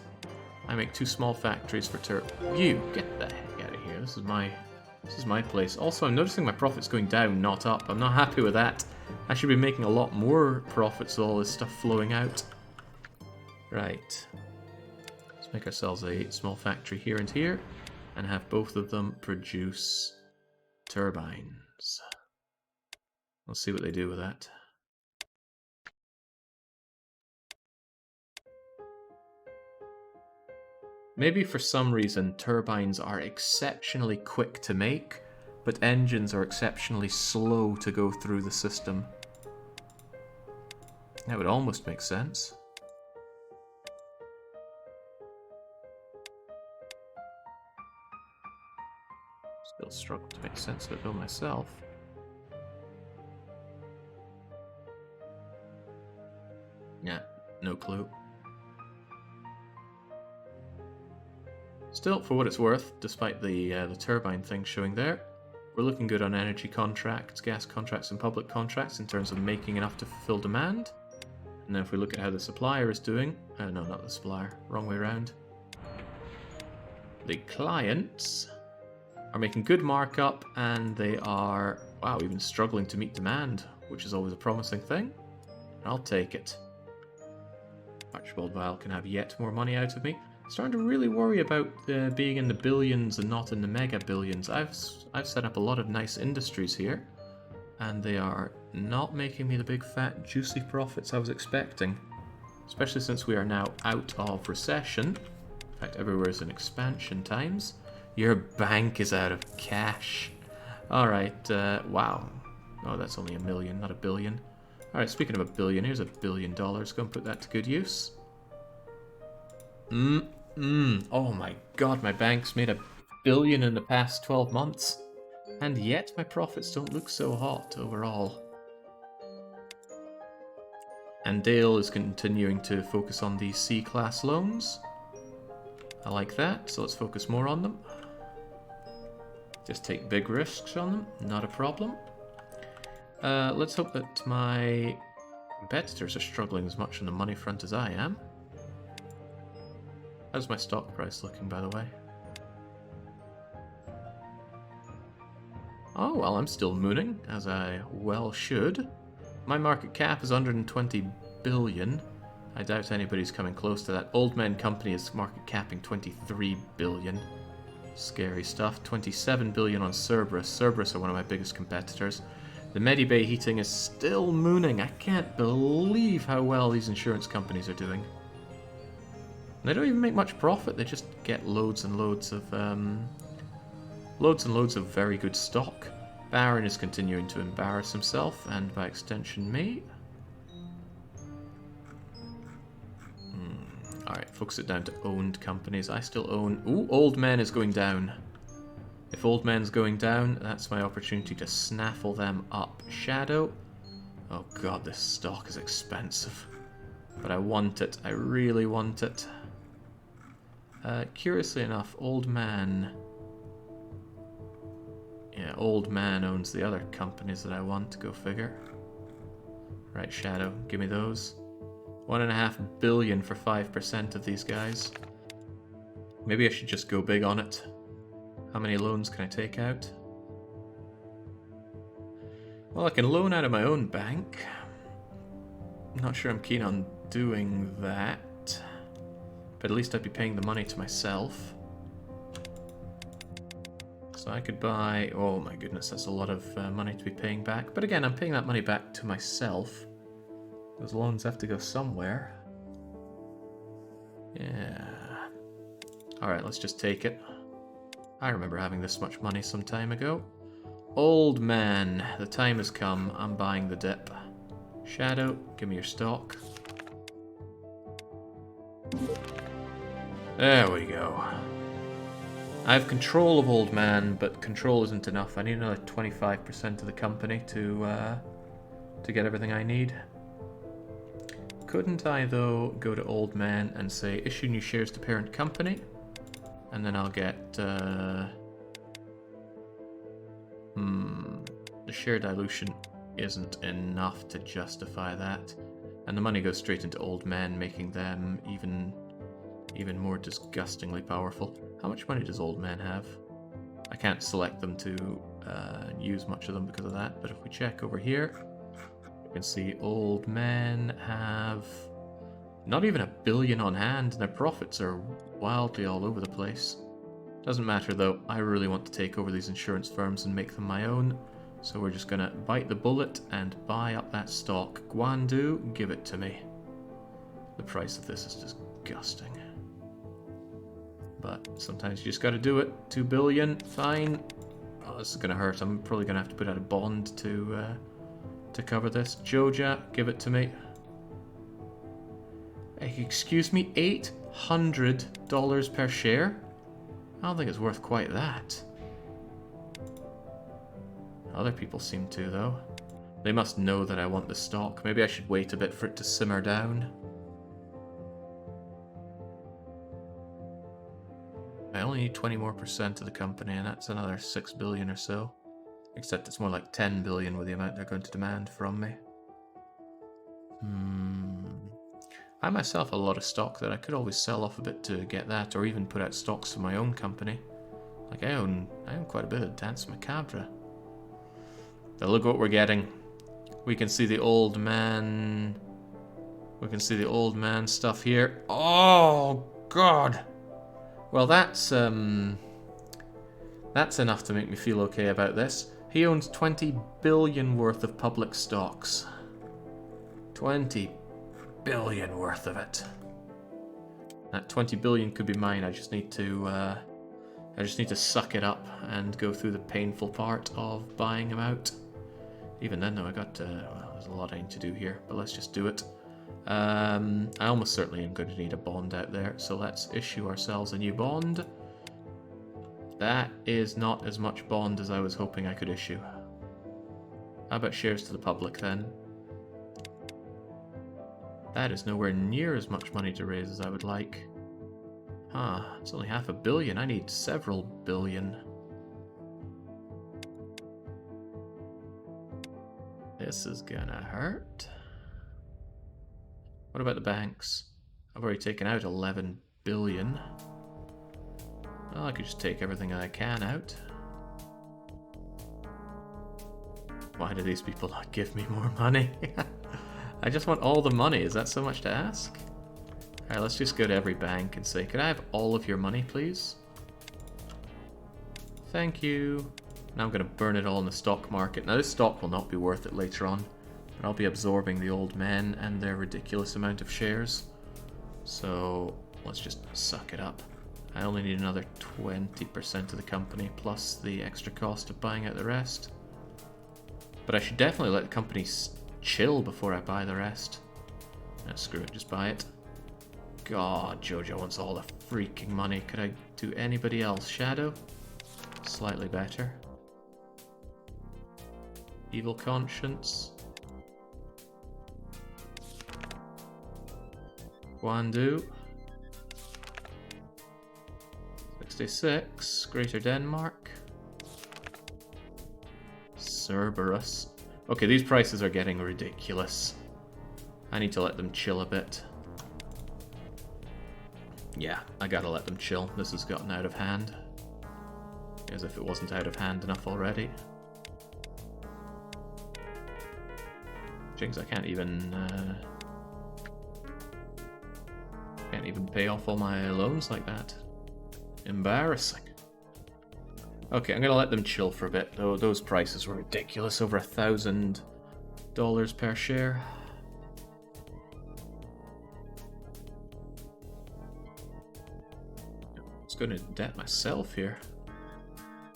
I make 2 small factories for You, get the heck out of here. This is my place. Also, I'm noticing my profit's going down, not up. I'm not happy with that. I should be making a lot more profits with all this stuff flowing out. Right. Let's make ourselves a small factory here and here, and have both of them produce turbines. Let's see what they do with that. Maybe for some reason turbines are exceptionally quick to make, but engines are exceptionally slow to go through the system. That would almost make sense. Still struggle to make sense of it though myself. Yeah, no clue. Still, for what it's worth, despite the turbine thing showing there, we're looking good on energy contracts, gas contracts and public contracts in terms of making enough to fulfill demand. And then if we look at how the supplier is doing, no, not the supplier, wrong way around. The clients are making good markup and they are, wow, even struggling to meet demand, which is always a promising thing. I'll take it. Archibald Vile can have yet more money out of me. Starting to really worry about being in the billions and not in the mega billions. I've set up a lot of nice industries here, and they are not making me the big fat juicy profits I was expecting. Especially since we are now out of recession. In fact, everywhere is in expansion times. Your bank is out of cash. Alright, wow. Oh, that's only $1 million, not $1 billion. Alright, speaking of $1 billion, here's $1 billion. Go and put that to good use. Oh my god, my bank's made $1 billion in the past 12 months. And yet my profits don't look so hot overall. And Dale is continuing to focus on these C-class loans. I like that, so let's focus more on them. Just take big risks on them, not a problem. Let's hope that my competitors are struggling as much on the money front as I am. How's my stock price looking, by the way? Oh, well, I'm still mooning, as I well should. My market cap is 120 billion. I doubt anybody's coming close to that. Old Men Company is market capping 23 billion. Scary stuff. 27 billion on Cerberus. Cerberus are one of my biggest competitors. The Medibay Heating is still mooning. I can't believe how well these insurance companies are doing. They don't even make much profit. They just get loads and loads of very good stock. Baron is continuing to embarrass himself, and by extension me. Alright, focus it down to owned companies. I still own... Ooh, Old Men is going down. If Old Men's going down, that's my opportunity to snaffle them up. Shadow. Oh god, this stock is expensive. But I want it. I really want it. Curiously enough, Old Man... Yeah, Old Man owns the other companies that I want, go figure. Right, Shadow, give me those. 1.5 billion for 5% of these guys. Maybe I should just go big on it. How many loans can I take out? Well, I can loan out of my own bank. I'm not sure I'm keen on doing that. But at least I'd be paying the money to myself. So I could buy... Oh my goodness, that's a lot of money to be paying back. But again, I'm paying that money back to myself. Those loans have to go somewhere. Yeah. Alright, let's just take it. I remember having this much money some time ago. Old Man, the time has come. I'm buying the dip. Shadow, give me your stock. There we go. I have control of Old Man, but control isn't enough. I need another 25% of the company to get everything I need. Couldn't I, though, go to Old Man and say, issue new shares to parent company? And then I'll get... The share dilution isn't enough to justify that. And the money goes straight into Old Man, making them even more disgustingly powerful. How much money does Old Man have? I can't select them to use much of them because of that, but if we check over here, you can see Old Man have not even 1 billion on hand, and their profits are wildly all over the place. Doesn't matter though, I really want to take over these insurance firms and make them my own, so we're just gonna bite the bullet and buy up that stock. Guandu, give it to me. The price of this is disgusting. But sometimes you just gotta do it. 2 billion, fine. Oh, this is gonna hurt. I'm probably gonna have to put out a bond to cover this. Joja, give it to me. Excuse me, $800 per share? I don't think it's worth quite that. Other people seem to, though. They must know that I want the stock. Maybe I should wait a bit for it to simmer down. I only need 20% more of the company, and that's another 6 billion or so. Except it's more like 10 billion with the amount they're going to demand from me. I myself have a lot of stock that I could always sell off a bit to get that, or even put out stocks for my own company. Like I own quite a bit of Dance Macabre. Now look what we're getting. We can see the Old Man. We can see the Old Man stuff here. Oh God. Well, that's enough to make me feel okay about this. He owns 20 billion worth of public stocks. 20 billion worth of it. That 20 billion could be mine. I just need to suck it up and go through the painful part of buying him out. Even then, though, well, there's a lot I need to do here, but let's just do it. I almost certainly am going to need a bond out there, so let's issue ourselves a new bond. That is not as much bond as I was hoping I could issue. How about shares to the public, then? That is nowhere near as much money to raise as I would like. It's only 500 million. I need several billion. This is gonna hurt. What about the banks? I've already taken out 11 billion. Well, I could just take everything I can out. Why do these people not give me more money? I just want all the money. Is that so much to ask? Alright, let's just go to every bank and say, could I have all of your money, please? Thank you. Now I'm going to burn it all in the stock market. Now this stock will not be worth it later on, but I'll be absorbing the Old Men and their ridiculous amount of shares. So let's just suck it up. I only need another 20% of the company plus the extra cost of buying out the rest. But I should definitely let the company chill before I buy the rest. Screw it, just buy it. God, Jojo wants all the freaking money. Could I do anybody else? Shadow? Slightly better. Evil Conscience. Guandu. 66, Greater Denmark. Cerberus. Okay, these prices are getting ridiculous. I need to let them chill a bit. Yeah, I gotta let them chill. This has gotten out of hand. As if it wasn't out of hand enough already. Jinx, I can't even pay off all my loans like that. Embarrassing. Okay, I'm gonna let them chill for a bit. Though those prices were ridiculous, over $1,000 per share. I was going to debt myself here.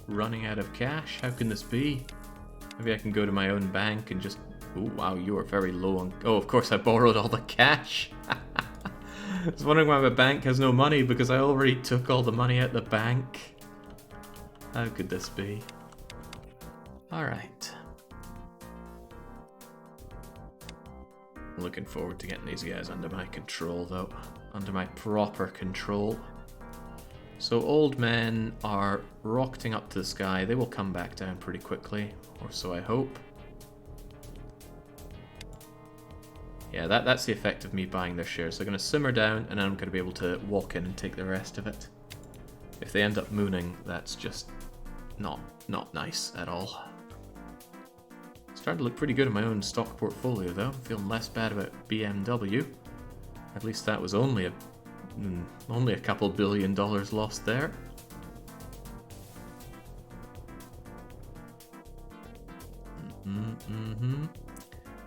Running out of cash. How can this be? Maybe I can go to my own bank and just. Oh wow, you are very low on. Oh, of course I borrowed all the cash. I was wondering why my bank has no money because I already took all the money out the bank. How could this be? Alright. Looking forward to getting these guys under my control though. Under my proper control. So old men are rocketing up to the sky. They will come back down pretty quickly. Or so I hope. Yeah, that's the effect of me buying their shares. They're going to simmer down and then I'm going to be able to walk in and take the rest of it. If they end up mooning, that's just not nice at all. Starting to look pretty good in my own stock portfolio though. I'm feeling less bad about BMW. At least that was only a couple $1 billion lost there.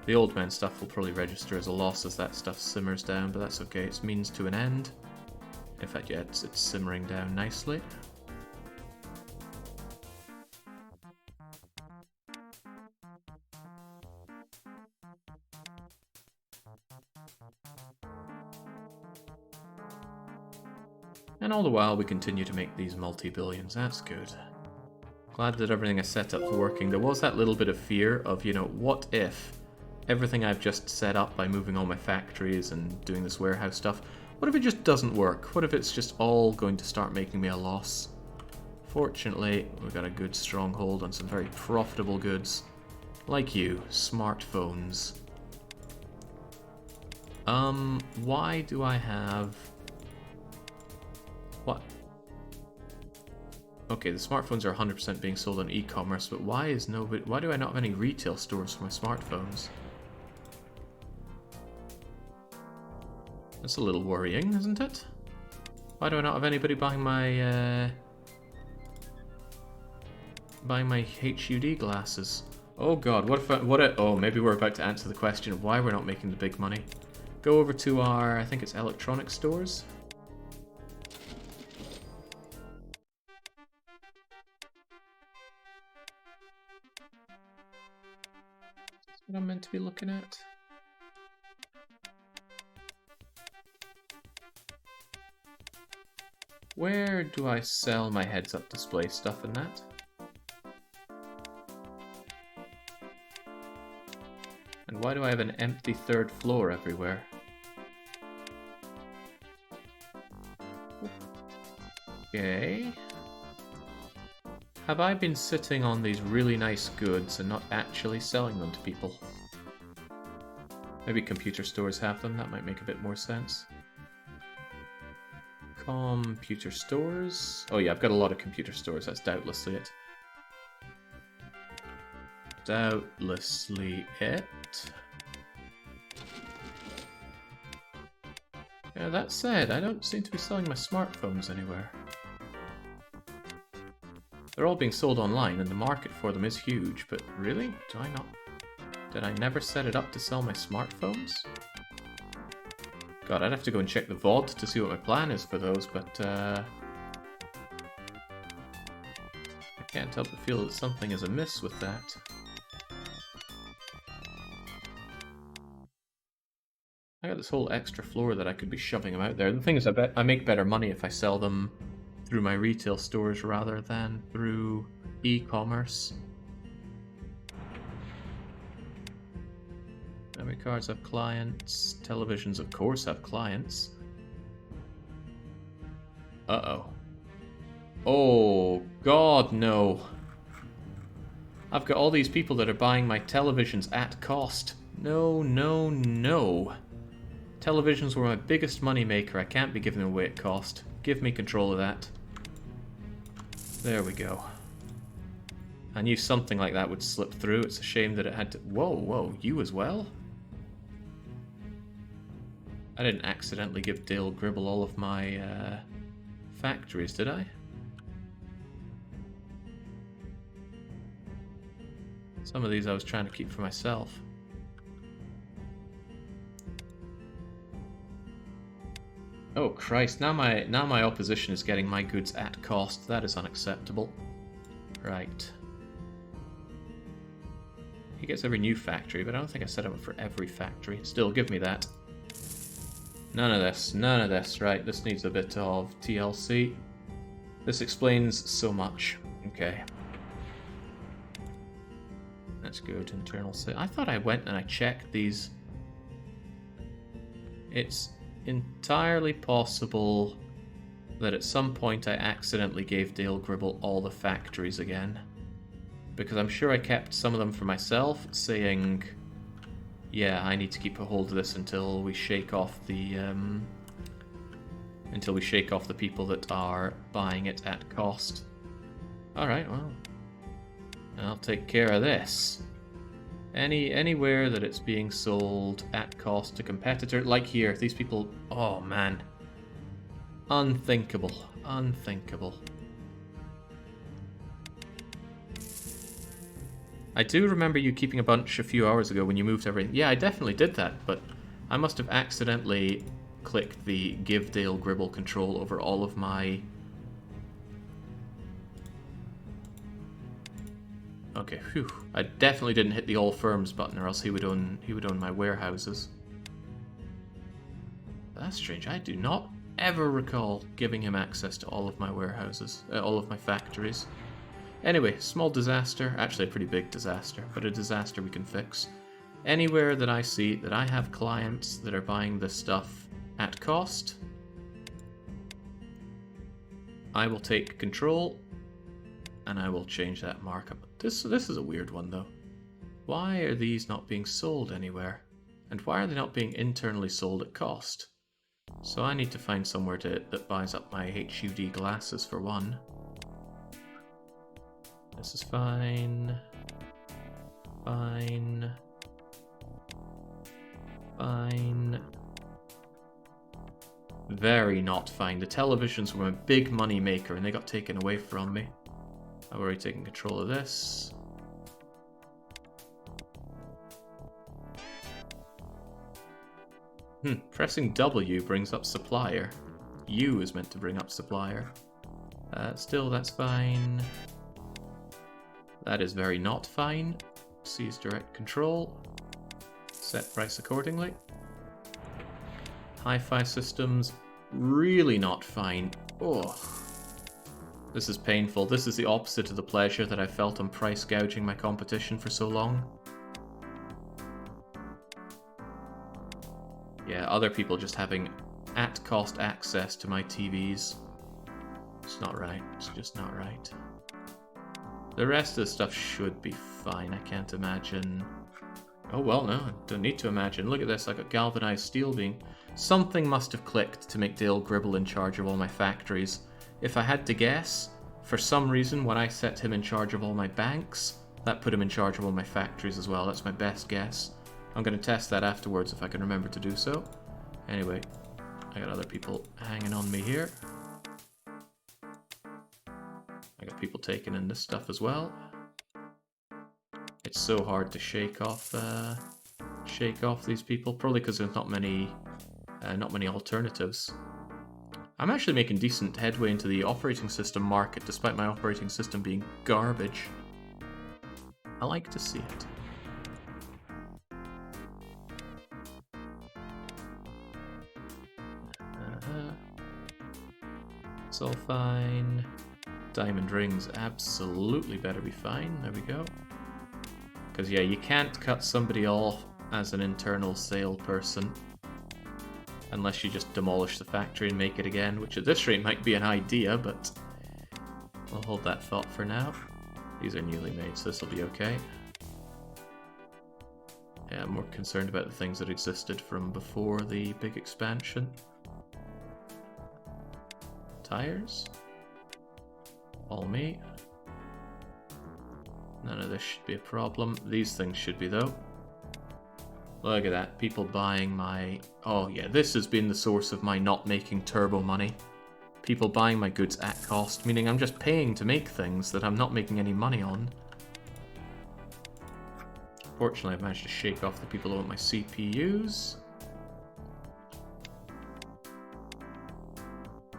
The old man stuff will probably register as a loss as that stuff simmers down, but that's okay. It's means to an end. In fact, yeah, it's simmering down nicely. And all the while we continue to make these multi-billions. That's good. Glad that everything is set up for working. There was that little bit of fear of, you know, what if everything I've just set up by moving all my factories and doing this warehouse stuff, what if it just doesn't work? What if it's just all going to start making me a loss? Fortunately, we've got a good stronghold on some very profitable goods. Like you, smartphones. Why do I have... What? Okay, the smartphones are 100% being sold on e-commerce, but why do I not have any retail stores for my smartphones? That's a little worrying, isn't it? Why do I not have anybody buying my HUD glasses? Oh god, oh, maybe we're about to answer the question of why we're not making the big money. Go over to our, I think it's electronic stores. That's what I'm meant to be looking at. Where do I sell my heads-up display stuff in that? And why do I have an empty third floor everywhere? Okay. Have I been sitting on these really nice goods and not actually selling them to people? Maybe computer stores have them, that might make a bit more sense. Computer stores. Oh yeah, I've got a lot of computer stores, that's doubtlessly it. Doubtlessly it. Yeah, that said, I don't seem to be selling my smartphones anywhere. They're all being sold online and the market for them is huge, but really? Do I not? Did I never set it up to sell my smartphones? God, I'd have to go and check the VOD to see what my plan is for those, but I can't help but feel that something is amiss with that. I got this whole extra floor that I could be shoving them out there. The thing is, I bet I make better money if I sell them through my retail stores rather than through e-commerce. Memory cards have clients. Televisions, of course, have clients. Uh-oh. Oh, God, no. I've got all these people that are buying my televisions at cost. No, no, no. Televisions were my biggest money maker. I can't be giving them away at cost. Give me control of that. There we go. I knew something like that would slip through. It's a shame that it had to... Whoa, whoa, you as well? I didn't accidentally give Dale Gribble all of my factories, did I? Some of these I was trying to keep for myself. Oh Christ, now my opposition is getting my goods at cost. That is unacceptable. Right. He gets every new factory, but I don't think I set him up for every factory. Still, give me that. None of this, none of this. Right, this needs a bit of TLC. This explains so much. Okay. Let's go to internal sales. I thought I went and I checked these. It's entirely possible that at some point I accidentally gave Dale Gribble all the factories again. Because I'm sure I kept some of them for myself, saying, yeah, I need to keep a hold of this until we shake off the people that are buying it at cost. Alright, well, I'll take care of this. Anywhere that it's being sold at cost to competitor, like here, these people, oh man. Unthinkable. Unthinkable. I do remember you keeping a bunch a few hours ago when you moved everything. Yeah, I definitely did that, but I must have accidentally clicked the give Dale Gribble control over all of my... Okay, phew. I definitely didn't hit the all firms button, or else he would own my warehouses. That's strange. I do not ever recall giving him access to all of my warehouses, all of my factories. Anyway, small disaster, actually a pretty big disaster, but a disaster we can fix. Anywhere that I see that I have clients that are buying this stuff at cost, I will take control and I will change that markup. This is a weird one though. Why are these not being sold anywhere? And why are they not being internally sold at cost? So I need to find somewhere that buys up my HUD glasses for one. This is fine. Fine. Fine. Very not fine. The televisions were a big money maker and they got taken away from me. I've already taken control of this. Pressing W brings up supplier. U is meant to bring up supplier. Still, that's fine. That is very not fine. Seize direct control. Set price accordingly. Hi-Fi systems, really not fine. Oh, this is painful. This is the opposite of the pleasure that I felt on price gouging my competition for so long. Yeah, other people just having at-cost access to my TVs. It's not right. It's just not right. The rest of the stuff should be fine. I can't imagine... Oh, well, no. I don't need to imagine. Look at this. I got galvanized steel being... Something must have clicked to make Dale Gribble in charge of all my factories. If I had to guess, for some reason, when I set him in charge of all my banks, that put him in charge of all my factories as well. That's my best guess. I'm going to test that afterwards if I can remember to do so. Anyway, I got other people hanging on me here. I got people taking in this stuff as well. It's so hard to shake off these people, probably because there's not many alternatives. I'm actually making decent headway into the operating system market, despite my operating system being garbage. I like to see it. It's all fine. Diamond rings absolutely better be fine. There we go. Because yeah, you can't cut somebody off as an internal sale person unless you just demolish the factory and make it again, which at this rate might be an idea, but we'll hold that thought for now. These are newly made, so this will be okay. Yeah, I'm more concerned about the things that existed from before the big expansion. Tires? All me. None of this should be a problem. These things should be, though. Look at that, people buying my... Oh yeah, this has been the source of my not making turbo money. People buying my goods at cost, meaning I'm just paying to make things that I'm not making any money on. Fortunately, I've managed to shake off the people who want my CPUs.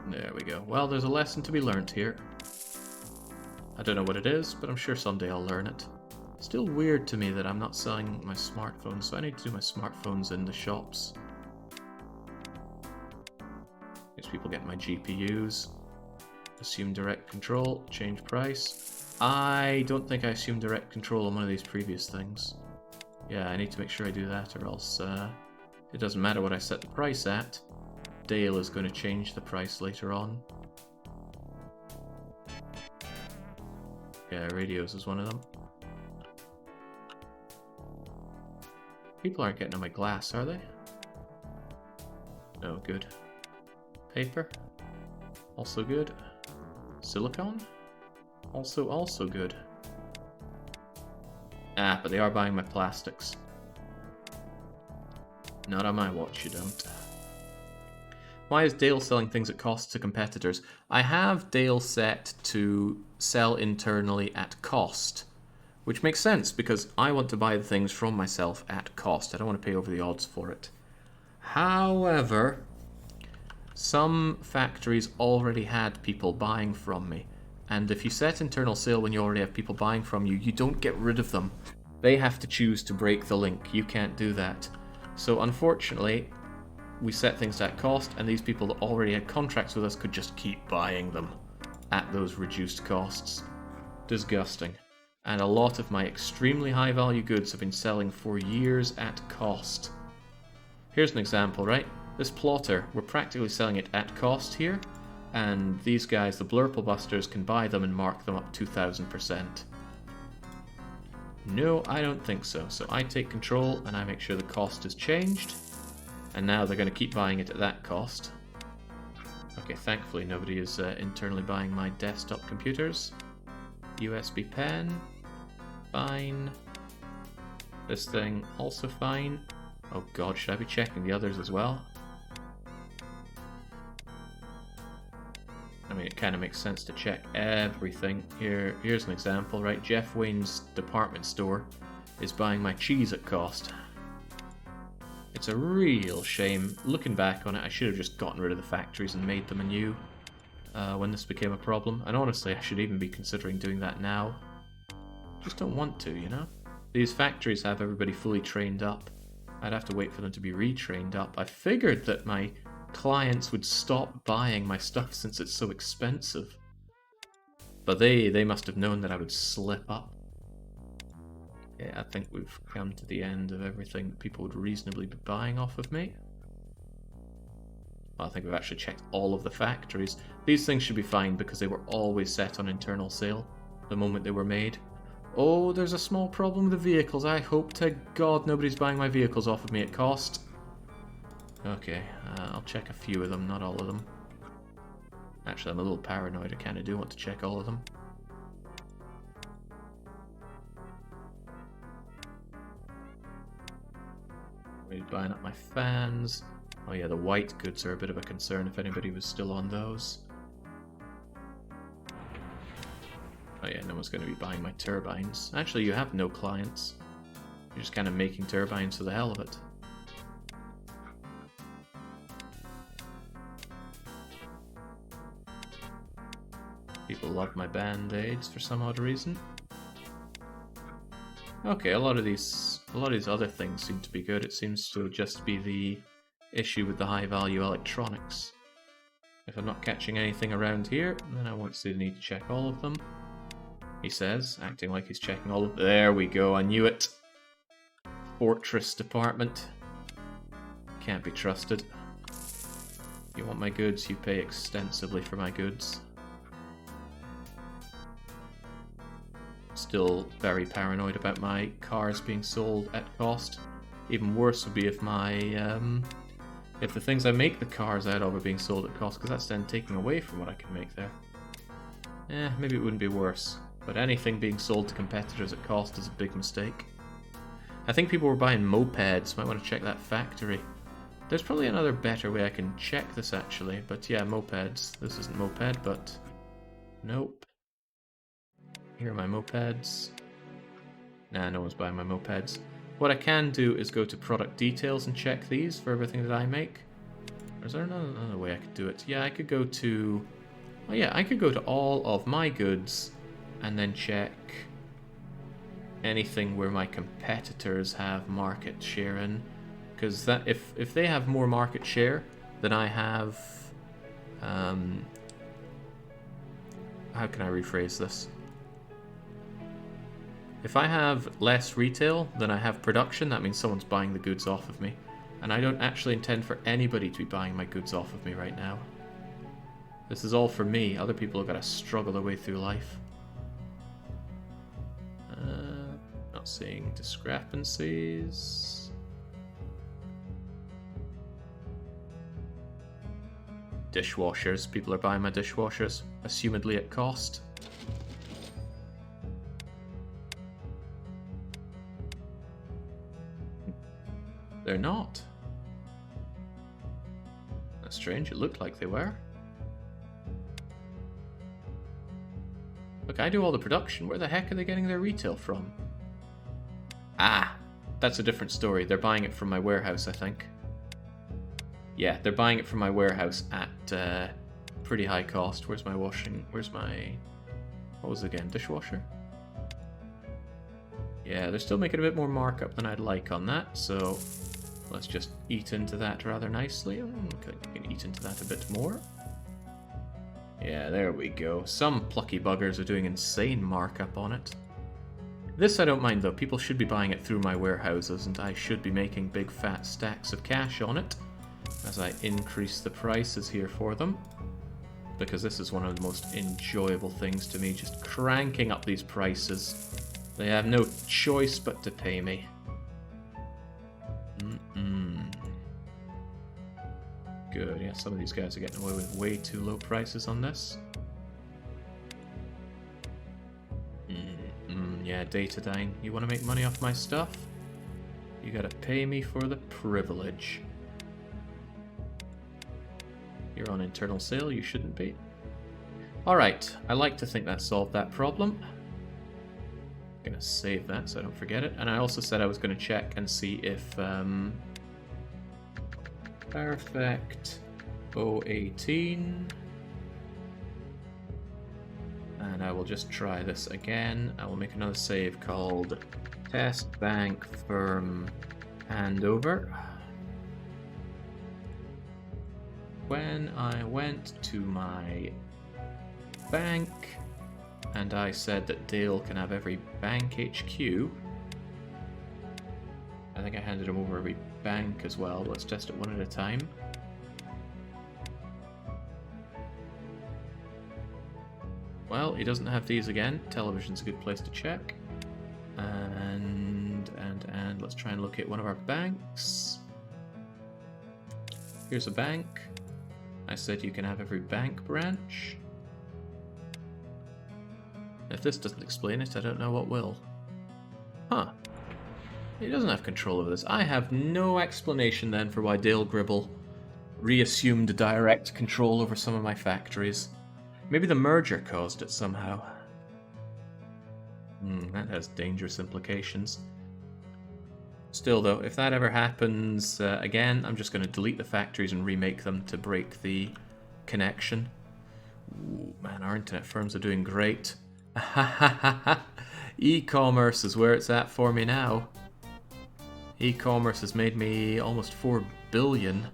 There we go. Well, there's a lesson to be learnt here. I don't know what it is, but I'm sure someday I'll learn it. Still weird to me that I'm not selling my smartphones, so I need to do my smartphones in the shops. These people get my GPUs. Assume direct control, change price. I don't think I assumed direct control on one of these previous things. Yeah, I need to make sure I do that, or else it doesn't matter what I set the price at. Dale is going to change the price later on. Yeah, radios is one of them. People aren't getting on my glass, are they? No, good. Paper? Also good. Silicone? Also good. Ah, but they are buying my plastics. Not on my watch, you don't. Why is Dale selling things at cost to competitors? I have Dale set to sell internally at cost, which makes sense because I want to buy the things from myself at cost. I don't want to pay over the odds for it. However, some factories already had people buying from me, and if you set internal sale when you already have people buying from you, you don't get rid of them. They have to choose to break the link. You can't do that. So unfortunately, we set things at cost, and these people that already had contracts with us could just keep buying them at those reduced costs. Disgusting. And a lot of my extremely high value goods have been selling for years at cost. Here's an example, right? This plotter, we're practically selling it at cost here, and these guys, the Blurple Busters, can buy them and mark them up 2000%. No, I don't think so. So I take control and I make sure the cost is changed. And now they're going to keep buying it at that cost. Okay, thankfully nobody is internally buying my desktop computers. USB pen. Fine. This thing, also fine. Oh god, should I be checking the others as well? I mean, it kind of makes sense to check everything. Here's an example, right? Jeff Wayne's department store is buying my cheese at cost. It's a real shame. Looking back on it, I should have just gotten rid of the factories and made them anew when this became a problem. And honestly, I should even be considering doing that now. Just don't want to, you know? These factories have everybody fully trained up. I'd have to wait for them to be retrained up. I figured that my clients would stop buying my stuff since it's so expensive. But they must have known that I would slip up. Yeah, I think we've come to the end of everything that people would reasonably be buying off of me. Well, I think we've actually checked all of the factories. These things should be fine because they were always set on internal sale the moment they were made. Oh, there's a small problem with the vehicles. I hope to God nobody's buying my vehicles off of me at cost. Okay, I'll check a few of them, not all of them. Actually, I'm a little paranoid. I kind of do want to check all of them. Maybe buying up my fans. Oh yeah, the white goods are a bit of a concern if anybody was still on those. Oh yeah, no one's going to be buying my turbines. Actually, you have no clients. You're just kind of making turbines for the hell of it. People love my band-aids for some odd reason. Okay, a lot of these other things seem to be good. It seems to just be the issue with the high-value electronics. If I'm not catching anything around here, then I won't see the need to check all of them. He says, acting like he's checking all of them. There we go, I knew it. Fortress department. Can't be trusted. You want my goods, you pay extensively for my goods. still very paranoid about my cars being sold at cost. Even worse would be if my if the things I make the cars out of are being sold at cost, because that's then taking away from what I can make there. Maybe it wouldn't be worse. But anything being sold to competitors at cost is a big mistake. I think people were buying mopeds. Might want to check that factory. There's probably another better way I can check this actually. But yeah, mopeds. This isn't moped, but nope. Here are my mopeds. Nah, no one's buying my mopeds. What I can do is go to product details and check these for everything that I make. Or is there another way I could do it? Yeah, I could go to... Oh yeah, I could go to all of my goods and then check anything where my competitors have market share in. Because that if they have more market share than I have... how can I rephrase this? If I have less retail than I have production, that means someone's buying the goods off of me. And I don't actually intend for anybody to be buying my goods off of me right now. This is all for me. Other people have got to struggle their way through life. Not seeing discrepancies. Dishwashers. People are buying my dishwashers, assumedly at cost. They're not. That's strange. It looked like they were. Look, I do all the production. Where the heck are they getting their retail from? Ah, that's a different story. They're buying it from my warehouse, I think. Yeah, they're buying it from my warehouse at pretty high cost. Where's my washing? Where's my... What was it again? Dishwasher? Yeah, they're still making a bit more markup than I'd like on that, so let's just eat into that rather nicely. Okay, we can eat into that a bit more. Yeah, there we go. Some plucky buggers are doing insane markup on it. This I don't mind though. People should be buying it through my warehouses, and I should be making big fat stacks of cash on it as I increase the prices here for them. Because this is one of the most enjoyable things to me, just cranking up these prices. They have no choice but to pay me. Good, yeah, some of these guys are getting away with way too low prices on this. Yeah, Datadyne, you want to make money off my stuff? You gotta pay me for the privilege. You're on internal sale, you shouldn't be. Alright, I like to think that solved that problem. I'm gonna save that so I don't forget it. And I also said I was gonna check and see if Perfect 018. And I will just try this again. I will make another save called Test Bank Firm Handover. When I went to my bank and I said that Dale can have every bank HQ, I think I handed him over every bank as well. Let's test it one at a time. Well, he doesn't have these again. Television's a good place to check. And let's try and locate one of our banks. Here's a bank. I said you can have every bank branch. If this doesn't explain it, I don't know what will. Huh. He doesn't have control over this. I have no explanation then for why Dale Gribble reassumed direct control over some of my factories. Maybe the merger caused it somehow. That has dangerous implications. Still though, if that ever happens again, I'm just going to delete the factories and remake them to break the connection. Ooh, man, our internet firms are doing great. E-commerce is where it's at for me now. E-commerce has made me almost 4 billion.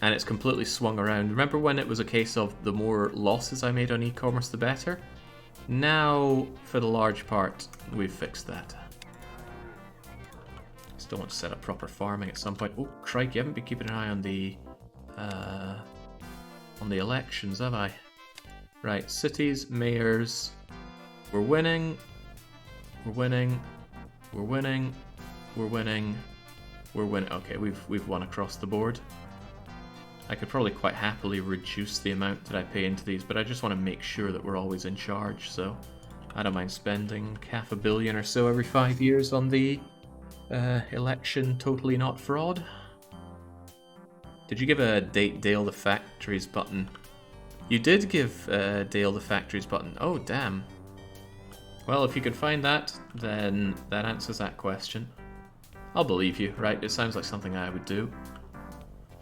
And it's completely swung around. Remember when it was a case of the more losses I made on e-commerce, the better? Now, for the large part, we've fixed that. Still want to set up proper farming at some point. Oh, crikey, you haven't been keeping an eye on the elections, have I? Right, cities, mayors, We're winning. We're winning. We're winning. We're winning. We're winning. Okay, we've won across the board. I could probably quite happily reduce the amount that I pay into these, but I just want to make sure that we're always in charge, so I don't mind spending $500 million or so every 5 years on the election totally not fraud. Did you give Dale the Factories button? You did give Dale the Factories button. Oh, damn. Well, if you could find that, then that answers that question. I'll believe you, right? It sounds like something I would do.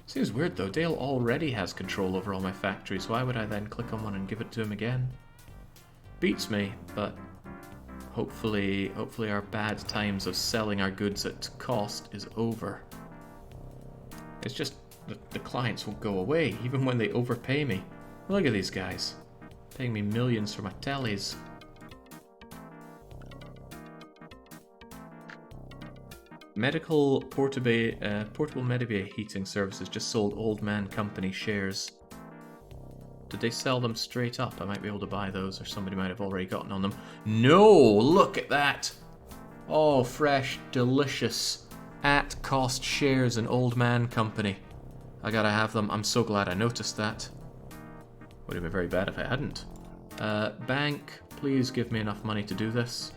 Seems weird though, Dale already has control over all my factories, why would I then click on one and give it to him again? Beats me, but hopefully our bad times of selling our goods at cost is over. It's just the clients won't go away, even when they overpay me. Look at these guys, paying me millions for my tellies. Portable Medibay heating services just sold Old Man Company shares. Did they sell them straight up? I might be able to buy those, or somebody might have already gotten on them. No! Look at that! Oh, fresh, delicious, at-cost shares in Old Man Company. I gotta have them. I'm so glad I noticed that. Would have been very bad if I hadn't. Bank, please give me enough money to do this.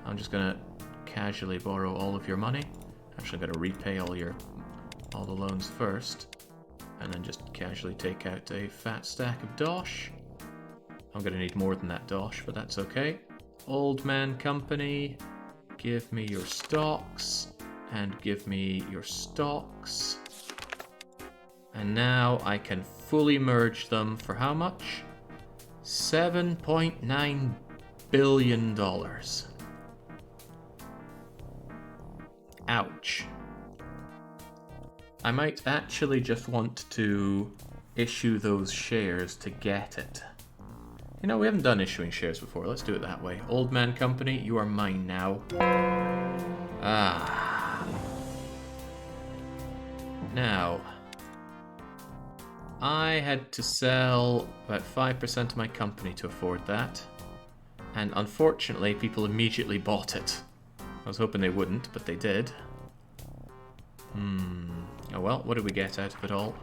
I'm just gonna casually borrow all of your money. Actually, I'm gonna repay all the loans first, and then just casually take out a fat stack of dosh. I'm gonna need more than that dosh, but that's okay. Old Man Company, give me your stocks, and give me your stocks. And now I can fully merge them for how much? $7.9 billion. Ouch. I might actually just want to issue those shares to get it. You know, we haven't done issuing shares before. Let's do it that way. Old Man Company, you are mine now. Ah. Now, I had to sell about 5% of my company to afford that. And unfortunately, people immediately bought it. I was hoping they wouldn't, but they did. Oh well, what did we get out of it all?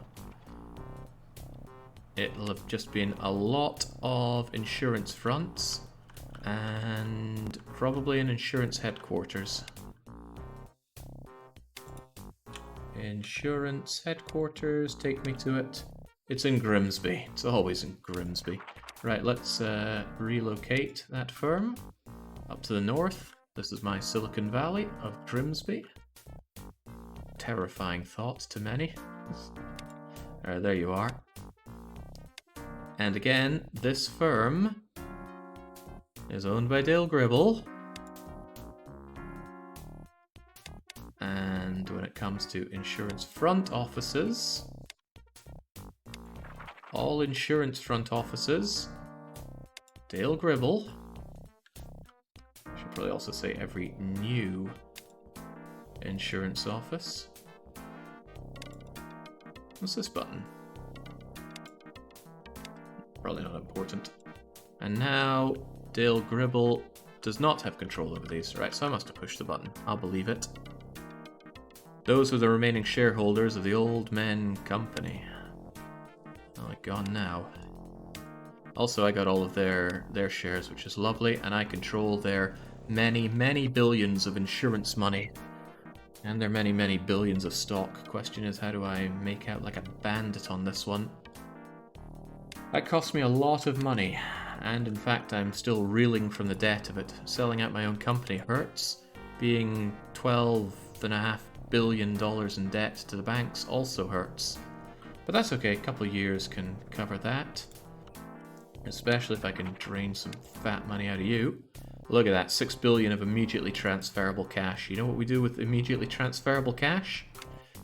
It'll have just been a lot of insurance fronts and probably an insurance headquarters. Insurance headquarters, take me to it. It's in Grimsby. It's always in Grimsby. Right, let's relocate that firm up to the north. This is my Silicon Valley of Grimsby. Terrifying thought to many. There you are. And again, this firm is owned by Dale Gribble. And when it comes to insurance front offices, all insurance front offices, Dale Gribble. I should probably also say every new insurance office. What's this button? Probably not important. And now Dale Gribble does not have control over these. Right, so I must have pushed the button. I'll believe it. Those are the remaining shareholders of the Old Men Company. Oh, they're gone now. Also, I got all of their shares, which is lovely, and I control their many, many billions of insurance money. And their many, many billions of stock. Question is, how do I make out like a bandit on this one? That cost me a lot of money, and in fact I'm still reeling from the debt of it. Selling out my own company hurts. Being $12.5 billion in debt to the banks also hurts. But that's okay, a couple of years can cover that. Especially if I can drain some fat money out of you. Look at that, $6 billion of immediately transferable cash. You know what we do with immediately transferable cash?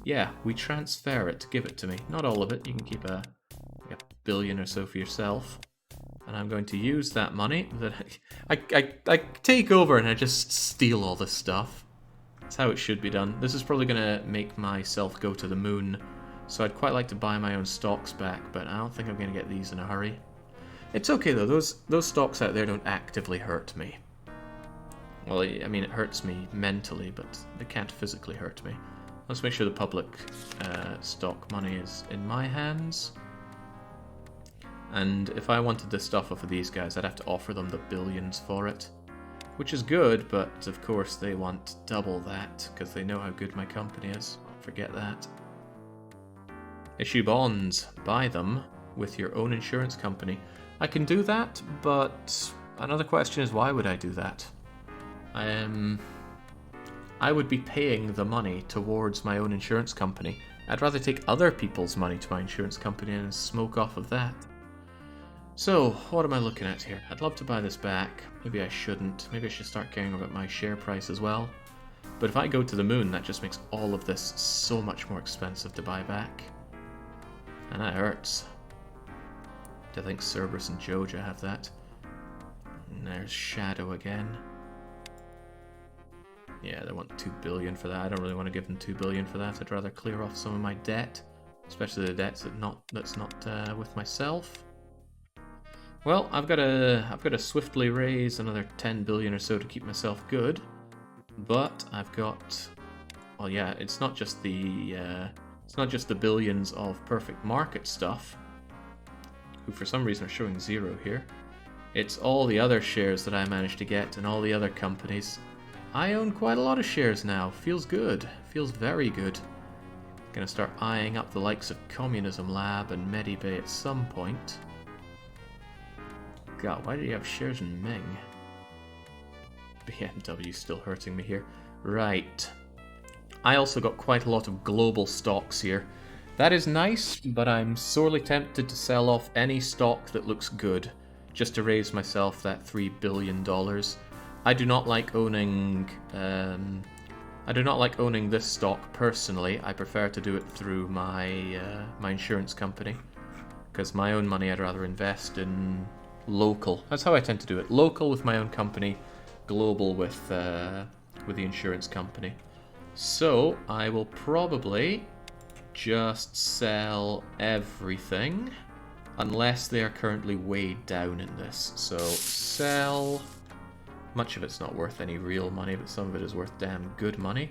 Yeah, we transfer it, give it to me. Not all of it, you can keep a billion or so for yourself. And I'm going to use that money that I take over and I just steal all this stuff. That's how it should be done. This is probably going to make myself go to the moon. So I'd quite like to buy my own stocks back, but I don't think I'm going to get these in a hurry. It's okay though, those stocks out there don't actively hurt me. Well, I mean, it hurts me mentally, but they can't physically hurt me. Let's make sure the public stock money is in my hands. And if I wanted this stuff off of these guys, I'd have to offer them the billions for it. Which is good, but of course they want double that, because they know how good my company is. Forget that. Issue bonds. Buy them with your own insurance company. I can do that, but another question is, why would I do that? I would be paying the money towards my own insurance company. I'd rather take other people's money to my insurance company and smoke off of that. So, what am I looking at here? I'd love to buy this back. Maybe I shouldn't. Maybe I should start caring about my share price as well. But if I go to the moon, that just makes all of this so much more expensive to buy back. And that hurts. I think Cerberus and Joja have that. And there's Shadow again. Yeah, they want 2 billion for that. I don't really want to give them 2 billion for that. I'd rather clear off some of my debt, especially the debts that's not with myself. Well, I've got to swiftly raise another 10 billion or so to keep myself good, but I've got, well, yeah, it's not just the billions of perfect market stuff, who for some reason are showing 0 here. It's all the other shares that I managed to get and all the other companies. I own quite a lot of shares now. Feels good. Feels very good. Gonna start eyeing up the likes of Communism Lab and Medibay at some point. God, why did you have shares in Ming? BMW's still hurting me here. Right. I also got quite a lot of global stocks here. That is nice, but I'm sorely tempted to sell off any stock that looks good, just to raise myself that $3 billion. I do not like owning this stock personally. I prefer to do it through my my insurance company, because my own money I'd rather invest in local. That's how I tend to do it. Local with my own company, global with the insurance company. So I will probably just sell everything unless they are currently weighed down in this. So sell. Much of it's not worth any real money, but some of it is worth damn good money.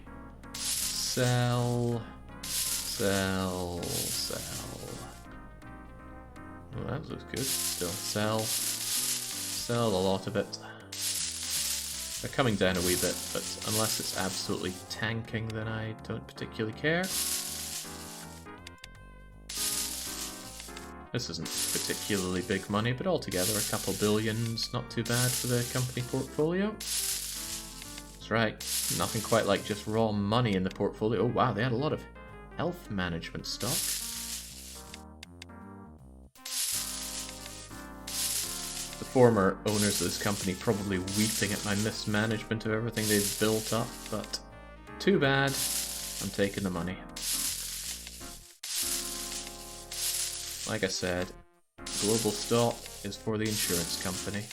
Sell. Sell. Well, that looks good. Still sell. Sell a lot of it. They're coming down a wee bit, but unless it's absolutely tanking, then I don't particularly care. This isn't particularly big money, but altogether a couple billions, not too bad for the company portfolio. That's right, nothing quite like just raw money in the portfolio. Oh wow, they had a lot of health management stock. The former owners of this company probably weeping at my mismanagement of everything they've built up, but too bad, I'm taking the money. Like I said, global stock is for the insurance company.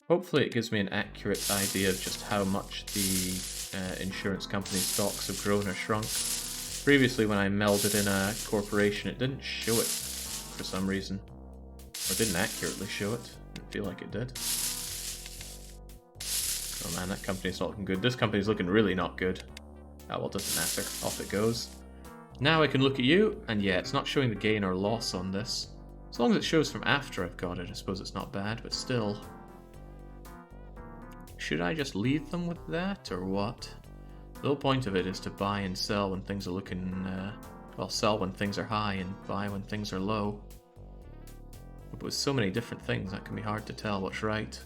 Hopefully it gives me an accurate idea of just how much the insurance company stocks have grown or shrunk. Previously when I melded in a corporation, it didn't show it for some reason. Or didn't accurately show it. Didn't feel like it did. Oh man, that company's not looking good. This company's looking really not good. Oh, well, doesn't matter. Off it goes. Now I can look at you, and yeah, it's not showing the gain or loss on this. As long as it shows from after I've got it, I suppose it's not bad, but still. Should I just leave them with that, or what? The whole point of it is to buy and sell when things are looking... well, sell when things are high and buy when things are low. But with so many different things, that can be hard to tell what's right.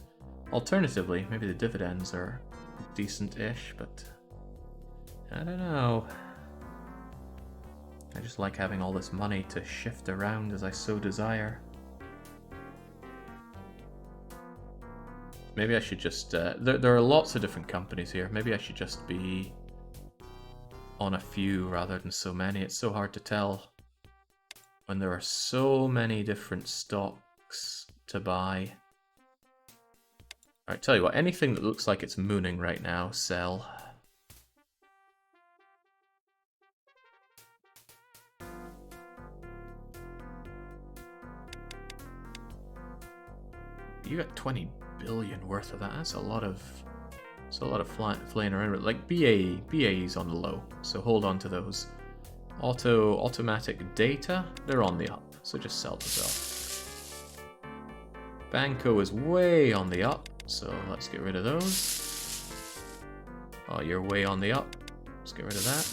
Alternatively, maybe the dividends are decent-ish, but... I don't know. I just like having all this money to shift around as I so desire. Maybe I should just... there are lots of different companies here. Maybe I should just be on a few rather than so many. It's so hard to tell when there are so many different stocks to buy. Alright, tell you what, anything that looks like it's mooning right now, sell. you got 20 billion worth of that. That's a lot of flying around. Like BAE's on the low, so hold on to those. Automatic data, they're on the up, so just sell those off. Banco is way on the up, so let's get rid of those. Oh, you're way on the up. Let's get rid of that.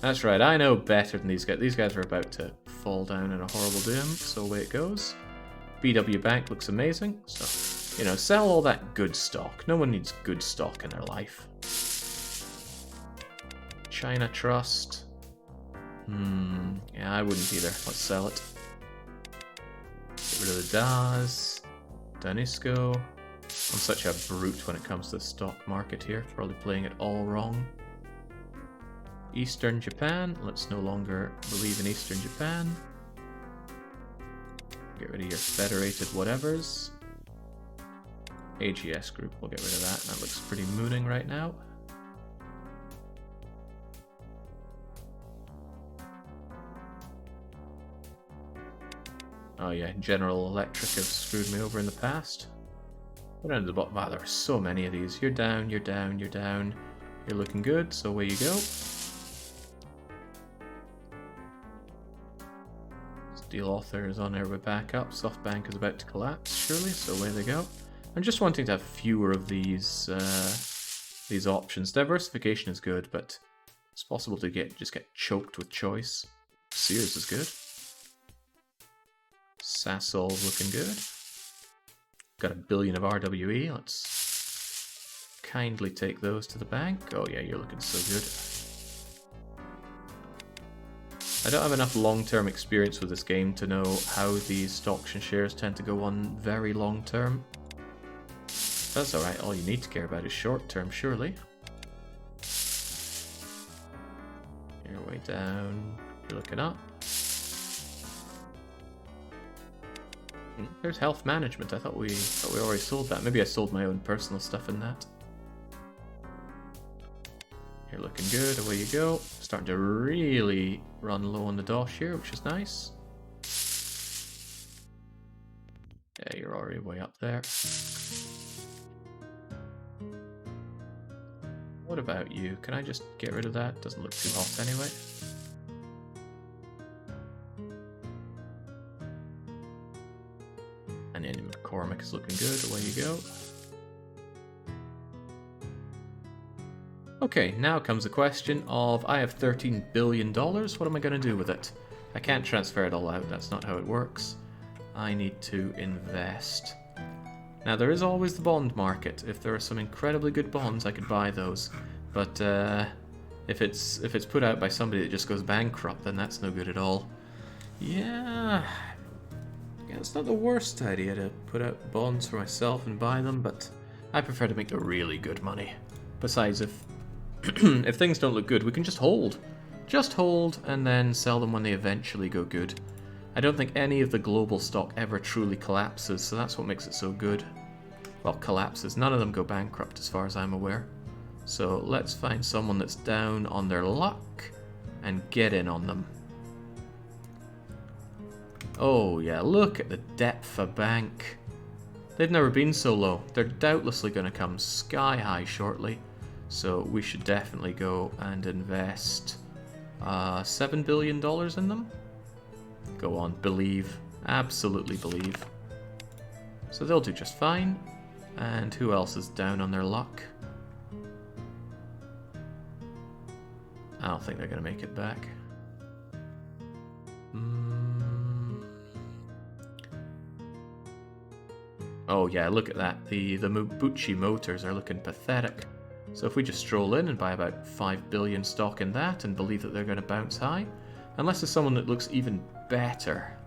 That's right, I know better than these guys. These guys are about to fall down in a horrible doom, so away it goes. BW Bank looks amazing, so, you know, sell all that good stock. No one needs good stock in their life. China Trust. Yeah, I wouldn't either. Let's sell it. Get rid of the DAS. Danisco. I'm such a brute when it comes to the stock market here. Probably playing it all wrong. Eastern Japan. Let's no longer believe in Eastern Japan. Get rid of your federated whatevers. AGS Group, we'll get rid of that. That looks pretty mooning right now. Oh yeah, General Electric have screwed me over in the past. Go down to the bottom. Wow, there are so many of these. You're down, you're down, you're down. You're looking good, so away you go. Steel Author is on there with backup. SoftBank is about to collapse, surely, so away they go. I'm just wanting to have fewer of these options. Diversification is good, but it's possible to just get choked with choice. Sears is good. Sasol's looking good. Got 1 billion of RWE. Let's kindly take those to the bank. Oh yeah, you're looking so good. I don't have enough long-term experience with this game to know how these stocks and shares tend to go on very long-term. That's alright, all you need to care about is short-term, surely. You're way down. You're looking up. There's health management. I thought we already sold that. Maybe I sold my own personal stuff in that. You're looking good. Away you go. Starting to really run low on the dosh here, which is nice. Yeah, you're already way up there. What about you? Can I just get rid of that? Doesn't look too hot anyway. And then McCormick is looking good. Away you go. Okay, now comes the question of, I have $13 billion, what am I going to do with it? I can't transfer it all out, that's not how it works. I need to invest. Now there is always the bond market. If there are some incredibly good bonds, I could buy those. But if it's put out by somebody that just goes bankrupt, then that's no good at all. Yeah, it's not the worst idea to put out bonds for myself and buy them, but I prefer to make the really good money. Besides, if if things don't look good, we can just hold. Just hold and then sell them when they eventually go good. I don't think any of the global stock ever truly collapses, so that's what makes it so good. Well, collapses. None of them go bankrupt as far as I'm aware. So let's find someone that's down on their luck and get in on them. Oh yeah, look at the depth of bank. They've never been so low. They're doubtlessly going to come sky high shortly. So we should definitely go and invest $7 billion in them. Go on, believe. Absolutely believe. So they'll do just fine. And who else is down on their luck? I don't think they're going to make it back. Oh yeah, look at that. The Mabuchi motors are looking pathetic. So if we just stroll in and buy about 5 billion stock in that and believe that they're going to bounce high, unless there's someone that looks even better.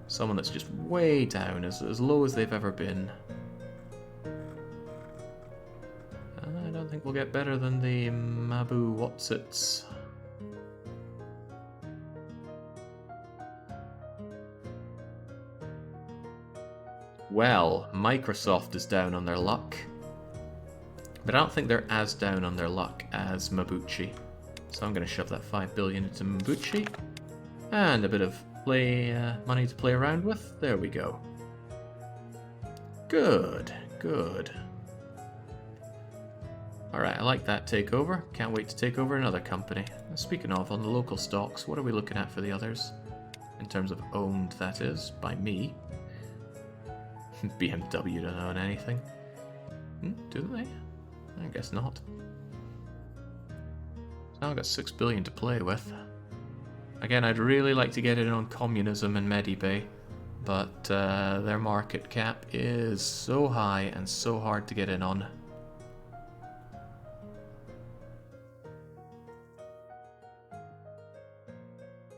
Someone that's just way down, as low as they've ever been. I don't think we'll get better than the Mabu Watsits. Well, Microsoft is down on their luck. But I don't think they're as down on their luck as Mabuchi. So I'm going to shove that 5 billion into Mabuchi. And a bit of money to play around with. There we go. Good, good. Alright, I like that takeover. Can't wait to take over another company. Speaking of, on the local stocks, what are we looking at for the others? In terms of owned, that is, by me. BMW don't own anything. Do they? I guess not. Now I've got 6 billion to play with. Again, I'd really like to get in on communism and Medibay, but their market cap is so high and so hard to get in on.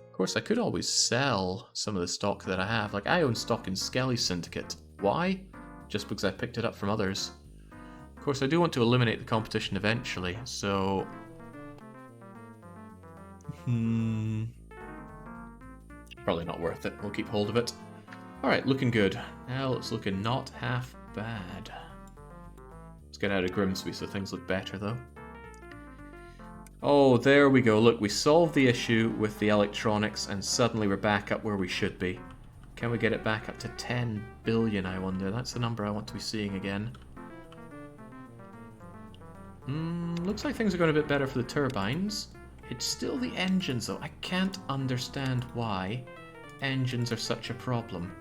Of course, I could always sell some of the stock that I have. Like, I own stock in Skelly Syndicate. Why? Just because I picked it up from others. Of course, I do want to eliminate the competition eventually, so... Probably not worth it. We'll keep hold of it. Alright, looking good. Now it's looking not half bad. Let's get out of Grimsby so things look better, though. Oh, there we go. Look, we solved the issue with the electronics, and suddenly we're back up where we should be. Can we get it back up to 10 billion, I wonder? That's the number I want to be seeing again. Looks like things are going a bit better for the turbines. It's still the engines, though. I can't understand why engines are such a problem.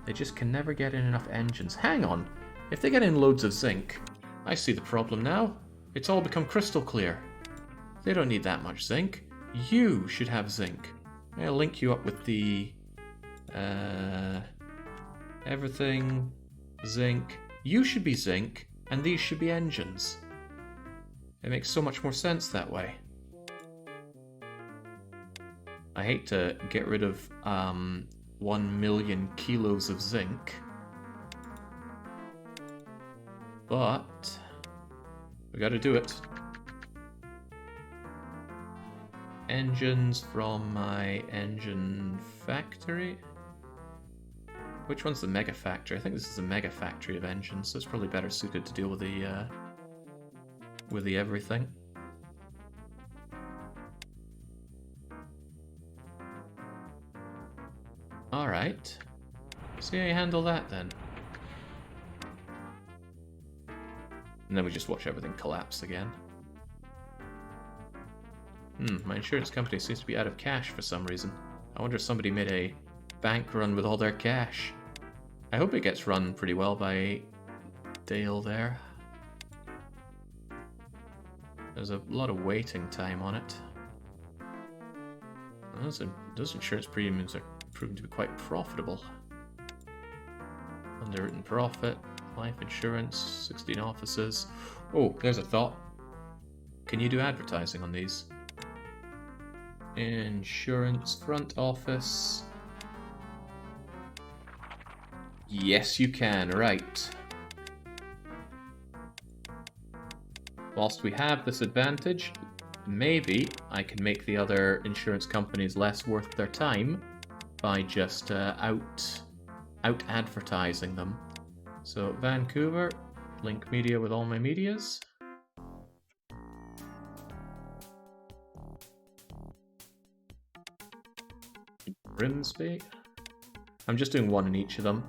They just can never get in enough engines. Hang on. If they get in loads of zinc, I see the problem now. It's all become crystal clear. They don't need that much zinc. You should have zinc. I'll link you up with the... everything... zinc. You should be zinc, and these should be engines. It makes so much more sense that way. I hate to get rid of 1 million kilos of zinc, but we gotta do it. Engines from my engine factory. Which one's the mega factory? I think this is the mega factory of engines, so it's probably better suited to deal with the everything. Alright. See how you handle that then. And then we just watch everything collapse again. My insurance company seems to be out of cash for some reason. I wonder if somebody made a bank run with all their cash. I hope it gets run pretty well by Dale there. There's a lot of waiting time on it. Those insurance premiums are proving to be quite profitable. Underwritten profit, life insurance, 16 offices. Oh, there's a thought. Can you do advertising on these? Insurance front office. Yes, you can, right. Whilst we have this advantage, maybe I can make the other insurance companies less worth their time by just out advertising them. So Vancouver, link media with all my medias. Grimsby. I'm just doing one in each of them.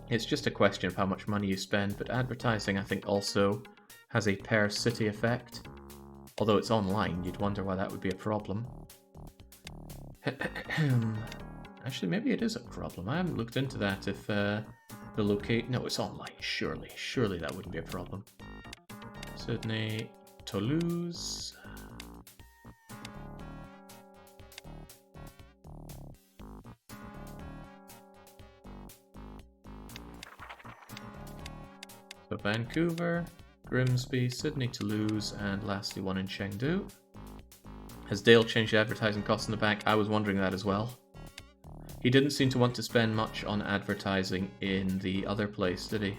It's just a question of how much money you spend, but advertising I think also has a per city effect. Although it's online, you'd wonder why that would be a problem. Actually, maybe it is a problem. I haven't looked into that if the locate... No, it's online, surely. Surely that wouldn't be a problem. Sydney, Toulouse... So Vancouver, Grimsby, Sydney, Toulouse, and lastly one in Chengdu. Has Dale changed the advertising costs in the back? I was wondering that as well. He didn't seem to want to spend much on advertising in the other place, did he?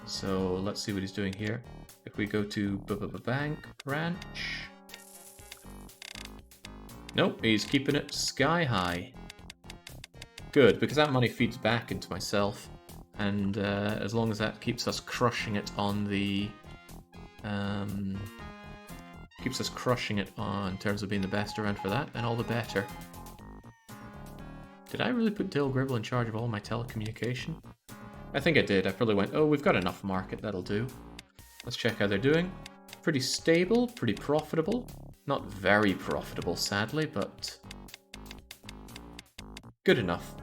So let's see what he's doing here. If we go to Bank Branch... Nope, he's keeping it sky high. Good, because that money feeds back into myself. And as long as that keeps us crushing it on the... keeps us crushing it on in terms of being the best around for that, then all the better. Did I really put Dale Gribble in charge of all my telecommunication? I think I did. I probably went, oh, we've got enough market, that'll do. Let's check how they're doing. Pretty stable, pretty profitable. Not very profitable, sadly, but good enough.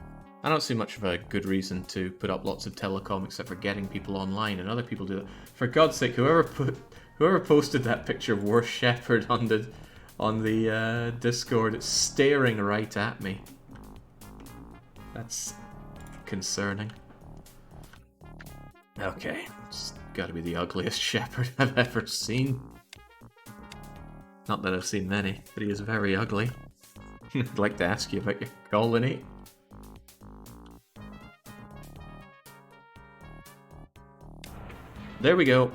I don't see much of a good reason to put up lots of telecom except for getting people online, and other people do that. For God's sake, whoever posted that picture of Worst Shepherd on the Discord, it's staring right at me. That's concerning. Okay, it's gotta be the ugliest shepherd I've ever seen. Not that I've seen many, but he is very ugly. I'd like to ask you about your colony. There we go.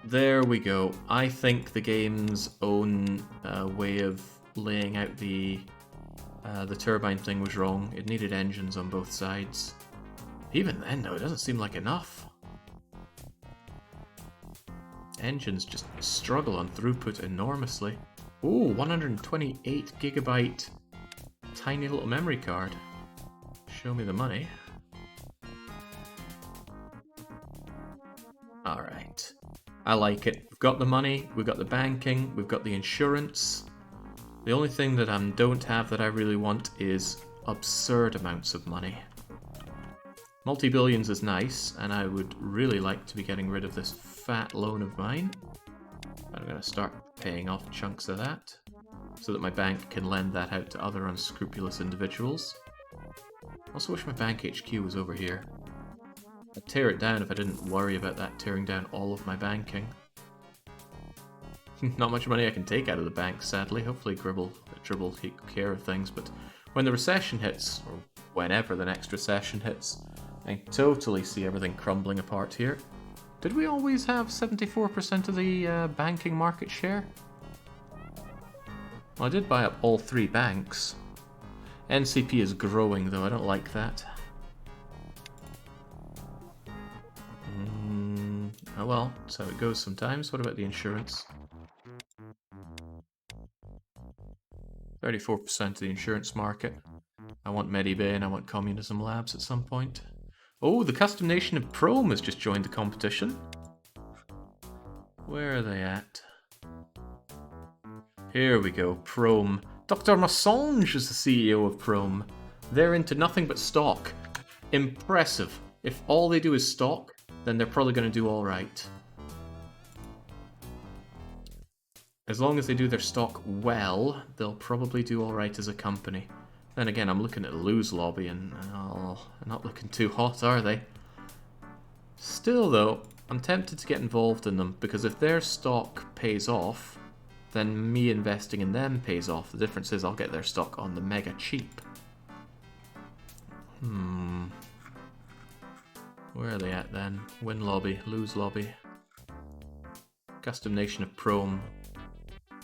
There we go. I think the game's own way of laying out the turbine thing was wrong. It needed engines on both sides. Even then, though, it doesn't seem like enough. Engines just struggle on throughput enormously. Ooh, 128 gigabyte tiny little memory card. Show me the money. Alright. I like it. We've got the money, we've got the banking, we've got the insurance. The only thing that I don't have that I really want is absurd amounts of money. Multi-billions is nice, and I would really like to be getting rid of this fat loan of mine. I'm going to start paying off chunks of that, so that my bank can lend that out to other unscrupulous individuals. Also wish my bank HQ was over here. I'd tear it down if I didn't worry about that tearing down all of my banking. Not much money I can take out of the bank, sadly. Hopefully Dribble will take care of things, but when the recession hits, or whenever the next recession hits, I totally see everything crumbling apart here. Did we always have 74% of the banking market share? Well, I did buy up all 3 banks. NCP is growing, though. I don't like that. Oh well, that's how it goes sometimes. What about the insurance? 34% of the insurance market. I want Medibay and I want Communism Labs at some point. Oh, the custom nation of Prome has just joined the competition. Where are they at? Here we go, Prome. Dr. Massange is the CEO of Prome. They're into nothing but stock. Impressive. If all they do is stock, then they're probably going to do alright. As long as they do their stock well, they'll probably do alright as a company. Then again, I'm looking at Lose Lobby and they're not looking too hot, are they? Still though, I'm tempted to get involved in them, because if their stock pays off, then me investing in them pays off. The difference is I'll get their stock on the mega cheap. Where are they at then? Win Lobby, Lose Lobby. Custom Nation of Prome.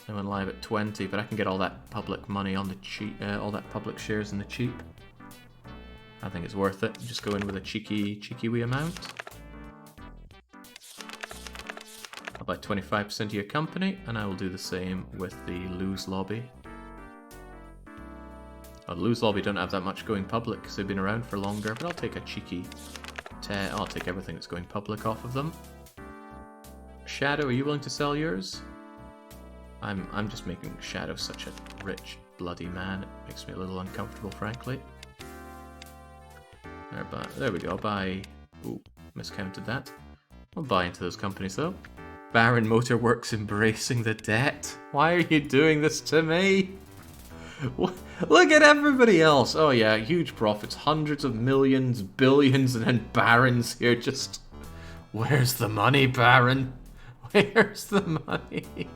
They went live at 20, but I can get all that public money on the cheap, all that public shares in the cheap. I think it's worth it. Just go in with a cheeky wee amount. I'll buy 25% of your company, and I will do the same with the Lose Lobby. Oh, the Lose Lobby don't have that much going public because they've been around for longer, but I'll take a cheeky... I'll take everything that's going public off of them. Shadow, are you willing to sell yours? I'm just making Shadow such a rich, bloody man. It makes me a little uncomfortable, frankly. There we go. I'll buy... Ooh, miscounted that. I'll buy into those companies, though. Baron Motorworks embracing the debt. Why are you doing this to me? Look at everybody else. Oh yeah, huge profits. Hundreds of millions, billions, and then Baron's here just... Where's the money, Baron? Where's the money?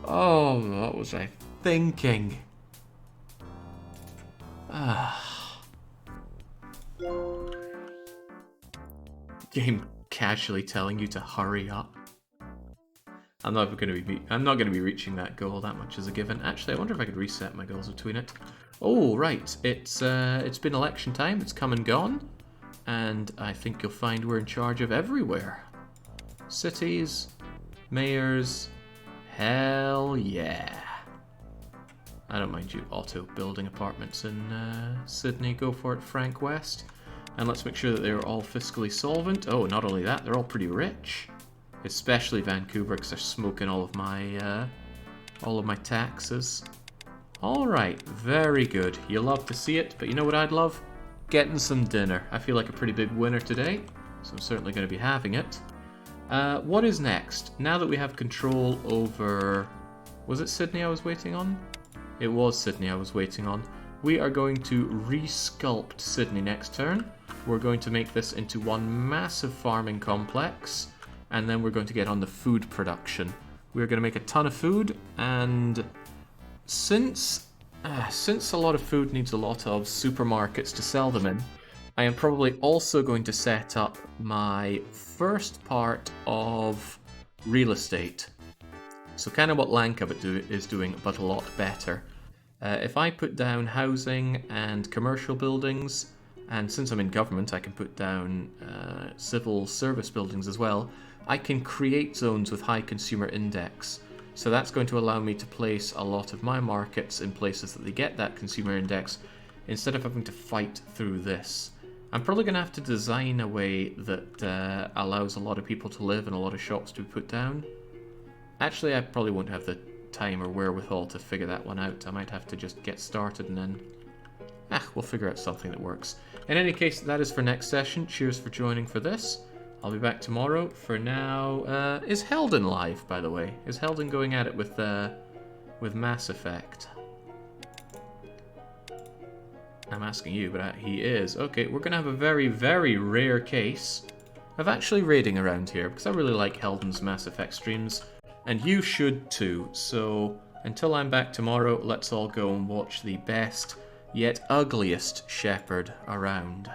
Oh, what was I thinking? Game casually telling you to hurry up. I'm not going to be reaching that goal. That much is a given. Actually, I wonder if I could reset my goals between it. Oh, right. It's been election time. It's come and gone. And I think you'll find we're in charge of everywhere. Cities, mayors, hell yeah. I don't mind you auto building apartments in Sydney. Go for it, Frank West. And let's make sure that they're all fiscally solvent. Oh, not only that, they're all pretty rich. Especially Vancouver, because they're smoking all of my taxes. Alright, very good. You love to see it, but you know what I'd love? Getting some dinner. I feel like a pretty big winner today, so I'm certainly going to be having it. What is next? Now that we have control over... Was it Sydney I was waiting on? It was Sydney I was waiting on. We are going to resculpt Sydney next turn. We're going to make this into one massive farming complex, and then we're going to get on the food production. We're going to make a ton of food, and since a lot of food needs a lot of supermarkets to sell them in, I am probably also going to set up my first part of real estate. So kind of what Lankabit is doing, but a lot better. If I put down housing and commercial buildings, and since I'm in government I can put down civil service buildings as well, I can create zones with high consumer index. So that's going to allow me to place a lot of my markets in places that they get that consumer index, instead of having to fight through this. I'm probably going to have to design a way that allows a lot of people to live and a lot of shops to be put down. Actually, I probably won't have the time or wherewithal to figure that one out. I might have to just get started and then... we'll figure out something that works. In any case, that is for next session. Cheers for joining for this. I'll be back tomorrow. For now, is Helden live, by the way? Is Helden going at it with Mass Effect? I'm asking you, but he is. Okay, we're going to have a very, very rare case of actually raiding around here, because I really like Helden's Mass Effect streams, and you should too. So, until I'm back tomorrow, let's all go and watch the best, yet ugliest shepherd around.